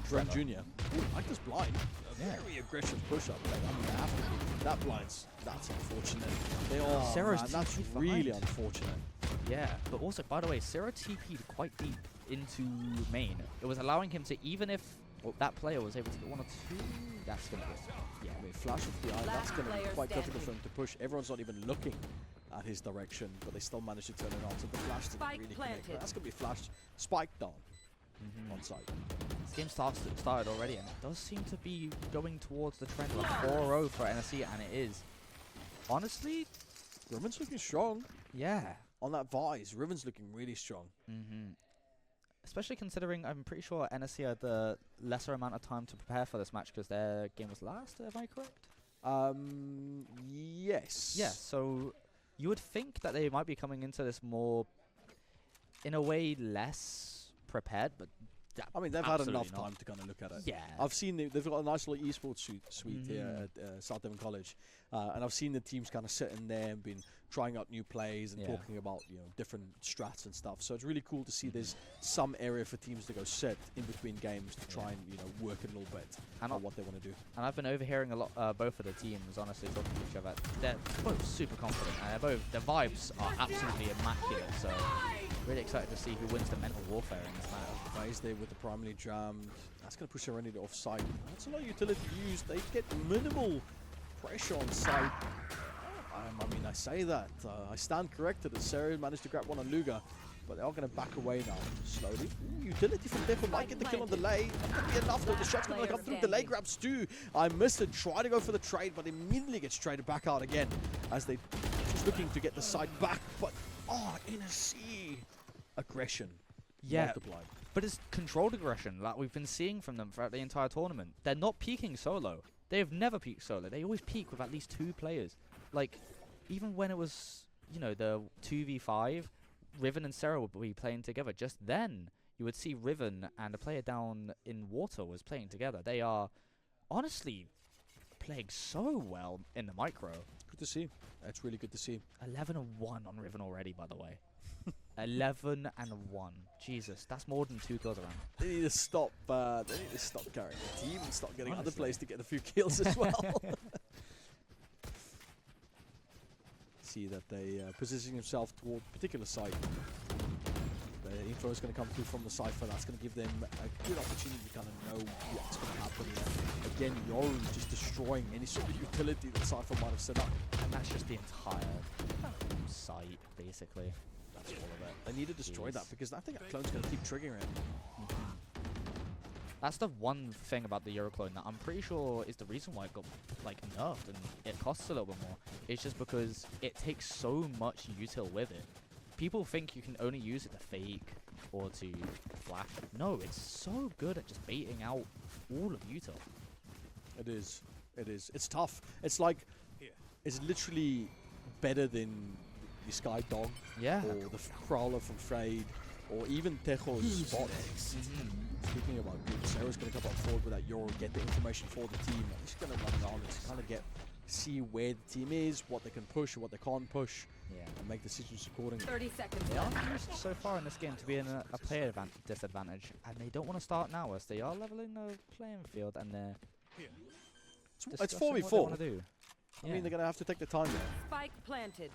Dren Jr. Ooh, like this blind. Very aggressive push-up. I mean, they have to be. That blind's, that's unfortunate. That's really unfortunate. Yeah, but also, by the way, Zero TP'd quite deep into main. It was allowing him to, even if that player was able to get 1 or 2, that's going to be, yeah, I mean, flash of the eye, that's going to be quite difficult for him to push. Everyone's not even looking at his direction, but they still managed to turn it on. So the flash didn't really connect. That's going to be flashed, spiked down on site. This game started already, and it does seem to be going towards the trend of 4-0 for NSC, and it is. Honestly, Riven's looking strong. Yeah. On that Vise, Riven's looking really strong. Especially considering I'm pretty sure NSC had the lesser amount of time to prepare for this match because their game was last, am I correct? Yes. Yeah, so you would think that they might be coming into this more, in a way, less prepared, but I mean, they've had enough time to kind of look at it. Yeah. I've seen they've got a nice little esports suite here at South Devon College. And I've seen the teams kind of sitting there and been trying out new plays and talking about, you know, different strats and stuff. So it's really cool to see there's some area for teams to go sit in between games to try and, you know, work a little bit on what they want to do. And I've been overhearing a lot, both of the teams, honestly, talking to each other. They're both super confident, and their vibes are absolutely immaculate. So Really excited to see who wins the mental warfare in this match. Phase there with the primary jammed. That's going to push Serenity offside. That's a lot of utility used. They get minimal pressure on site. I mean, I say that. I stand corrected as Sarah managed to grab one on Luga, but they are going to back away now, slowly. Ooh, utility from Devon might get the kill on delay. Not going to be enough though. The shot's going to come through. Delay grabs too. I missed it. Try to go for the trade, but immediately gets traded back out again as they just looking to get the side back. But, NSC aggression. Yeah, multiplied. but it's controlled aggression like we've been seeing from them throughout the entire tournament. They're not peaking solo. They have never peaked solo. They always peak with at least 2 players. Like, even when it was, you know, the 2v5, Riven and Sarah would be playing together. Just then, you would see Riven and a player down in water was playing together. They are honestly playing so well in the micro. Good to see. That's really good to see. 11-1 on Riven already, by the way. 11-1. Jesus, that's more than 2 kills around. They need to stop. They need to stop carrying the team and start getting other players to get a few kills as well. See that they positioning himself toward a particular site. The info is going to come through from the Cypher. That's going to give them a good opportunity to kind of know what's going to happen here. Again, Yoru just destroying any sort of utility that Cypher might have set up. And that's just the entire site, basically. That's all of it. They need to destroy that because I think that clone's going to keep triggering it. That's the one thing about the Euroclone that I'm pretty sure is the reason why it got like nerfed and it costs a little bit more. It's just because it takes so much util with it. People think you can only use it to fake or to flash. No, it's so good at just baiting out all of util. It is. It is. It's tough. It's like, it's literally better than the Sky Dog. Yeah. Or the Crawler from Frayed. Or even Tejo's spot. Speaking about good, Sarah's going to come up forward with that Euro, get the information for the team. She's going to run around and kind of see where the team is, what they can push, or what they can't push, and make decisions accordingly. 30 seconds. They are used so far in this game to be in a player disadvantage, and they don't want to start now as they are leveling the playing field and they're. It's 4v4. What they wanna do. I mean, they're going to have to take the time there. Spike planted.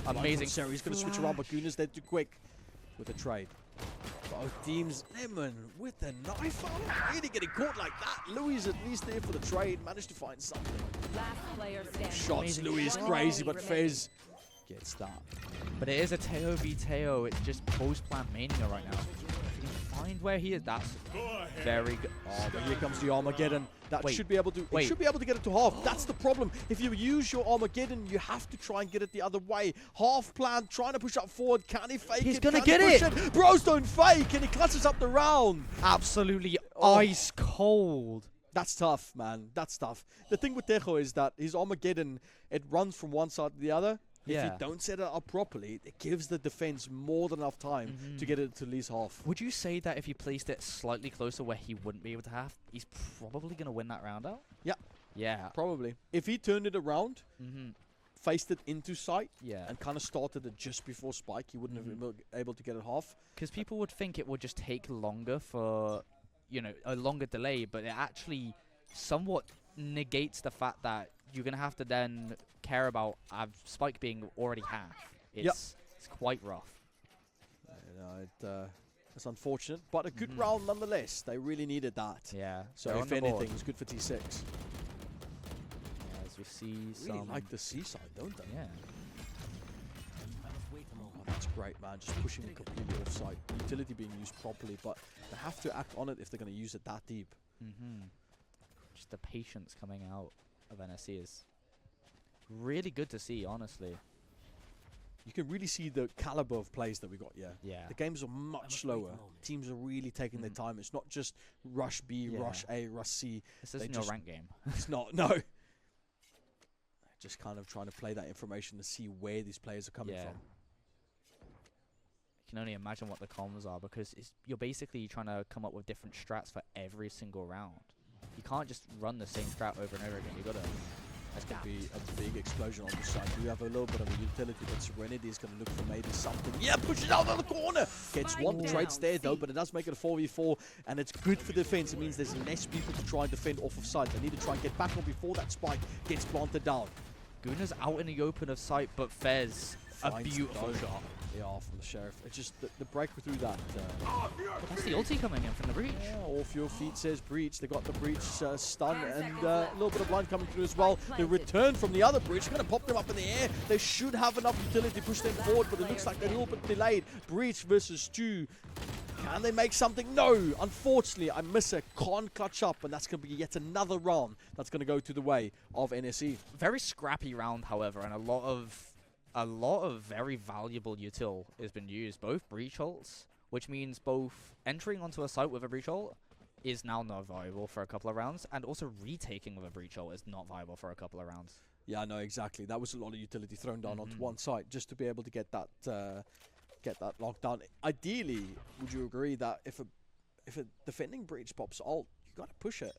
Amazing. He's going to switch around, but Guna's there too quick with the trade. Both teams, Lemon with the knife out, really getting caught like that. Louis is at least there for the trade, managed to find something. Last player standing. Shots, Amazing. Louis is crazy, but Fez gets that. But it is a Teo v Teo. It's just post-plan mania right now. If you can find where he is, that's very good. Oh, but here comes the Armageddon. That Wait, should be able to. It should be able to get it to half. That's the problem. If you use your Armageddon, you have to try and get it the other way. Half plan, trying to push up forward. Can he fake it? He's gonna Can he get push it. Bros don't fake, and he clutches up the round. Absolutely ice cold. That's tough, man. That's tough. The thing with Tejo is that his Armageddon, it runs from one side to the other. If you don't set it up properly, it gives the defense more than enough time to get it to at least half. Would you say that if he placed it slightly closer where he wouldn't be able to have, he's probably going to win that round out? Yeah. Yeah. Probably. If he turned it around, faced it into sight, Yeah. and kind of started it just before Spike, he wouldn't have been able to get it half. Because people would think it would just take longer for, you know, a longer delay, but it actually somewhat negates the fact that you're going to have to then care about Spike being already half. It's quite rough. It's unfortunate, but a good round nonetheless. They really needed that. Yeah. So they're if on the anything, board. it was good for T6. Yeah, as we see Really some. like the seaside, don't they? Yeah. Oh, that's great, man. Just pushing it completely offside. Utility being used properly, but they have to act on it if they're going to use it that deep. Just the patience coming out of NSC is really good to see, honestly. You can really see the caliber of plays that we got, Yeah. The games are much slower. Teams are really taking their time. It's not just rush B, rush A, rush C. This isn't your rank game. It's not, no. Just kind of trying to play that information to see where these players are coming from. You can only imagine what the comms are because you're basically trying to come up with different strats for every single round. You can't just run the same strat over and over again. You gotta. That's going to be a big explosion on the side. We have a little bit of a utility, but Serenity is going to look for maybe something. Yeah, push it out of the corner. Gets one trade there, though, but it does make it a 4v4, and it's good for defense. It means there's less people to try and defend off of side. They need to try and get back on before that spike gets planted down. Guna's out in the open of sight, but Fez finds beautiful the shot. They are from the Sheriff. It's just the breakthrough through that. That's the ulti coming in from the breach. Yeah, off your feet says breach. They got the breach stun and a little bit of blind coming through as well. They return from the other breach. Going to pop them up in the air. They should have enough utility to push them forward, but it looks like they're a little bit delayed. Breach versus Stu. Can they make something? No. Unfortunately, I miss it. Can't clutch up, and that's going to be yet another round that's going to go to the way of NSE. Very scrappy round, however, and a lot of very valuable util has been used. Both breach ults, which means both entering onto a site with a breach ult is now not viable for a couple of rounds, and also retaking with a breach ult is not viable for a couple of rounds. Yeah, I know exactly. That was a lot of utility thrown down onto one site just to be able to get that locked down. Ideally, would you agree that if a defending breach pops ult, you gotta push it?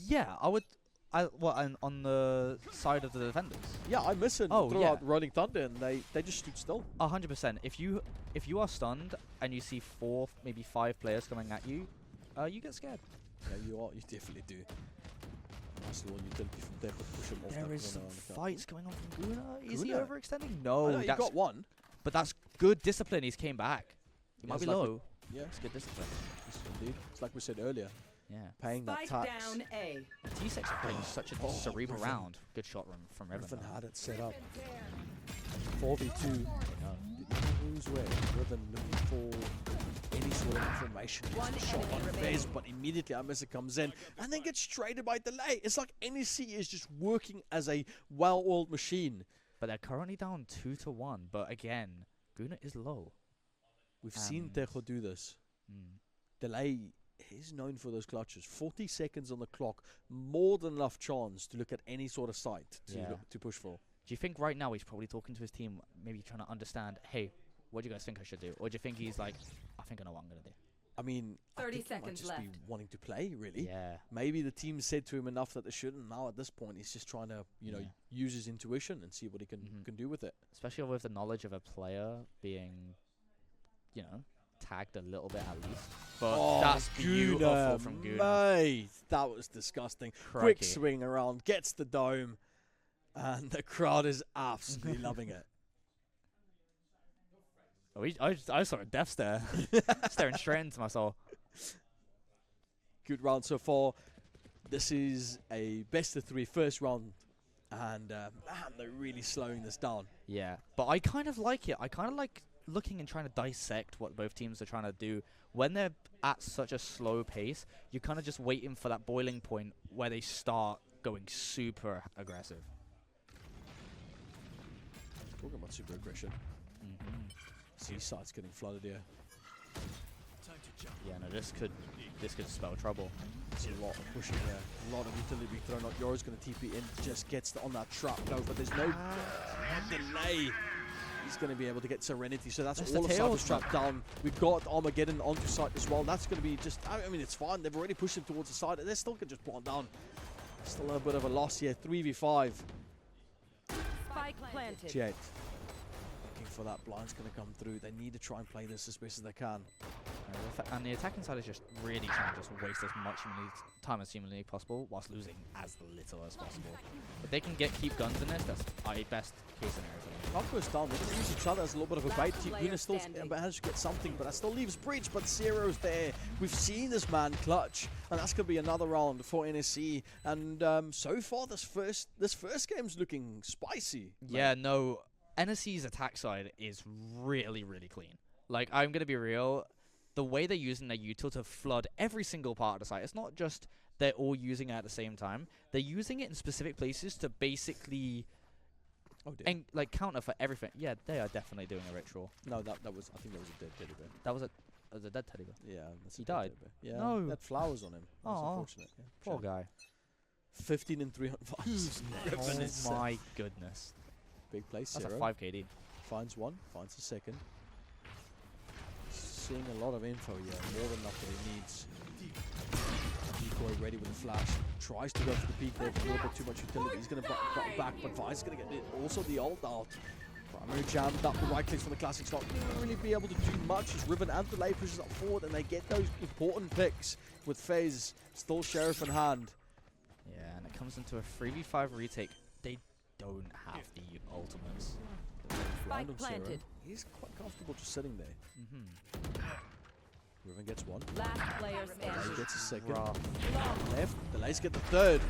Yeah, I would. On the side of the defenders? Yeah, I miss it. Oh, yeah. Rolling Thunder, and they just stood still. 100%. If you are stunned and you see 4, maybe 5 players coming at you, you get scared. Yeah, you are. You definitely do. Nice little utility from there, but push him off. There is some fights going on from Guna. Is he Guna? overextending? No, he got one. But that's good discipline. He's came back. He might be like low. Yeah, It's good discipline. yes, indeed. It's like we said earlier. Yeah. Paying that Spike tax. down A. T6 are playing such a cerebral Riven. round. Good shot from Riven. Riven had it set up. 4v2. Who's where? Riven looking for any sort of information. Gets the shot on Fez, but immediately Amisa comes in and then gets traded by delay. It's like NEC is just working as a well-oiled machine. But they're currently down 2-1. But again, Guna is low. We've seen Tejo do this. Delay is known for those clutches. 40 seconds on the clock, more than enough chance to look at any sort of site to push for. Do you think right now he's probably talking to his team, maybe trying to understand, hey, what do you guys think I should do? Or do you think he's like, I think I know what I'm going to do? I mean, 30 I think he might seconds just be left. wanting to play, really. Yeah. Maybe the team said to him enough that they shouldn't. Now at this point, he's just trying to, use his intuition and see what he can do with it. Especially with the knowledge of a player being, tagged a little bit at least. But that's beautiful from Guna. Mate, that was disgusting. Crikey. Quick swing around, gets the dome, and the crowd is absolutely loving it. Oh, I saw a death stare, staring straight into my soul. Good round so far. This is a best of 3 first round, and man, they're really slowing this down. Yeah, but I kind of like it. I kind of like looking and trying to dissect what both teams are trying to do. When they're at such a slow pace, you're kind of just waiting for that boiling point where they start going super aggressive. Talking about super aggression. Seaside's getting flooded here. Yeah, no, this could spell trouble. There's a lot of pushing there. A lot of utility being thrown out. Yora's going to TP in, just gets on that trap. No, but there's no delay. He's going to be able to get Serenity, so that's all of Cypher's trap down. We've got Armageddon onto site as well. That's going to be just, I mean, it's fine. They've already pushed him towards the side. They're still going to just plant down. Still a bit of a loss here. 3v5. Spike planted. Jet. Looking for that blind's going to come through. They need to try and play this as best as they can. And the attacking side is just really trying to just waste as much time as humanly possible whilst losing as little as possible. If they can keep guns in this, that's best case scenario for them. Not goes down. They can use each other as a little bit of a bait. Team Guna still managed to get something, but that still leaves Breach. But Zero's there. We've seen this man clutch, and that's going to be another round for NSE. And so far, this first game's looking spicy. Yeah, no, NSE's attack side is really, really clean. Like, I'm going to be real. The way they're using their util to flood every single part of the site, it's not just they're all using it at the same time. They're using it in specific places to basically counter for everything. Yeah, they are definitely doing a ritual. No, that was, I think that was a dead teddy bear. That was a dead teddy bear? Yeah. That's He died? Yeah, No. he had flowers on him. That's Aw, unfortunate. Yeah, poor guy. 15 and 3 on fives. Oh my goodness. Big place, That's a Zero. 5 KD. Finds one, finds a second. Seeing a lot of info here, more than enough that he needs. Decoy ready with a flash. Tries to go for the peak there, but a little bit too much utility. He's going to back, but Vi's going to get it. Also the ult out. Primary jammed up, the right clicks from the Classics not going to really be able to do much as Riven and Delay pushes up forward, and they get those important picks with FaZe still Sheriff in hand. Yeah, and it comes into a 3v5 retake. They don't have the ultimates. round on Zero. planted. He's quite comfortable just sitting there. Riven gets one. Last player Delay standing. gets a second. Left. Delays get the third.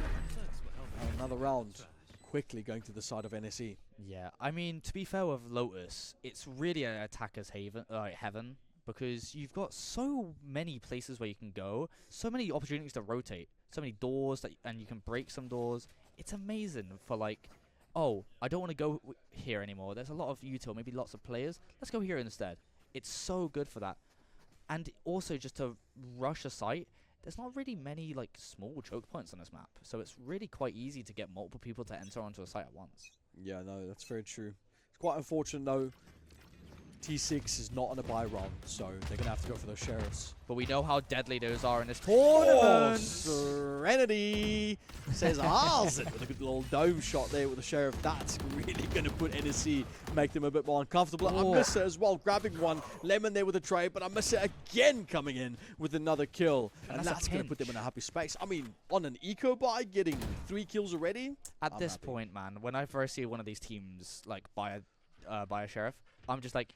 And another round. Quickly going to the side of NSE. Yeah, I mean, to be fair with Lotus, it's really an attacker's heaven, because you've got so many places where you can go, so many opportunities to rotate, so many doors and you can break some doors. It's amazing for like, oh, I don't want to go here anymore. There's a lot of util, maybe lots of players. Let's go here instead. It's so good for that. And also just to rush a site, there's not really many like small choke points on this map, so it's really quite easy to get multiple people to enter onto a site at once. Yeah, no, that's very true. It's quite unfortunate though. T6 is not on a buy round, so they're gonna have to go for those sheriffs. But we know how deadly those are in this Oh, tournament. Serenity says Arzen with a good little dome shot there with the sheriff. That's really going to put NSC, make them a bit more uncomfortable. Oh. Amissa as well, grabbing one. Lemon there with a trade, but Amissa again coming in with another kill. And that's going to put them in a happy space. I mean, on an eco buy, getting 3 kills already. At this point, man, when I first see one of these teams like buy a sheriff, I'm just like,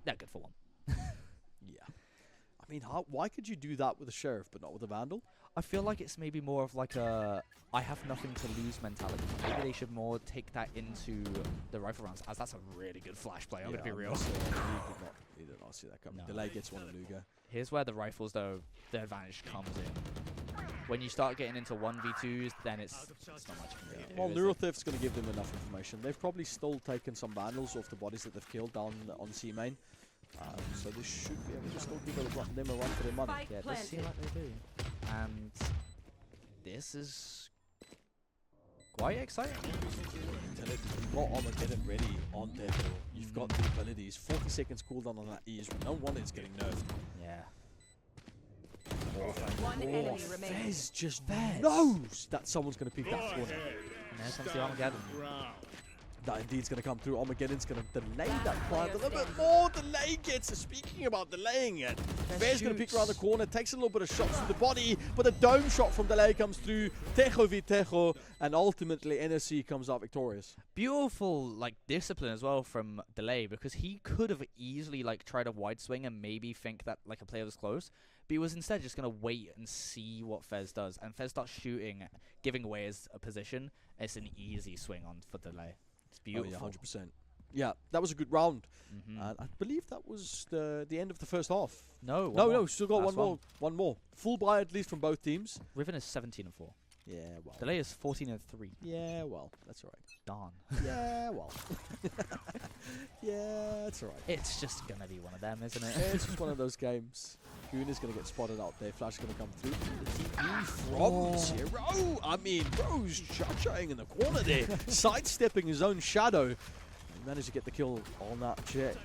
they're good for one. Yeah. I mean, why could you do that with a sheriff but not with a vandal? I feel like it's maybe more of like a I have nothing to lose mentality. Maybe they should more take that into the rifle rounds, as that's a really good flash play. I'm gonna be real. He did not see that coming. No. Delay gets one on Luga. Here's where the rifles, though, the advantage comes in. When you start getting into 1v2s, then it's not much you can do. Well, Neural Thift's going to give them enough information. They've probably still taken some vandals off the bodies that they've killed down on C main. So they should be able to still give them a run for their money. Yeah, it does seem like they do. And this is quite exciting. You've got Armageddon ready on there. You've got the abilities. 40 seconds cooldown on that E is no wonder it's getting nerfed. Yeah. One enemy remaining. Fez just knows that someone's going to pick that corner. And there comes the Armageddon. That indeed's going to come through. Armageddon's going to delay that plant a little bit more. Delay gets, speaking about delaying it, Fez going to peek around the corner, takes a little bit of shots to the body, but a dome shot from Delay comes through. Tejo v Tejo, and ultimately NSC comes out victorious. Beautiful, like, discipline as well from Delay, because he could have easily, like, tried a wide swing and maybe think that, like, a player was close, but he was instead just going to wait and see what Fez does, and Fez starts shooting, giving away his position. It's an easy swing on for Delay. It's beautiful. Oh, yeah, 100%. Yeah, that was a good round. I believe that was the end of the first half. No, no, still got one more. Full buy at least from both teams. Riven is 17-4. Yeah, well. Delay is 14-3. Yeah, well, that's all right. Darn. Yeah, well. Yeah, that's all right. It's just going to be one of them, isn't it? It's just one of those games. Goon is going to get spotted out there. Flash is going to come through. The TP from Zero. I mean, bro's cha-chaing in the corner there. Sidestepping his own shadow. He managed to get the kill on that jet.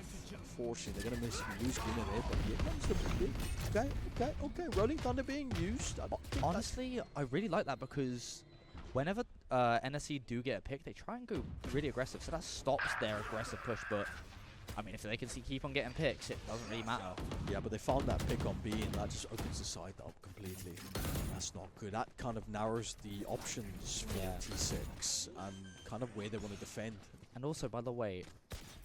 Unfortunately, they're going to miss loose Gunner there, but here comes the pick. Okay. Rolling Thunder being used. Honestly, I really like that, because whenever NSC do get a pick, they try and go really aggressive, so that stops their aggressive push, but I mean, if they can keep on getting picks, it doesn't really matter. Yeah, but they found that pick on B, and that just opens the side up completely. That's not good. That kind of narrows the options for T6 and kind of where they want to defend. And also, by the way,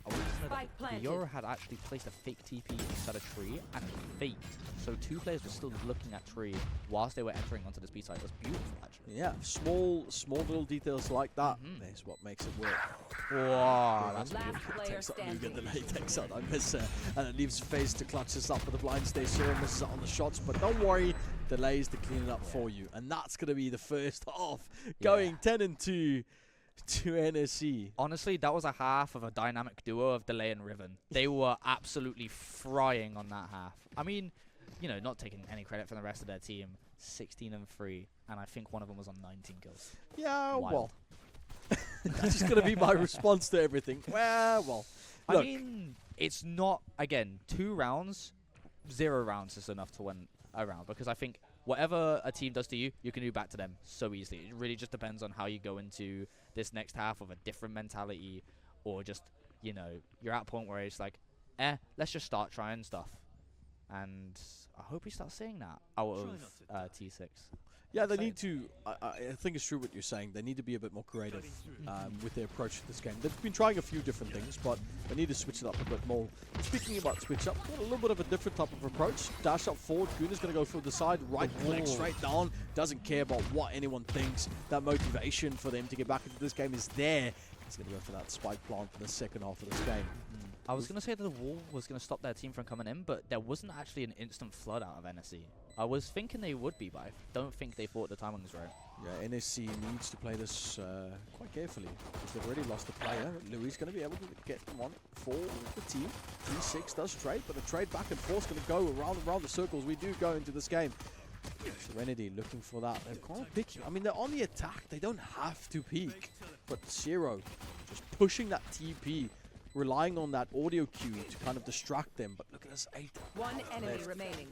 I wanted to know that Euro had actually placed a fake TP inside a tree, and it faked. So 2 players were still looking at tree whilst they were entering onto this B side. It was beautiful, actually. Yeah, small little details like that. That's what makes it work. Wow, that's player standing. Delay takes out Amissa, and it leaves Phase to clutch this up for the blind stay. Zero misses out on the shots, but don't worry, Delay's to clean it up for you. And that's going to be the first half, going 10-2. To NSC. Honestly, that was a half of a dynamic duo of Delay and Riven. They were absolutely frying on that half. I mean, you know, not taking any credit from the rest of their team. 16-3, and I think one of them was on 19 kills. Yeah, Wild. well. That's just going to be my response to everything. Well. I mean, it's not, again, 2 rounds, 0 rounds is enough to win a round, because I think whatever a team does to you, you can do back to them so easily. It really just depends on how you go into this next half with a different mentality, or just, you know, you're at a point where it's like, let's just start trying stuff. And I hope we start seeing that out of T6. Yeah, they need to. I think it's true what you're saying. They need to be a bit more creative with their approach to this game. They've been trying a few different things, but they need to switch it up a bit more. Speaking about switch up, got a little bit of a different type of approach. Dash up forward. Guna's going to go through the side, right click straight down. Doesn't care about what anyone thinks. That motivation for them to get back into this game is there. He's going to go for that spike plant for the second half of this game. I was going to say that the wall was going to stop their team from coming in, but there wasn't actually an instant flood out of NSC. I was thinking they would be, but I don't think they thought the timing was right. Yeah, NSC needs to play this quite carefully because they've already lost a player. Louis is going to be able to get one for the team. T6 does trade, but the trade back and forth is going to go around and around the circles. We do go into this game. Serenity looking for that. They're kind of picking. I mean, they're on the attack. They don't have to peek. But Zero just pushing that TP, relying on that audio cue to kind of distract them. But look at this 8. One enemy remaining.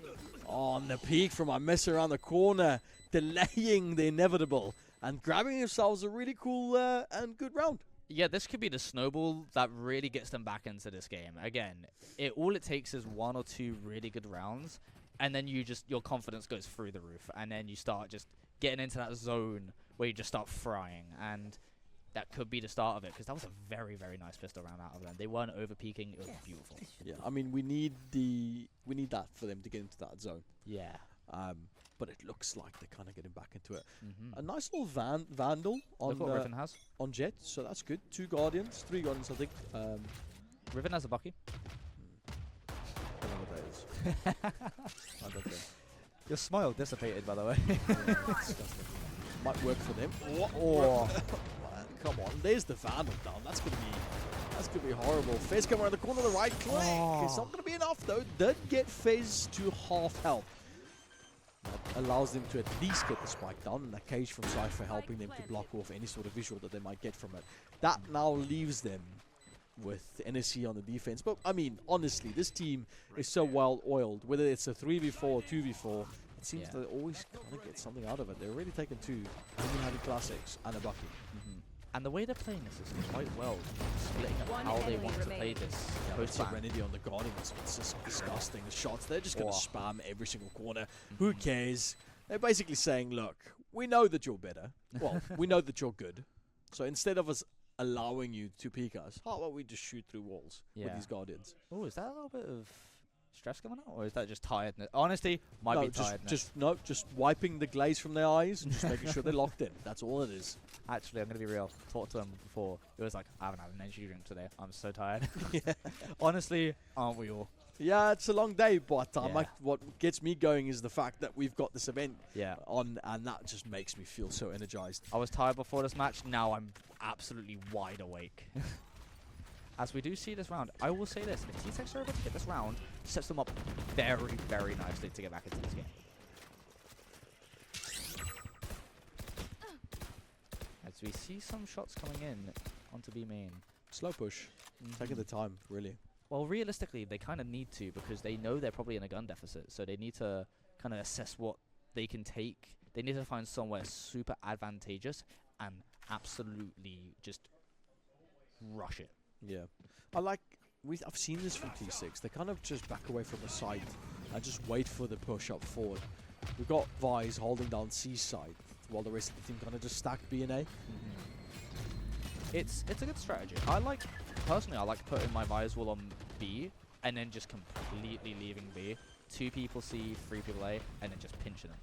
On the peak from a miss around the corner, delaying the inevitable and grabbing themselves a really cool and good round. Yeah, this could be the snowball that really gets them back into this game. Again, all it takes is 1 or 2 really good rounds, and then your confidence goes through the roof, and then you start just getting into that zone where you just start frying, and that could be the start of it, because that was a very, very nice pistol round out of them. They weren't over-peaking. It was beautiful. Yeah, I mean, we need that for them to get into that zone. Yeah. But it looks like they're kind of getting back into it. A nice little vandal on Look what Riven has. On Jet, so that's good. 2 Guardians, 3 Guardians, I think. Riven has a Bucky. I don't know what that is. I don't know. Your smile dissipated, by the way. Might work for them. Oh. Come on, there's the Vandal down. That's gonna be horrible. Fez coming around the corner, the right click. It's not gonna be enough though. Did get Fez to half health. That allows them to at least get the spike down, and that cage from Cypher helping them to block off any sort of visual that they might get from it. That now leaves them with NSC on the defense. But I mean, honestly, this team is so well oiled. Whether it's a 3v4 or 2v4, it seems they always kind of get something out of it. They're already taken 2 heavy classics and a Bucky. And the way they're playing this is quite well, splitting up how they want to play this. Yeah, Serenity on the Guardian, it's just disgusting. The shots, they're just going to spam every single corner. Who cares? They're basically saying, look, we know that you're better. Well, we know that you're good. So instead of us allowing you to peek us, how about we just shoot through walls with these Guardians? Oh, is that a little bit of stress coming out, or is that just tiredness? Honestly, might be tiredness. Just wiping the glaze from their eyes and just making sure they're locked in. That's all it is. Actually, I'm gonna be real. Talked to them before. It was like, I haven't had an energy drink today. I'm so tired. Honestly, aren't we all? Yeah, it's a long day, but what gets me going is the fact that we've got this event on, and that just makes me feel so energized. I was tired before this match. Now I'm absolutely wide awake. As we do see this round, I will say this: if T6 are able to get this round, sets them up very, very nicely to get back into this game. As we see some shots coming in onto B main. Slow push. Taking the time, really. Well, realistically, they kind of need to, because they know they're probably in a gun deficit. So they need to kind of assess what they can take. They need to find somewhere super advantageous and absolutely just rush it. Yeah. I've seen this from T6. They kind of just back away from the site and just wait for the push up forward. We've got Vice holding down C side while the rest of the team kind of just stack B and A. It's a good strategy. Personally, I like putting my Viswall on B and then just completely leaving B. 2 people C, 3 people A, and then just pinching them.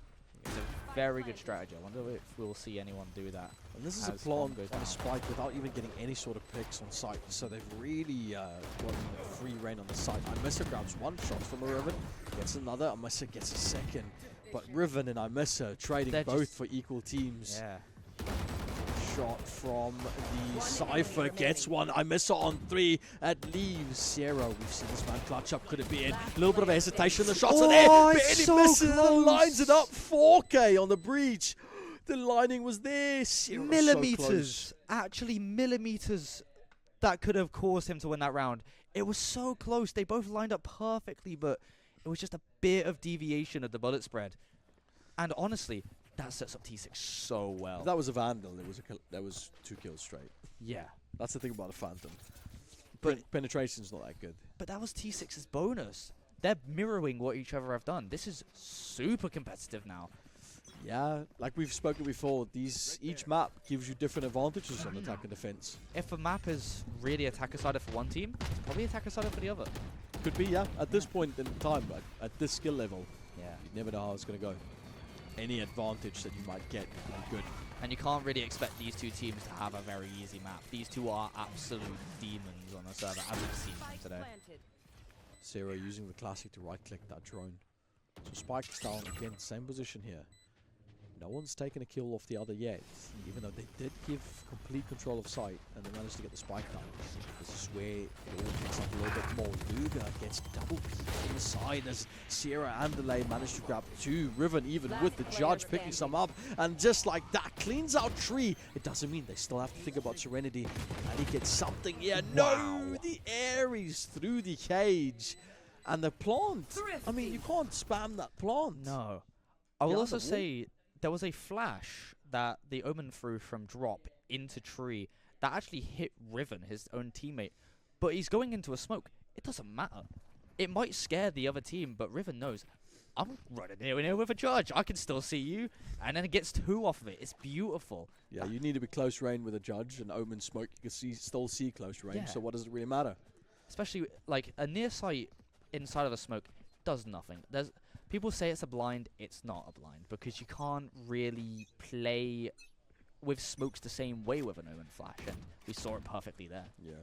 It's a very good strategy. I wonder if we'll see anyone do that. And this is a plant on a spike without even getting any sort of picks on site. So they've really got free reign on the site. Imessa grabs 1 shot from a Riven, gets another. Imessa gets a second. But Riven and Imessa trading both for equal teams. Yeah. Shot from the Cypher, gets 1. Imessa on 3. It leaves Zero. We've seen this man clutch up. Could it be in? A little bit of hesitation. The shots are there. Barely misses and lines it up. 4K on the breach. The lining was there. Zero Millimeters. Actually, millimeters that could have caused him to win that round. It was so close. They both lined up perfectly, but it was just a bit of deviation of the bullet spread. And honestly, that sets up T6 so well. If that was a Vandal. That was 2 kills straight. Yeah. That's the thing about a Phantom. But penetration's not that good. But that was T6's bonus. They're mirroring what each other have done. This is super competitive now. Yeah, like we've spoken before, each map gives you different advantages on attack and defense. If a map is really attacker-sided for one team, it's probably attacker-sided for the other. Could be, yeah. At this point in time, at this skill level, yeah, you never know how it's going to go. Any advantage that you might get will be good. And you can't really expect these two teams to have a very easy map. These two are absolute demons on the server, as we've seen today. Zero using the classic to right-click that drone. So Spike is down again, same position here. No one's taken a kill off the other yet, even though they did give complete control of sight and they managed to get the spike down. This is where it all picks up a little bit more. Luga gets double peeked inside as Sierra and Delay manage to grab 2. Riven even with the judge picking some up, and just like that cleans out Tree. It doesn't mean they still have to think about Serenity, and he gets something here. Wow. No, the Ares through the cage. And the plant, I mean, you can't spam that plant. No. I will also say there was a flash that the Omen threw from drop into Tree that actually hit Riven, his own teammate. But he's going into a smoke. It doesn't matter. It might scare the other team, but Riven knows, I'm running here and here with a judge. I can still see you. And then it gets 2 off of it. It's beautiful. Yeah, you need to be close range with a judge, and Omen smoke, you can still see close range, Yeah. so what does it really matter? Especially, like, a near sight inside of a smoke does nothing. There's people say it's a blind. It's not a blind because you can't really play with smokes the same way with an Omen flash, and we saw it perfectly there. Yeah.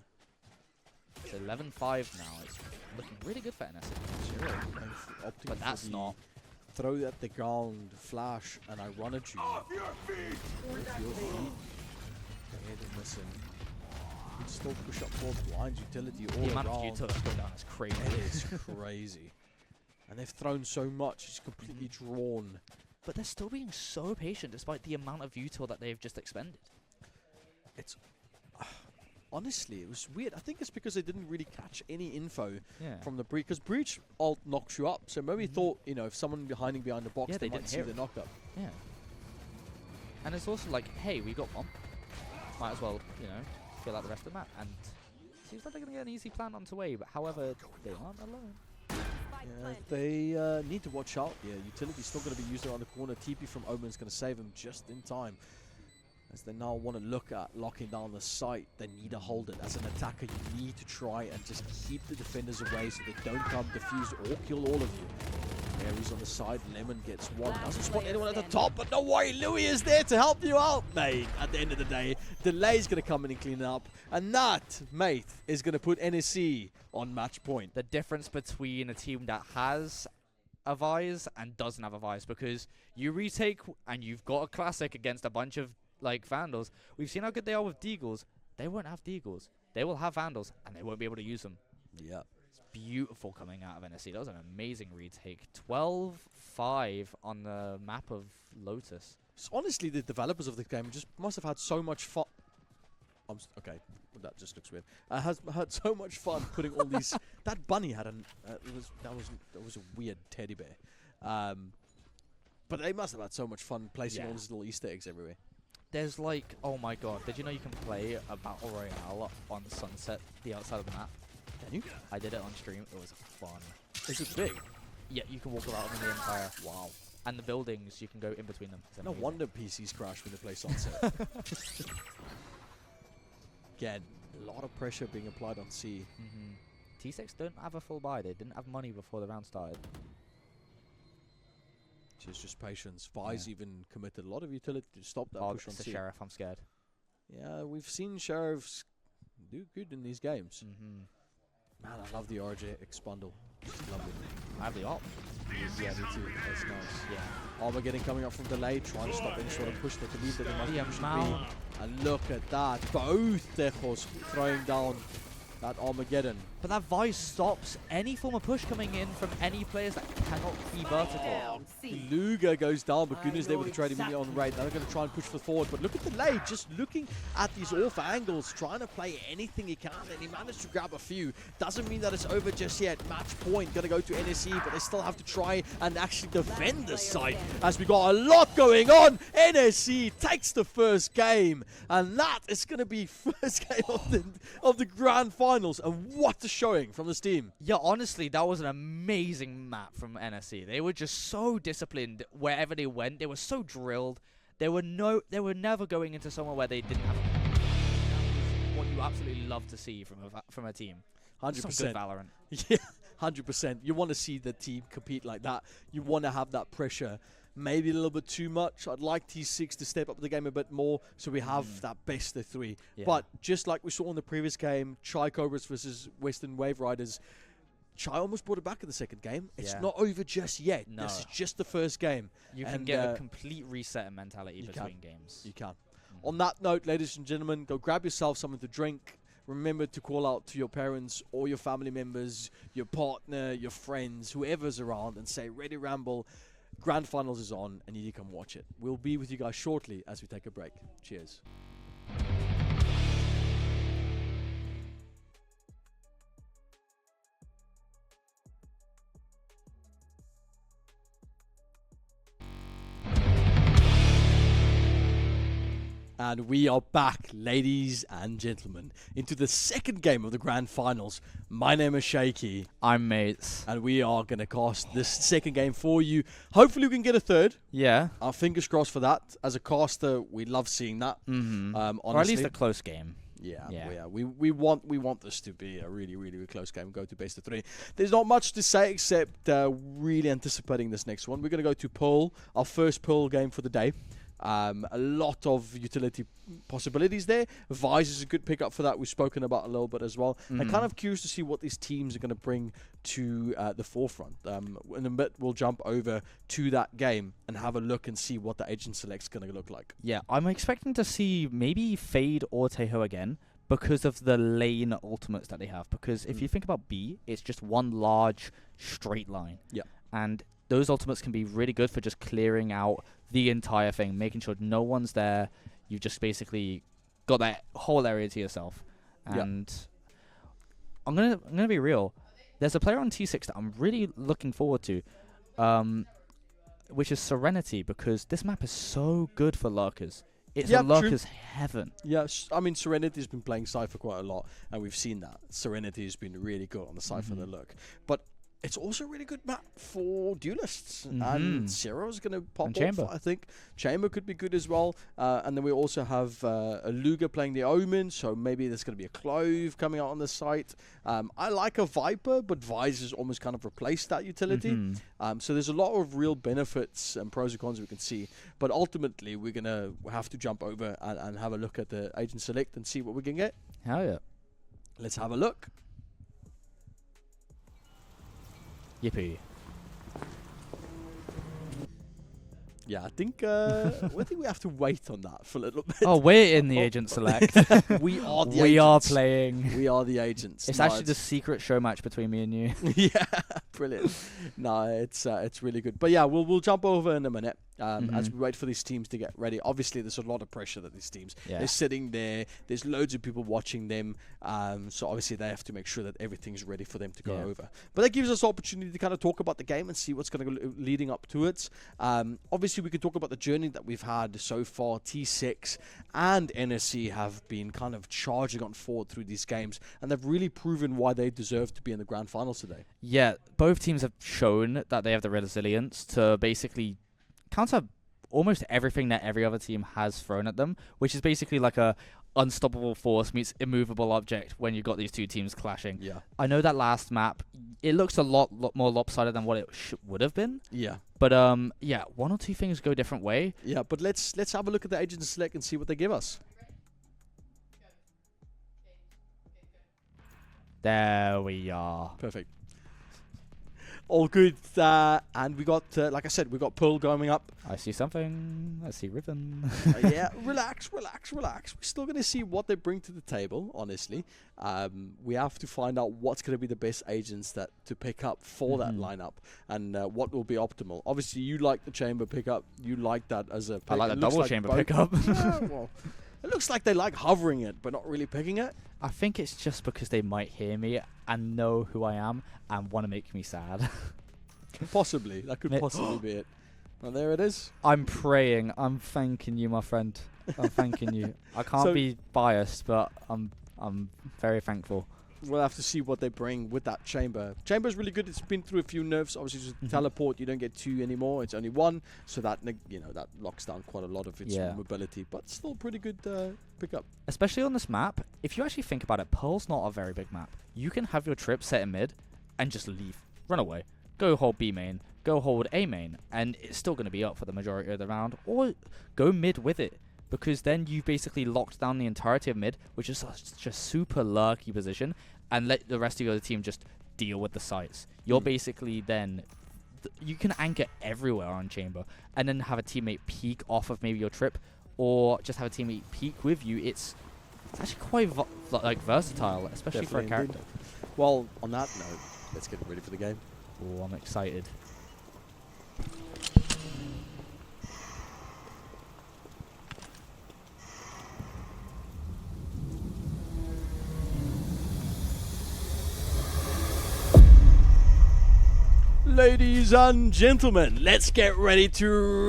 It's 11-5 now. It's looking really good for NSC. But that's not. Throw at the ground, flash, and I run at you. Off your feet! Off your feet. They're missing. You can still push up for blind utility all The amount around. of utility that's going down is crazy. It is crazy. And they've thrown so much, it's completely drawn. But they're still being so patient despite the amount of util that they've just expended. It's honestly, it was weird. I think it's because they didn't really catch any info from the breach. Because breach ult knocks you up. So maybe thought, you know, if someone hiding behind the box, they might see the knockup. Yeah. And it's also like, hey, we got bomb. Might as well, you know, fill out the rest of the map. And seems like they're going to get an easy plan onto way. But however, they aren't alone. Yeah, they need to watch out. Yeah, utility's still going to be used around the corner. TP from Omen's going to save him just in time. As they now want to look at locking down the site, they need to hold it. As an attacker, you need to try and just keep the defenders away so they don't come defuse or kill all of you. Aries on the side, Lemon gets one. Doesn't spot anyone at the top, but no worry, Louis is there to help you out, mate. At the end of the day, Delay's going to come in and clean it up. And that, mate, is going to put NSC on match point. The difference between a team that has a Vise and doesn't have a Vise, because you retake and you've got a classic against a bunch of like Vandals. We've seen how good they are with Deagles. They won't have Deagles. They will have Vandals, and they won't be able to use them. Yeah. It's beautiful coming out of NSC. That was an amazing retake. 12-5 on the map of Lotus. So honestly, the developers of the game just must have had so much fun. Okay, that just looks weird. Has had so much fun putting all these. That bunny had an. That was a weird teddy bear. But they must have had so much fun placing all these little Easter eggs everywhere. There's like, oh my god, did you know you can play a Battle Royale on Sunset, the outside of the map? Can you? I did it on stream, it was fun. Is it big? Yeah, you can walk around in the entire, wow. And the buildings, you can go in between them. No wonder PCs crash when they play Sunset. Again, a lot of pressure being applied on C. T6 don't have a full buy, they didn't have money before the round started. Just patience. Vi's even committed a lot of utility to stop that push on it's C. the Sheriff, I'm scared. Yeah, we've seen Sheriffs do good in these games. Man, I love the RJX bundle. Just love it. I have the op. Yeah, me too. That's nice. Yeah. Armageddon coming up from delay, trying to stop any sort of push. They believe that they might be. And look at that. Both Tejos throwing down that Armageddon. But that Vice stops any form of push coming in from any players that cannot be vertical. Luga goes down, but goodness, they would have tried immediately on raid. Now they're going to try and push for forward. But look at Delay, just looking at these off angles, trying to play anything he can, and he managed to grab a few. Doesn't mean that it's over just yet. Match point going to go to NSE, but they still have to try and actually defend the site, as we got a lot going on. NSE takes the first game, and that is going to be first game of the grand finals. And what a showing from this team? Yeah, honestly, that was an amazing map from NSC. They were just so disciplined wherever they went. They were so drilled. They were never going into somewhere where they didn't have. What you absolutely love to see from a team. 100%. Some good Valorant. Yeah, 100%. You want to see the team compete like that. You want to have that pressure. Maybe a little bit too much. I'd like T6 to step up the game a bit more so we have that best of 3. Yeah. But just like we saw in the previous game, Cobras versus Weston Waveriders, Chai almost brought it back in the second game. It's not over just yet. No. This is just the first game. You can get a complete reset in mentality between games. You can. On that note, ladies and gentlemen, go grab yourself something to drink. Remember to call out to your parents or your family members, your partner, your friends, whoever's around, and say, Ready Ramble, Grand Finals is on, and you need to come watch it. We'll be with you guys shortly as we take a break. Cheers. And we are back, ladies and gentlemen, into the second game of the Grand Finals. My name is Shaky. I'm Mates. And we are going to cast this second game for you. Hopefully we can get a third. Yeah. Our fingers crossed for that. As a caster, we love seeing that. Or at least a close game. Yeah. We want this to be a really, really, really close game. Go to best of 3. There's not much to say except really anticipating this next one. We're going to go to Pearl, our first Pearl game for the day. A lot of utility possibilities there. Vise is a good pickup for that. We've spoken about a little bit as well. I'm kind of curious to see what these teams are going to bring to the forefront. In a bit, we'll jump over to that game and have a look and see what the agent select's going to look like. Yeah, I'm expecting to see maybe Fade or Teho again because of the lane ultimates that they have. Because if you think about B, it's just one large straight line. Yeah. And those ultimates can be really good for just clearing out the entire thing, making sure no one's there. You've just basically got that whole area to yourself. And I'm gonna be real. There's a player on T6 that I'm really looking forward to, which is Serenity, because this map is so good for lurkers. It's a lurker's heaven. Yeah, I mean, Serenity's been playing Cypher quite a lot, and we've seen that. Serenity's been really good on the Cypher and the lurk. But it's also a really good map for duelists. And Zero's going to pop off, I think. Chamber could be good as well. And then we also have a Luger playing the Omen, so maybe there's going to be a Clove coming out on the site. I like a Viper, but Vise has almost kind of replaced that utility. So there's a lot of real benefits and pros and cons we can see. But ultimately, we're going to have to jump over and have a look at the agent select and see what we can get. Hell yeah. Let's have a look. Yippee. Yeah, I think we have to wait on that for a little bit. Oh, we're in the agent select. We are the agents. We are playing. We are the agents. It's actually the secret show match between me and you. Yeah, brilliant. No, it's really good. But yeah, we'll jump over in a minute as we wait for these teams to get ready. Obviously, there's a lot of pressure that these teams they're sitting there. There's loads of people watching them. So obviously they have to make sure that everything's ready for them to go over. But that gives us opportunity to kind of talk about the game and see what's going to go leading up to it. Obviously, we could talk about the journey that we've had so far. T6 and NSC have been kind of charging on forward through these games, and they've really proven why they deserve to be in the grand finals today. Yeah, both teams have shown that they have the resilience to basically counter almost everything that every other team has thrown at them, which is basically like a unstoppable force meets immovable object when you've got these two teams clashing. Yeah. I know that last map, it looks a lot more lopsided than what it would have been. Yeah. But yeah, one or two things go a different way. Yeah, but let's have a look at the agent select and see what they give us. There we are. Perfect. All good. And we got, like I said, we got Pearl going up. I see something. I see Ribbon. Yeah, relax. We're still going to see what they bring to the table, honestly. We have to find out what's going to be the best agents to pick up for that lineup and what will be optimal. Obviously, you like the chamber pickup. You like that as a pick. I like the double chamber pickup. Yeah, well, it looks like they like hovering it, but not really picking it. I think it's just because they might hear me and know who I am and want to make me sad. Possibly. That could possibly be it. Well, there it is. I'm praying. I'm thanking you, my friend. I'm thanking you. I can't be biased, but I'm very thankful. we'll have to see what they bring with that chamber. Chamber's really good. It's been through a few nerfs. Obviously, just teleport, you don't get 2 anymore. It's only 1, so that that locks down quite a lot of its mobility. But still, pretty good pickup. Especially on this map, if you actually think about it, Pearl's not a very big map. You can have your trip set in mid and just leave, run away, go hold B main, go hold A main, and it's still going to be up for the majority of the round, or go mid with it. Because then you basically locked down the entirety of mid, which is such a super lurky position, and let the rest of your team just deal with the sites. You're basically then... you can anchor everywhere on chamber, and then have a teammate peek off of maybe your trip, or just have a teammate peek with you. It's actually quite versatile, especially for a character. Well, on that note, let's get ready for the game. Oh, I'm excited. Ladies and gentlemen, let's get ready to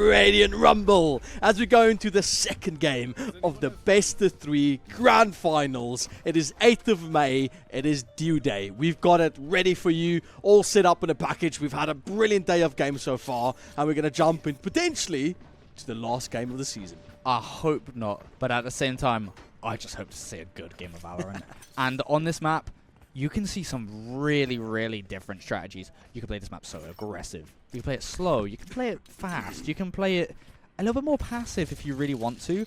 Radiant Rumble as we go into the second game of the best of 3 grand finals. It is 8th of May. It is due day. We've got it ready for you, all set up in a package. We've had a brilliant day of games so far, and we're going to jump in potentially to the last game of the season. I hope not, but at the same time, I just hope to see a good game of Valorant. And on this map, you can see some really, really different strategies. You can play this map so aggressive. You can play it slow. You can play it fast. You can play it a little bit more passive if you really want to.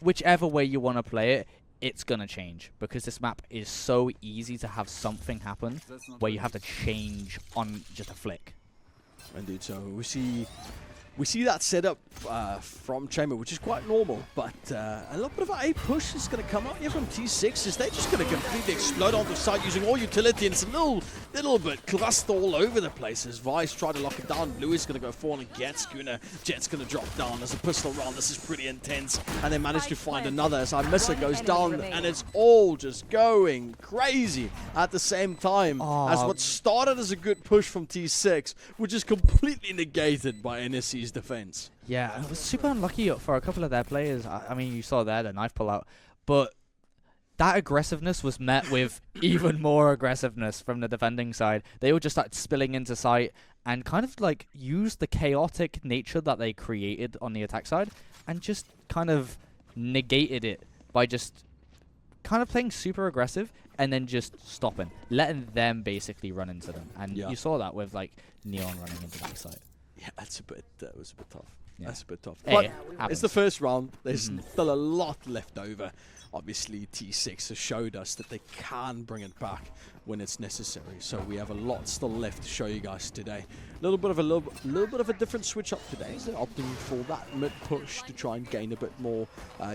Whichever way you want to play it, it's going to change. Because this map is so easy to have something happen where you have to change on just a flick. Indeed, so we see that setup from Chamber, which is quite normal, but a little bit of an A push is going to come out here from T6. Is they just going to completely explode onto site using all utility, and it's a little bit clustered all over the place as Vice try to lock it down. Blue is going to go forward and get Schooner. Jet's going to drop down. There's a pistol round. This is pretty intense, and they manage to find another as Imissa goes down, and it's all just going crazy at the same time as what started as a good push from T6, which is completely negated by NSC's defense. Yeah, it was super unlucky for a couple of their players. I mean, you saw there the knife pull out, but that aggressiveness was met with even more aggressiveness from the defending side. They all just started spilling into sight and kind of like used the chaotic nature that they created on the attack side and just kind of negated it by just kind of playing super aggressive and then just stopping, letting them basically run into them. And you saw that with like Neon running into that site. Yeah, that was a bit tough. Yeah. That's a bit tough. Hey, but it's the first round. There's still a lot left over. Obviously, T6 has showed us that they can bring it back when it's necessary. So we have a lot still left to show you guys today. A little bit of a different switch up today. They're opting for that mid push to try and gain a bit more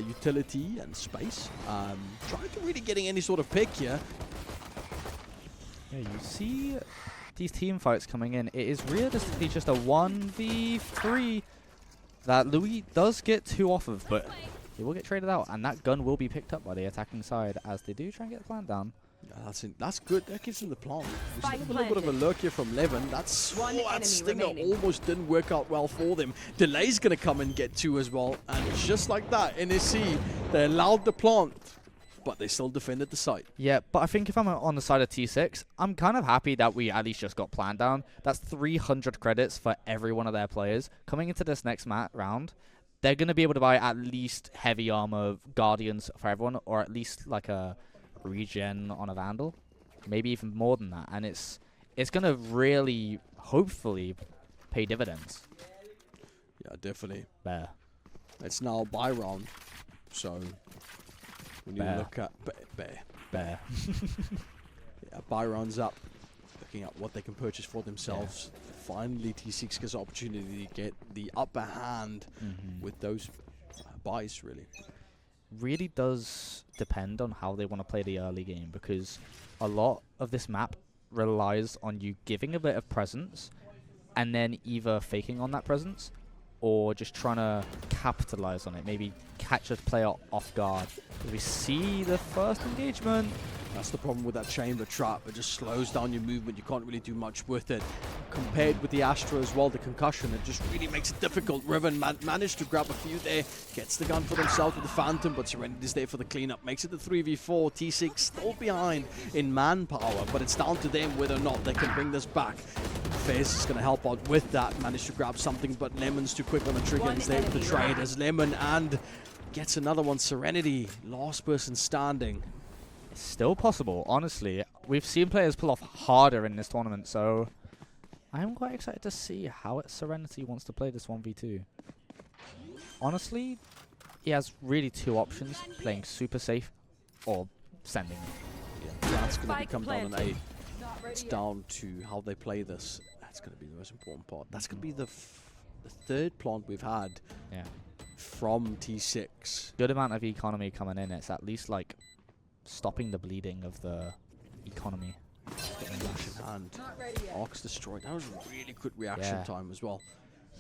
utility and space. Trying to really getting any sort of pick here. Yeah, you see these team fights coming in. It is realistically just a 1v3 that Louis does get 2 off of, but he will get traded out, and that gun will be picked up by the attacking side as they do try and get the plant down. Yeah, that's good. That gives him the plant. We see a little bit of a lurk here from Levin. That stinger almost didn't work out well for them. Delay's going to come and get 2 as well, and just like that, NSC, they allowed the plant, but they still defended the site. Yeah, but I think if I'm on the side of T6, I'm kind of happy that we at least just got planned down. That's 300 credits for every one of their players. Coming into this next round, they're going to be able to buy at least heavy armor Guardians for everyone, or at least like a regen on a Vandal. Maybe even more than that. And it's going to really, hopefully, pay dividends. Yeah, definitely. Bear. It's now buy round, so... when you look at Bear. Yeah, buy rounds up, looking at what they can purchase for themselves. Yeah. Finally, T6 gets an opportunity to get the upper hand with those buys, Really does depend on how they want to play the early game, because a lot of this map relies on you giving a bit of presence and then either faking on that presence or just trying to capitalize on it, maybe catch a player off guard. As we see the first engagement. That's the problem with that chamber trap. It just slows down your movement. You can't really do much with it. compared with the Astra as well, the concussion, it just really makes it difficult. Riven managed to grab a few there, gets the gun for themselves with the Phantom, but Serenity's there for the cleanup, makes it the 3v4. T6 still behind in manpower, but it's down to them whether or not they can bring this back. Fez is going to help out with that, managed to grab something, but Lemon's too quick on the trigger and is there with the trade as Lemon and gets another one. Serenity, last person standing. It's still possible, honestly. We've seen players pull off harder in this tournament, so I'm quite excited to see how Serenity wants to play this 1v2. Honestly, he has really two options, playing super safe or sending it. Yeah, that's going to come down an 8. It's down to how they play this. That's going to be the most important part. That's going to be the third plant we've had from T6. Good amount of economy coming in. It's at least like stopping the bleeding of the economy. Getting Dash in hand. Arc's destroyed. That was a really good reaction time as well.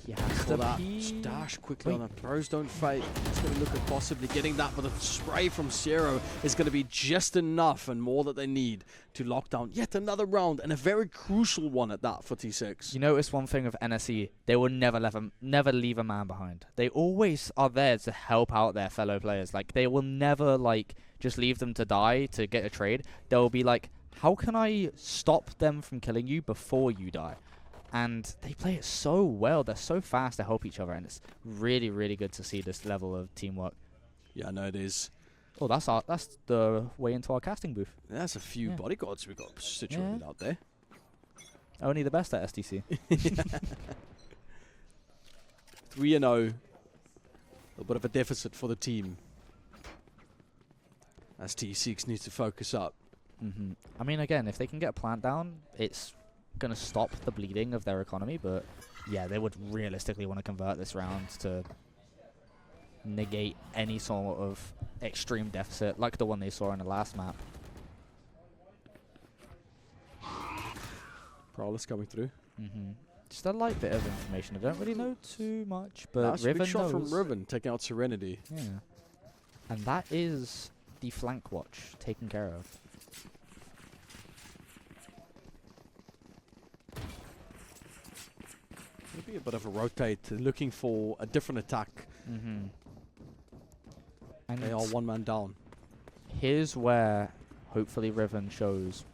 Yeah, for that. Just dash quickly on the throws, don't fight. It's going to look at possibly getting that, but a spray from Zero is going to be just enough and more that they need to lock down yet another round, and a very crucial one at that for T6. You notice one thing with NSE, they will never leave a man behind. They always are there to help out their fellow players. Like, they will never like just leave them to die to get a trade. They'll be like, how can I stop them from killing you before you die? And they play it so well. They're so fast to help each other, and it's really, really good to see this level of teamwork. Yeah, I know it is. Oh, that's the way into our casting booth. There's a few bodyguards we got situated out there. Only the best at STC. 3-0. A little bit of a deficit for the team, as T6 needs to focus up. I mean, again, if they can get a plant down, it's going to stop the bleeding of their economy, but yeah, they would realistically want to convert this round to negate any sort of extreme deficit like the one they saw in the last map. Prowler's coming through. Just a light bit of information. I don't really know too much, but that's a Riven big shot knows. from Riven, taking out Serenity. Yeah, and that is the flank watch taken care of. Maybe a bit of a rotate, looking for a different attack. And they are one man down. Here's where hopefully Riven shows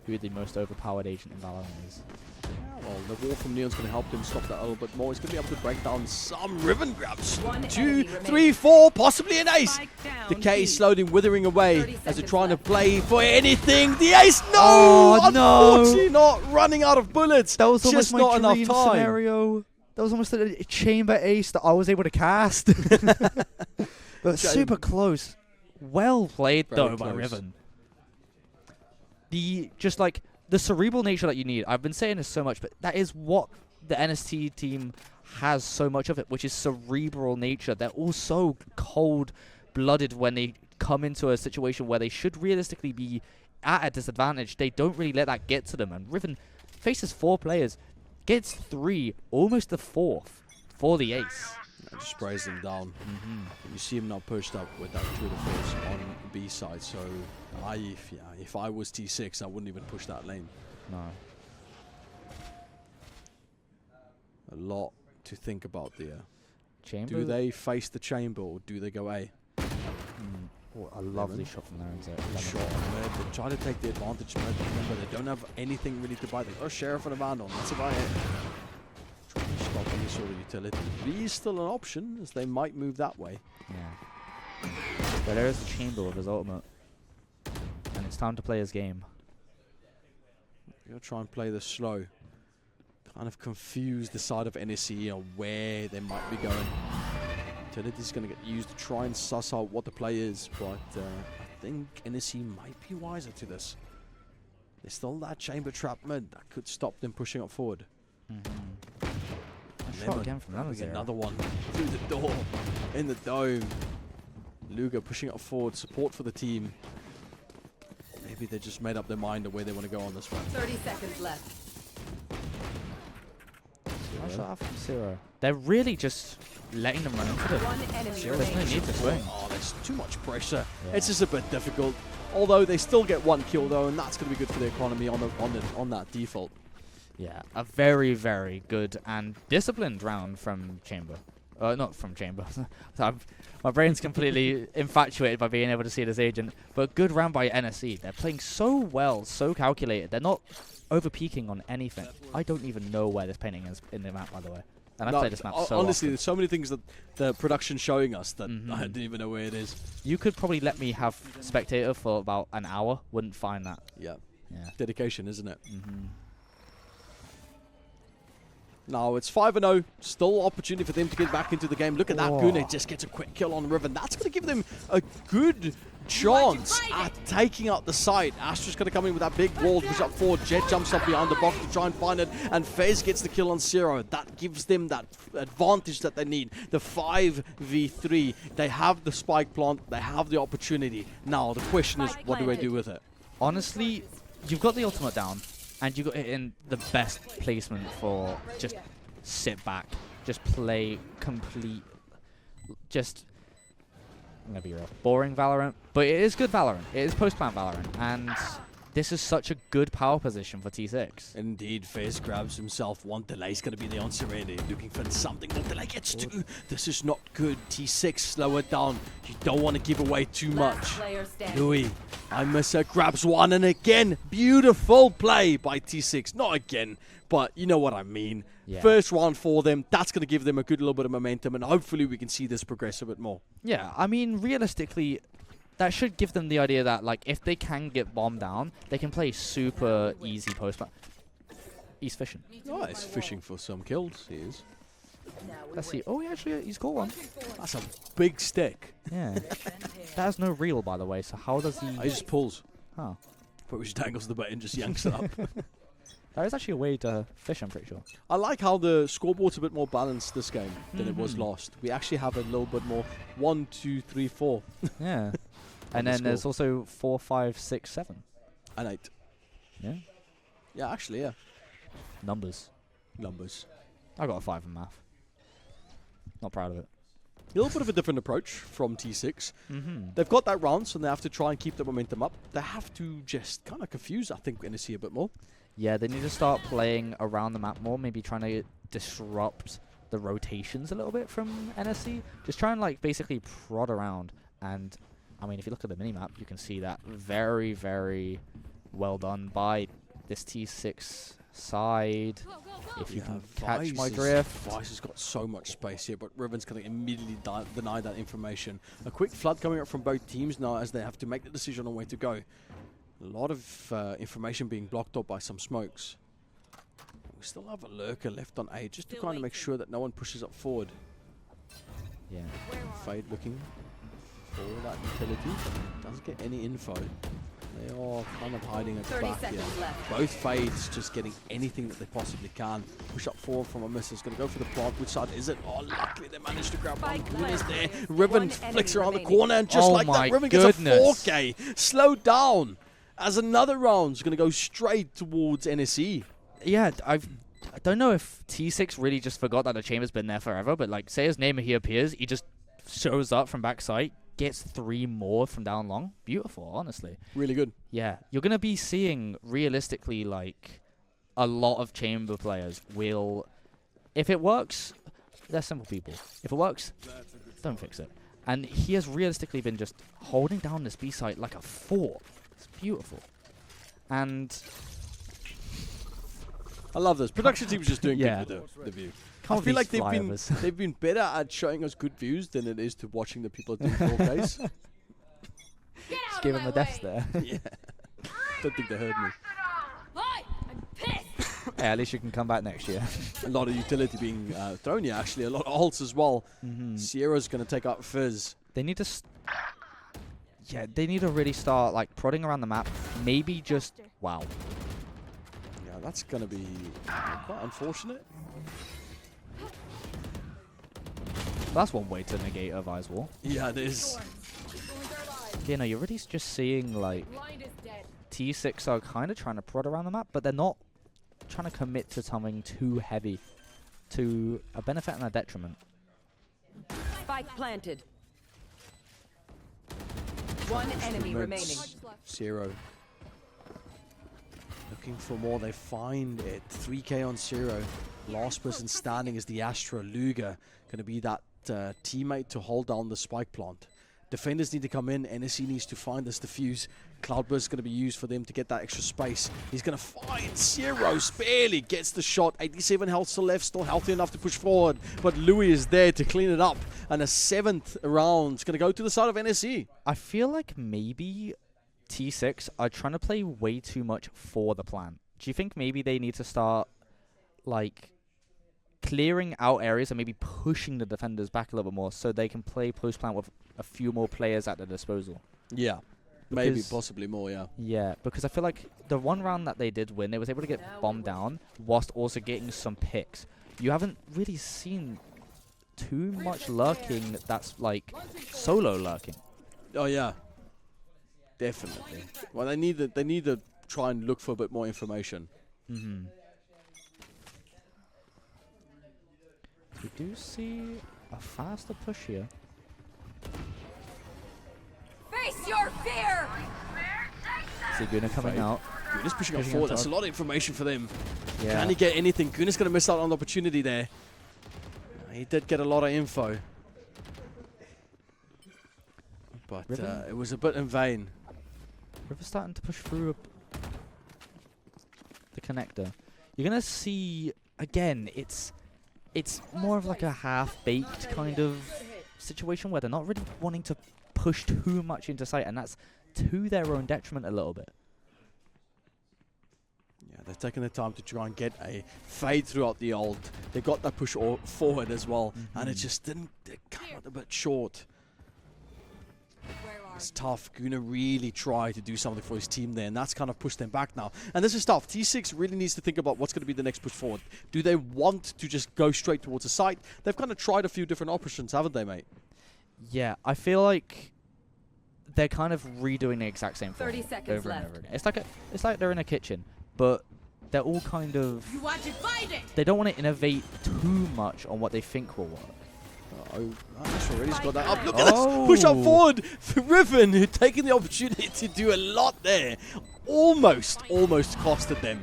who the most overpowered agent in Valorant is. Well, the wall from Neon's going to help him stop that a little bit more. He's going to be able to break down some Riven grabs. 2, 3, 4, possibly an ace. The K is slowly withering away as they're trying to play for anything. The ace, no! Unfortunately not running out of bullets. That was just almost my not enough dream time. scenario. That was almost a chamber ace that I was able to cast. But super close. Well played though by Riven. The cerebral nature that you need. I've been saying this so much, but that is what the NST team has so much of it, which is cerebral nature. They're all so cold-blooded when they come into a situation where they should realistically be at a disadvantage. They don't really let that get to them. And Riven faces 4 players, gets 3, almost the 4th for the ace. Just sprays them down. You see him now pushed up with that through the force on B side. So, if I was T6, I wouldn't even push that lane. No. A lot to think about there. Chamber. Do they face the chamber or do they go A? Oh, a lovely shot from there. Sure. They try to take the advantage. Remember, they don't have anything really to buy. They got Sheriff and a Vandal. That's about it. Trying to stop any sort of utility. B is still an option, as they might move that way. Yeah. But there is the chamber with his ultimate. And it's time to play his game. You're going to try and play this slow. Kind of confuse the side of NSE on where they might be going. Utility's going to get used to try and suss out what the play is, but I think NSE might be wiser to this. There's still that chamber trap mid that could stop them pushing up forward. Shot again from another one through the door in the dome. Luger pushing up forward, support for the team. Maybe they just made up their mind of where they want to go on this one. 30 seconds left. Nice shot from Zero. They're really just letting them run into it. There's no need to swing. Oh, there's too much pressure. Yeah. It's just a bit difficult. Although they still get 1 kill though, and that's going to be good for the economy on that default. Yeah, a very, very good and disciplined round from Chamber. Not from Chamber. My brain's completely infatuated by being able to see this agent. But good round by NSC. They're playing so well, so calculated. They're not over-peaking on anything. I don't even know where this painting is in the map, by the way. And I've played this map so honestly, often. there's so many things that the production's showing us that I didn't even know where it is. You could probably let me have Spectator for about an hour. Wouldn't find that. Yeah. Yeah. Dedication, isn't it? Now it's 5-0. Still opportunity for them to get back into the game. Look at that. Gune just gets a quick kill on Riven. That's going to give them a good chance at taking out the site. Astra's going to come in with that big wall, push up forward. Jet jumps up behind the box to try and find it, and FaZe gets the kill on Zero. That gives them that advantage that they need. The 5v3. They have the spike plant. They have the opportunity. Now the question is, what do they do with it? Honestly, you've got the ultimate down, and you got it in the best placement for just sit back, just play complete, just, I'm gonna be real, boring Valorant, but it is good Valorant. It is post-plant Valorant, and this is such a good power position for T6. Indeed, FaZe grabs himself. One delay is going to be the answer, really. Looking for something. One delay gets two. This is not good. T6, slow it down. You don't want to give away too much. Louis, I miss her. Grabs one, and again, beautiful play by T6. Not again, but you know what I mean. Yeah. First round for them. That's going to give them a good little bit of momentum, and hopefully we can see this progress a bit more. Yeah, I mean, realistically, that should give them the idea that, like, if they can get bombed down, they can play super easy post-plant. He's fishing. Oh, he's fishing for some kills. He is. Let's see. Oh, he's got one. That's a big stick. Yeah. That has no reel, by the way, so how does he... He just pulls. Oh. But we just dangles the bait and just yanks it up. There is actually a way to fish, I'm pretty sure. I like how the scoreboard's a bit more balanced this game than it was last. We actually have a little bit more 1, 2, 3, 4. Yeah. And then there's also 4, 5, 6, 7. And 8. Yeah. Yeah, actually, yeah. Numbers. I got a 5 in math. Not proud of it. A little bit of a different approach from T6. They've got that round, so they have to try and keep the momentum up. They have to just kind of confuse, I think, we're going to see a bit more. Yeah, they need to start playing around the map more, maybe trying to disrupt the rotations a little bit from NSC. Just try and, like, basically prod around. And, I mean, if you look at the minimap, you can see that very, very well done by this T6 side. If you can catch my drift. Vice has got so much space here, but Riven's going to immediately deny that information. A quick flood coming up from both teams now as they have to make the decision on where to go. A lot of information being blocked up by some smokes. We still have a lurker left on A, just to kind of make sure that no one pushes up forward. Yeah. Fade looking for that utility. Doesn't get any info. They are kind of hiding at the back here. Both Fades just getting anything that they possibly can. Push up forward from a miss. Is going to go for the plant. Which side is it? Oh, luckily they managed to grab one. Is there. Riven flicks around the corner, and just like that, Riven gets a 4K. Slowed down as another round's going to go straight towards NSE. Yeah, I don't know if T6 really just forgot that the chamber's been there forever, but, like, say his name he appears, he just shows up from backside, gets 3 more from down long. Beautiful, honestly. Really good. Yeah, you're going to be seeing, realistically, like, a lot of chamber players will... If it works, they're simple people. If it works, don't fix it. And he has realistically been just holding down this B site like a fort. It's beautiful. And... I love this. Production team's just doing good with the view. I feel like they've been better at showing us good views than it is to watching the people doing 4Ks. Just give him a death there. Yeah. Don't think they heard me. Hey, at least you can come back next year. A lot of utility being thrown here, actually. A lot of ults as well. Sierra's going to take out Fizz. They need to... Yeah, they need to really start, like, prodding around the map. Maybe just... Wow. Yeah, that's going to be quite unfortunate. That's one way to negate a Vi's wall. Yeah, it is. You know, you're really just seeing, like, T6 are kind of trying to prod around the map, but they're not trying to commit to something too heavy, to a benefit and a detriment. Spike planted. One enemy remaining. 0. Looking for more, they find it. 3K on 0. Last person standing is the Astra. Luger going to be that teammate to hold down the spike plant. Defenders need to come in. NSC needs to find this defuse. Cloudburst is going to be used for them to get that extra space. He's going to find Zeros. Barely gets the shot. 87 health still left. Still healthy enough to push forward. But Louis is there to clean it up. And a 7th round is going to go to the side of NSC. I feel like maybe T6 are trying to play way too much for the plant. Do you think maybe they need to start, like, clearing out areas and maybe pushing the defenders back a little bit more so they can play post-plant with a few more players at their disposal? Yeah. Maybe, possibly more, yeah. Yeah, because I feel like the one round that they did win, they was able to get bombed down whilst also getting some picks. You haven't really seen too much lurking that's, like, solo lurking. Oh, yeah. Definitely. Well, they need to try and look for a bit more information. Mm-hmm. We do see a faster push here. Face your fear! See Guna coming out. Guna's pushing up forward. That's a lot of information for them. Yeah. Can he get anything? Guna's going to miss out on the opportunity there. He did get a lot of info. But it was a bit in vain. River's starting to push through the connector. You're going to see, again, it's more of like a half-baked kind of situation where they're not really wanting to push too much into sight, and that's to their own detriment a little bit. Yeah, they're taking the time to try and get a fade throughout the ult. They got that push forward as well, and it just didn't come out a bit short. It's tough. Guna really tried to do something for his team there, and that's kind of pushed them back now. And this is tough. T6 really needs to think about what's going to be the next push forward. Do they want to just go straight towards the site? They've kind of tried a few different options, haven't they, mate? Yeah, I feel like they're kind of redoing the exact same thing 30 seconds over and left. over again. It's like they're in a kitchen, but they're all kind of... You are divided! They don't want to innovate too much on what they think will work. That's already got that up. Look at this push up forward for Riven, who taking the opportunity to do a lot there. Almost costed them.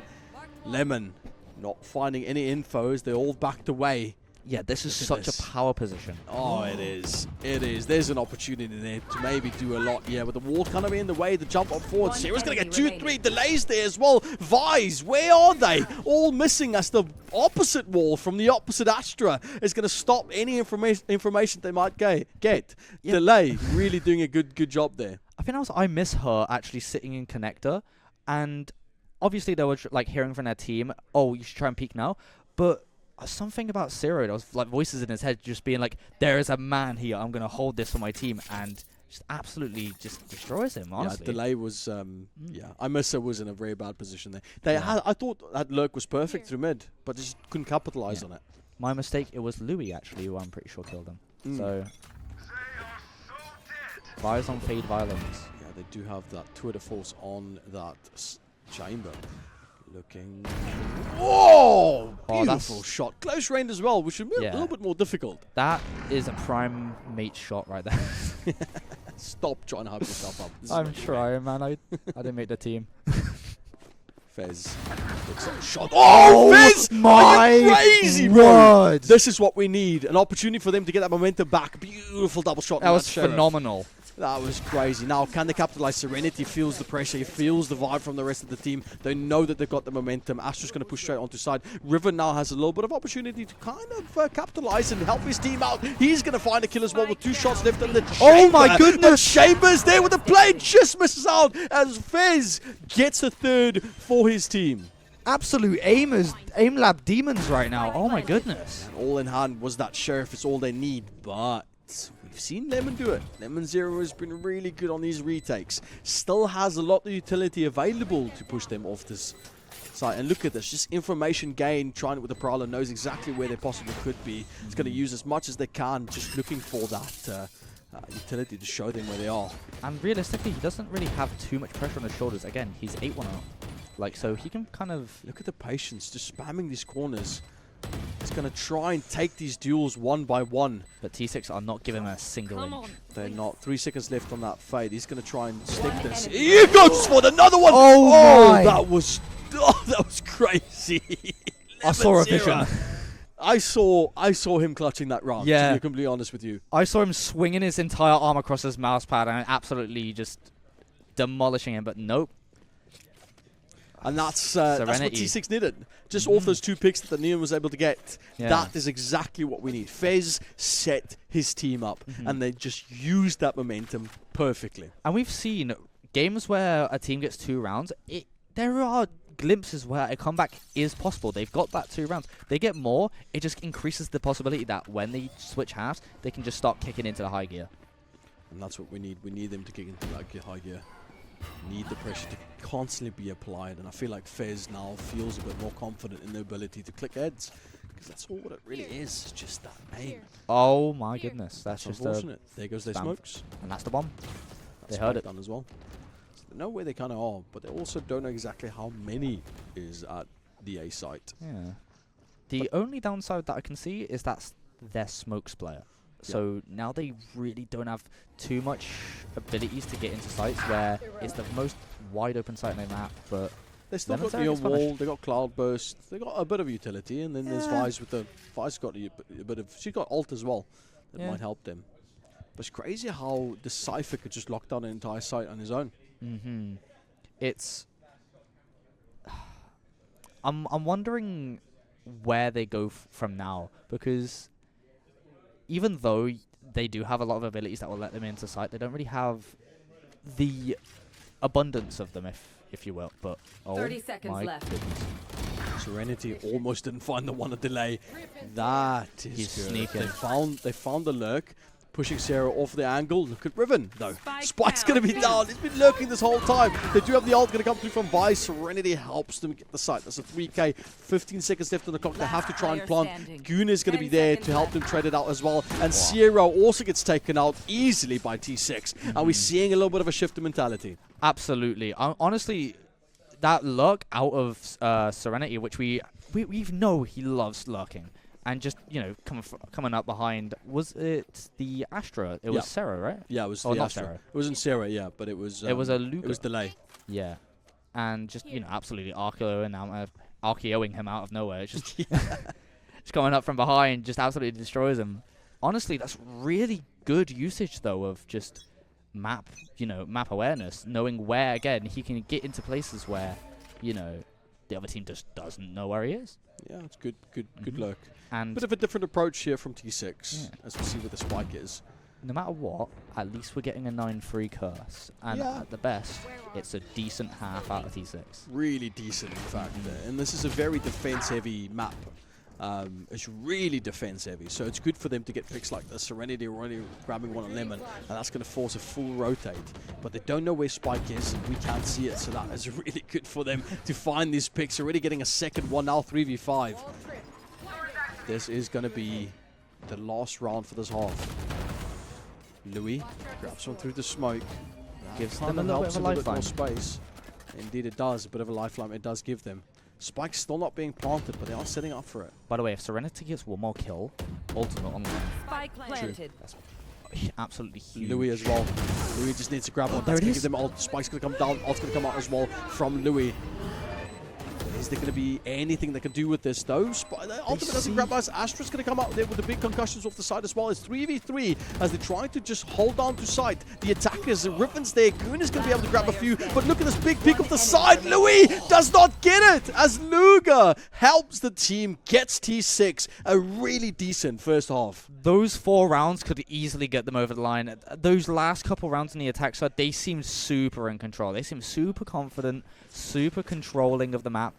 Lemon not finding any info as they all backed away. Yeah, this is such a power position. Oh, it is. It is. There's an opportunity there to maybe do a lot. Yeah, with the wall kind of in the way, the jump up forward. Sarah's going to get 2-3 delays there as well. Vise, where are they? All missing as the opposite wall from the opposite Astra is going to stop any information they might get. Yep. Delay, really doing a good job there. I think I miss her actually sitting in connector, and obviously they were like hearing from their team, oh, you should try and peek now, but something about Zero, there was like voices in his head just being like, there is a man here, I'm going to hold this for my team, and just absolutely just destroys him, honestly. Yeah, Delay was, yeah, I miss her was in a very bad position there. I thought that lurk was perfect through mid, but just couldn't capitalize on it. My mistake, it was Louis actually who I'm pretty sure killed him. So, Fires on Fade Violence. Yeah, they do have that Twitter force on that chamber. Looking. Oh, beautiful shot. Close range as well, which would be a little bit more difficult. That is a prime mate shot right there. Stop trying to hype yourself up. I'm trying, man. I didn't make the team. Fez looks at a shot. Oh, Fez! My crazy, bro! This is what we need. An opportunity for them to get that momentum back. Beautiful double shot. That was phenomenal. That was crazy. Now, can they capitalize? Serenity feels the pressure. He feels the vibe from the rest of the team. They know that they've got the momentum. Astra's going to push straight onto side. River now has a little bit of opportunity to kind of capitalize and help his team out. He's going to find a kill as well with 2 shots left in the chamber. Oh my goodness! Chambers there with the play. Just misses out as Fez gets a 3rd for his team. Absolute aim lab demons right now. Oh my goodness. And all in hand was that Sheriff. It's all they need, but we've seen Lemon do it. Lemon Zero has been really good on these retakes. Still has a lot of utility available to push them off this side. And look at this, just information gain, trying it with the Prowler, knows exactly where they possibly could be. It's going to use as much as they can, just looking for that utility to show them where they are. And realistically, he doesn't really have too much pressure on his shoulders. Again, he's 8-1-0. Like, so he can kind of... Look at the patience, just spamming these corners. It's going to try and take these duels one by one. But T6 are not giving him a single inch. They're not. 3 seconds left on that fade. He's going to try and stick this. He goes for another one! Oh my. That was crazy. I saw a vision. I saw him clutching that round, to be completely honest with you. I saw him swinging his entire arm across his mouse pad and absolutely just demolishing him, but nope. And that's what T6 needed. Just off those 2 picks that the Neon was able to get. Yeah. That is exactly what we need. Fez set his team up, and they just used that momentum perfectly. And we've seen games where a team gets 2 rounds. There are glimpses where a comeback is possible. They've got that 2 rounds. They get more, it just increases the possibility that when they switch halves, they can just start kicking into the high gear. And that's what we need. We need them to kick into that high gear. Need the pressure to constantly be applied, and I feel like Fez now feels a bit more confident in the ability to click heads, because that's all what it really is. It's just that aim. Oh my goodness, that's just unfortunate. There goes their smokes, and that's the bomb. That's they heard it done as well. So they know where they kind of are, but they also don't know exactly how many is at the A site. Yeah. The only downside that I can see is that's their smokes player. So now they really don't have too much abilities to get into sites where it's the most wide open site on the map, but they still got Neon Wall, they got Cloud Burst, they got a bit of utility, and then there's Vice with the Vice got a bit of, she got ult as well. That might help them. But it's crazy how the Cypher could just lock down an entire site on his own. It's I'm wondering where they go from now, because even though they do have a lot of abilities that will let them into sight, they don't really have the abundance of them, if you will. But 30 seconds left. Goodness. Serenity almost didn't find the one at delay. That is He's good. sneaking. They found the lurk, pushing Sarah off the angle. Look at Riven, though. Spike's going to be down. He's been lurking this whole time. They do have the ult going to come through from Vice. Serenity helps them get the site. That's a 3K. 15 seconds left on the clock. They have to try and plant. Goon is going to be there to help them trade it out as well. And Zero also gets taken out easily by T6. And we're seeing a little bit of a shift in mentality. Absolutely. Honestly, that lurk out of Serenity, which we know he loves lurking. And just, you know, coming up behind, was it the Astra? It was Sarah, right? Yeah, it was the Astra. Sarah. It wasn't Sarah, yeah, but it was it was a Luca. It was delay. Yeah. And just, you know, absolutely archeoing him out of nowhere. It's just, just coming up from behind, just absolutely destroys him. Honestly, that's really good usage, though, of just map awareness, knowing where, again, he can get into places where, you know, the other team just doesn't know where he is. Yeah, it's good lurk. And bit of a different approach here from T6, as we see where the spike is. No matter what, at least we're getting a 9-3 curse. And at the best, it's a decent half out of T6. Really decent, in fact. And this is a very defense-heavy map. It's really defense-heavy, so it's good for them to get picks like this. Serenity already grabbing one on Lemon, and that's going to force a full rotate. But they don't know where Spike is, and we can't see it, so that is really good for them to find these picks. Already getting a second one now, 3v5. This is going to be the last round for this half. Louis grabs one through the smoke. Gives them a little bit of a lifeline. Space. Indeed it does, a bit of a lifeline it does give them. Spike's still not being planted, but they are setting up for it. By the way, if Serenity gets one more kill, ultimate on the Spike planted. That's absolutely huge. Louis as well. Louis just needs to grab one. That's going to give them ult. Spike's going to come down. Ult's going to come out as well from Louis. Is there going to be anything they can do with this, though? Ultimate doesn't grab us. Astra's going to come out there with the big concussions off the side as well. It's 3v3 as they try to just hold on to sight. The attackers, Riffin's there. Goon is going to be able to grab a few, but look at this big pick off the side. Louis does not get it as Luger helps the team, gets T6. A really decent first half. Those 4 rounds could easily get them over the line. Those last couple rounds in the attack side, they seemed super in control. They seemed super confident, super controlling of the map.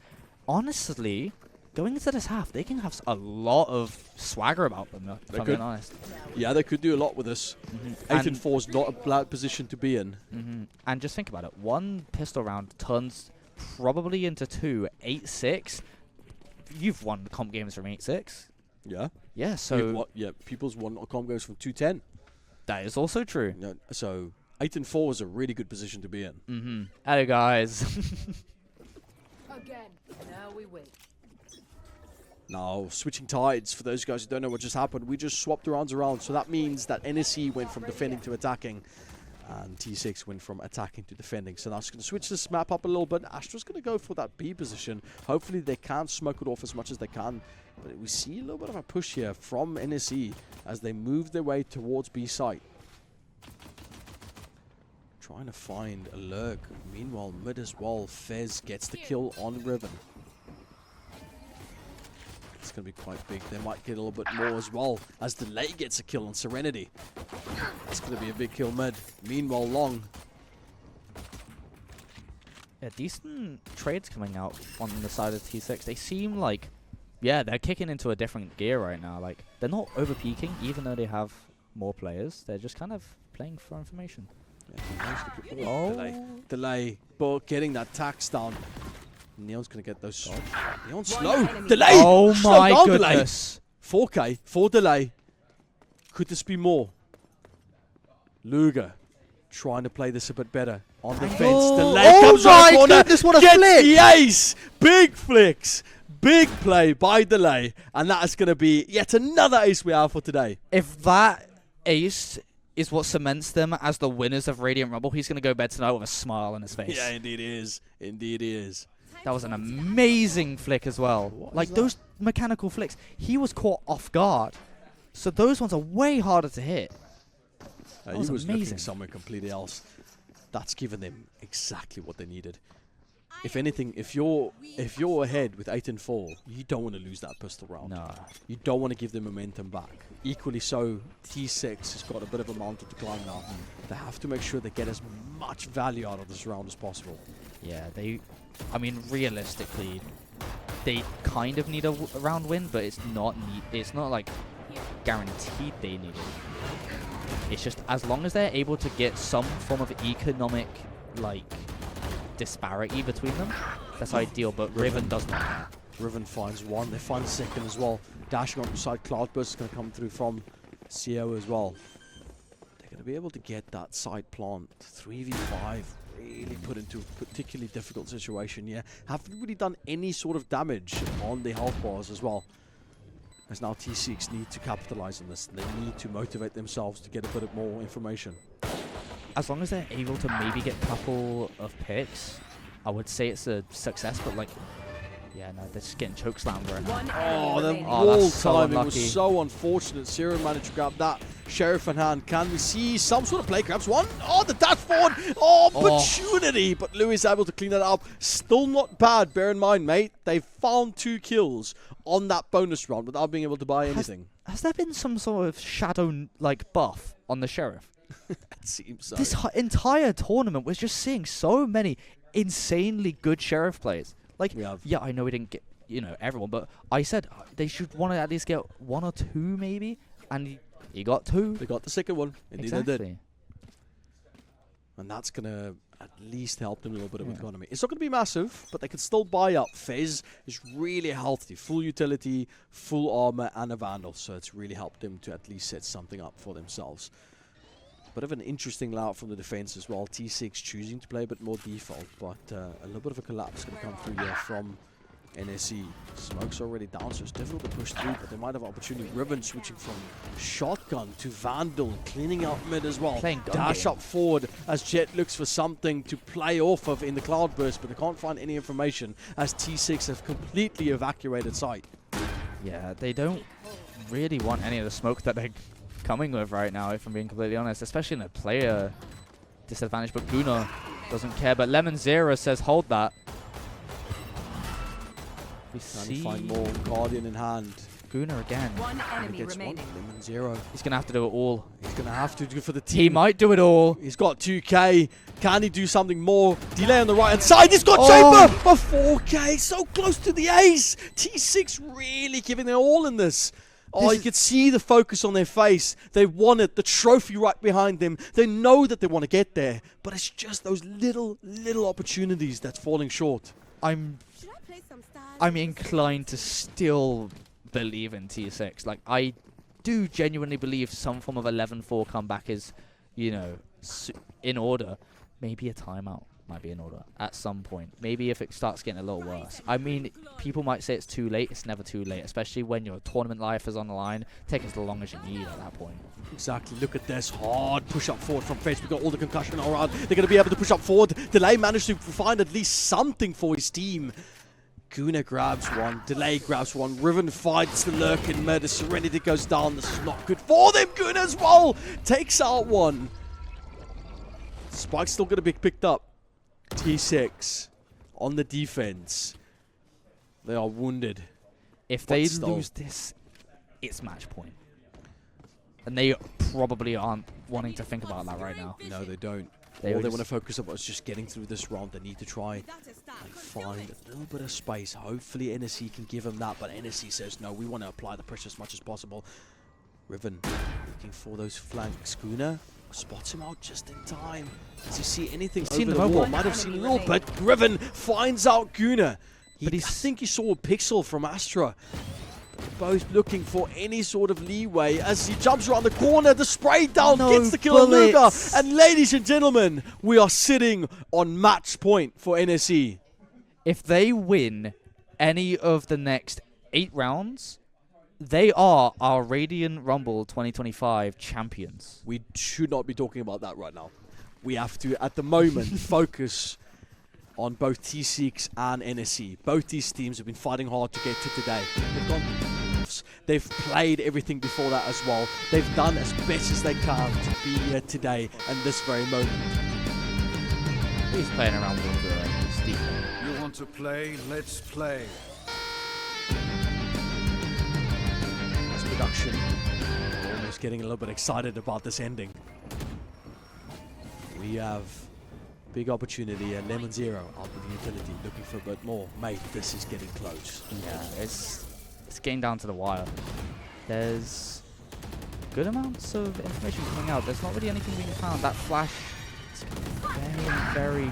Honestly, going into this half, they can have a lot of swagger about them, if I'm being honest. Yeah, they could do a lot with this. 8-4 is not a bad position to be in. And just think about it. 1 pistol round turns probably into 2. 8-6. You've won the comp games from 8-6. Yeah. Yeah, so... People's won comp games from 2-10. That is also true. Yeah, so 8-4 is a really good position to be in. Hello, guys. Again. Now we wait. Now, switching tides, for those guys who don't know what just happened, we just swapped the rounds around. So that means that NSC went from defending to attacking, and T6 went from attacking to defending. So now it's going to switch this map up a little bit. Astra's going to go for that B position. Hopefully they can smoke it off as much as they can. But we see a little bit of a push here from NSC as they move their way towards B site. Trying to find a lurk. Meanwhile, mid as well, Fez gets the kill on Riven. It's going to be quite big. They might get a little bit more as well as Delay gets a kill on Serenity. It's going to be a big kill mid. Meanwhile, Long. Yeah, decent trades coming out on the side of T6. They seem like, yeah, they're kicking into a different gear right now. Like, they're not over-peaking, even though they have more players. They're just kind of playing for information. Yeah, delay, but getting that tax down. Neon's going to get those shots. Neon slow. Delay! Oh slow my down, goodness. Delay. 4K for Delay. Could this be more? Luger trying to play this a bit better. On the fence. Delay comes around the corner. Goodness, what a gets flick. the ace. Big flicks. Big play by Delay. And that is going to be yet another ace we have for today. If that ace is what cements them as the winners of Radiant Rumble, he's going to go bed tonight with a smile on his face. Yeah, indeed is. Indeed is. That was an amazing flick as well. Like, those mechanical flicks, he was caught off guard. So those ones are way harder to hit. He was looking somewhere completely else. That's given them exactly what they needed. If anything, if you're ahead with 8-4, you don't want to lose that pistol round. No. You don't want to give them momentum back. Equally so, T6 has got a bit of a mountain to climb now. They have to make sure they get as much value out of this round as possible. Yeah, I mean, realistically, they kind of need a round win, but it's not like guaranteed they need it. It's just as long as they're able to get some form of economic, like, disparity between them, that's ideal. But Riven does not have. Riven finds one. They find the second as well. Dashing up beside Cloudburst is going to come through from CO as well. They're going to be able to get that side plant. 3v5. Really put into a particularly difficult situation here. Haven't really done any sort of damage on the health bars as well. As now T6 need to capitalize on this. They need to motivate themselves to get a bit more information. As long as they're able to maybe get a couple of picks, I would say it's a success, but like, yeah, no, they're just getting chokeslammed right now. Oh, the wall time, it was so unfortunate. Zero managed to grab that. Sheriff in hand. Can we see some sort of play? Grabs one. Oh, the dash forward. Oh, opportunity. But Louis able to clean that up. Still not bad. Bear in mind, mate, they found 2 kills on that bonus round without being able to buy anything. Has there been some sort of shadow, like, buff on the Sheriff? It seems so. This entire tournament was just seeing so many insanely good Sheriff plays. Like, yeah, I know we didn't get, everyone, but I said they should want to at least get 1 or 2 maybe, and he got 2. They got the second one. Indeed exactly. They did. And that's going to at least help them a little bit of economy. It's not going to be massive, but they can still buy up. Fez is really healthy. Full utility, full armor, and a Vandal, so it's really helped them to at least set something up for themselves. Bit of an interesting layout from the defense as well. T6 choosing to play a bit more default, but a little bit of a collapse going to come through here from NSC. Smoke's already down, so it's difficult to push through, but they might have opportunity. Riven switching from shotgun to Vandal, cleaning out mid as well. Dash up forward as Jet looks for something to play off of in the Cloudburst, but they can't find any information as T6 have completely evacuated site. Yeah, they don't really want any of the smoke that they're coming with right now, if I'm being completely honest, especially in a player disadvantage, but Guna doesn't care. But Lemon Zero says hold that. We see find more. Guardian in hand. Guna again. One enemy remaining. Lemon Zero. He's going to have to do it all. He's going to have to do it for the team. He might do it all. He's got 2k. Can he do something more? Delay on the right hand side. He's got Chamber of 4k. So close to the ace. T6 really giving their all in this. Oh, you could see the focus on their face. They want it. The trophy right behind them. They know that they want to get there. But it's just those little opportunities that's falling short. I'm inclined to still believe in T6. Like, I do genuinely believe some form of 11-4 comeback is, in order. Maybe a timeout. might be in order at some point. Maybe if it starts getting a little worse. I mean, people might say it's too late. It's never too late, especially when your tournament life is on the line. Take as long as you need at that point. Exactly. Look at this hard push up forward from Fetch. We got all the concussion around. They're going to be able to push up forward. Delay managed to find at least something for his team. Guna grabs one. Delay grabs one. Riven fights the lurk in mid. The Serenity goes down. This is not good for them. Guna as well takes out one. Spike's still going to be picked up. T6 on the defense. They are wounded. If they lose this, it's match point. And they probably aren't wanting to think about that right now. No, they don't. They All they want to focus on is just getting through this round. They need to try and find a little bit of space. Hopefully NSC can give them that, but NSC says no, we want to apply the pressure as much as possible. Riven looking for those flanks. Guna spots him out just in time. Does he see anything over the wall? Might have seen it all, but Riven finds out Guna. I think he saw a pixel from Astra. Both looking for any sort of leeway as he jumps around the corner. The spray down gets the kill on Luga. And ladies and gentlemen, we are sitting on match point for NSE. If they win any of the next 8 rounds, they are our Radiant Rumble 2025 champions. We should not be talking about that right now. We have to, at the moment, focus on both T6 and NSC. Both these teams have been fighting hard to get to today. They've played everything before that as well. They've done as best as they can to be here today and this very moment. He's playing around with Steve. You want to play? Let's play. As production, almost getting a little bit excited about this ending. We have big opportunity and Lemon Zero out with the utility, looking for a bit more. Mate, this is getting close. Yeah, it's getting down to the wire. There's good amounts of information coming out. There's not really anything being found. That flash is very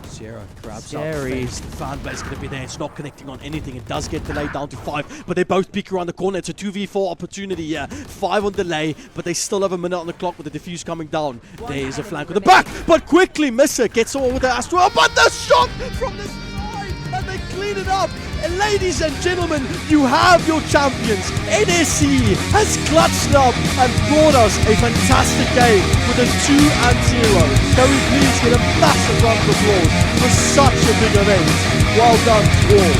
Zero grabs up face. The fan base is going to be there. It's not connecting on anything. It does get delayed down to 5, but they both peek around the corner. It's a 2v4 opportunity here. 5 on delay, but they still have a minute on the clock with the defuse coming down. There's a flank on the back, but quickly Misser gets all with the Astro, but the shot from the side, and they clean it up. And ladies and gentlemen, you have your champions. NSC has clutched up and brought us a fantastic game with a 2-0. Can we please get a massive round of applause for such a big event? Well done to all.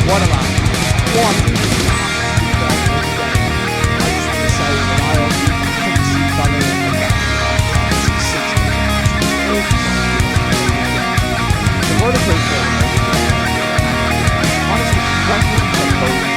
What a match. What a match. I just want to say that I couldn't see Valorant like that. What a great game. Honestly, congratulations on both.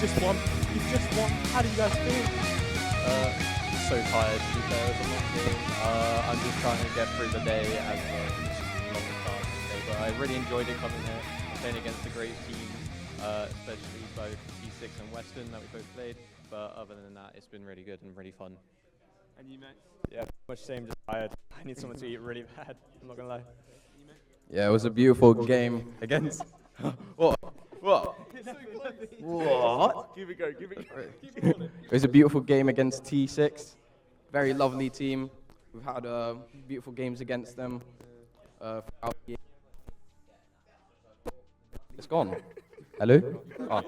just won. You've just won. How do you guys feel? So tired to be fair. It was a long game. I'm just trying to get through the day as a long start today. But I really enjoyed it coming here, playing against a great team, especially both T6 and Weston that we both played. But other than that, it's been really good and really fun. And you, mate? Yeah, much same, just tired. I need someone to eat really bad, I'm not gonna lie. Yeah, it was a beautiful game against... What? What? Give it go, give it go. It was a beautiful game against T6. Very lovely team. We've had beautiful games against them throughout the year. It's gone. Hello? Oh.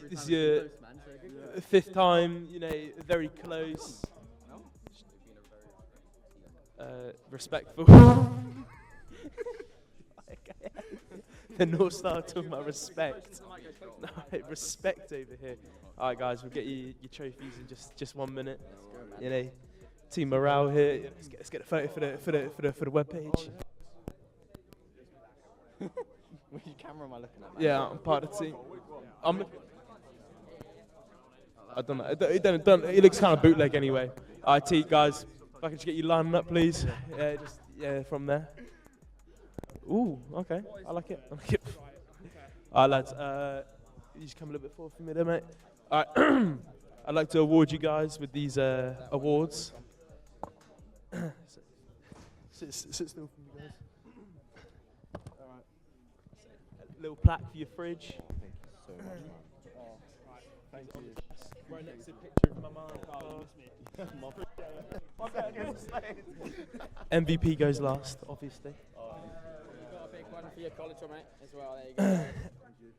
This is your fifth time, you know, very close. Respectful. The North Star talking about respect. No, respect over here. All right, guys, we'll get you your trophies in just 1 minute. You know, team morale here. Let's get a photo for the webpage. Which camera am I looking at? Yeah, I'm part of the team. I don't know. It looks kind of bootleg anyway. All right, T, guys, if I can just get you lining up, please. Yeah, from there. Ooh, okay. I like it. All right, lads. You just come a little bit forward for me there, mate. All right. I'd like to award you guys with these awards. Sit still for me, guys. All right. A little plaque for your fridge. Thank you so much. Thank you. Right next to a picture of my mum. MVP goes last, obviously.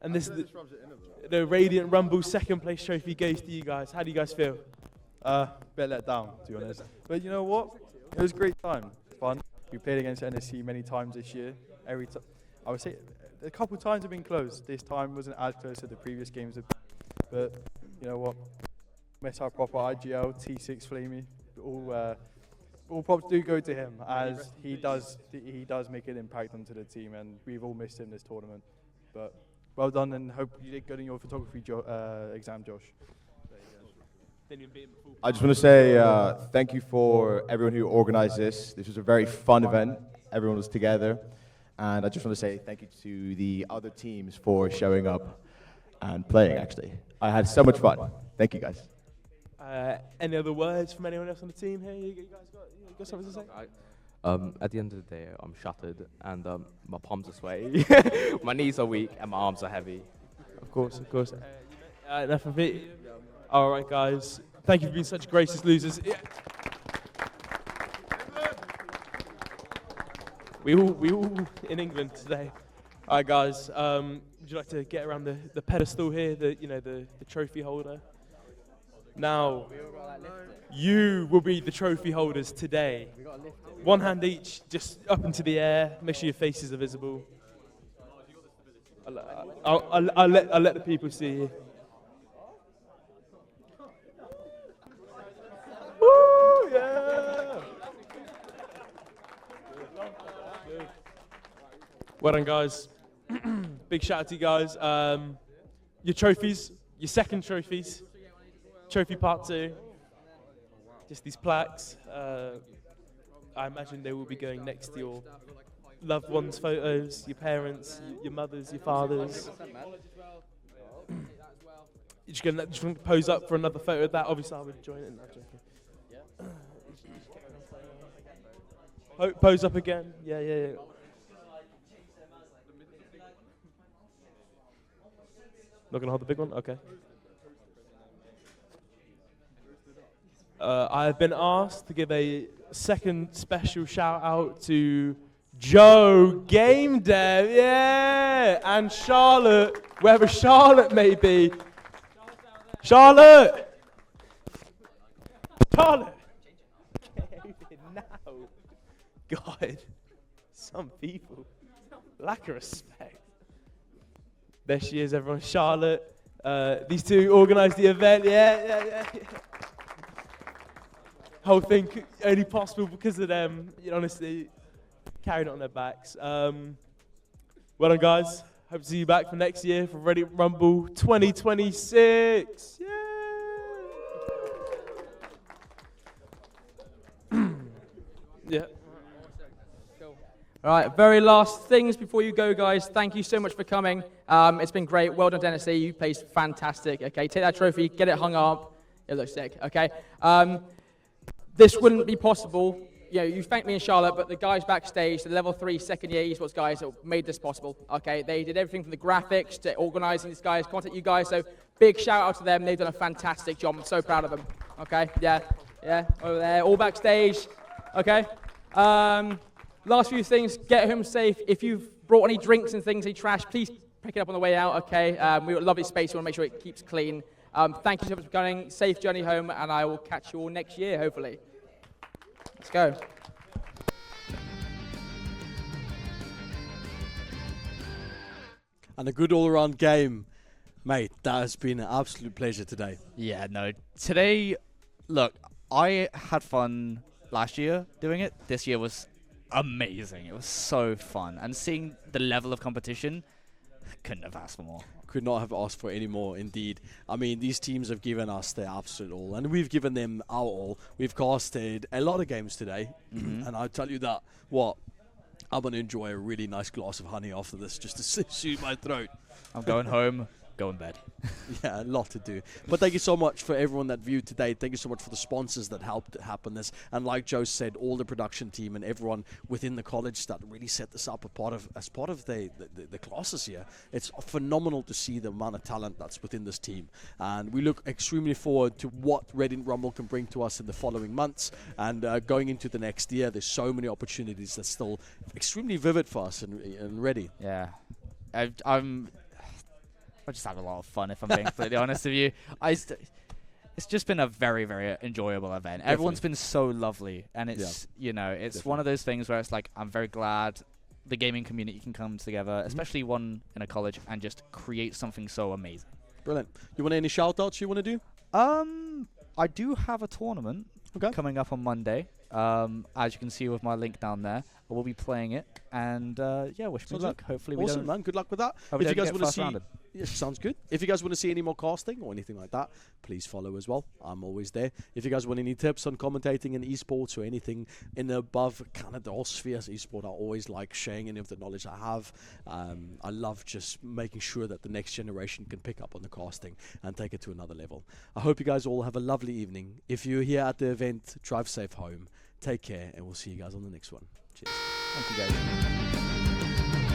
And this is the Radiant Rumble second place trophy goes to you guys. How do you guys feel? Bit let down, to be honest. But you know what? It was a great time. Fun. We played against NSC many times this year. Every time, I would say, a couple times have been close. This time wasn't as close as the previous games. But you know what? Met our proper IGL, T6 Flamey. All props do go to him, as he does make an impact onto the team, and we've all missed him this tournament. But well done, and hope you did good in your photography exam, Josh. I just want to say thank you for everyone who organised this. This was a very fun event. Everyone was together. And I just want to say thank you to the other teams for showing up and playing, actually. I had so much fun. Thank you, guys. Any other words from anyone else on the team here? You guys got something to say? At the end of the day, I'm shattered and my palms are sweaty, my knees are weak, and my arms are heavy. Of course. Enough of it. All right, guys. Thank you for being such gracious losers. Yeah. We all in England today. All right, guys. Would you like to get around the pedestal here? The trophy holder. Now, you will be the trophy holders today. One hand each, just up into the air. Make sure your faces are visible. I'll let the people see you. Woo, yeah! Well done, guys. Big shout out to you guys. Your trophies, your second trophies. Trophy part 2. Just these plaques. I imagine they will be going next to your loved ones' photos, your parents, your mothers, your fathers. You're just going to pose up for another photo of that. Obviously, I would join it. Not joking. Pose up again. Yeah. Not going to hold the big one? Okay. I have been asked to give a second special shout out to Joe Game Dev, yeah, and Charlotte, wherever Charlotte may be. Charlotte! Now. God, some people lack of respect. There she is, everyone. Charlotte. These two organised the event. Yeah. Whole thing only possible because of them. You know, honestly, carried it on their backs. Well done, guys. Hope to see you back for next year for Ready Rumble 2026. Yeah. Yeah. All right, very last things before you go, guys. Thank you so much for coming. It's been great. Well done, Dennis. You played fantastic. Okay, take that trophy, get it hung up. It looks sick. Okay. This wouldn't be possible. You know, you thanked me and Charlotte, but the guys backstage, the level 3 second year esports guys that made this possible. Okay, they did everything from the graphics to organising these guys, contact you guys. So big shout out to them. They've done a fantastic job. I'm so proud of them. Okay, yeah, over there, all backstage. Okay. Last few things, get home safe. If you've brought any drinks and things, any trash, please pick it up on the way out, okay? We've got a lovely space, we want to make sure it keeps clean. Thank you so much for coming, safe journey home, and I will catch you all next year, hopefully. Let's go. And a good all-around game. Mate, that has been an absolute pleasure today. Yeah, no, today, look, I had fun last year doing it. This year was amazing. It was so fun, and seeing the level of competition, couldn't have asked for more. Could not have asked for any more, indeed. I mean, these teams have given us their absolute all, and we've given them our all. We've casted a lot of games today, and I tell you that, I'm going to enjoy a really nice glass of honey after this just to soothe my throat. I'm going home. Go in bed. Yeah, a lot to do. But thank you so much for everyone that viewed today. Thank you so much for the sponsors that helped happen this. And like Joe said, all the production team and everyone within the college that really set this up as part of the classes here. It's phenomenal to see the amount of talent that's within this team. And we look extremely forward to what Reddit Rumble can bring to us in the following months. And going into the next year, there's so many opportunities that's still extremely vivid for us and ready. Yeah. I just had a lot of fun, if I'm being completely honest with you. It's just been a very, very enjoyable event. Definitely. Everyone's been so lovely, and it's it's Definitely. one of those things where it's like, I'm very glad the gaming community can come together, especially one in a college, and just create something so amazing. Brilliant. You want any shout outs you want to do? I do have a tournament coming up on Monday. As you can see with my link down there, I will be playing it, and wish me luck. Hopefully, we don't. Man. Good luck with that. If you guys want to see, sounds good. If you guys want to see any more casting or anything like that, please follow as well. I'm always there. If you guys want any tips on commentating in esports or anything in the above kind of all spheres of esport, I always like sharing any of the knowledge I have. I love just making sure that the next generation can pick up on the casting and take it to another level. I hope you guys all have a lovely evening. If you're here at the event, drive safe home. Take care, and we'll see you guys on the next one. Cheers. Thank you, guys.